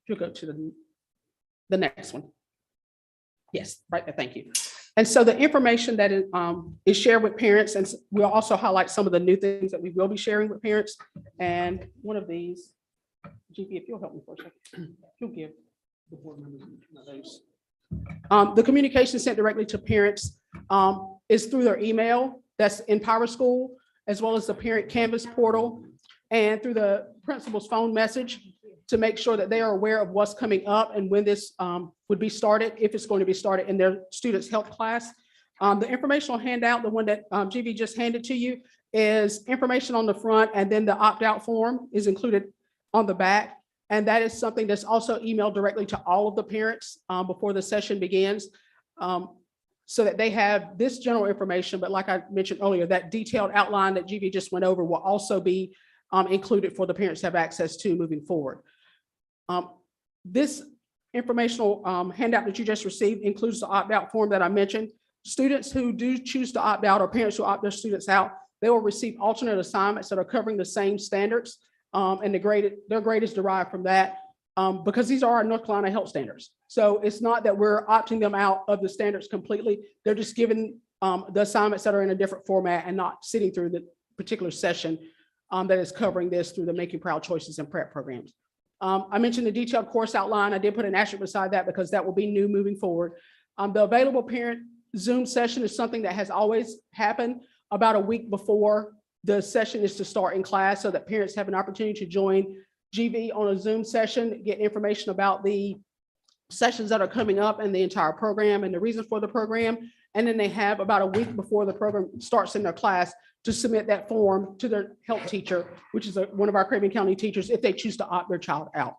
You'll go to the next one. Yes, right there, thank you. And so the information that is shared with parents, and we'll also highlight some of the new things that we will be sharing with parents. And one of these, GP, if you'll help me for a second, you'll give the board members one of those. The communication sent directly to parents is through their email, that's in Power School, as well as the parent Canvas portal, and through the principal's phone message, to make sure that they are aware of what's coming up and when this would be started, if it's going to be started in their students' health class. The informational handout, the one that GV just handed to you, is information on the front, and then the opt-out form is included on the back. And that is something that's also emailed directly to all of the parents before the session begins, so that they have this general information. But like I mentioned earlier, that detailed outline that GV just went over will also be included for the parents to have access to moving forward. This informational handout that you just received includes the opt-out form that I mentioned. Students who do choose to opt out, or parents who opt their students out, they will receive alternate assignments that are covering the same standards, and their grade is derived from that, because these are our North Carolina health standards. So it's not that we're opting them out of the standards completely. They're just given the assignments that are in a different format and not sitting through the particular session that is covering this through the Making Proud Choices and prep programs. I mentioned the detailed course outline. I did put an asterisk beside that because that will be new moving forward. The available parent Zoom session is something that has always happened about a week before the session is to start in class, so that parents have an opportunity to join GV on a Zoom session, get information about the sessions that are coming up and the entire program and the reason for the program. And then they have about a week before the program starts in their class to submit that form to their health teacher, which is one of our Craven County teachers, if they choose to opt their child out.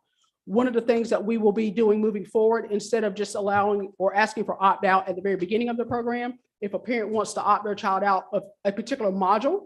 One of the things that we will be doing moving forward, instead of just allowing or asking for opt out at the very beginning of the program, if a parent wants to opt their child out of a particular module,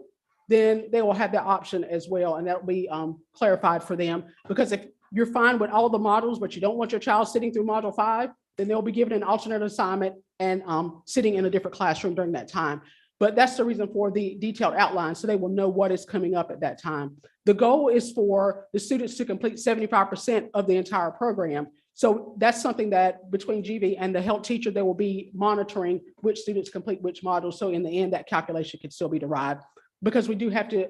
then they will have that option as well. And that will be clarified for them, because if you're fine with all the modules, but you don't want your child sitting through module 5, then they'll be given an alternate assignment and sitting in a different classroom during that time. But that's the reason for the detailed outline, so they will know what is coming up at that time. The goal is for the students to complete 75% of the entire program. So that's something that between GV and the health teacher, they will be monitoring which students complete which modules. So in the end, that calculation can still be derived, because we do have to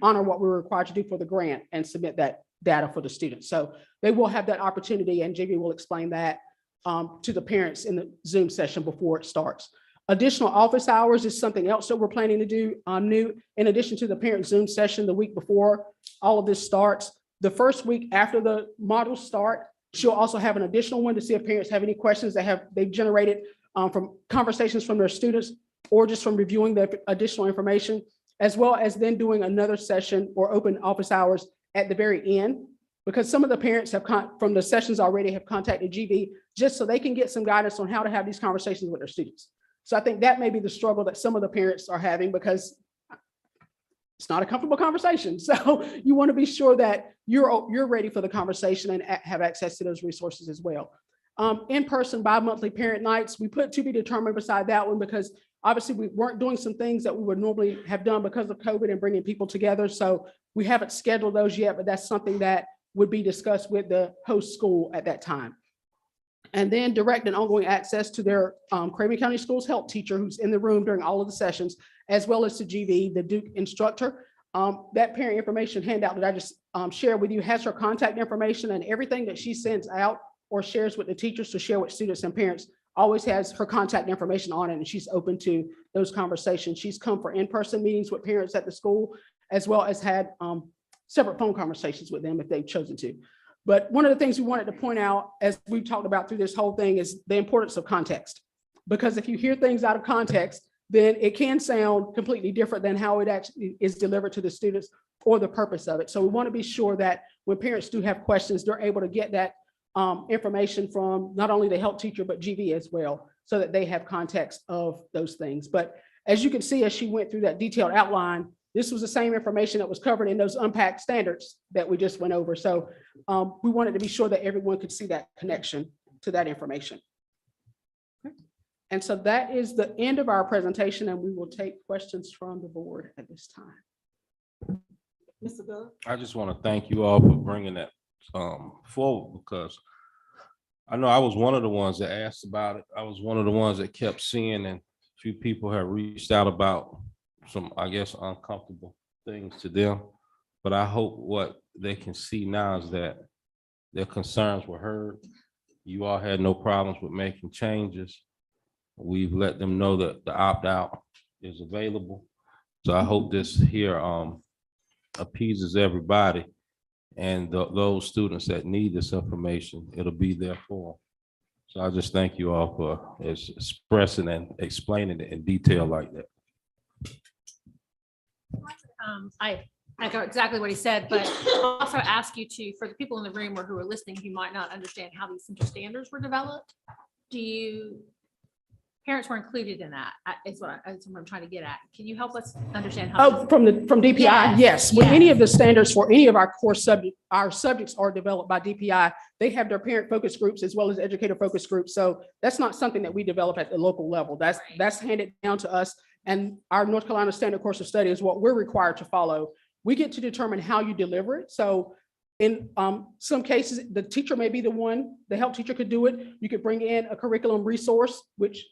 honor what we're required to do for the grant and submit that data for the students. So they will have that opportunity, and GV will explain that to the parents in the Zoom session before it starts. Additional office hours is something else that we're planning to do new, in addition to the parent Zoom session the week before all of this starts. The first week after the modules start, she'll also have an additional one to see if parents have any questions that they've generated from conversations from their students, or just from reviewing the additional information, as well as then doing another session or open office hours at the very end, because some of the parents have from the sessions already have contacted GV just so they can get some guidance on how to have these conversations with their students. So I think that may be the struggle that some of the parents are having, because it's not a comfortable conversation. So you want to be sure that you're ready for the conversation and have access to those resources as well. In-person bi-monthly parent nights, we put to be determined beside that one, because obviously we weren't doing some things that we would normally have done because of COVID and bringing people together. So we haven't scheduled those yet, but that's something that would be discussed with the host school at that time. And then direct and ongoing access to their Craven County Schools health teacher, who's in the room during all of the sessions, as well as to GV, the Duke instructor. That parent information handout that I just shared with you has her contact information, and everything that she sends out or shares with the teachers to share with students and parents always has her contact information on it, and she's open to those conversations. She's come for in-person meetings with parents at the school, as well as had separate phone conversations with them if they've chosen to. But one of the things we wanted to point out, as we've talked about through this whole thing, is the importance of context. Because if you hear things out of context, then it can sound completely different than how it actually is delivered to the students or the purpose of it. So we want to be sure that when parents do have questions, they're able to get that information from not only the health teacher, but GV as well, so that they have context of those things. But as you can see, as she went through that detailed outline, this was the same information that was covered in those unpacked standards that we just went over. So we wanted to be sure that everyone could see that connection to that information. And so that is the end of our presentation, and we will take questions from the board at this time. Mr. Good. I just want to thank you all for bringing that forward, because I know I was one of the ones that asked about it. I was one of the ones that kept seeing, and a few people have reached out about some, I guess, uncomfortable things to them. But I hope what they can see now is that their concerns were heard. You all had no problems with making changes. We've let them know that the opt-out is available. So I hope this here appeases everybody, and those students that need this information, it'll be there for them. So I just thank you all for expressing and explaining it in detail like that. I echo exactly what he said, but I'll also ask you to, for the people in the room or who are listening, who might not understand how these central standards were developed, parents were included in that, is what I'm trying to get at. Can you help us understand how? Oh, from DPI, yes. When any of the standards for any of our core subjects are developed by DPI, they have their parent focus groups as well as educator focus groups. So that's not something that we develop at the local level. That's handed down to us, and our North Carolina Standard Course of Study is what we're required to follow. We get to determine how you deliver it. So in some cases, the teacher may be the one, the help teacher could do it. You could bring in a curriculum resource, which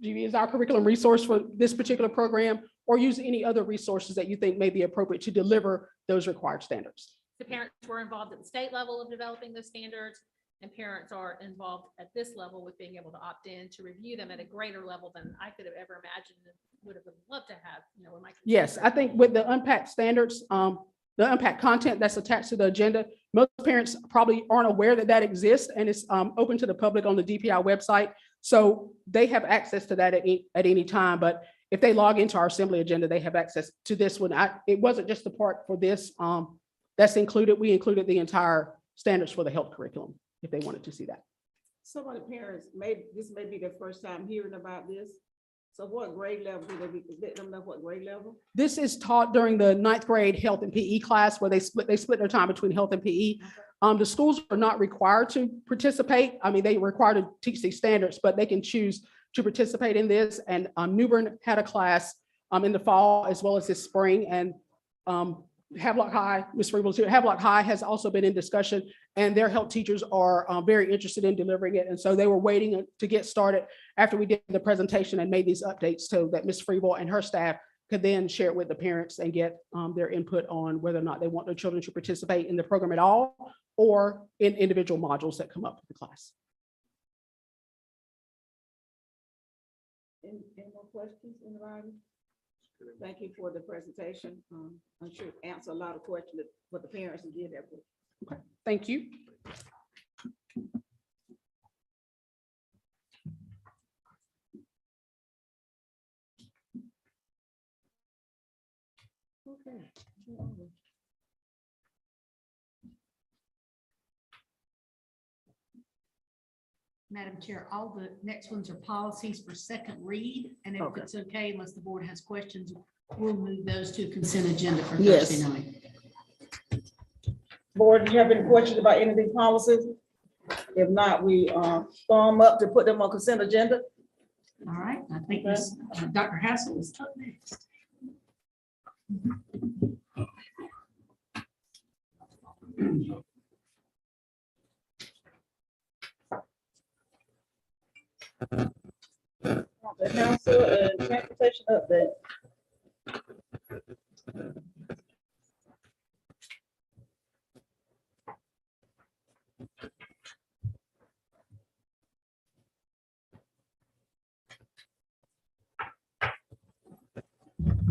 GV is our curriculum resource for this particular program, or use any other resources that you think may be appropriate to deliver those required standards. The parents were involved at the state level of developing those standards, and parents are involved at this level with being able to opt in to review them at a greater level than I could have ever imagined and would have loved to have, with my. Yes, I think with the unpacked standards, the unpacked content that's attached to the agenda, most parents probably aren't aware that that exists, and it's open to the public on the DPI website. So they have access to that at any time, but if they log into our assembly agenda, they have access to this one. It wasn't just the part for this that's included. We included the entire standards for the health curriculum if they wanted to see that. Some of the parents this may be their first time hearing about this. So what grade level do they let them know what grade level? This is taught during the 9th grade health and PE class, where they split their time between health and PE. The schools are not required to participate. I mean, they are required to teach these standards, but they can choose to participate in this. And New Bern had a class in the fall as well as this spring, and Havelock High, Ms. Freeble's here. Havelock High has also been in discussion, and their health teachers are very interested in delivering it. And so they were waiting to get started after we did the presentation and made these updates so that Ms. Freeble and her staff could then share it with the parents and get their input on whether or not they want their children to participate in the program at all or in individual modules that come up with the class. Any more questions in the writing? Thank you for the presentation. I'm sure it answered a lot of questions for the parents and did that. Okay, thank you. Okay. Madam Chair, all the next ones are policies for second read, and if it's okay, unless the board has questions, we'll move those to consent agenda for Thursday night. Board, do you have any questions about any of these policies? If not, we thumb up to put them on consent agenda. All right, I think this Dr. Hassel is up next. The council and transportation update.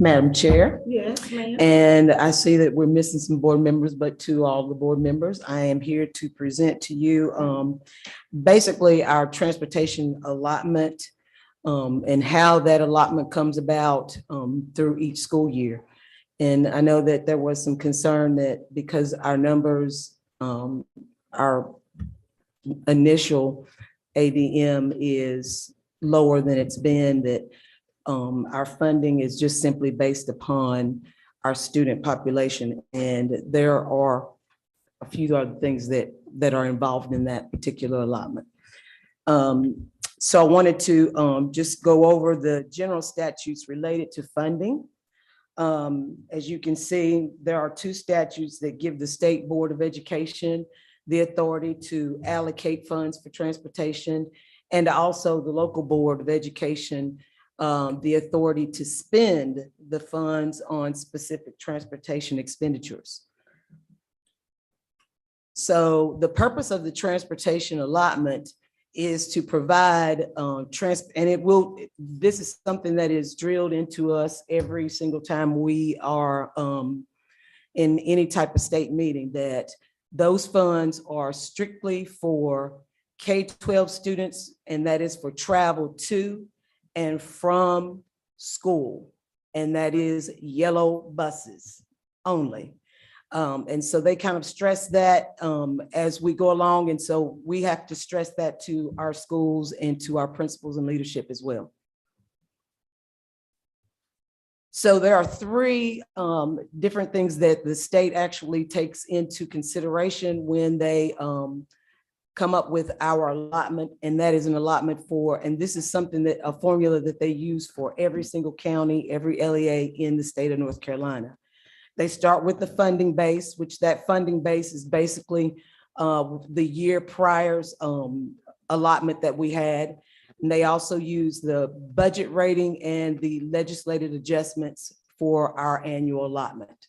Madam Chair. Yes, ma'am. And I see that we're missing some board members, but to all the board members, I am here to present to you basically our transportation allotment and how that allotment comes about through each school year. And I know that there was some concern that because our numbers, our initial ADM is lower than it's been, that our funding is just simply based upon our student population. And there are a few other things that are involved in that particular allotment. So I wanted to just go over the general statutes related to funding. As you can see, there are two statutes that give the State Board of Education the authority to allocate funds for transportation, and also the local Board of Education the authority to spend the funds on specific transportation expenditures. So the purpose of the transportation allotment is to provide this is something that is drilled into us every single time we are in any type of state meeting, that those funds are strictly for K-12 students, and that is for travel to and from school, and that is yellow buses only. And so they kind of stress that as we go along, and so we have to stress that to our schools and to our principals and leadership as well. So there are three different things that the state actually takes into consideration when they come up with our allotment, and that is an allotment for, and this is something that a formula that they use for every single county, every LEA in the state of North Carolina. They start with the funding base, which that funding base is basically the year prior's allotment that we had. And they also use the budget rating and the legislative adjustments for our annual allotment.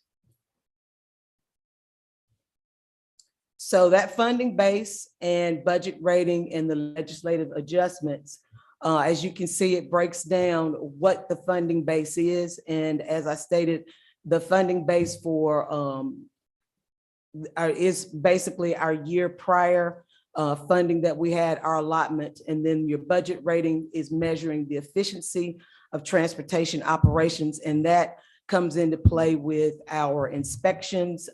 So that funding base and budget rating and the legislative adjustments, as you can see, it breaks down what the funding base is. And as I stated, the funding base for is basically our year prior funding that we had, our allotment. And then your budget rating is measuring the efficiency of transportation operations. And that comes into play with our inspections.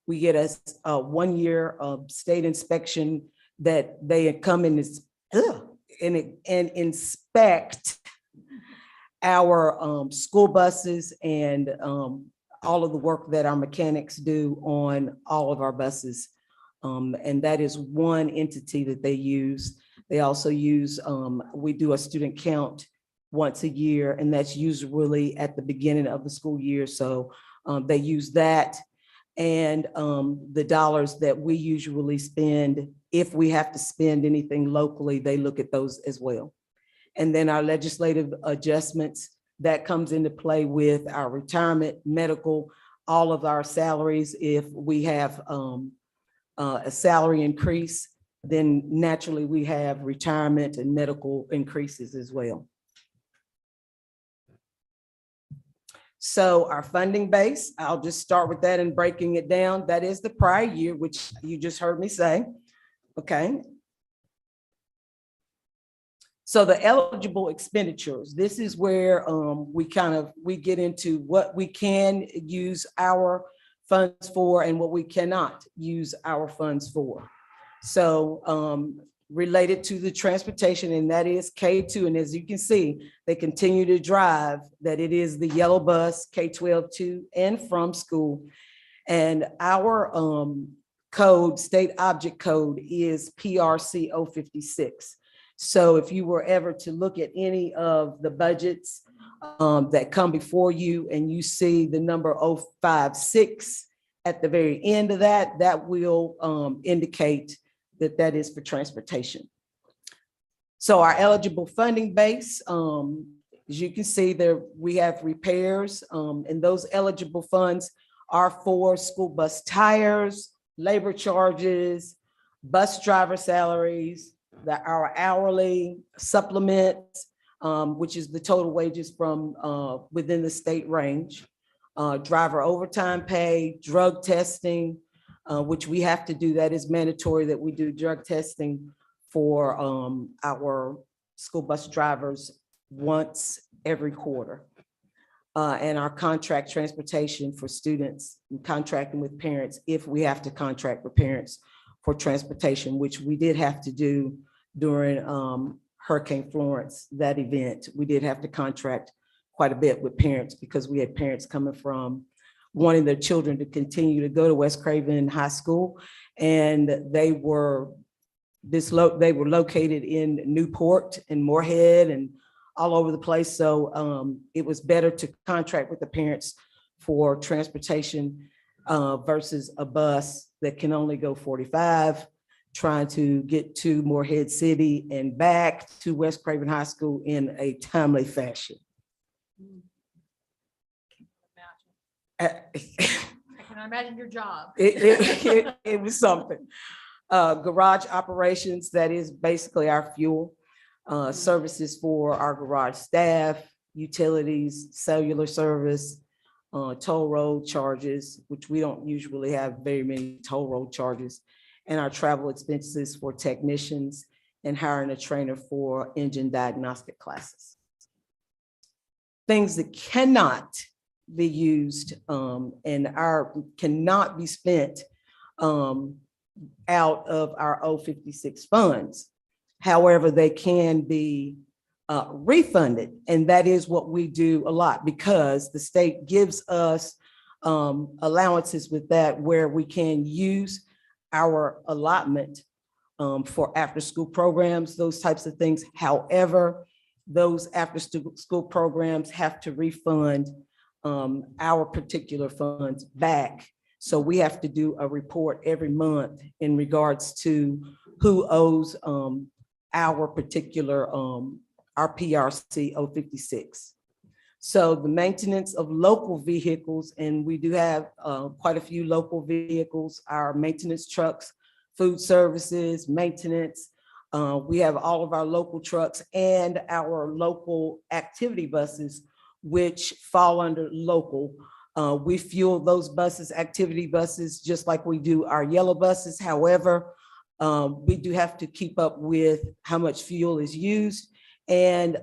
We get a 1 year of state inspection that they come in and inspect our school buses and all of the work that our mechanics do on all of our buses. And that is one entity that they use. They also use, we do a student count once a year, and that's usually at the beginning of the school year. So they use that. And the dollars that we usually spend, if we have to spend anything locally, they look at those as well. And then our legislative adjustments, that comes into play with our retirement, medical, all of our salaries. If we have a salary increase, then naturally we have retirement and medical increases as well. So our funding base, I'll just start with that and breaking it down. That is the prior year, which you just heard me say, okay? So the eligible expenditures, this is where we get into what we can use our funds for and what we cannot use our funds for. So related to the transportation, and that is K2. And as you can see, they continue to drive that it is the yellow bus, K-12 to and from school. And our code, state object code, is PRC 056. So if you were ever to look at any of the budgets that come before you and you see the number 056 at the very end of that, that will indicate that that is for transportation. So our eligible funding base, as you can see there, we have repairs, and those eligible funds are for school bus tires, labor charges, bus driver salaries, our hourly supplements, which is the total wages from within the state range. Driver overtime pay, drug testing, which we have to do. That is mandatory that we do drug testing for our school bus drivers once every quarter. And our contract transportation for students, and contracting with parents if we have to contract with parents for transportation, which we did have to do during Hurricane Florence, that event. We did have to contract quite a bit with parents because we had parents coming from wanting their children to continue to go to West Craven High School. And they were located in Newport and Moorhead and all over the place. So it was better to contract with the parents for transportation versus a bus that can only go 45, trying to get to Moorhead City and back to West Craven High School in a timely fashion. I can imagine your job. It was something. Garage operations, that is basically our fuel. Services for our garage staff, utilities, cellular service, toll road charges, which we don't usually have very many toll road charges, and our travel expenses for technicians and hiring a trainer for engine diagnostic classes. Things that cannot be used and cannot be spent out of our 056 funds. However, they can be refunded. And that is what we do a lot because the state gives us allowances with that where we can use our allotment for after-school programs, those types of things. However, those after-school programs have to refund our particular funds back. So we have to do a report every month in regards to who owes our particular, our PRC 056. So the maintenance of local vehicles, and we do have quite a few local vehicles, our maintenance trucks, food services, maintenance. We have all of our local trucks and our local activity buses, which fall under local. We fuel those buses, activity buses, just like we do our yellow buses. However, we do have to keep up with how much fuel is used. And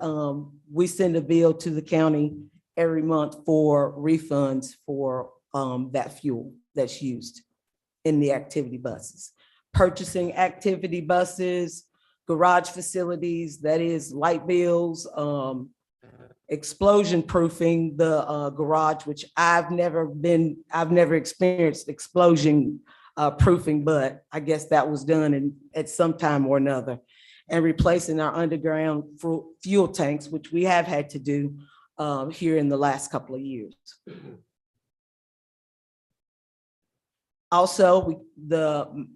we send a bill to the county every month for refunds for that fuel that's used in the activity buses. Purchasing activity buses, garage facilities, that is light bills, explosion proofing the garage, which I've never experienced explosion proofing, but I guess that was done at some time or another. And replacing our underground fuel tanks, which we have had to do here in the last couple of years. Also,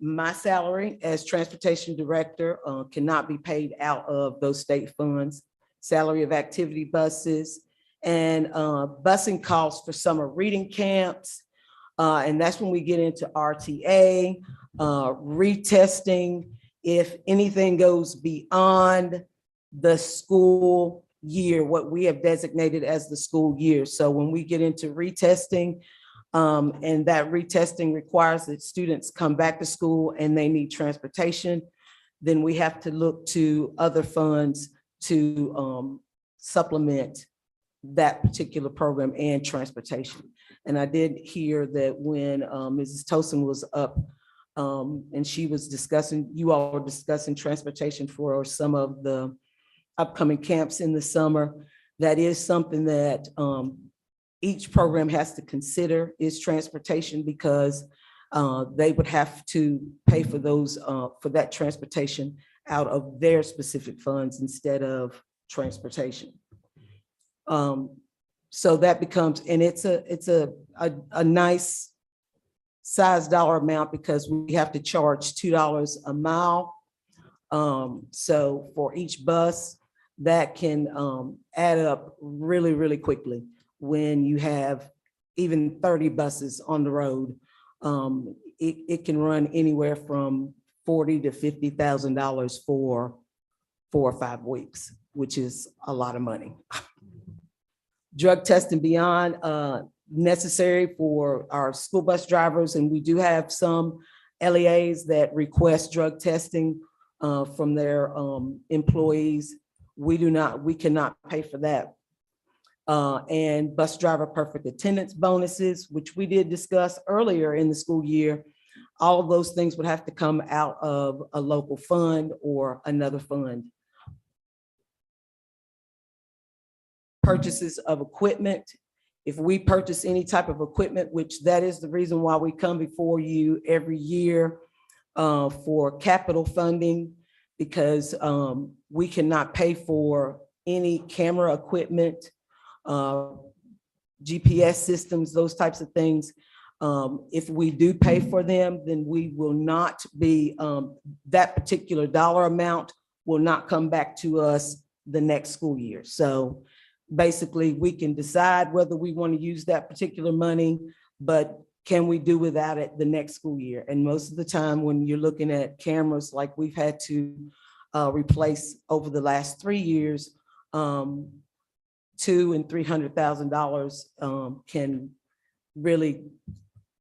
my salary as transportation director cannot be paid out of those state funds. Salary of activity buses and busing costs for summer reading camps. And that's when we get into RTA, retesting, if anything goes beyond the school year, what we have designated as the school year. So when we get into retesting, and that retesting requires that students come back to school and they need transportation, then we have to look to other funds to supplement that particular program and transportation. And I did hear that when Mrs. Tosin was up and she was discussing, you all were discussing transportation for some of the upcoming camps in the summer. That is something that each program has to consider is transportation, because they would have to pay for those for that transportation out of their specific funds instead of transportation. So that becomes, and it's a nice size dollar amount because we have to charge $2 a mile. So for each bus, that can add up really, really quickly. When you have even 30 buses on the road, it can run anywhere from $40,000 to $50,000 for 4 or 5 weeks, which is a lot of money. Drug testing beyond necessary for our school bus drivers, and we do have some LEAs that request drug testing from their employees. We cannot pay for that. And bus driver perfect attendance bonuses, which we did discuss earlier in the school year. All of those things would have to come out of a local fund or another fund. Purchases of equipment. If we purchase any type of equipment, which that is the reason why we come before you every year for capital funding, because we cannot pay for any camera equipment, GPS systems, those types of things. If we do pay for them, then we will not be, that particular dollar amount will not come back to us the next school year. So basically, we can decide whether we want to use that particular money, but can we do without it the next school year? And most of the time, when you're looking at cameras like we've had to replace over the last 3 years, $200,000 and $300,000 can really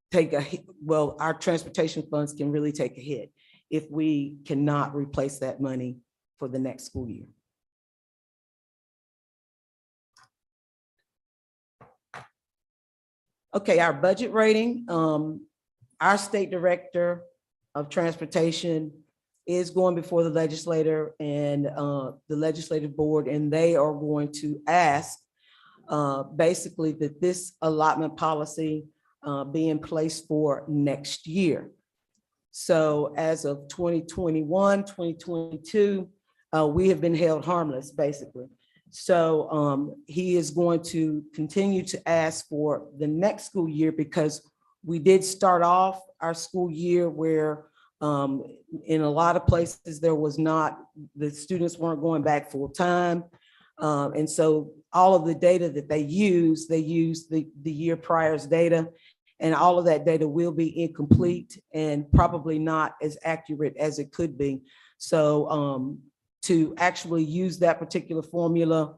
take a hit. Well, our transportation funds can really take a hit if we cannot replace that money for the next school year. Okay, our budget rating. Our state director of transportation is going before the legislator and the legislative board, and they are going to ask basically that this allotment policy be in place for next year. So as of 2021, 2022, we have been held harmless, basically. So he is going to continue to ask for the next school year, because we did start off our school year where in a lot of places there was not, the students weren't going back full time. And so all of the data that they use the year prior's data, and all of that data will be incomplete and probably not as accurate as it could be. So to actually use that particular formula,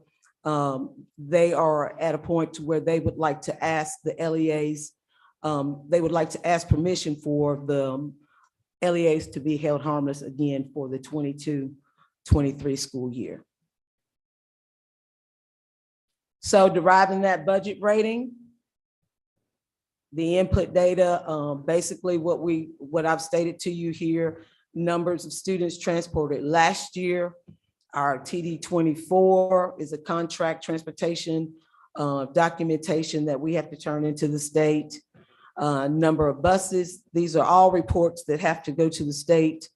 they are at a point to where they would like to ask the LEAs, they would like to ask permission for the LEAs to be held harmless again for the 22-23 school year. So deriving that budget rating, the input data, basically what I've stated to you here, numbers of students transported last year. Our TD 24 is a contract transportation documentation that we have to turn into the state. Number of buses, these are all reports that have to go to the state.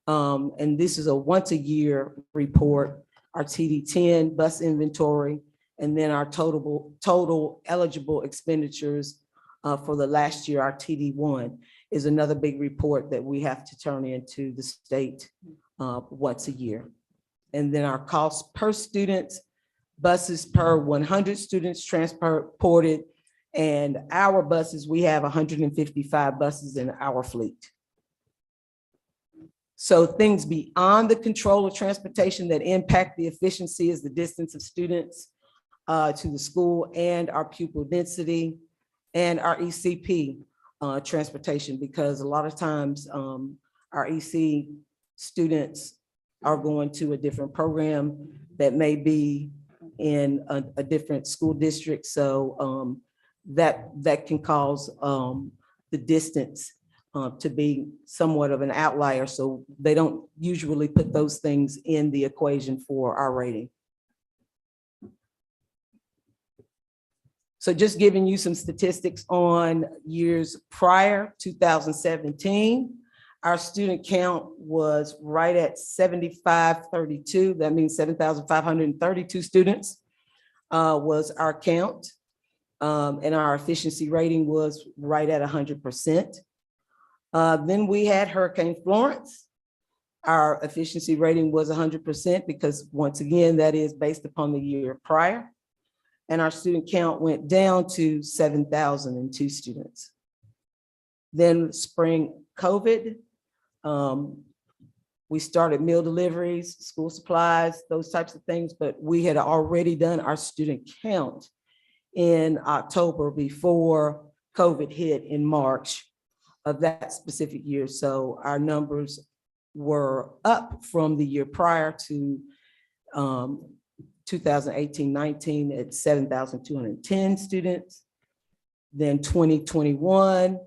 And this is a once a year report. Our TD 10 bus inventory, and then our total eligible expenditures for the last year. Our TD 1 is another big report that we have to turn into the state once a year. And then our cost per student, buses per 100 students transported, and our buses, we have 155 buses in our fleet. So things beyond the control of transportation that impact the efficiency is the distance of students to the school, and our pupil density, and our ECP transportation, because a lot of times our EC students are going to a different program that may be in a different school district. So that can cause the distance to be somewhat of an outlier. So they don't usually put those things in the equation for our rating. So just giving you some statistics on years prior, 2017, our student count was right at 7,532. That means 7,532 students was our count. And our efficiency rating was right at 100%. Then we had Hurricane Florence. Our efficiency rating was 100% because once again, that is based upon the year prior. And our student count went down to 7,002 students. Then spring COVID, We started meal deliveries, school supplies, those types of things, but we had already done our student count in October before COVID hit in March of that specific year. So our numbers were up from the year prior to 2018-19 at 7,210 students. Then 2021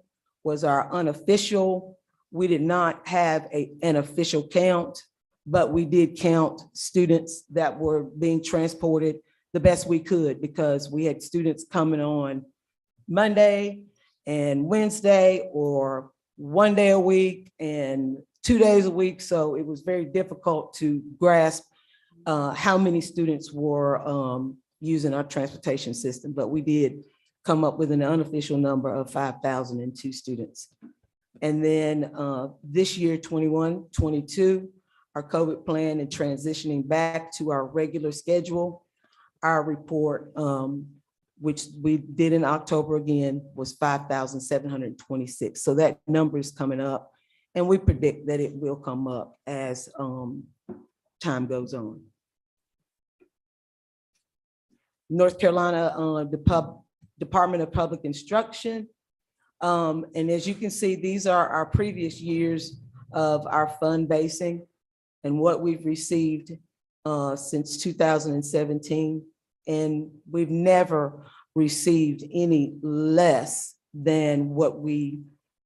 was our unofficial. We did not have an official count, but we did count students that were being transported the best we could, because we had students coming on Monday and Wednesday, or one day a week and 2 days a week. So it was very difficult to grasp how many students were using our transportation system, but we did come up with an unofficial number of 5,002 students. And then this year, 21-22, our COVID plan and transitioning back to our regular schedule. Our report, which we did in October again, was 5,726. So that number is coming up, and we predict that it will come up as time goes on. North Carolina, the Department of Public Instruction. And as you can see, these are our previous years of our fund basing and what we've received since 2017. And we've never received any less than what we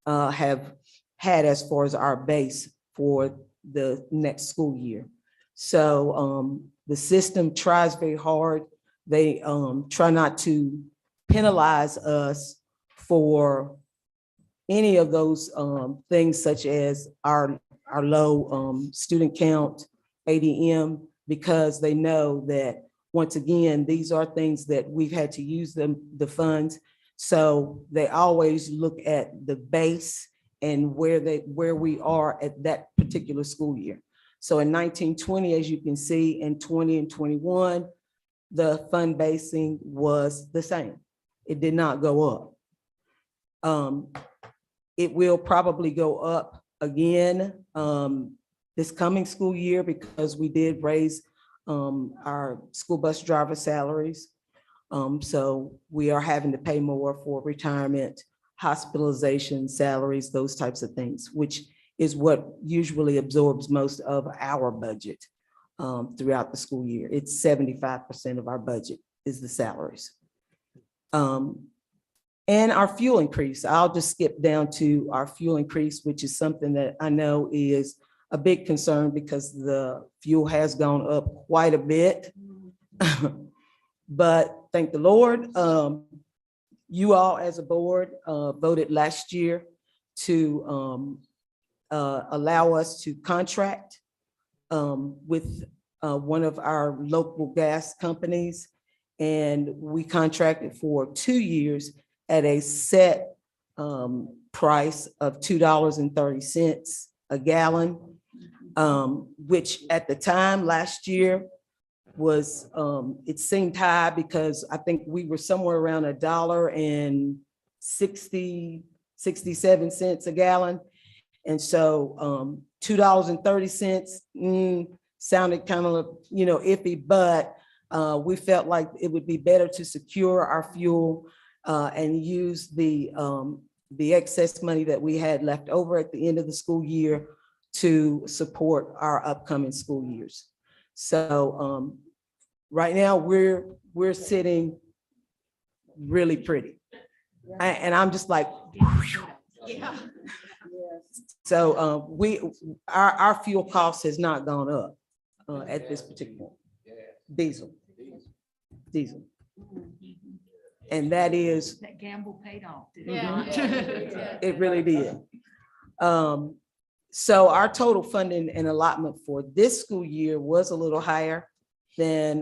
have had as far as our base for the next school year. So the system tries very hard. They try not to penalize us for any of those things, such as our low student count, ADM, because they know that, once again, these are things that we've had to use the funds. So they always look at the base and where we are at that particular school year. So in 1920, as you can see, in 20 and 21, the fund basing was the same. It did not go up. It will probably go up again this coming school year, because we did raise our school bus driver salaries. So we are having to pay more for retirement, hospitalization, salaries, those types of things, which is what usually absorbs most of our budget throughout the school year. It's 75% of our budget is the salaries. And our fuel increase, I'll just skip down to our fuel increase, which is something that I know is a big concern, because the fuel has gone up quite a bit. But thank the Lord, you all as a board voted last year to allow us to contract with one of our local gas companies. And we contracted for 2 years at a set price of $2.30 a gallon, which at the time last year was, it seemed high, because I think we were somewhere around $1.67 a gallon. And so $2.30 sounded kind of, iffy, but we felt like it would be better to secure our fuel and use the excess money that we had left over at the end of the school year to support our upcoming school years. So right now we're sitting really pretty, and I'm just like, yeah. So our fuel cost has not gone up at this particular diesel. And that is. That gamble paid off. Yeah. It really did. So our total funding and allotment for this school year was a little higher than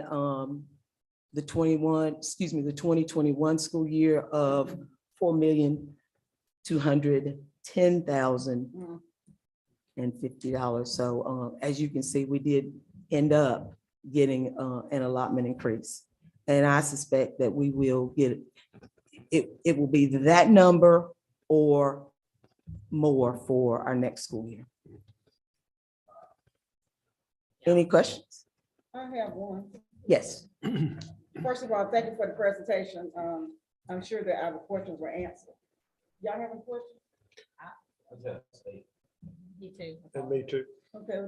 the 2021 school year of $4,210,050. So as you can see, we did end up getting an allotment increase. And I suspect that we will get it. It will be that number or more for our next school year. Any questions? I have one. Yes. First of all, thank you for the presentation. I'm sure that our questions were answered. Y'all have any questions? Me too. And me too. Okay.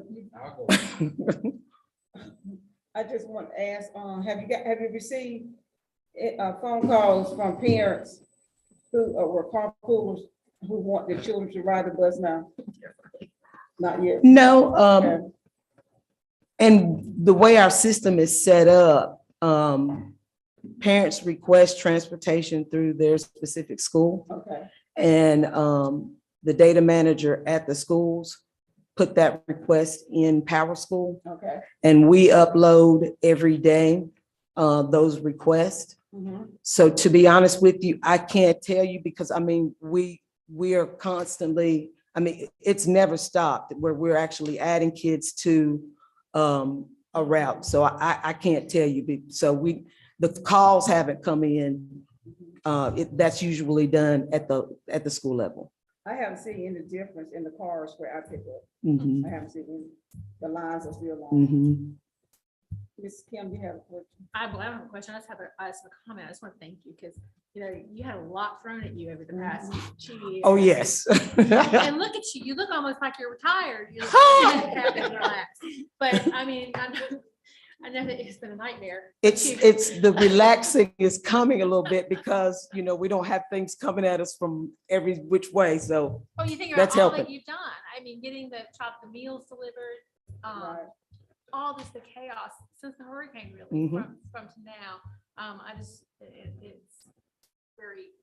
I just want to ask, have you received phone calls from parents who were carpoolers who want their children to ride the bus now? Not yet. No, Okay. and the way our system is set up, parents request transportation through their specific school. Okay. And the data manager at the schools put that request in Power School. Okay. And we upload every day those requests. Mhm. So to be honest with you, I can't tell you because I mean, we are constantly, I mean, it's never stopped where we're actually adding kids to a route. So I can't tell you. So the calls haven't come in. That's usually done at the school level. I haven't seen any difference in the cars where I pick up. Mhm. I haven't seen any. The lines are still long. Mhm. Ms. Kim, you have a question? I don't have a question. I just have a comment. I just want to thank you because, you know, you had a lot thrown at you over the past 2 years. Oh, yes. And look at you. You look almost like you're retired. You look happy and relaxed. But I mean, I know that it's been a nightmare. It's the relaxing is coming a little bit because, you know, we don't have things coming at us from every which way. So Oh, you think that's about all helping. that you've done. I mean, getting the meals delivered, all this, the chaos since the hurricane really Mhm. from to now. I just, it's very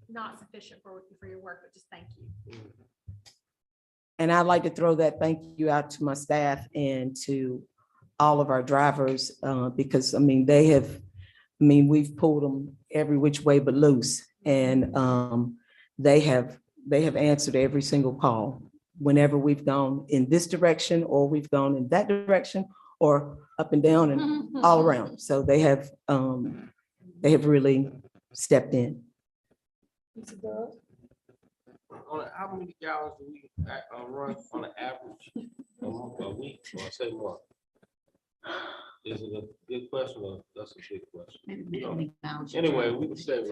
not sufficient for your work, but just thank you. And I'd like to throw that thank you out to my staff and to all of our drivers, because I mean, we've pulled them every which way but loose. And they have answered every single call whenever we've gone in this direction or we've gone in that direction or up and down and all around. So they have really stepped in. How many gallons do we run on an average a week, or say more? Is it a good question or that's a big question? Anyway, we save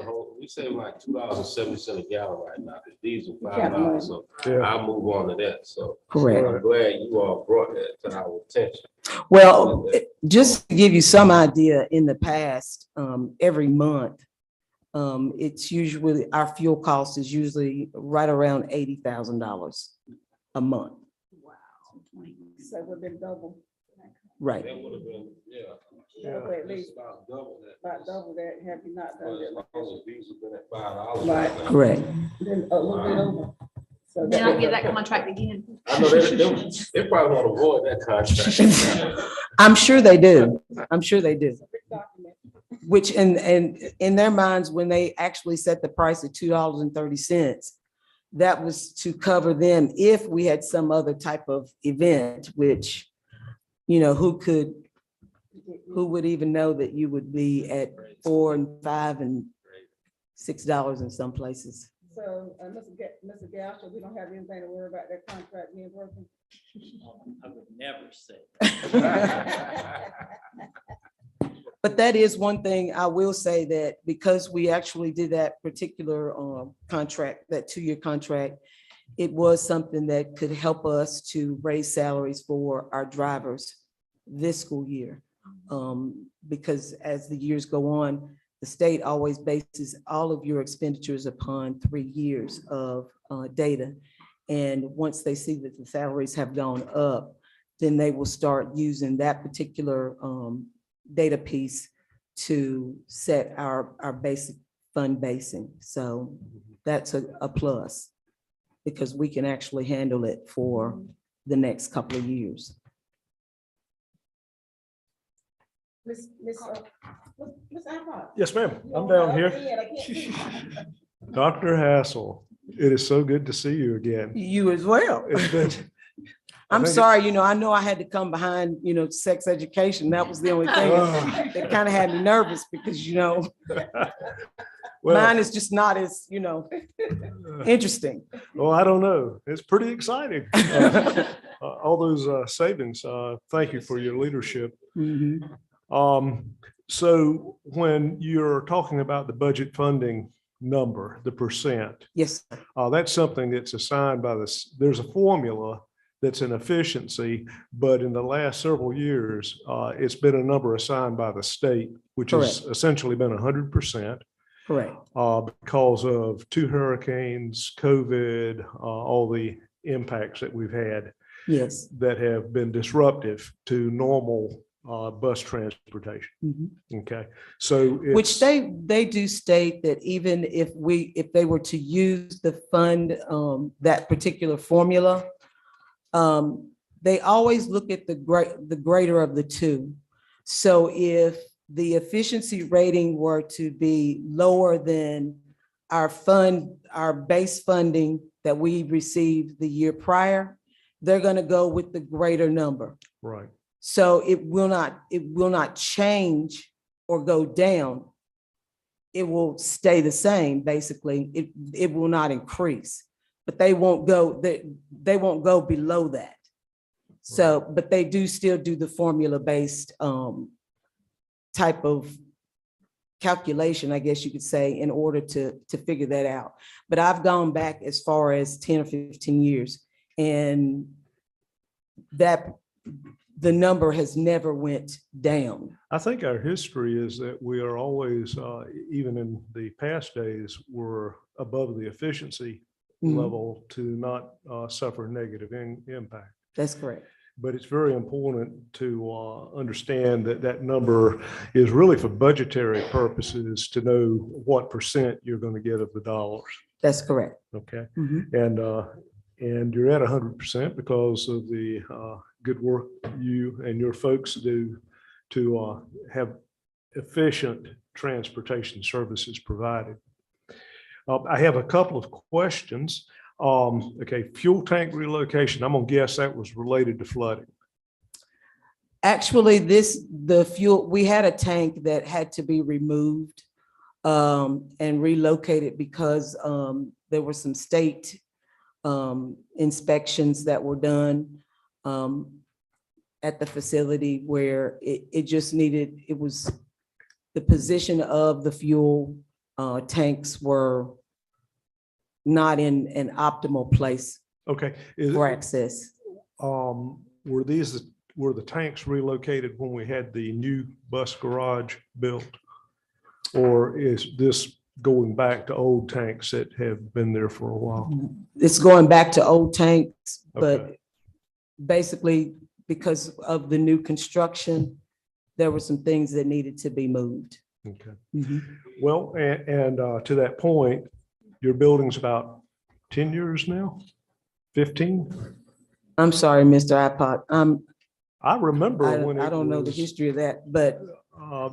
like $2.70 a gallon right now. The diesel $5, so I'll move on to that. So Correct. I'm glad you all brought that to our attention. Well, just to give you some idea, in the past, every month, it's usually, our fuel cost is usually right around $80,000 a month. Wow. So it would have been double. Right. That would have been, At least about double that. about double that. Have you not done As that? long as diesel been at $5 Right. now. Correct. Then a little bit over. So Then I'll get that contract again. I know they probably want to avoid that contract. I'm sure they do. I'm sure they do. Which in their minds, when they actually set the price at $2.30, that was to cover them if we had some other type of event, which, you know, who would even know that you would be at $4 and $5 and $6 in some places. So, Mr. Gasher, we don't have anything to worry about that contract being broken. I would never say. But that is one thing I will say, that because we actually did that particular contract, that 2-year contract, it was something that could help us to raise salaries for our drivers this school year. Because as the years go on, the state always bases all of your expenditures upon 3 years of data. And once they see that the salaries have gone up, then they will start using that particular data piece to set our basic fund basing. So that's a plus, because we can actually handle it for the next couple of years. Miss Alpert. Yes, ma'am. I'm down here. Dr. Hassel, it is so good to see you again. You as well. It's been. I'm sorry, you know, I know I had to come behind, you know, sex education. That was the only thing that kind of had me nervous because, you know. Well- Mine is just not as, interesting. Well, I don't know. It's pretty exciting. All those savings. Thank you for your leadership. So when you're talking about the budget funding number, the percent, Yes, that's something that's assigned by there's a formula that's an efficiency, but in the last several years, it's been a number assigned by the state, which has essentially been 100%. correct. Because of 2 hurricanes, COVID, all the impacts that we've had Yes. that have been disruptive to normal bus transportation. Okay, so Which they do state that even if they were to use the fund, that particular formula, they always look at the greater of the two. So if the efficiency rating were to be lower than our base funding that we received the year prior, they're going to go with the greater number. Right. So it will not change or go down. It will stay the same, basically. It will not increase, but they won't go below that. So, but they do still do the formula-based type of calculation, I guess you could say, in order to figure that out. But I've gone back as far as 10 or 15 years, and that the number has never went down. I think our history is that we are always, even in the past days, were above the efficiency level to not suffer negative impact. That's correct. But it's very important to understand that that number is really for budgetary purposes to know what percent you're going to get of the dollars. That's correct. Okay. And you're at 100% because of the good work you and your folks do to have efficient transportation services provided. I have a couple of questions. Okay, fuel tank relocation. I'm gonna guess that was related to flooding. Actually, we had a tank that had to be removed and relocated because there were some state inspections that were done at the facility where it was the position of the fuel tanks were not in an optimal place. Okay. For access. Were the tanks relocated when we had the new bus garage built? Or is this going back to old tanks that have been there for a while? It's going back to old tanks, but Okay. basically because of the new construction, there were some things that needed to be moved. Okay. Well, and to that point, your building's about 10 years now, 15? I'm sorry, Mr. iPod. I remember when I don't know the history of that, but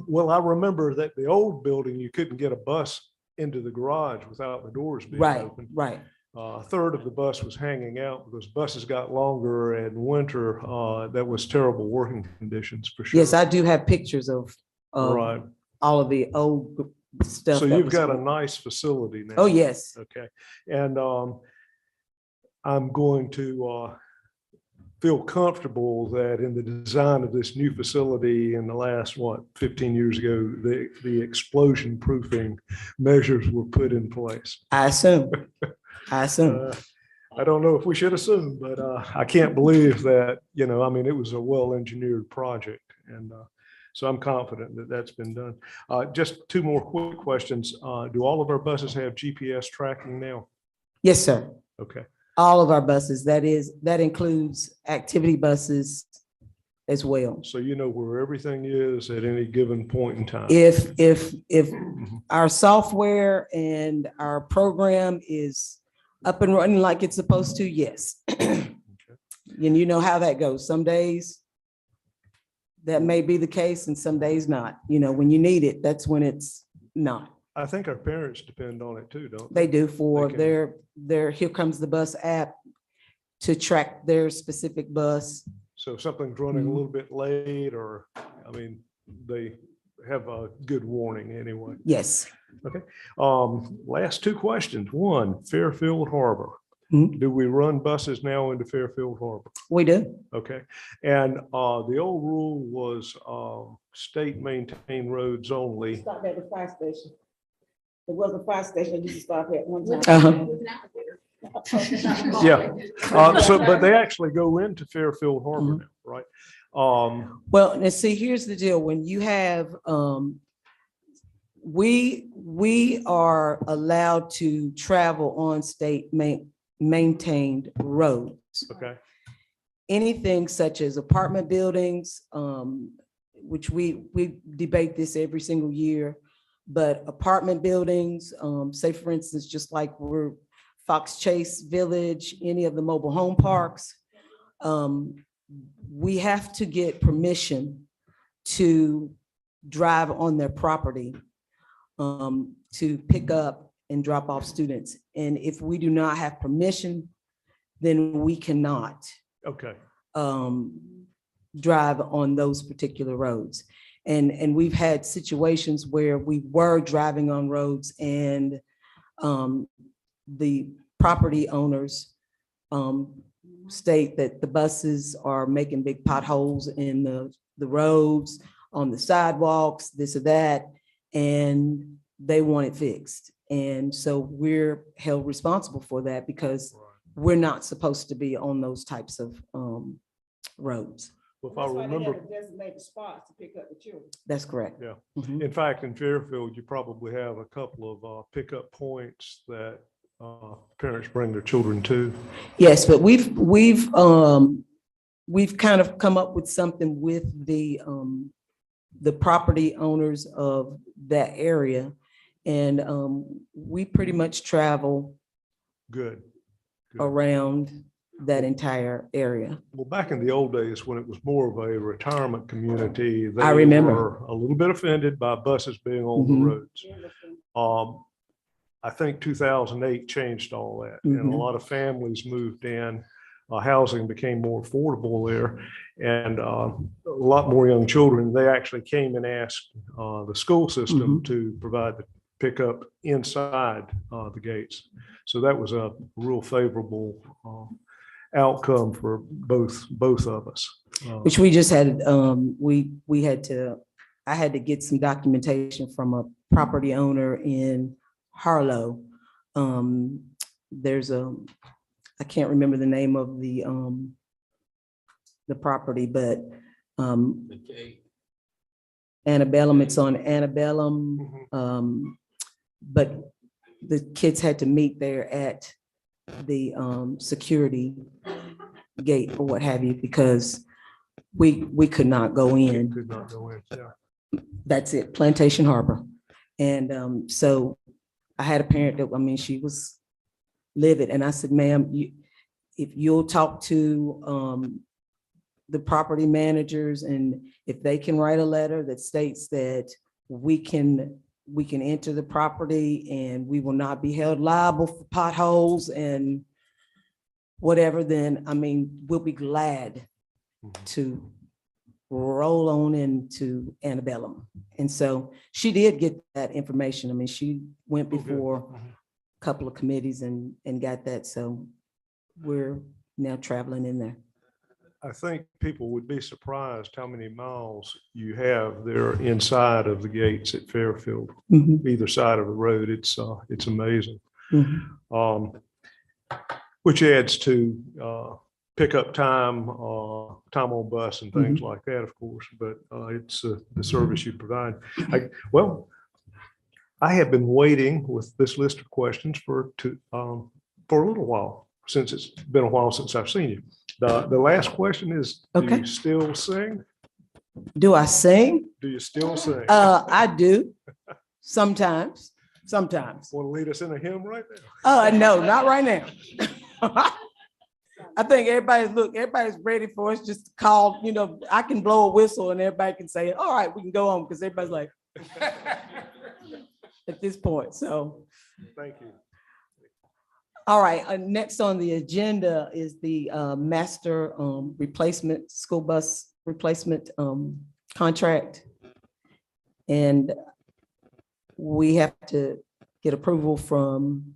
well, I remember that the old building, you couldn't get a bus into the garage without the doors being open. Right. A third of the bus was hanging out because buses got longer and winter, that was terrible working conditions for sure. Yes, I do have pictures of Right. all of the old stuff. So that you've was- got a nice facility now. Oh, yes. Okay. And I'm going to feel comfortable that in the design of this new facility in the last, 15 years ago, the explosion proofing measures were put in place. I assume. I don't know if we should assume, but I can't believe that, it was a well-engineered project. And so I'm confident that that's been done. Just 2 more quick questions. Do all of our buses have GPS tracking now? Yes, sir. Okay. All of our buses, that includes activity buses as well. So you know where everything is at any given point in time. If our software and our program is up and running like it's supposed to, yes. And you know how that goes. Some days that may be the case and some days not. When you need it, that's when it's not. I think our parents depend on it too, don't they? They do for their Here Comes the Bus app to track their specific bus. So if something's running a little bit late or, they have a good warning anyway. Yes. Okay. Last two questions. One, Fairfield Harbor. Mhm. Do we run buses now into Fairfield Harbor? We do. Okay. And the old rule was state maintained roads only. Stop at the fire station. There was a fire station, you can stop at one time. Yeah. So, but they actually go into Fairfield Harbor now, right? Well, and see, here's the deal. When you have, we are allowed to travel on state maintained roads. Okay. Anything such as apartment buildings, which we debate this every single year, but apartment buildings, say for instance, just like we're Fox Chase Village, any of the mobile home parks, we have to get permission to drive on their property to pick up and drop off students. And if we do not have permission, then we cannot Okay. drive on those particular roads. And we've had situations where we were driving on roads and the property owners state that the buses are making big potholes in the roads, on the sidewalks, this or that, and they want it fixed. And so we're held responsible for that because we're not supposed to be on those types of roads. Well, if I remember. Designated spots to pick up the children. That's correct. Yeah. Mhm. In fact, in Fairfield, you probably have a couple of pickup points that parents bring their children to. Yes, but we've kind of come up with something with the property owners of that area. And we pretty much travel Good. around that entire area. Well, back in the old days, when it was more of a retirement community, I they remember. were a little bit offended by buses being on Mhm. the roads. I think 2008 changed all that, and a Mhm. lot of families moved in. Housing became more affordable there, and a lot more young children. They actually came and asked the school system to provide the pickup inside the gates. So that was a real favorable outcome for both of us. Which we just had, I had to get some documentation from a property owner in Harlow. I can't remember the name of the property, but Antebellum, it's on Antebellum. But the kids had to meet there at the security gate or what have you, because we could not go in. Could not go in, yeah. That's it, Plantation Harbor. And so I had a parent that, she was livid, and I said, ma'am, if you'll talk to the property managers, and if they can write a letter that states that we can enter the property and we will not be held liable for potholes and whatever, then, we'll be glad to roll on into Antebellum. And so she did get that information. She went before a couple of committees and got that. So we're now traveling in there. I think people would be surprised how many miles you have there inside of the gates at Fairfield, either side of the road. It's amazing. Which adds to pickup time, time on bus and things like that, of course, but it's the service you provide. I have been waiting with this list of questions for a little while, since it's been a while since I've seen you. The last question is, do you still sing? Do I sing? Do you still sing? I do. Sometimes. Want to lead us in a hymn right now? No, not right now. I think everybody's ready for us just to call, I can blow a whistle and everybody can say, all right, we can go on, because everybody's like, at this point, so. Thank you. All right, next on the agenda is the master replacement, school bus replacement contract. And we have to get approval from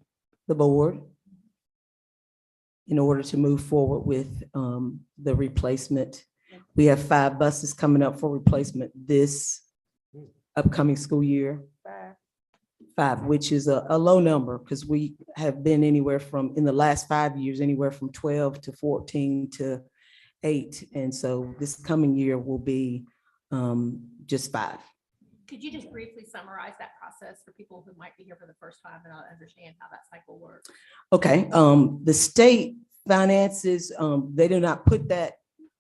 the board in order to move forward with the replacement. We have 5 buses coming up for replacement this upcoming school year. 5, which is a low number because we have been anywhere from, in the last 5 years, anywhere from 12 to 14 to 8. And so this coming year will be just 5. Could you just briefly summarize that process for people who might be here for the first time and not understand how that cycle works? Okay, the state finances, they do not put that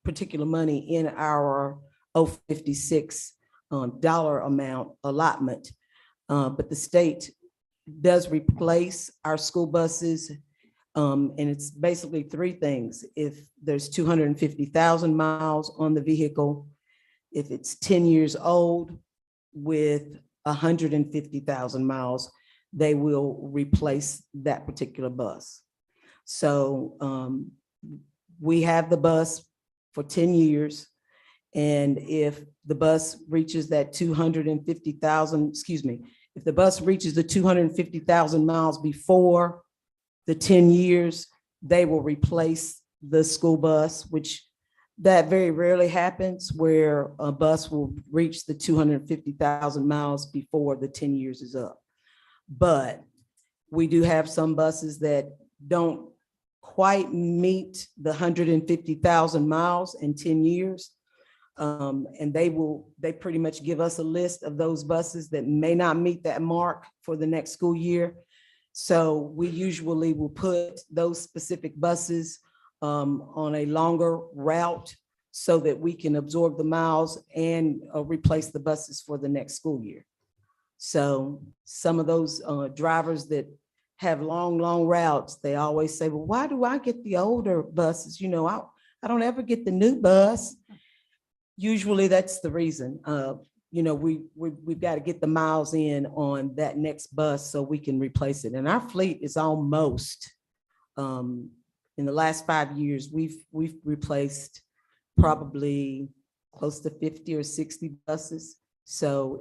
particular money in our 056 dollar amount allotment. But the state does replace our school buses. And it's basically 3 things. If there's 250,000 miles on the vehicle, if it's 10 years old with 150,000 miles, they will replace that particular bus. So we have the bus for 10 years. And if the bus reaches that 250,000, excuse me, if the bus reaches the 250,000 miles before the 10 years, they will replace the school bus, which that very rarely happens, where a bus will reach the 250,000 miles before the 10 years is up. But we do have some buses that don't quite meet the 150,000 miles in 10 years. And they pretty much give us a list of those buses that may not meet that mark for the next school year. So we usually will put those specific buses on a longer route so that we can absorb the miles and replace the buses for the next school year. So some of those drivers that have long routes, they always say, well, why do I get the older buses? You know, I don't ever get the new bus. Usually that's the reason. You know, we've got to get the miles in on that next bus so we can replace it. And our fleet is almost, in the last 5 years, we've replaced probably close to 50 or 60 buses. So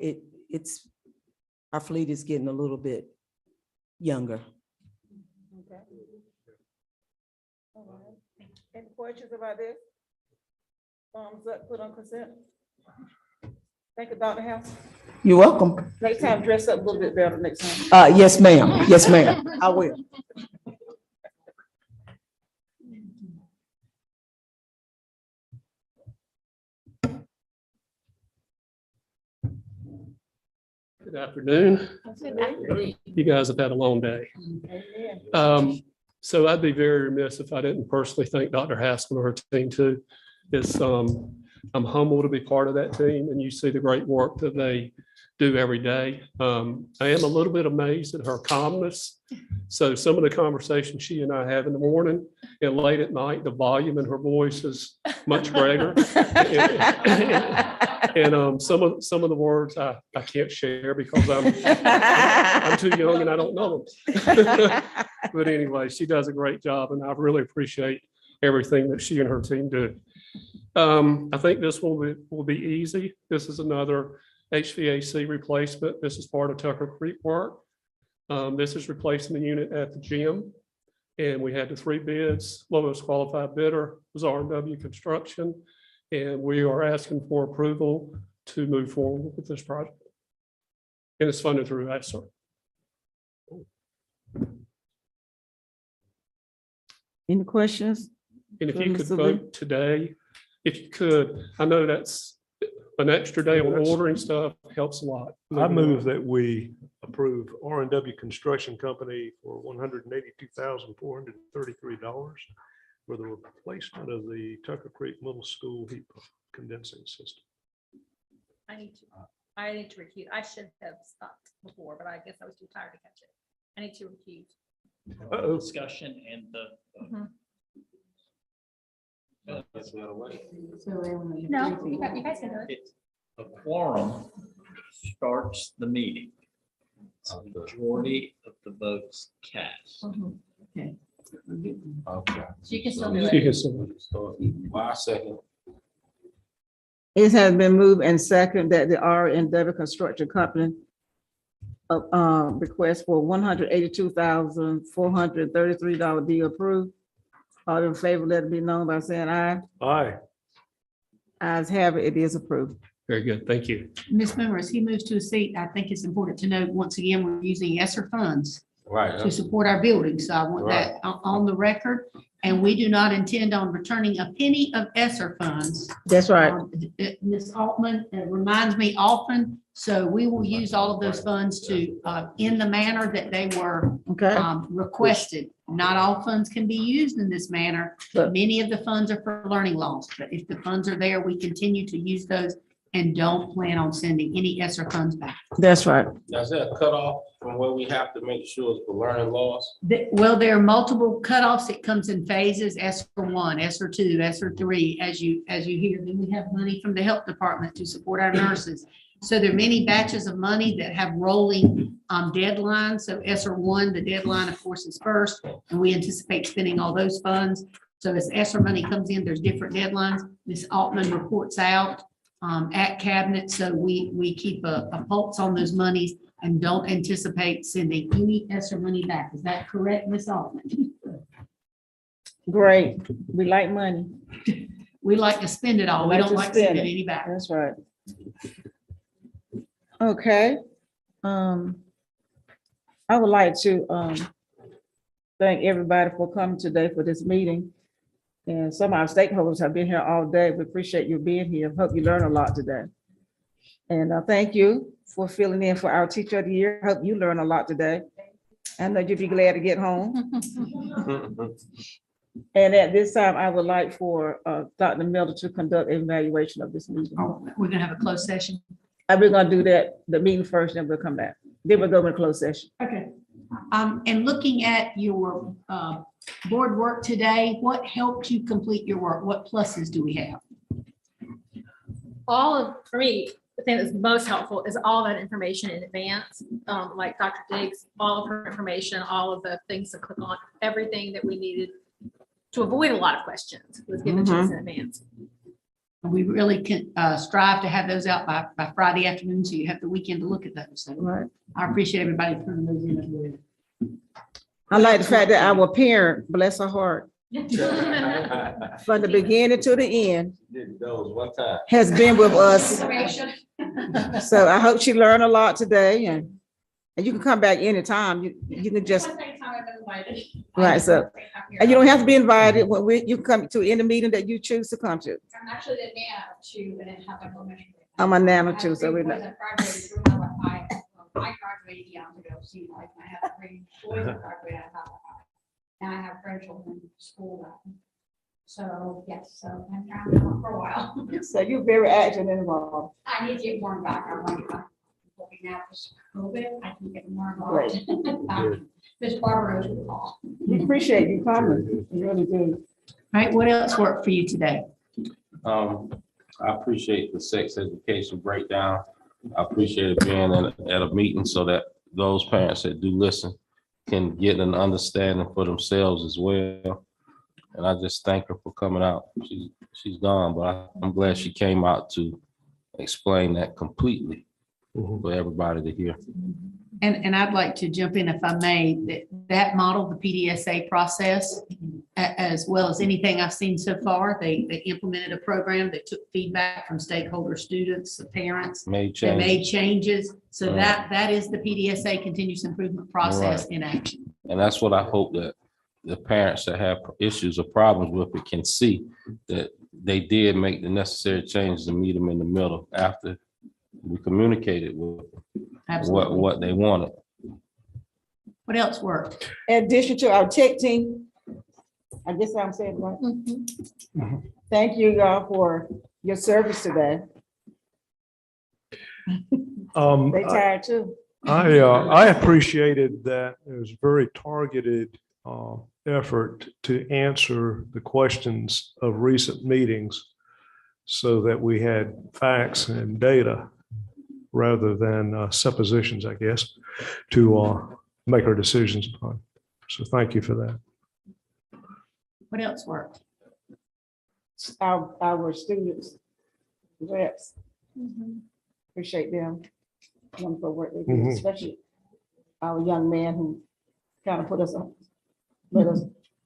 it's our fleet is getting a little bit younger. Okay. All right. Any questions about this? Thumbs up, put on consent. Thank you, Dr. House. You're welcome. Next time, dress up a little bit better next time. Yes, ma'am. Yes, ma'am. I will. Good afternoon. You guys have had a long day. So I'd be very remiss if I didn't personally thank Dr. Haskell and her team too. I'm humbled to be part of that team, and you see the great work that they do every day. I am a little bit amazed at her calmness. So some of the conversations she and I have in the morning and late at night, the volume in her voice is much greater. And some of the words I can't share because I'm too young and I don't know them. But anyway, she does a great job, and I really appreciate everything that she and her team do. I think this will be easy. This is another HVAC replacement. This is part of Tucker Creek work. This is replacing the unit at the gym. And we had the 3 bids. Lowest qualified bidder was R&W Construction. And we are asking for approval to move forward with this project. And it's funded through ESSER. Any questions? And if you could vote today, if you could, I know that's an extra day on ordering stuff, helps a lot. I move that we approve R&W Construction Company for $182,433 for the replacement of the Tucker Creek Middle School heat condensing system. I need to recuse. I should have stopped before, but I guess I was too tired to catch it. I need to recuse. Discussion and the. No, you guys can do it. A quorum starts the meeting. It's the majority of the votes cast. Okay. Okay. So you can still do You it. can still- My second. It has been moved and second that the R&W Construction Company request for $182,433 be approved. All in favor, let it be known by saying aye. Aye. Ayes have it, it is approved. Very good. Thank you. Ms. Miller, as he moves to a seat, I think it's important to note, once again, we're using ESSER funds Right. to support our building. So I want that on the record. And we do not intend on returning a penny of ESSER funds. That's right. Ms. Altman reminds me often, so we will use all of those funds to, in the manner that they were requested. Not all funds can be used in this manner. Many of the funds are for learning loss, but if the funds are there, we continue to use those and don't plan on sending any ESSER funds back. That's right. Does that cut off from where we have to make sure it's for learning loss? Well, there are multiple cutoffs. It comes in phases, ESSER 1, ESSER 2, ESSER 3, as you hear. Then we have money from the health department to support our nurses. So there are many batches of money that have rolling deadlines. So ESSER 1, the deadline, of course, is first, and we anticipate spending all those funds. So as ESSER money comes in, there's different deadlines. Ms. Altman reports out at cabinet. So we keep a pulse on those monies and don't anticipate sending any ESSER money back. Is that correct, Ms. Altman? Great. We like money. We like to spend it all. We don't like sending any back. That's right. Okay. I would like to thank everybody for coming today for this meeting. And some of our stakeholders have been here all day. We appreciate you being here. Hope you learn a lot today. And thank you for filling in for our Teacher of the Year. Hope you learn a lot today. I know you'll be glad to get home. And at this time, I would like for Dr. Miller to conduct an evaluation of this meeting. We're gonna have a closed session. We're gonna do that, the meeting first, then we'll come back. Then we'll go in closed session. Okay. And looking at your board work today, what helped you complete your work? What pluses do we have? For me, the thing that's most helpful is all that information in advance, like Dr. Diggs, all of her information, all of the things to click on, everything that we needed to avoid a lot of questions was given to us in advance. And we really can strive to have those out by Friday afternoon, so you have the weekend to look at those. So I appreciate everybody putting those in as well. I like the fact that our parent, bless her heart, from the beginning to the end, has been with us. So I hope she learned a lot today, and you can come back anytime. You can just, right, so, and you don't have to be invited. When you can come to any meeting that you choose to come to. I'm actually the nana too, and it happened for many. I'm a nana too, so we know. I graduated young ago, see, like I have 3 boys that graduated out of high. And I have grandchildren in school now. So, yes, so I'm trying to work for a while. So you're very active and involved. I need to get more back. I'm like, looking at this COVID, I can get more involved. Miss Barbara knows the call. We appreciate you coming. We really do. All right, what else worked for you today? I appreciate the sex education breakdown. I appreciate it being at a meeting so that those parents that do listen can get an understanding for themselves as well. And I just thank her for coming out. She's gone, but I'm glad she came out to explain that completely for everybody to hear. And I'd like to jump in, if I may, that model, the PDSA process, as well as anything I've seen so far, they implemented a program that took feedback from stakeholders, students, the parents. They made changes. So that is the PDSA continuous improvement process in action. And that's what I hope that the parents that have issues or problems with it can see, that they did make the necessary changes and meet them in the middle after we communicated with what they wanted. What else worked? In addition to our tech team, I guess I'm saying right. Thank you y'all for your service today. They tired too. I appreciated that it was a very targeted effort to answer the questions of recent meetings so that we had facts and data rather than suppositions, I guess, to make our decisions upon. So thank you for that. What else worked? Our students reps. Appreciate them. Wonderful work they do, Mhm. especially our young man who kind of put us on,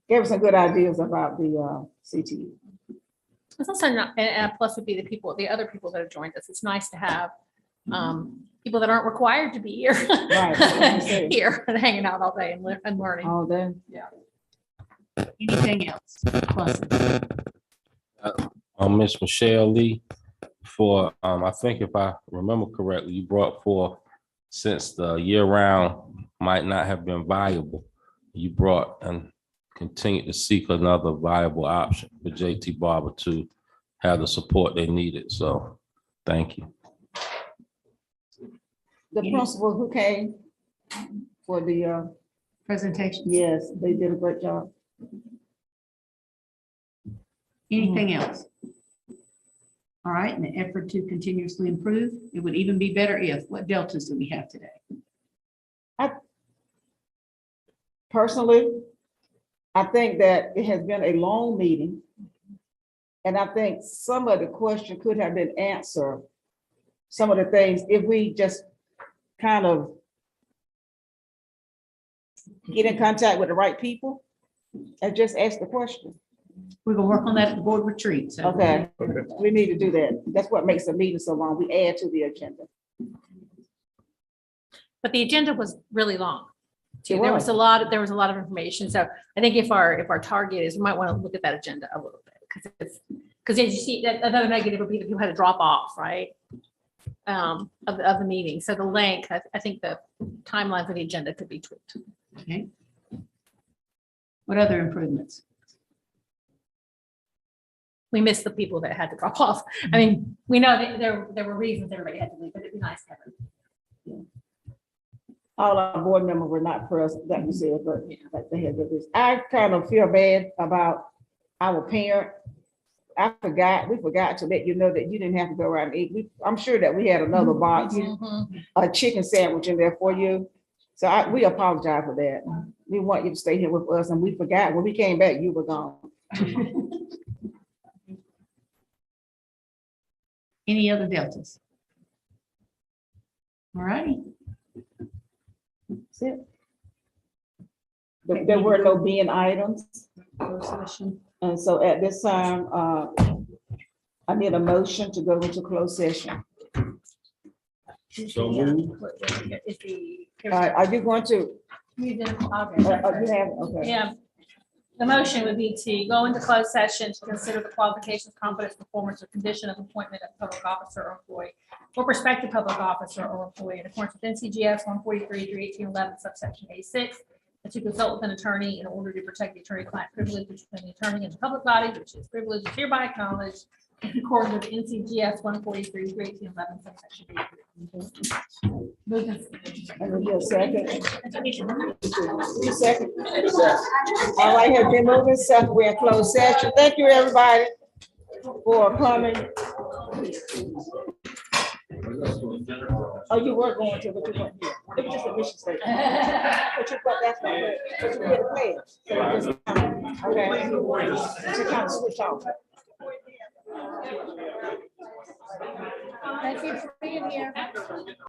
gave us some good ideas about the CTE. It's also not, and a plus would be the other people that have joined us. It's nice to have people that aren't required to be here. Right, that's what I'm saying. Here and hanging out all day and learning. All day. Yeah. Anything else? Pluses? Miss Michelle Lee, for, I think if I remember correctly, you brought forth, since the year round might not have been viable, you brought and continued to seek another viable option for JT Barber to have the support they needed. So thank you. The principal who came for the presentation. Yes, they did a great job. Anything else? All right, in the effort to continuously improve, it would even be better if, what deltas do we have today? Personally, I think that it has been a long meeting. And I think some of the question could have been answered. Some of the things, if we just kind of get in contact with the right people and just ask the question. We're gonna work on that at the board retreat. So. Okay, we need to do that. That's what makes the meeting so long. We add to the agenda. But the agenda was really long. It There was. was a lot of information. So I think if our target is, we might want to look at that agenda a little bit, because as you see, that another negative would be that people had to drop off, right? Of the meeting. So the length, I think the timeline for the agenda could be tweaked. Okay. What other improvements? We missed the people that had to drop off. I mean, we know that there were reasons everybody had to leave, but it'd be nice to have them. All our board members were not present, like you said, but like they had this. I kind of feel bad about our parent. We forgot to let you know that you didn't have to go around and eat. I'm sure that we had another box, a chicken sandwich in there for you. So we apologize for that. We want you to stay here with us, and we forgot. When we came back, you were gone. Any other deltas? All righty. That's it. There were no being items. And so at this time, I need a motion to go into closed session. So moved. Are you going to? You have, okay. Yeah. The motion would be to go into closed session to consider the qualifications, competence, performance, or condition of employment of public officer or employee or prospective public officer or employee in accordance with NCGS 143/1811 subsection A6, and to consult with an attorney in order to protect the attorney-client privilege between the attorney and the public body, which is privileged is hereby acknowledged in accordance with NCGS 143/1811 subsection A3. Second. All right, has been moving second. We're in closed session. Thank you, everybody, for coming. Oh, you were going to, but you weren't here. It was just a mission statement. But you, but that's not it. But you did a pledge. So you just, okay. To kind of switch off. Thank you for being here.